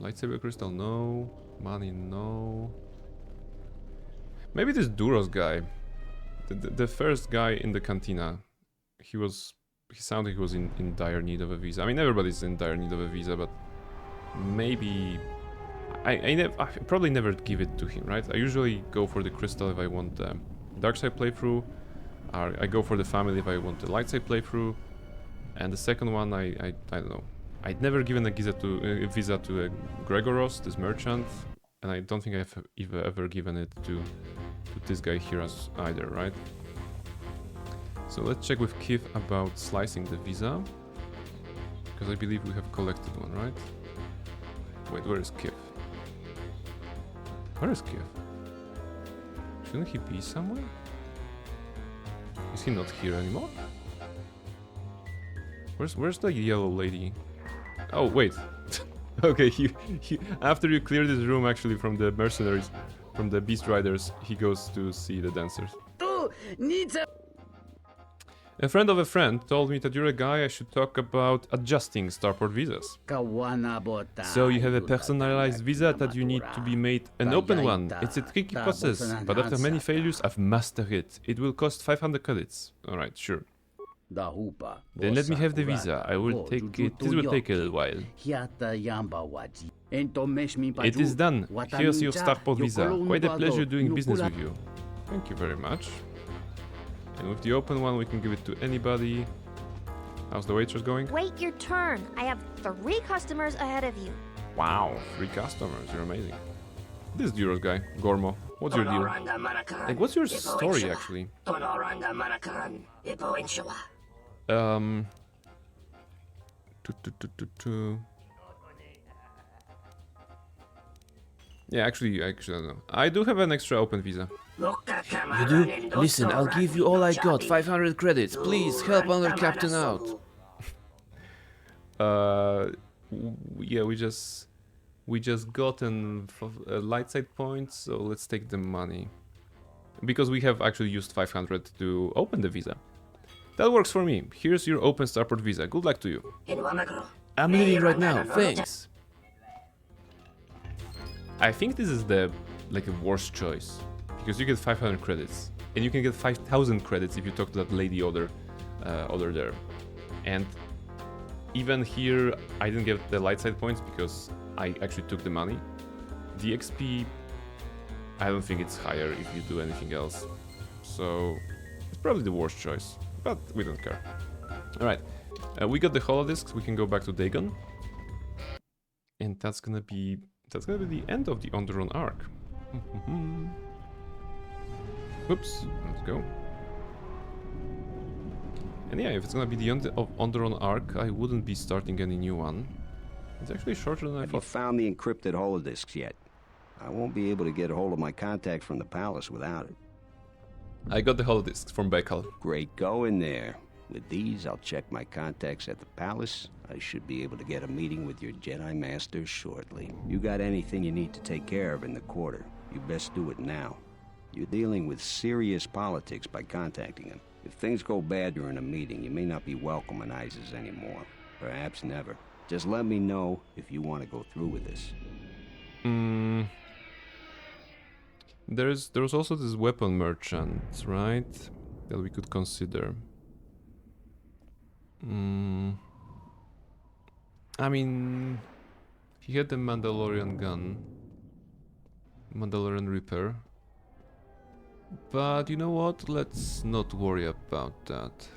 Lightsaber crystal, no. Money, no. Maybe this Duros guy. The first guy in the cantina. He sounded he was in dire need of a visa. I mean, everybody's in dire need of a visa, but maybe I probably never give it to him, right? I usually go for the crystal if I want the dark side playthrough, or I go for the family if I want the light side playthrough, and the second one I don't know. I'd never given a visa to Gregoros, this merchant, and I don't think I've ever given it to this guy here as either, right? So let's check with Kith about slicing the visa, because I believe we have collected one, right? Wait, where is Kith? Where is Kith? Shouldn't he be somewhere? Is he not here anymore? Where's the yellow lady? Oh wait. Okay, he after you clear this room actually from the mercenaries, from the beast riders, he goes to see the dancers. A friend of a friend told me that you're a guy I should talk about adjusting starport visas. So you have a personalized visa that you need to be made an open one. It's a tricky process, but after many failures I've mastered it. It will cost 500 credits. Alright, sure. Then let me have the visa. I will take it. This will take a little while. It is done. Here's your starport visa. Quite a pleasure doing business with you. Thank you very much. And with the open one, we can give it to anybody. How's the waitress going? Wait your turn. I have 3 customers ahead of you. Wow, 3 customers. You're amazing. This Duros guy, Gormo. What's your deal? Like, what's your story, actually? Yeah, actually, I don't know. I do have an extra open visa. You do? Listen, I'll give you all I got, 500 credits. Please, help our captain out. Yeah, we just gotten light side points, so let's take the money. Because we have actually used 500 to open the visa. That works for me. Here's your open starport visa. Good luck to you. I'm leaving right now, thanks. I think this is the like a worst choice, because you get 500 credits, and you can get 5,000 credits if you talk to that lady order there. And even here, I didn't get the light side points because I actually took the money. The XP, I don't think it's higher if you do anything else. So it's probably the worst choice, but we don't care. All right, we got the holodiscs. We can go back to Dagon, and that's gonna be the end of the Onderon arc. Oops, let's go. And yeah, if it's gonna be the end of Onderon arc, I wouldn't be starting any new one. It's actually shorter than I thought. Have you found the encrypted holodiscs yet? I won't be able to get a hold of my contacts from the palace without it. I got the holodiscs from Baikal. Great going there. With these, I'll check my contacts at the palace. I should be able to get a meeting with your Jedi Masters shortly. You got anything you need to take care of in the quarter, you best do it now. You're dealing with serious politics by contacting them. If things go bad during a meeting, you may not be welcome in ISIS anymore. Perhaps never. Just let me know if you want to go through with this. There's also this weapon merchant, right? That we could consider. I mean, he had the Mandalorian gun, Mandalorian Reaper. But you know what? Let's not worry about that.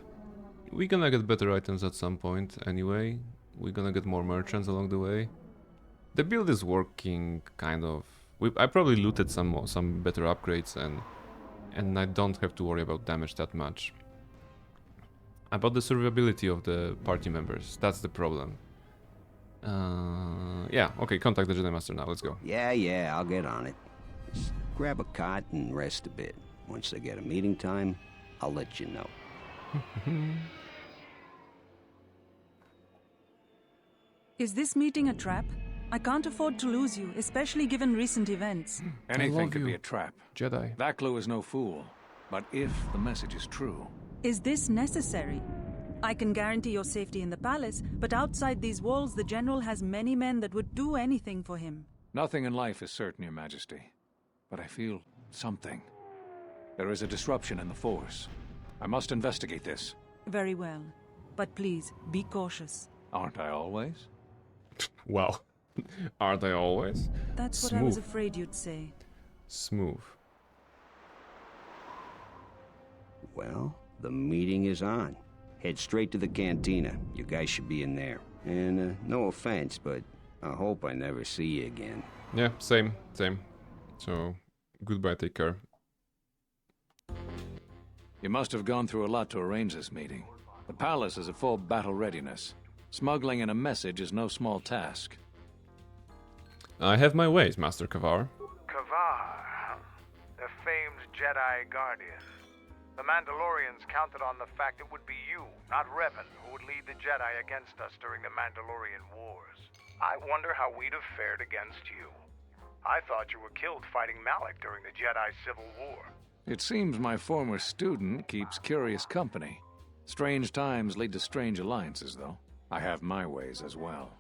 We're gonna get better items at some point anyway. We're gonna get more merchants along the way. The build is working, kind of. I probably looted some better upgrades, and I don't have to worry about damage that much. About the survivability of the party members, that's the problem. Yeah, okay, contact the Jedi Master now, let's go. Yeah, I'll get on it. Just grab a cot and rest a bit. Once I get a meeting time, I'll let you know. Is this meeting a trap? I can't afford to lose you, especially given recent events. Anything could be a trap. Jedi. That clue is no fool. But if the message is true... Is this necessary? I can guarantee your safety in the palace, but outside these walls the General has many men that would do anything for him. Nothing in life is certain, Your Majesty. But I feel something. There is a disruption in the Force. I must investigate this. Very well. But please, be cautious. Aren't I always? Well, aren't I always? That's what I was afraid you'd say. Smooth. Well, the meeting is on. Head straight to the cantina. You guys should be in there. And no offense, but I hope I never see you again. Yeah, same. So, goodbye, take care. You must have gone through a lot to arrange this meeting. The palace is at full battle readiness. Smuggling in a message is no small task. I have my ways, Master KotOR. KotOR, the famed Jedi Guardian. The Mandalorians counted on the fact it would be you, not Revan, who would lead the Jedi against us during the Mandalorian Wars. I wonder how we'd have fared against you. I thought you were killed fighting Malak during the Jedi Civil War. It seems my former student keeps curious company. Strange times lead to strange alliances, though. I have my ways as well.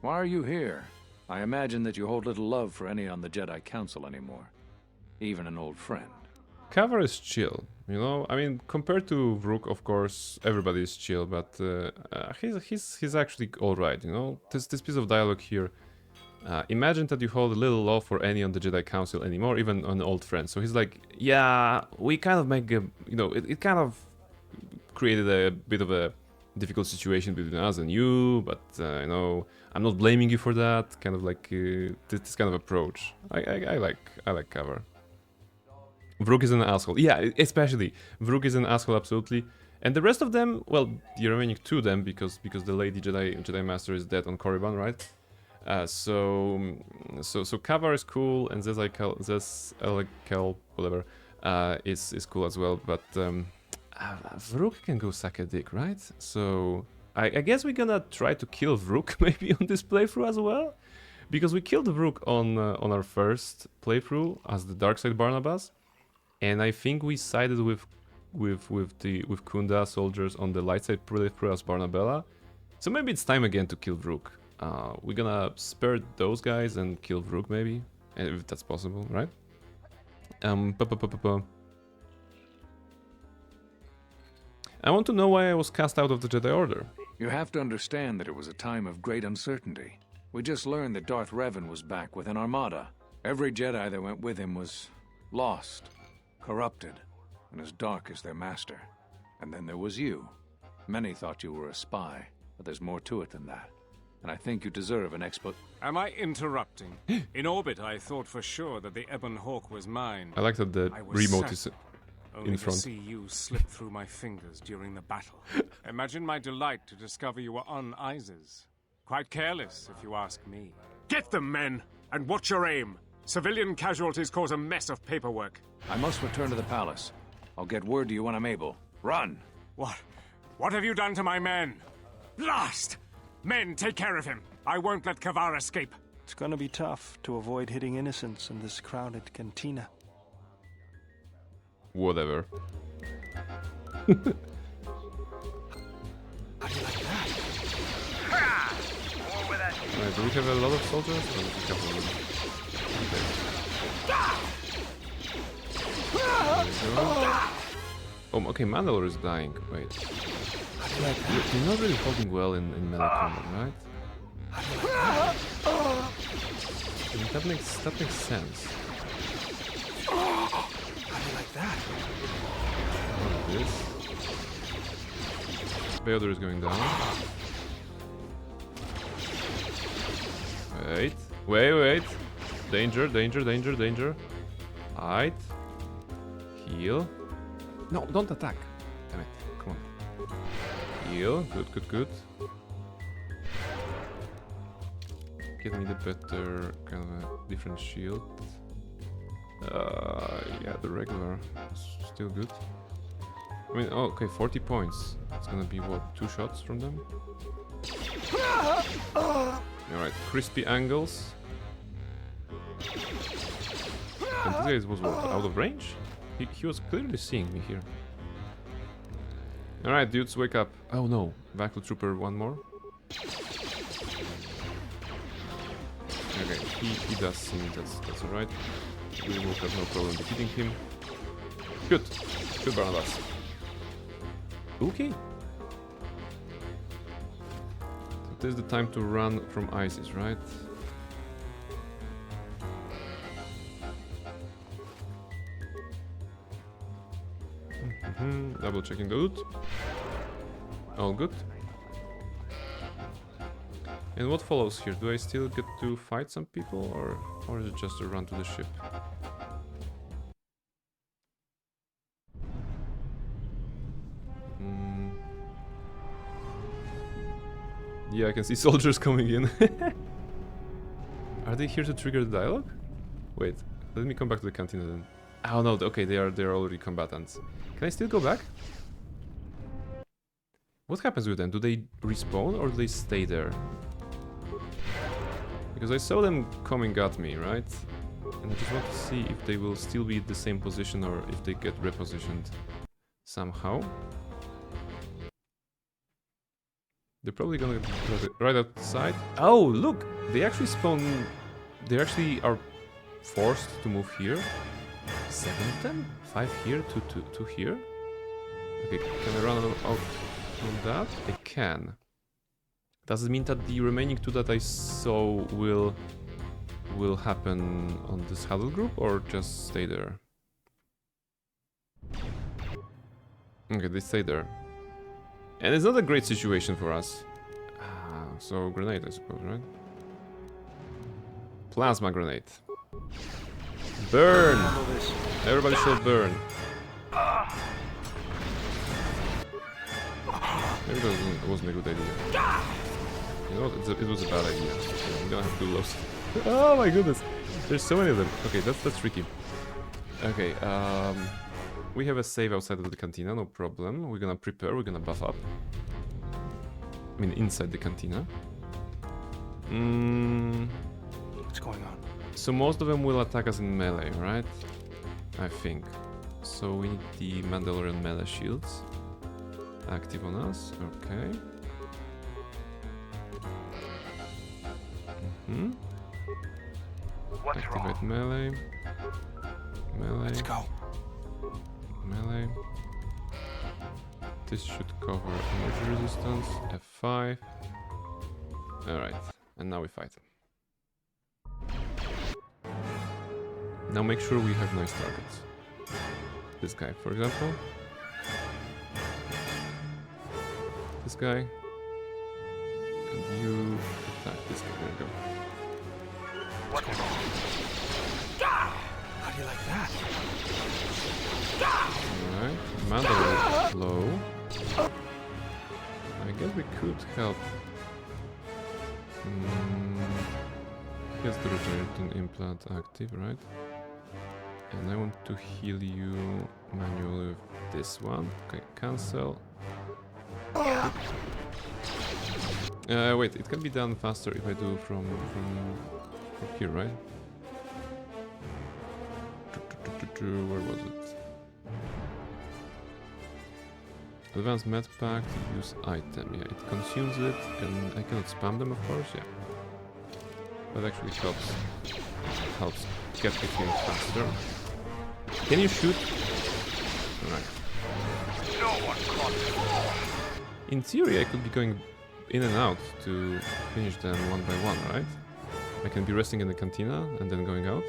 Why are you here? I imagine that you hold little love for any on the Jedi Council anymore. Even an old friend. KotOR is chill, you know. I mean, compared to Vrook, of course, everybody is chill, but he's actually all right, you know. This piece of dialogue here. Imagine that you hold a little love for any on the Jedi Council anymore, even an old friend. So he's like, yeah, we kind of make a, you know, it kind of created a bit of a difficult situation between us and you, but you know, I'm not blaming you for that. Kind of like this kind of approach. I like KotOR. Vrook is an asshole. Yeah, especially Vrook is an asshole, absolutely. And the rest of them, well, the remaining two of them, because the Lady Jedi Master is dead on Korriban, right? So KotOR is cool, and Zez whatever is cool as well. But Vrook can go suck a dick, right? So I guess we're gonna try to kill Vrook maybe on this playthrough as well, because we killed Vrook on our first playthrough as the Darkside Barnabas, and I think we sided with Kunda soldiers on the light side playthrough as Barnabella. So maybe it's time again to kill Vrook. We're gonna spare those guys and kill Vrook maybe, if that's possible, right? I want to know why I was cast out of the Jedi Order. You have to understand that it was a time of great uncertainty. We just learned that Darth Revan was back with an armada. Every Jedi that went with him was lost, corrupted, and as dark as their master. And then there was you. Many thought you were a spy, but there's more to it than that. And I think you deserve an expo... Am I interrupting? In orbit, I thought for sure that the Ebon Hawk was mine. I like that the remote is only in front. To see you slip through my fingers during the battle. Imagine my delight to discover you were on Isis. Quite careless, if you ask me. Get them, men, and watch your aim. Civilian casualties cause a mess of paperwork. I must return to the palace. I'll get word to you when I'm able. Run! What have you done to my men? Blast! Men, take care of him. I won't let KotOR escape. It's gonna be tough to avoid hitting innocents in this crowded cantina. Whatever. How do you like that? Right, do we have a lot of soldiers? Or do we have a lot? Okay. Oh, okay, Mandalore is dying. Wait. You're not really holding well in melee combat, right? I mean, that makes sense. How do you like that? This. Bayodur is going down. Wait. Danger. Hide. Heal. No, don't attack. Damn it. Come on. Heal. Good. Get me the better, kind of a different shield. Yeah, the regular is still good. I mean, oh, okay, 40 points. It's gonna be, what, 2 shots from them? Alright, crispy angles. And this guy was, what, out of range? He was clearly seeing me here. Alright, dudes, wake up. Oh no, Vacuum Trooper, one more. Okay, he does see me, that's alright. We will have no problem defeating him. Good Barnabas. Okay. So this is the time to run from Isis, right? Double checking the loot. All good. And what follows here? Do I still get to fight some people, or is it just a run to the ship? Yeah, I can see soldiers coming in. Are they here to trigger the dialogue? Wait, let me come back to the cantina then. Oh no, okay, they're already combatants. Can I still go back? What happens with them? Do they respawn or do they stay there? Because I saw them coming at me, right? And I just want to see if they will still be at the same position or if they get repositioned somehow. They're probably gonna get right outside. Oh, look! They actually spawn... They actually are forced to move here. 7 of them? 5 here, 2 here. Okay, can I run out on that? I can. Does it mean that the remaining 2 that I saw will happen on this huddle group or just stay there? Okay, they stay there. And it's not a great situation for us. So grenade, I suppose, right? Plasma grenade. Burn! Everybody should burn. Maybe that wasn't a good idea. You know what? It was a bad idea. I'm gonna have to lose. Oh my goodness! There's so many of them. Okay, that's tricky. Okay, we have a save outside of the cantina, no problem. We're gonna prepare, we're gonna buff up. I mean, inside the cantina. What's going on? So most of them will attack us in melee, right? I think. So we need the Mandalorian melee shields active on us. Okay. Activate melee. Melee. Let's go. Melee. This should cover energy resistance. F5. Alright, and now we fight. Now make sure we have nice targets. This guy, for example. This guy. And you attack this guy. There we go. What's going on? How do you like that? Alright, Mandalorian low. I guess we could help. Here's the regenerating implant active, right? And I want to heal you manually with this one. Okay, cancel. Wait, it can be done faster if I do from here, right? Where was it? Advanced med pack to use item. Yeah, it consumes it, and I cannot spam them, of course. Yeah, that actually helps get the kills faster. Can you shoot? Alright. In theory, I could be going in and out to finish them one by one, right? I can be resting in the cantina and then going out.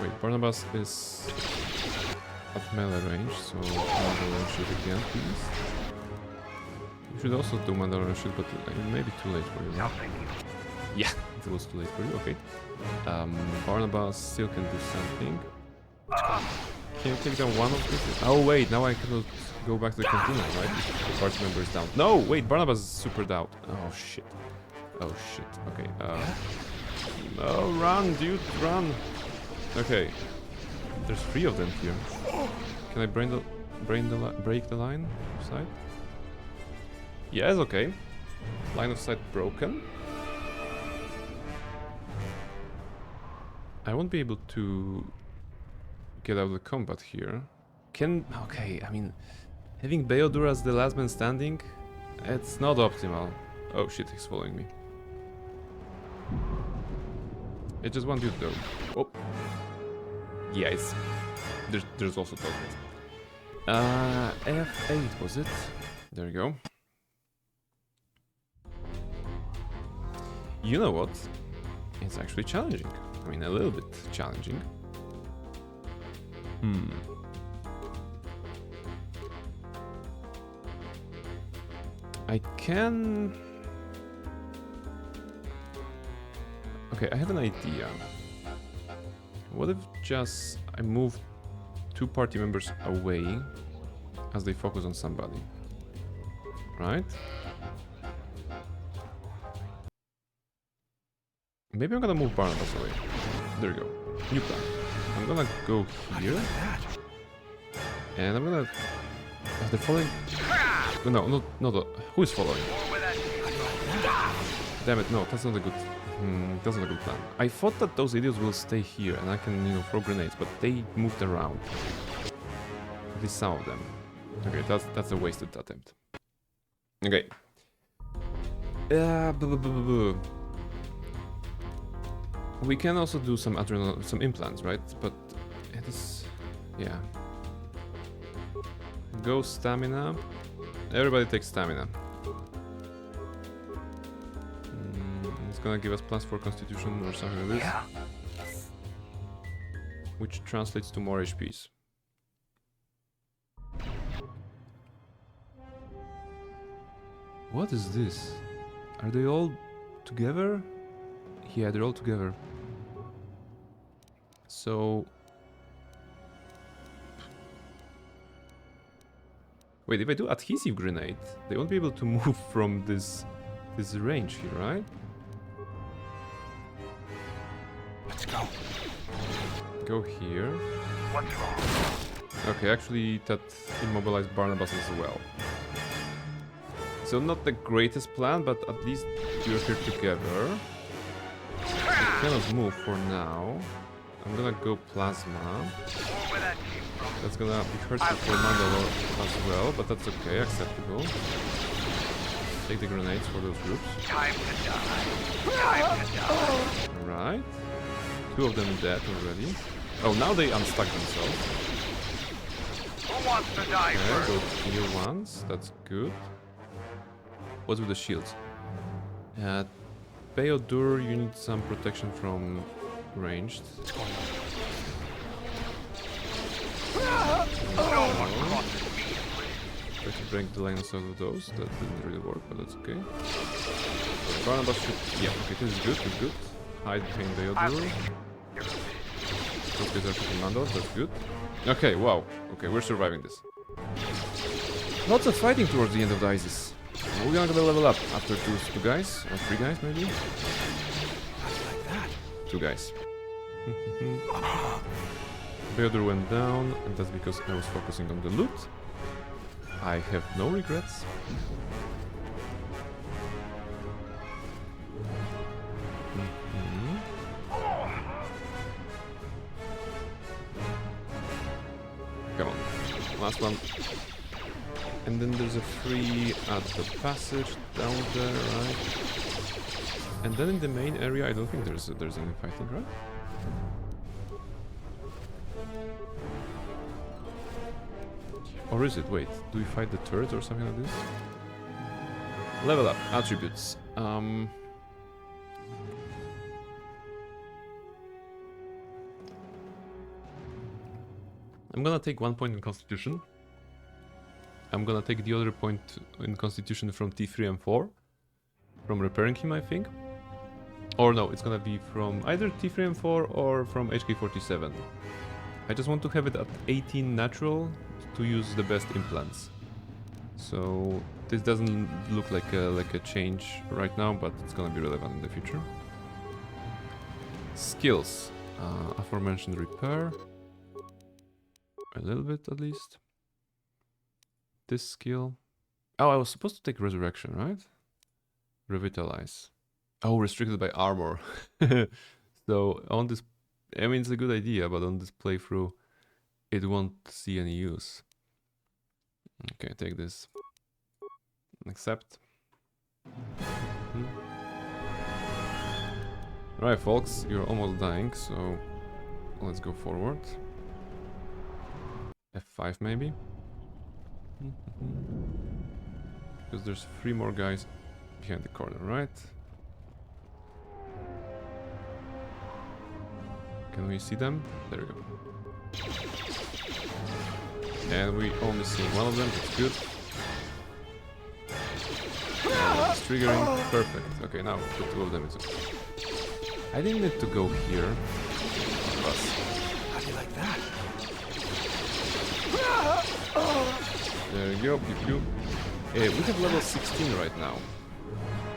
Wait, Barnabas is at melee range, so Mandalorian shoot again, please. You should also do Mandalorian shoot, but it may be too late for you, right? Yeah, it was too late for you, okay. Barnabas still can do something. Can you take down one of these? Oh wait, now I cannot go back to the cantina, right? The party member is down. No, wait, Barnabas is super down. Oh shit. Oh shit, okay. No, run, dude, run! Okay. There's 3 of them here. Can I break the line of sight? Yes, okay. Line of sight broken. I won't be able to get out of the combat here. Okay, I mean, having Beodur as the last man standing, it's not optimal. Oh shit, he's following me. It's just one dude though. Oh. Yeah, it's... There's also target. F8 was it? There you go. You know what? It's actually challenging. I mean, a little bit challenging. I can... Okay, I have an idea. What if just I move 2 party members away as they focus on somebody? Right? Maybe I'm gonna move Barnabas away. There you go. New plan. I'm gonna go here. And I'm gonna... Are they following? No, not who is following? Damn it, no, that's not a good... that's not a good plan. I thought that those idiots will stay here and I can, you know, throw grenades, but they moved around. At least some of them. Okay, that's a wasted attempt. Okay. We can also do some some implants, right? But it is, yeah. Go stamina. Everybody takes stamina. It's gonna give us +4 constitution or something like this. Yeah. Which translates to more HPs. What is this? Are they all together? Yeah, they're all together. So... Wait, if I do adhesive grenade, they won't be able to move from this range here, right? Let's go. Go here. What's wrong? Okay, actually that immobilized Barnabas as well. So not the greatest plan, but at least you're here together. I cannot move for now. I'm gonna go plasma. That's gonna be hurtful for Mandalore as well, but that's okay, acceptable. Take the grenades for those groups. Time to die. Time to die. Alright. 2 of them dead already. Oh, now they unstuck themselves. Who wants to die Okay, first? go heal once. That's good. What's with the shields? KotOR, you need some protection from ranged. Try to break the lines out of those. That didn't really work, but that's okay. So Barnabas should... Yeah, okay, this is good, this is good. Hide behind KotOR. Those guys are shooting Mandals, that's good. Okay, wow. Okay, we're surviving this. Lots of fighting towards the end of the ISIS. We're gonna level up after two guys, or 3 guys maybe? Like that. 2 guys. KotOR went down, and that's because I was focusing on the loot. I have no regrets. Come on, last one. And then there's a free at the passage down there, right? And then in the main area, I don't think there's any fighting, right? Or is it? Wait, do we fight the turrets or something like this? Level up, attributes. I'm gonna take 1 point in Constitution. I'm gonna take the other point in Constitution from T3 and 4. From repairing him, I think. Or no, it's gonna be from either T3 and 4 or from HK47. I just want to have it at 18 natural to use the best implants. So this doesn't look like a change right now, but it's gonna be relevant in the future. Skills. Aforementioned repair. A little bit at least. This skill. Oh, I was supposed to take resurrection, right? Revitalize. Oh, restricted by armor. So on this, I mean, it's a good idea, but on this playthrough, it won't see any use. Okay, take this. Accept. Alright, folks, you're almost dying, so let's go forward. F5 maybe? Because there's 3 more guys behind the corner, right? Can we see them? There we go. And we only see one of them, that's good. And it's triggering, perfect. Okay, now the 2 of them is okay. I didn't need to go here. How do you like that? There you go, pew pew. We have level 16 right now.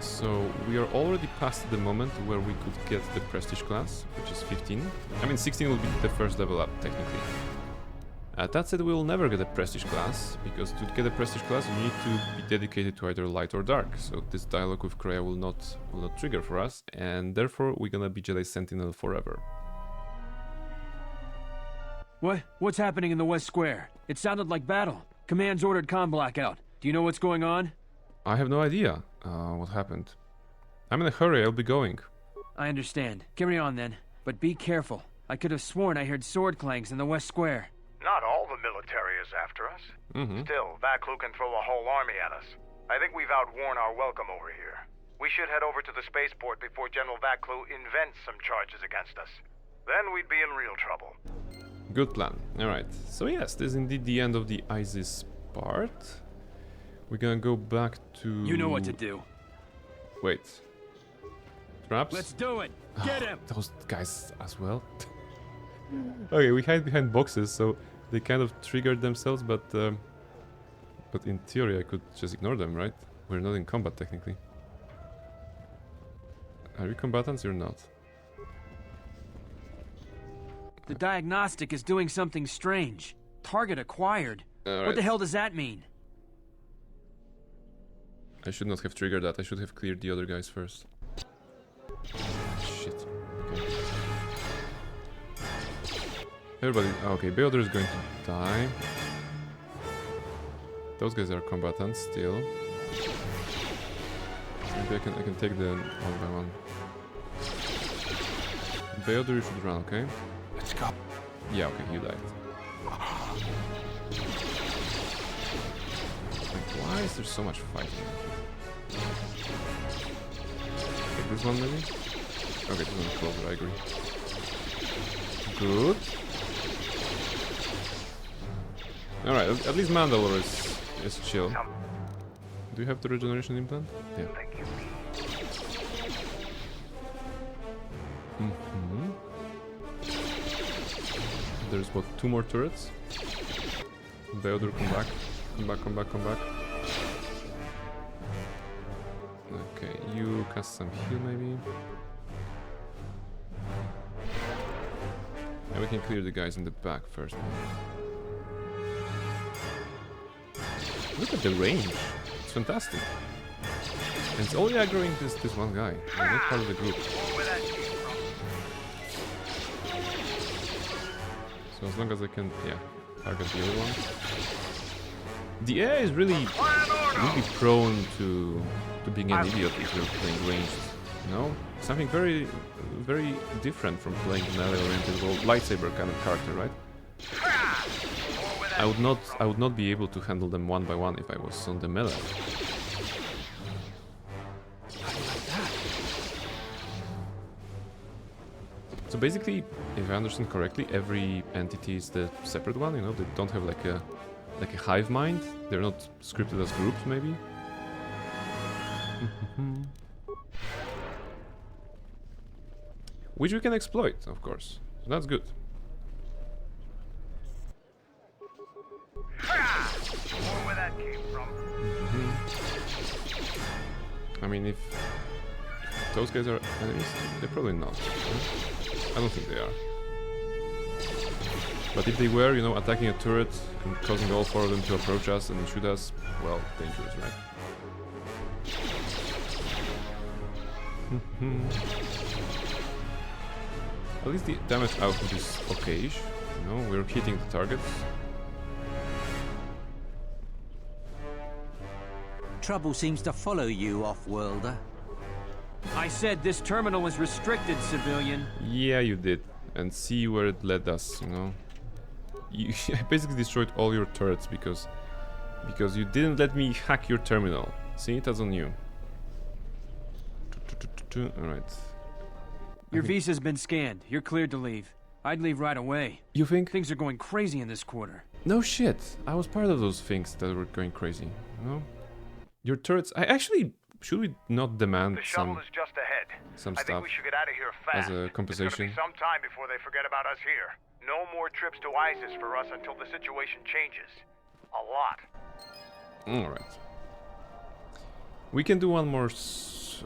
So we are already past the moment where we could get the prestige class, which is 15. I mean 16 will be the first level up, technically. That said, we will never get a prestige class, because to get a prestige class you need to be dedicated to either light or dark. So this dialogue with Kreia will not trigger for us, and therefore we're gonna be Jedi Sentinel forever. What's happening in the West Square? It sounded like battle. Command's ordered comm blackout. Do you know what's going on? I have no idea what happened. I'm in a hurry, I'll be going. I understand. Carry on then. But be careful. I could have sworn I heard sword clangs in the West Square. Not all the military is after us. Still, Vaklu can throw a whole army at us. I think we've outworn our welcome over here. We should head over to the spaceport before General Vaklu invents some charges against us. Then we'd be in real trouble. Good plan. Alright, so yes, this is indeed the end of the ISIS part. We're gonna go back to... You know what to do. Wait. Traps? Let's do it! Get him! Those guys as well. Okay, we hide behind boxes, so they kind of triggered themselves, but in theory I could just ignore them, right? We're not in combat technically. Are you combatants or not? The diagnostic is doing something strange. Target acquired. Right. What the hell does that mean? I should not have triggered that. I should have cleared the other guys first. Shit. Okay. Everybody... Okay, Beodor is going to die. Those guys are combatants still. Maybe I can take them one by one. Beodor, you should run, okay? Let's go. Yeah, okay, you died. Like, why is there so much fighting? Take this one maybe? Okay, this one's closer, I agree. Good. Alright, at least Mandalore is chill. Do you have the regeneration implant? Yeah. There's what, 2 more turrets? Beodor, come back. Come back, come back, come back. Okay, you cast some heal maybe. And we can clear the guys in the back first. Look at the range. It's fantastic. And it's only aggroing this one guy. He's not part of the group. So as long as I can, yeah, target the other one. The AI is really prone to being an idiot if you're playing ranged. You know, something very, very different from playing an melee-oriented lightsaber kind of character, right? I would not be able to handle them one by one if I was on the melee. So basically, if I understand correctly, every entity is the separate one. You know, they don't have like a hive mind. They're not scripted as groups, maybe. Which we can exploit, of course. So that's good. Where that came from. I mean, if those guys are enemies, they're probably not. Right? I don't think they are. But if they were, you know, attacking a turret and causing all 4 of them to approach us and shoot us, well, dangerous, right? At least the damage output is okay-ish. You know, we're hitting the targets. Trouble seems to follow you, off-worlder. I said this terminal was restricted, civilian. Yeah, you did. And see where it led us, you know. I basically destroyed all your turrets because you didn't let me hack your terminal. See, that's on you. Alright. Your visa's been scanned. You're cleared to leave. I'd leave right away. You think? Things are going crazy in this quarter. No shit. I was part of those things that were going crazy, you know? Your turrets... Should we not demand the shuttle is just ahead. Some I stuff think we should get out of here fast. as a compensation? It's gonna be some time before they forget about us here. No more trips to ISIS for us until the situation changes. A lot. Alright. We can do one more...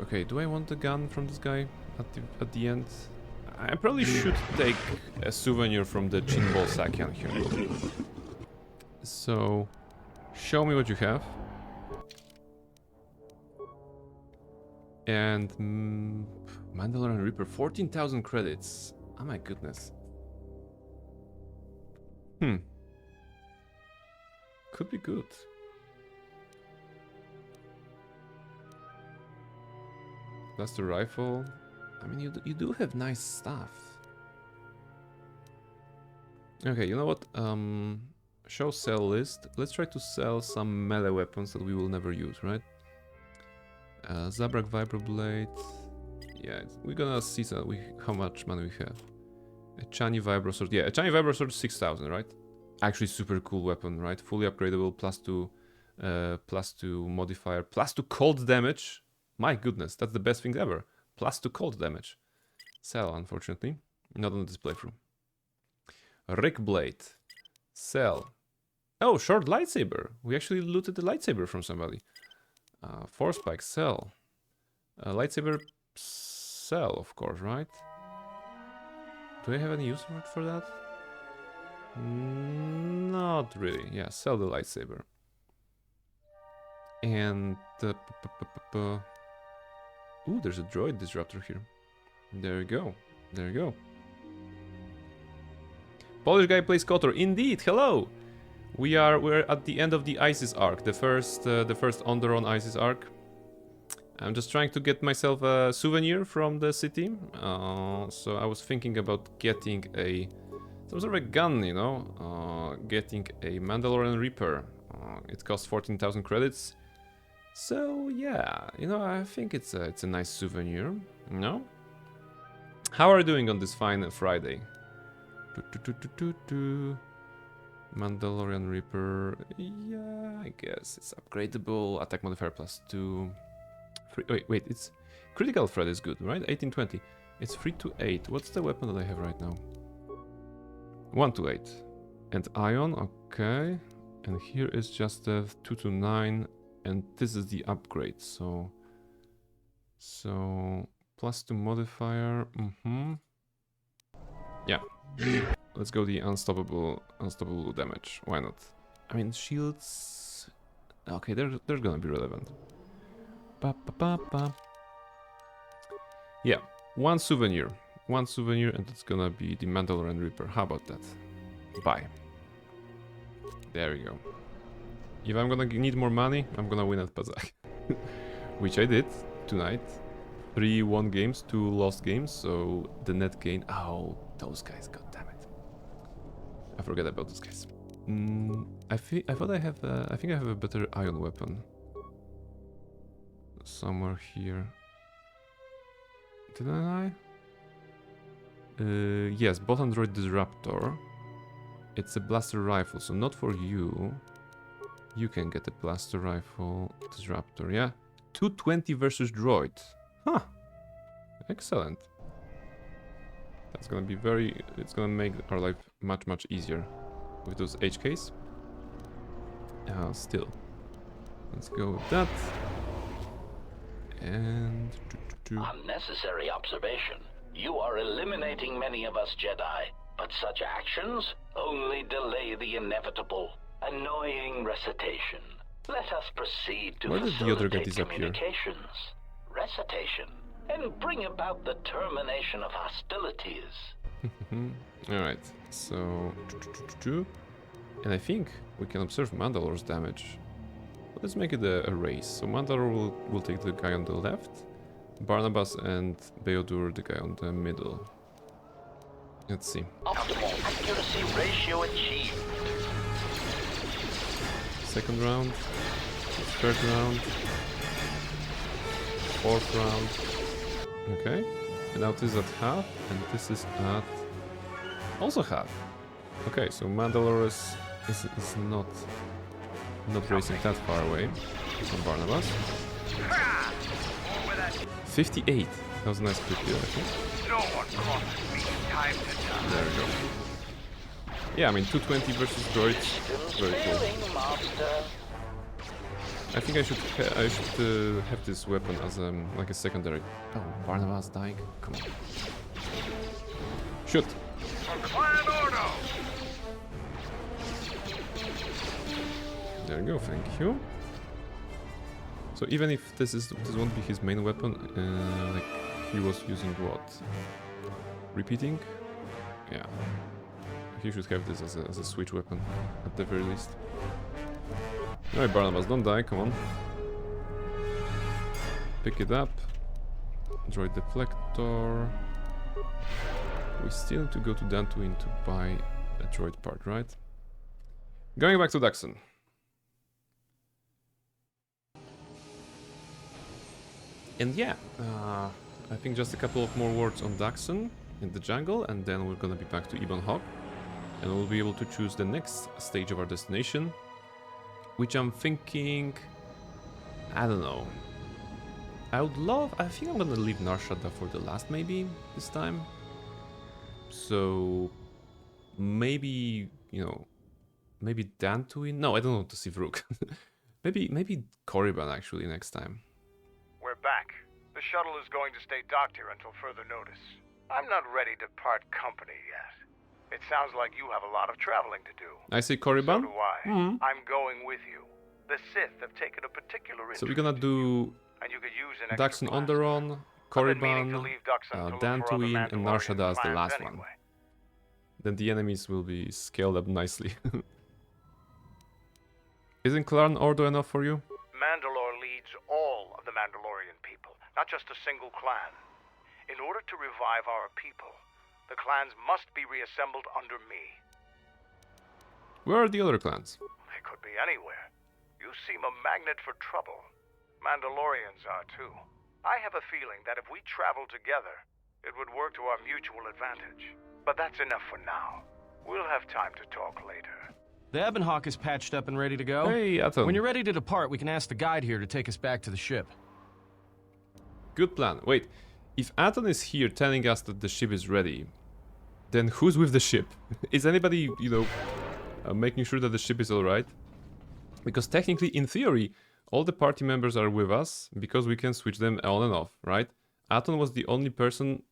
Okay, do I want the gun from this guy at the end? I probably should take a souvenir from the Chinbol Sakyan here. So, show me what you have. And Mandalorian Reaper, 14,000 credits. Oh my goodness. Could be good. That's the rifle. I mean, you do have nice stuff. Okay, you know what? Show sell list. Let's try to sell some melee weapons that we will never use, right? Zabrak Vibroblade. Yeah, we're gonna see how much money we have. A Chani Vibrosword. Yeah, a Chani Vibrosword 6,000, right? Actually, super cool weapon, right? Fully upgradable, +2 modifier, +2 cold damage. My goodness, that's the best thing ever. +2 cold damage. Sell, unfortunately. Not on this playthrough. Rick Blade. Sell. Oh, short lightsaber. We actually looted the lightsaber from somebody. Force Spike. Sell. Lightsaber. Sell, of course, right? Do I have any use for that? Not really. Yeah, sell the lightsaber. And... ooh, there's a droid disruptor here. There you go. There you go. Polish guy plays KotOR. Indeed, hello! We're at the end of the ISIS arc, the first Onderon ISIS arc. I'm just trying to get myself a souvenir from the city. So I was thinking about getting some sort of a gun, you know, getting a Mandalorian Reaper. It costs 14,000 credits. So yeah, you know, I think it's a nice souvenir. No? How are you doing on this fine Friday? Mandalorian Reaper, yeah, I guess it's upgradable. Attack modifier +2. Wait, it's critical threat is good, right? 1820. It's 3 to 8. What's the weapon that I have right now? 1 to 8. And ion, okay. And here is just a 2 to 9, and this is the upgrade. So +2 modifier. Yeah. Let's go the unstoppable damage. Why not? I mean, shields. Okay, they're gonna be relevant. Yeah, one souvenir, and it's gonna be the Mandalorian Reaper. How about that? Bye. There we go. If I'm gonna need more money, I'm gonna win at Pazak. Which I did tonight. 3 won games, 2 lost games, so the net gain. Oh, those guys, god damn it. I forget about those guys. I think I have a better ion weapon. Somewhere here. Didn't I? Yes, bot android disruptor. It's a blaster rifle, so not for you. You can get a blaster rifle disruptor, yeah? 220 versus droid. Huh. Excellent. That's gonna be it's gonna make our life much easier with those HKs. Still. Let's go with that. And... Unnecessary observation. You are eliminating many of us Jedi, but such actions only delay the inevitable. Annoying recitation. Let us proceed to facilitate communications. Recitation. And bring about the termination of hostilities. Alright, so... And I think we can observe Mandalore's damage. Let's make it a race. So Mandalore will take the guy on the left, Barnabas and Beodur the guy on the middle. Let's see. Optimal accuracy ratio achieved. Second round, third round, fourth round. Okay, and now this is at half, and this is at also half. Okay, so Mandalore is not racing that far away from Barnabas. 58. That was a nice quick deal, I think. There we go. Yeah, I mean 220 versus droids, very cool. I think I should have this weapon as like a secondary. Oh, Barnabas dying. Come on. Shoot. There you go. Thank you. So even if this won't be his main weapon, like he was using what? Repeating? Yeah. He should have this as a switch weapon at the very least. Alright, Barnabas, don't die, come on. Pick it up. Droid deflector. We still need to go to Dantooine to buy a droid part, right? Going back to Daxon. And yeah, I think just a couple of more words on Daxon in the jungle, and then we're gonna be back to Ebon Hawk, and we'll be able to choose the next stage of our destination, which I'm thinking, I don't know. I think I'm gonna leave Nar Shaddaa for the last, maybe this time. So maybe, you know, maybe Dantooine. No, I don't want to see Vrook. maybe Korriban actually next time. We're back. The shuttle is going to stay docked here until further notice. I'm not ready to part company yet. It sounds like you have a lot of traveling to do. I say Korriban. So do I. I'm going with you. The Sith have taken a particular interest. So we're gonna do and you could use an Daxon Onderon, Korriban, Dantooine, and Nar Shaddaa as the last one. Then the enemies will be scaled up nicely. Isn't Clan Ordo enough for you? Mandalore leads all of the Mandalorian people, not just a single clan. In order to revive our people, the clans must be reassembled under me. Where are the other clans? They could be anywhere. You seem a magnet for trouble. Mandalorians are too. I have a feeling that if we travel together, it would work to our mutual advantage. But that's enough for now. We'll have time to talk later. The Ebon Hawk is patched up and ready to go. Hey, Aton. When you're ready to depart, we can ask the guide here to take us back to the ship. Good plan. Wait, if Aton is here telling us that the ship is ready, then who's with the ship? Is anybody, you know, making sure that the ship is alright? Because technically, in theory, all the party members are with us because we can switch them on and off, right? Aton was the only person...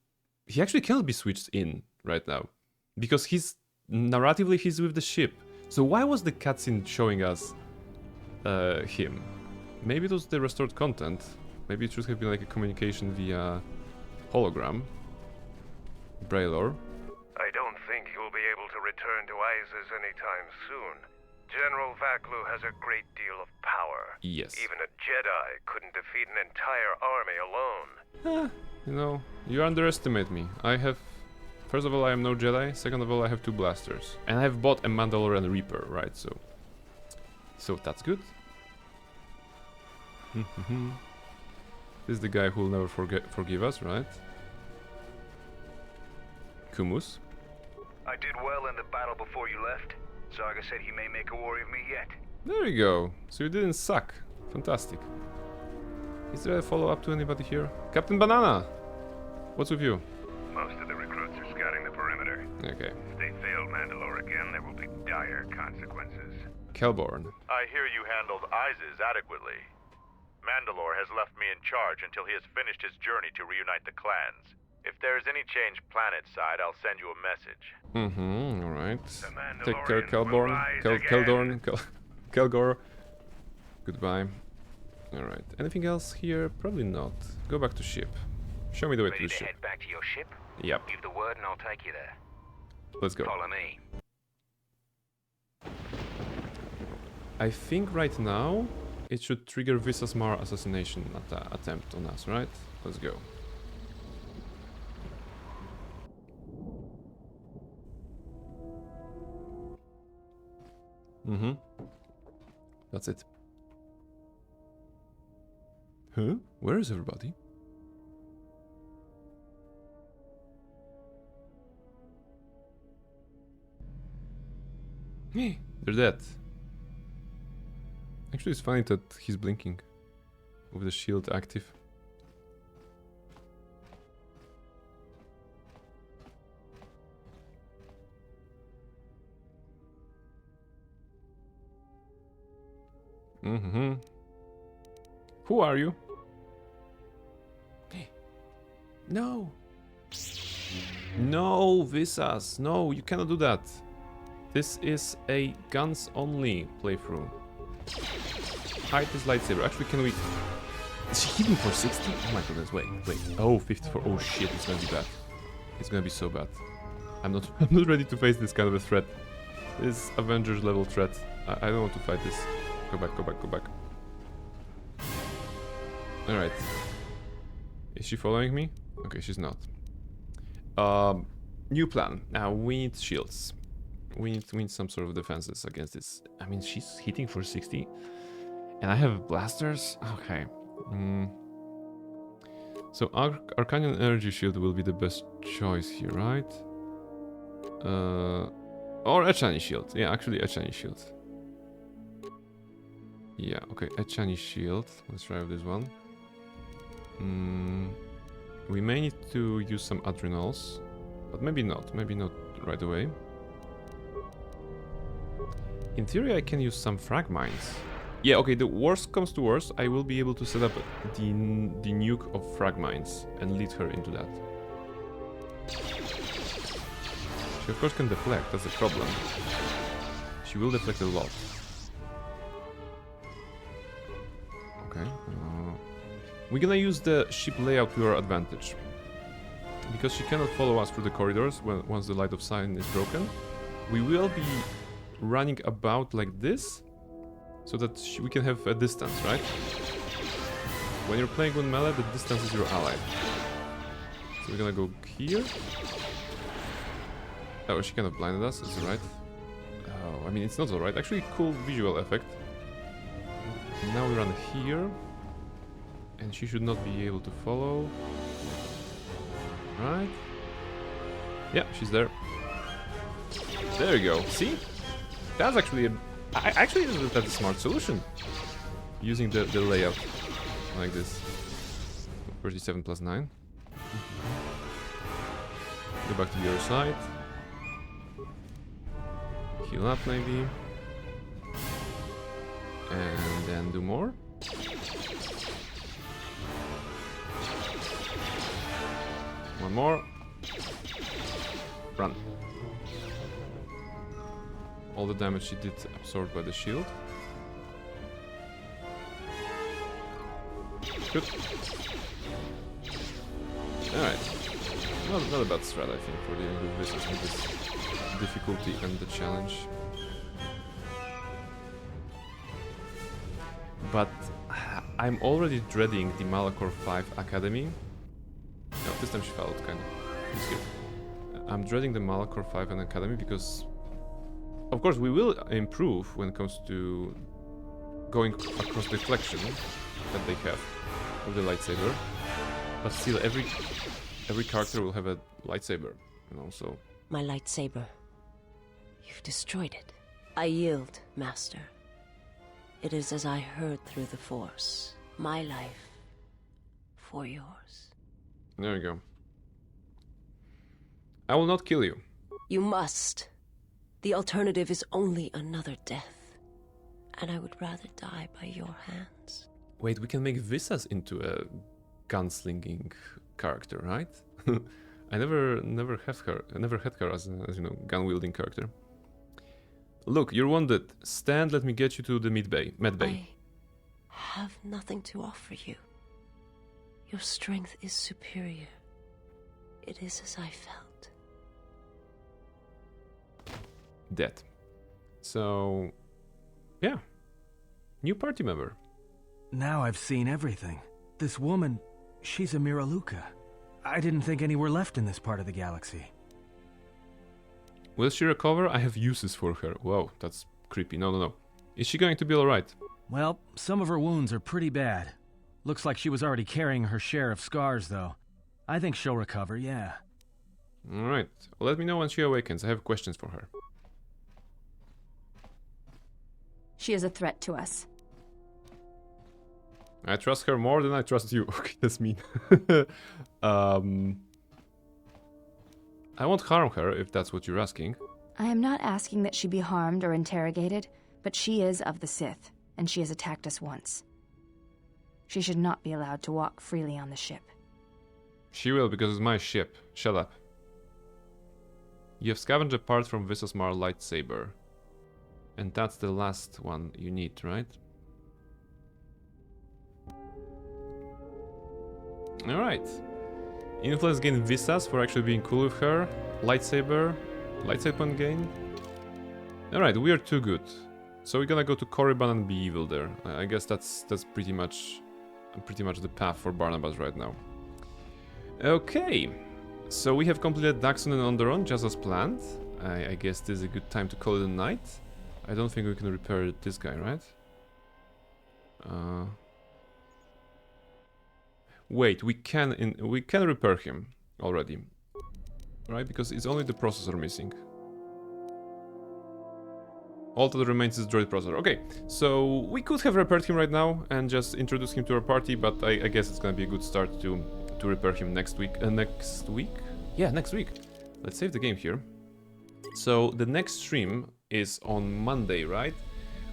He actually cannot be switched in right now. Because narratively, he's with the ship. So why was the cutscene showing us him? Maybe it was the restored content. Maybe it should have been like a communication via hologram. Braylor. I don't think you'll be able to return to Isis anytime soon. General Vaklu has a great deal of power. Yes. Even a Jedi couldn't defeat an entire army alone. You know, you underestimate me. First of all, I am no Jedi. Second of all, I have 2 blasters. And I have bought a Mandalorian Reaper, right? So that's good. This is the guy who will never forgive us, right? Kumus. I did well in the battle before you left. Zarga said he may make a warrior of me yet. There you go. So you didn't suck. Fantastic. Is there a follow-up to anybody here? Captain Banana! What's with you? Most of the recruits are scouting the perimeter. Okay. If they fail Mandalore again, there will be dire consequences. Kelborn. I hear you handled Isis adequately. Mandalore has left me in charge until he has finished his journey to reunite the clans. If there is any change planet side, I'll send you a message. Alright. Take care, Kelborn. Keldorn. Kelgor. Goodbye. Alright. Anything else here? Probably not. Go back to ship. Show me the way to the ship. Head back to your ship? Yep. Give the word and I'll take you there. Let's go. Follow me. I think right now it should trigger Visasmar assassination attempt on us, right? Let's go. That's it. Huh? Where is everybody? They're dead. Actually, it's funny that he's blinking with the shield active. Who are you? No. No, Visas. No, you cannot do that. This is a guns only playthrough. Hide this lightsaber. Actually, can we... Is he hidden for 60? Oh my goodness, wait. Oh, 54. Oh shit, it's gonna be bad. It's gonna be so bad. I'm not ready to face this kind of a threat. This Avengers level threat. I don't want to fight this. Go back. Alright. Is she following me? Okay, she's not. New plan. Now we need shields. We need some sort of defenses against this. I mean, she's hitting for 60. And I have blasters? Okay. So Arcanian Energy Shield will be the best choice here, right? Or Echani Shield. Yeah, actually Echani Shield. Yeah, okay, Echani Shield. Let's try this one. We may need to use some Adrenals. But maybe not right away. In theory I can use some frag mines. Yeah, okay, the worst comes to worst, I will be able to set up the nuke of frag mines and lead her into that. She of course can deflect, that's the problem. She will deflect a lot. Okay. We're gonna use the ship layout to our advantage. Because she cannot follow us through the corridors once the light of sight is broken. We will be running about like this. So that we can have a distance, right? When you're playing with melee, the distance is your ally. So we're gonna go here. Oh, she kind of blinded us, is it right? Oh, I mean, it's not alright. Actually, cool visual effect. Now we run here. And she should not be able to follow. Right? Yeah, she's there. There you go. See? That's actually actually that's a smart solution. Using the layout like this. 37 plus 9. Go back to the other side. Heal up maybe. And then do more. One more. Run. All the damage she did absorbed by the shield. Good. Alright. Not a bad strat, I think, for dealing with this difficulty and the challenge. But I'm already dreading the Malachor 5 Academy. No, this time she followed, kind of. It's good. I'm dreading the Malachor 5 and Academy because, of course, we will improve when it comes to going across deflection that they have with the lightsaber. But still, every character will have a lightsaber, you know, so... My lightsaber. You've destroyed it. I yield, Master. It is as I heard through the Force. My life for yours. There we go. I will not kill you. You must. The alternative is only another death. And I would rather die by your hands. Wait, we can make Visas into a gunslinging character, right? I never had her as you know, gun-wielding character. Look, you're wounded. Stand, let me get you to the med bay. I have nothing to offer you. Your strength is superior. It is as I felt. Dead. So, yeah. New party member. Now I've seen everything. This woman, she's a Miraluka. I didn't think any were left in this part of the galaxy. Will she recover? I have uses for her. Whoa, that's creepy. No. Is she going to be alright? Well, some of her wounds are pretty bad. Looks like she was already carrying her share of scars, though. I think she'll recover, yeah. Alright. Well, let me know when she awakens. I have questions for her. She is a threat to us. I trust her more than I trust you. Okay, that's mean. I won't harm her, if that's what you're asking. I am not asking that she be harmed or interrogated, but she is of the Sith, and she has attacked us once. She should not be allowed to walk freely on the ship. She will, because it's my ship. Shut up. You have scavenged a part from Visasmar lightsaber. And that's the last one you need, right? Alright. Influence gain Visas for actually being cool with her. Lightsaber point gain. Alright, we are too good. So we're gonna go to Korriban and be evil there. I guess that's pretty much the path for Barnabas right now. Okay, so we have completed Daxon and Onderon just as planned. I guess this is a good time to call it a night. I don't think we can repair this guy, right? Wait, we can repair him already, right? Because it's only the processor missing. All that remains is droid processor. Okay, so we could have repaired him right now and just introduce him to our party, but I guess it's gonna be a good start to repair him next week. Next week? Yeah, next week. Let's save the game here. So the next stream is on Monday, right?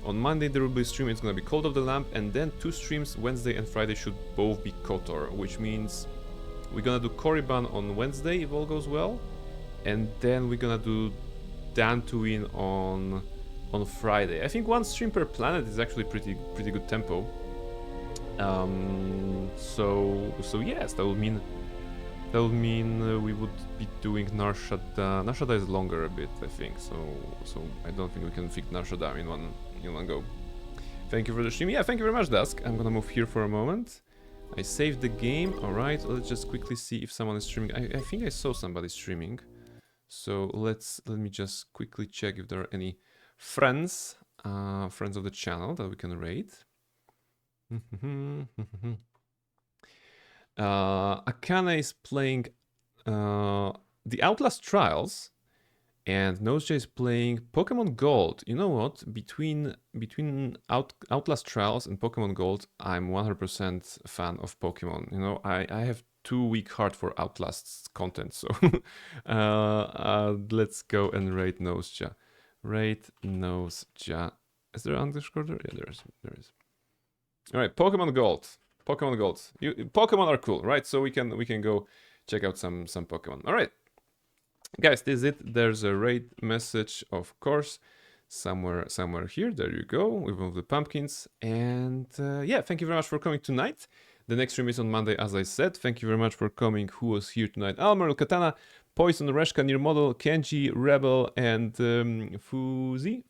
On Monday there will be a stream, it's gonna be Cult of the Lamp, and then 2 streams, Wednesday and Friday, should both be KotOR, which means we're gonna do Korriban on Wednesday if all goes well, and then we're gonna do Dantooine on Friday. I think 1 stream per planet is actually pretty good tempo. So yes, that would mean we would be doing Nar Shaddaa. Nar Shaddaa is longer a bit, I think. So I don't think we can fit Nar Shaddaa in one go. Thank you for the stream. Yeah, thank you very much, Dusk. I'm gonna move here for a moment. I saved the game. All right, let's just quickly see if someone is streaming. I think I saw somebody streaming. So let me just quickly check if there are any friends of the channel that we can raid. Akane is playing the Outlast Trials, and Nosej is playing Pokemon Gold. You know what? Between Outlast Trials and Pokemon Gold, I'm 100% fan of Pokemon. You know, I have too weak heart for Outlast's content, so let's go and raid Nosej. Raid Nosej. Is there an underscore there? Yeah, there is. All right, Pokemon Gold. Pokemon Gold. Pokemon are cool, right? So we can go check out some Pokemon. All right, guys, this is it. There's a raid message, of course, somewhere here. There you go. We move the pumpkins, and yeah, thank you very much for coming tonight. The next stream is on Monday, as I said. Thank you very much for coming. Who was here tonight? Almer, Katana, Poison, Reshka, Near Model, Kenji, Rebel, and Fuzi.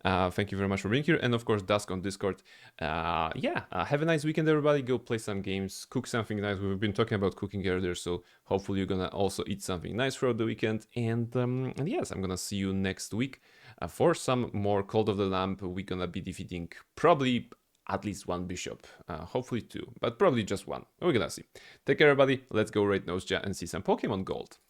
Thank you very much for being here. And of course, Dusk on Discord. Yeah, have a nice weekend, everybody. Go play some games, cook something nice. We've been talking about cooking earlier, so hopefully you're gonna also eat something nice throughout the weekend. And yes, I'm gonna see you next week for some more Cult of the Lamp. We're gonna be defeating probably at least 1 bishop, hopefully 2, but probably just 1. We're gonna see. Take care, everybody. Let's go raid Nosej and see some Pokemon Gold.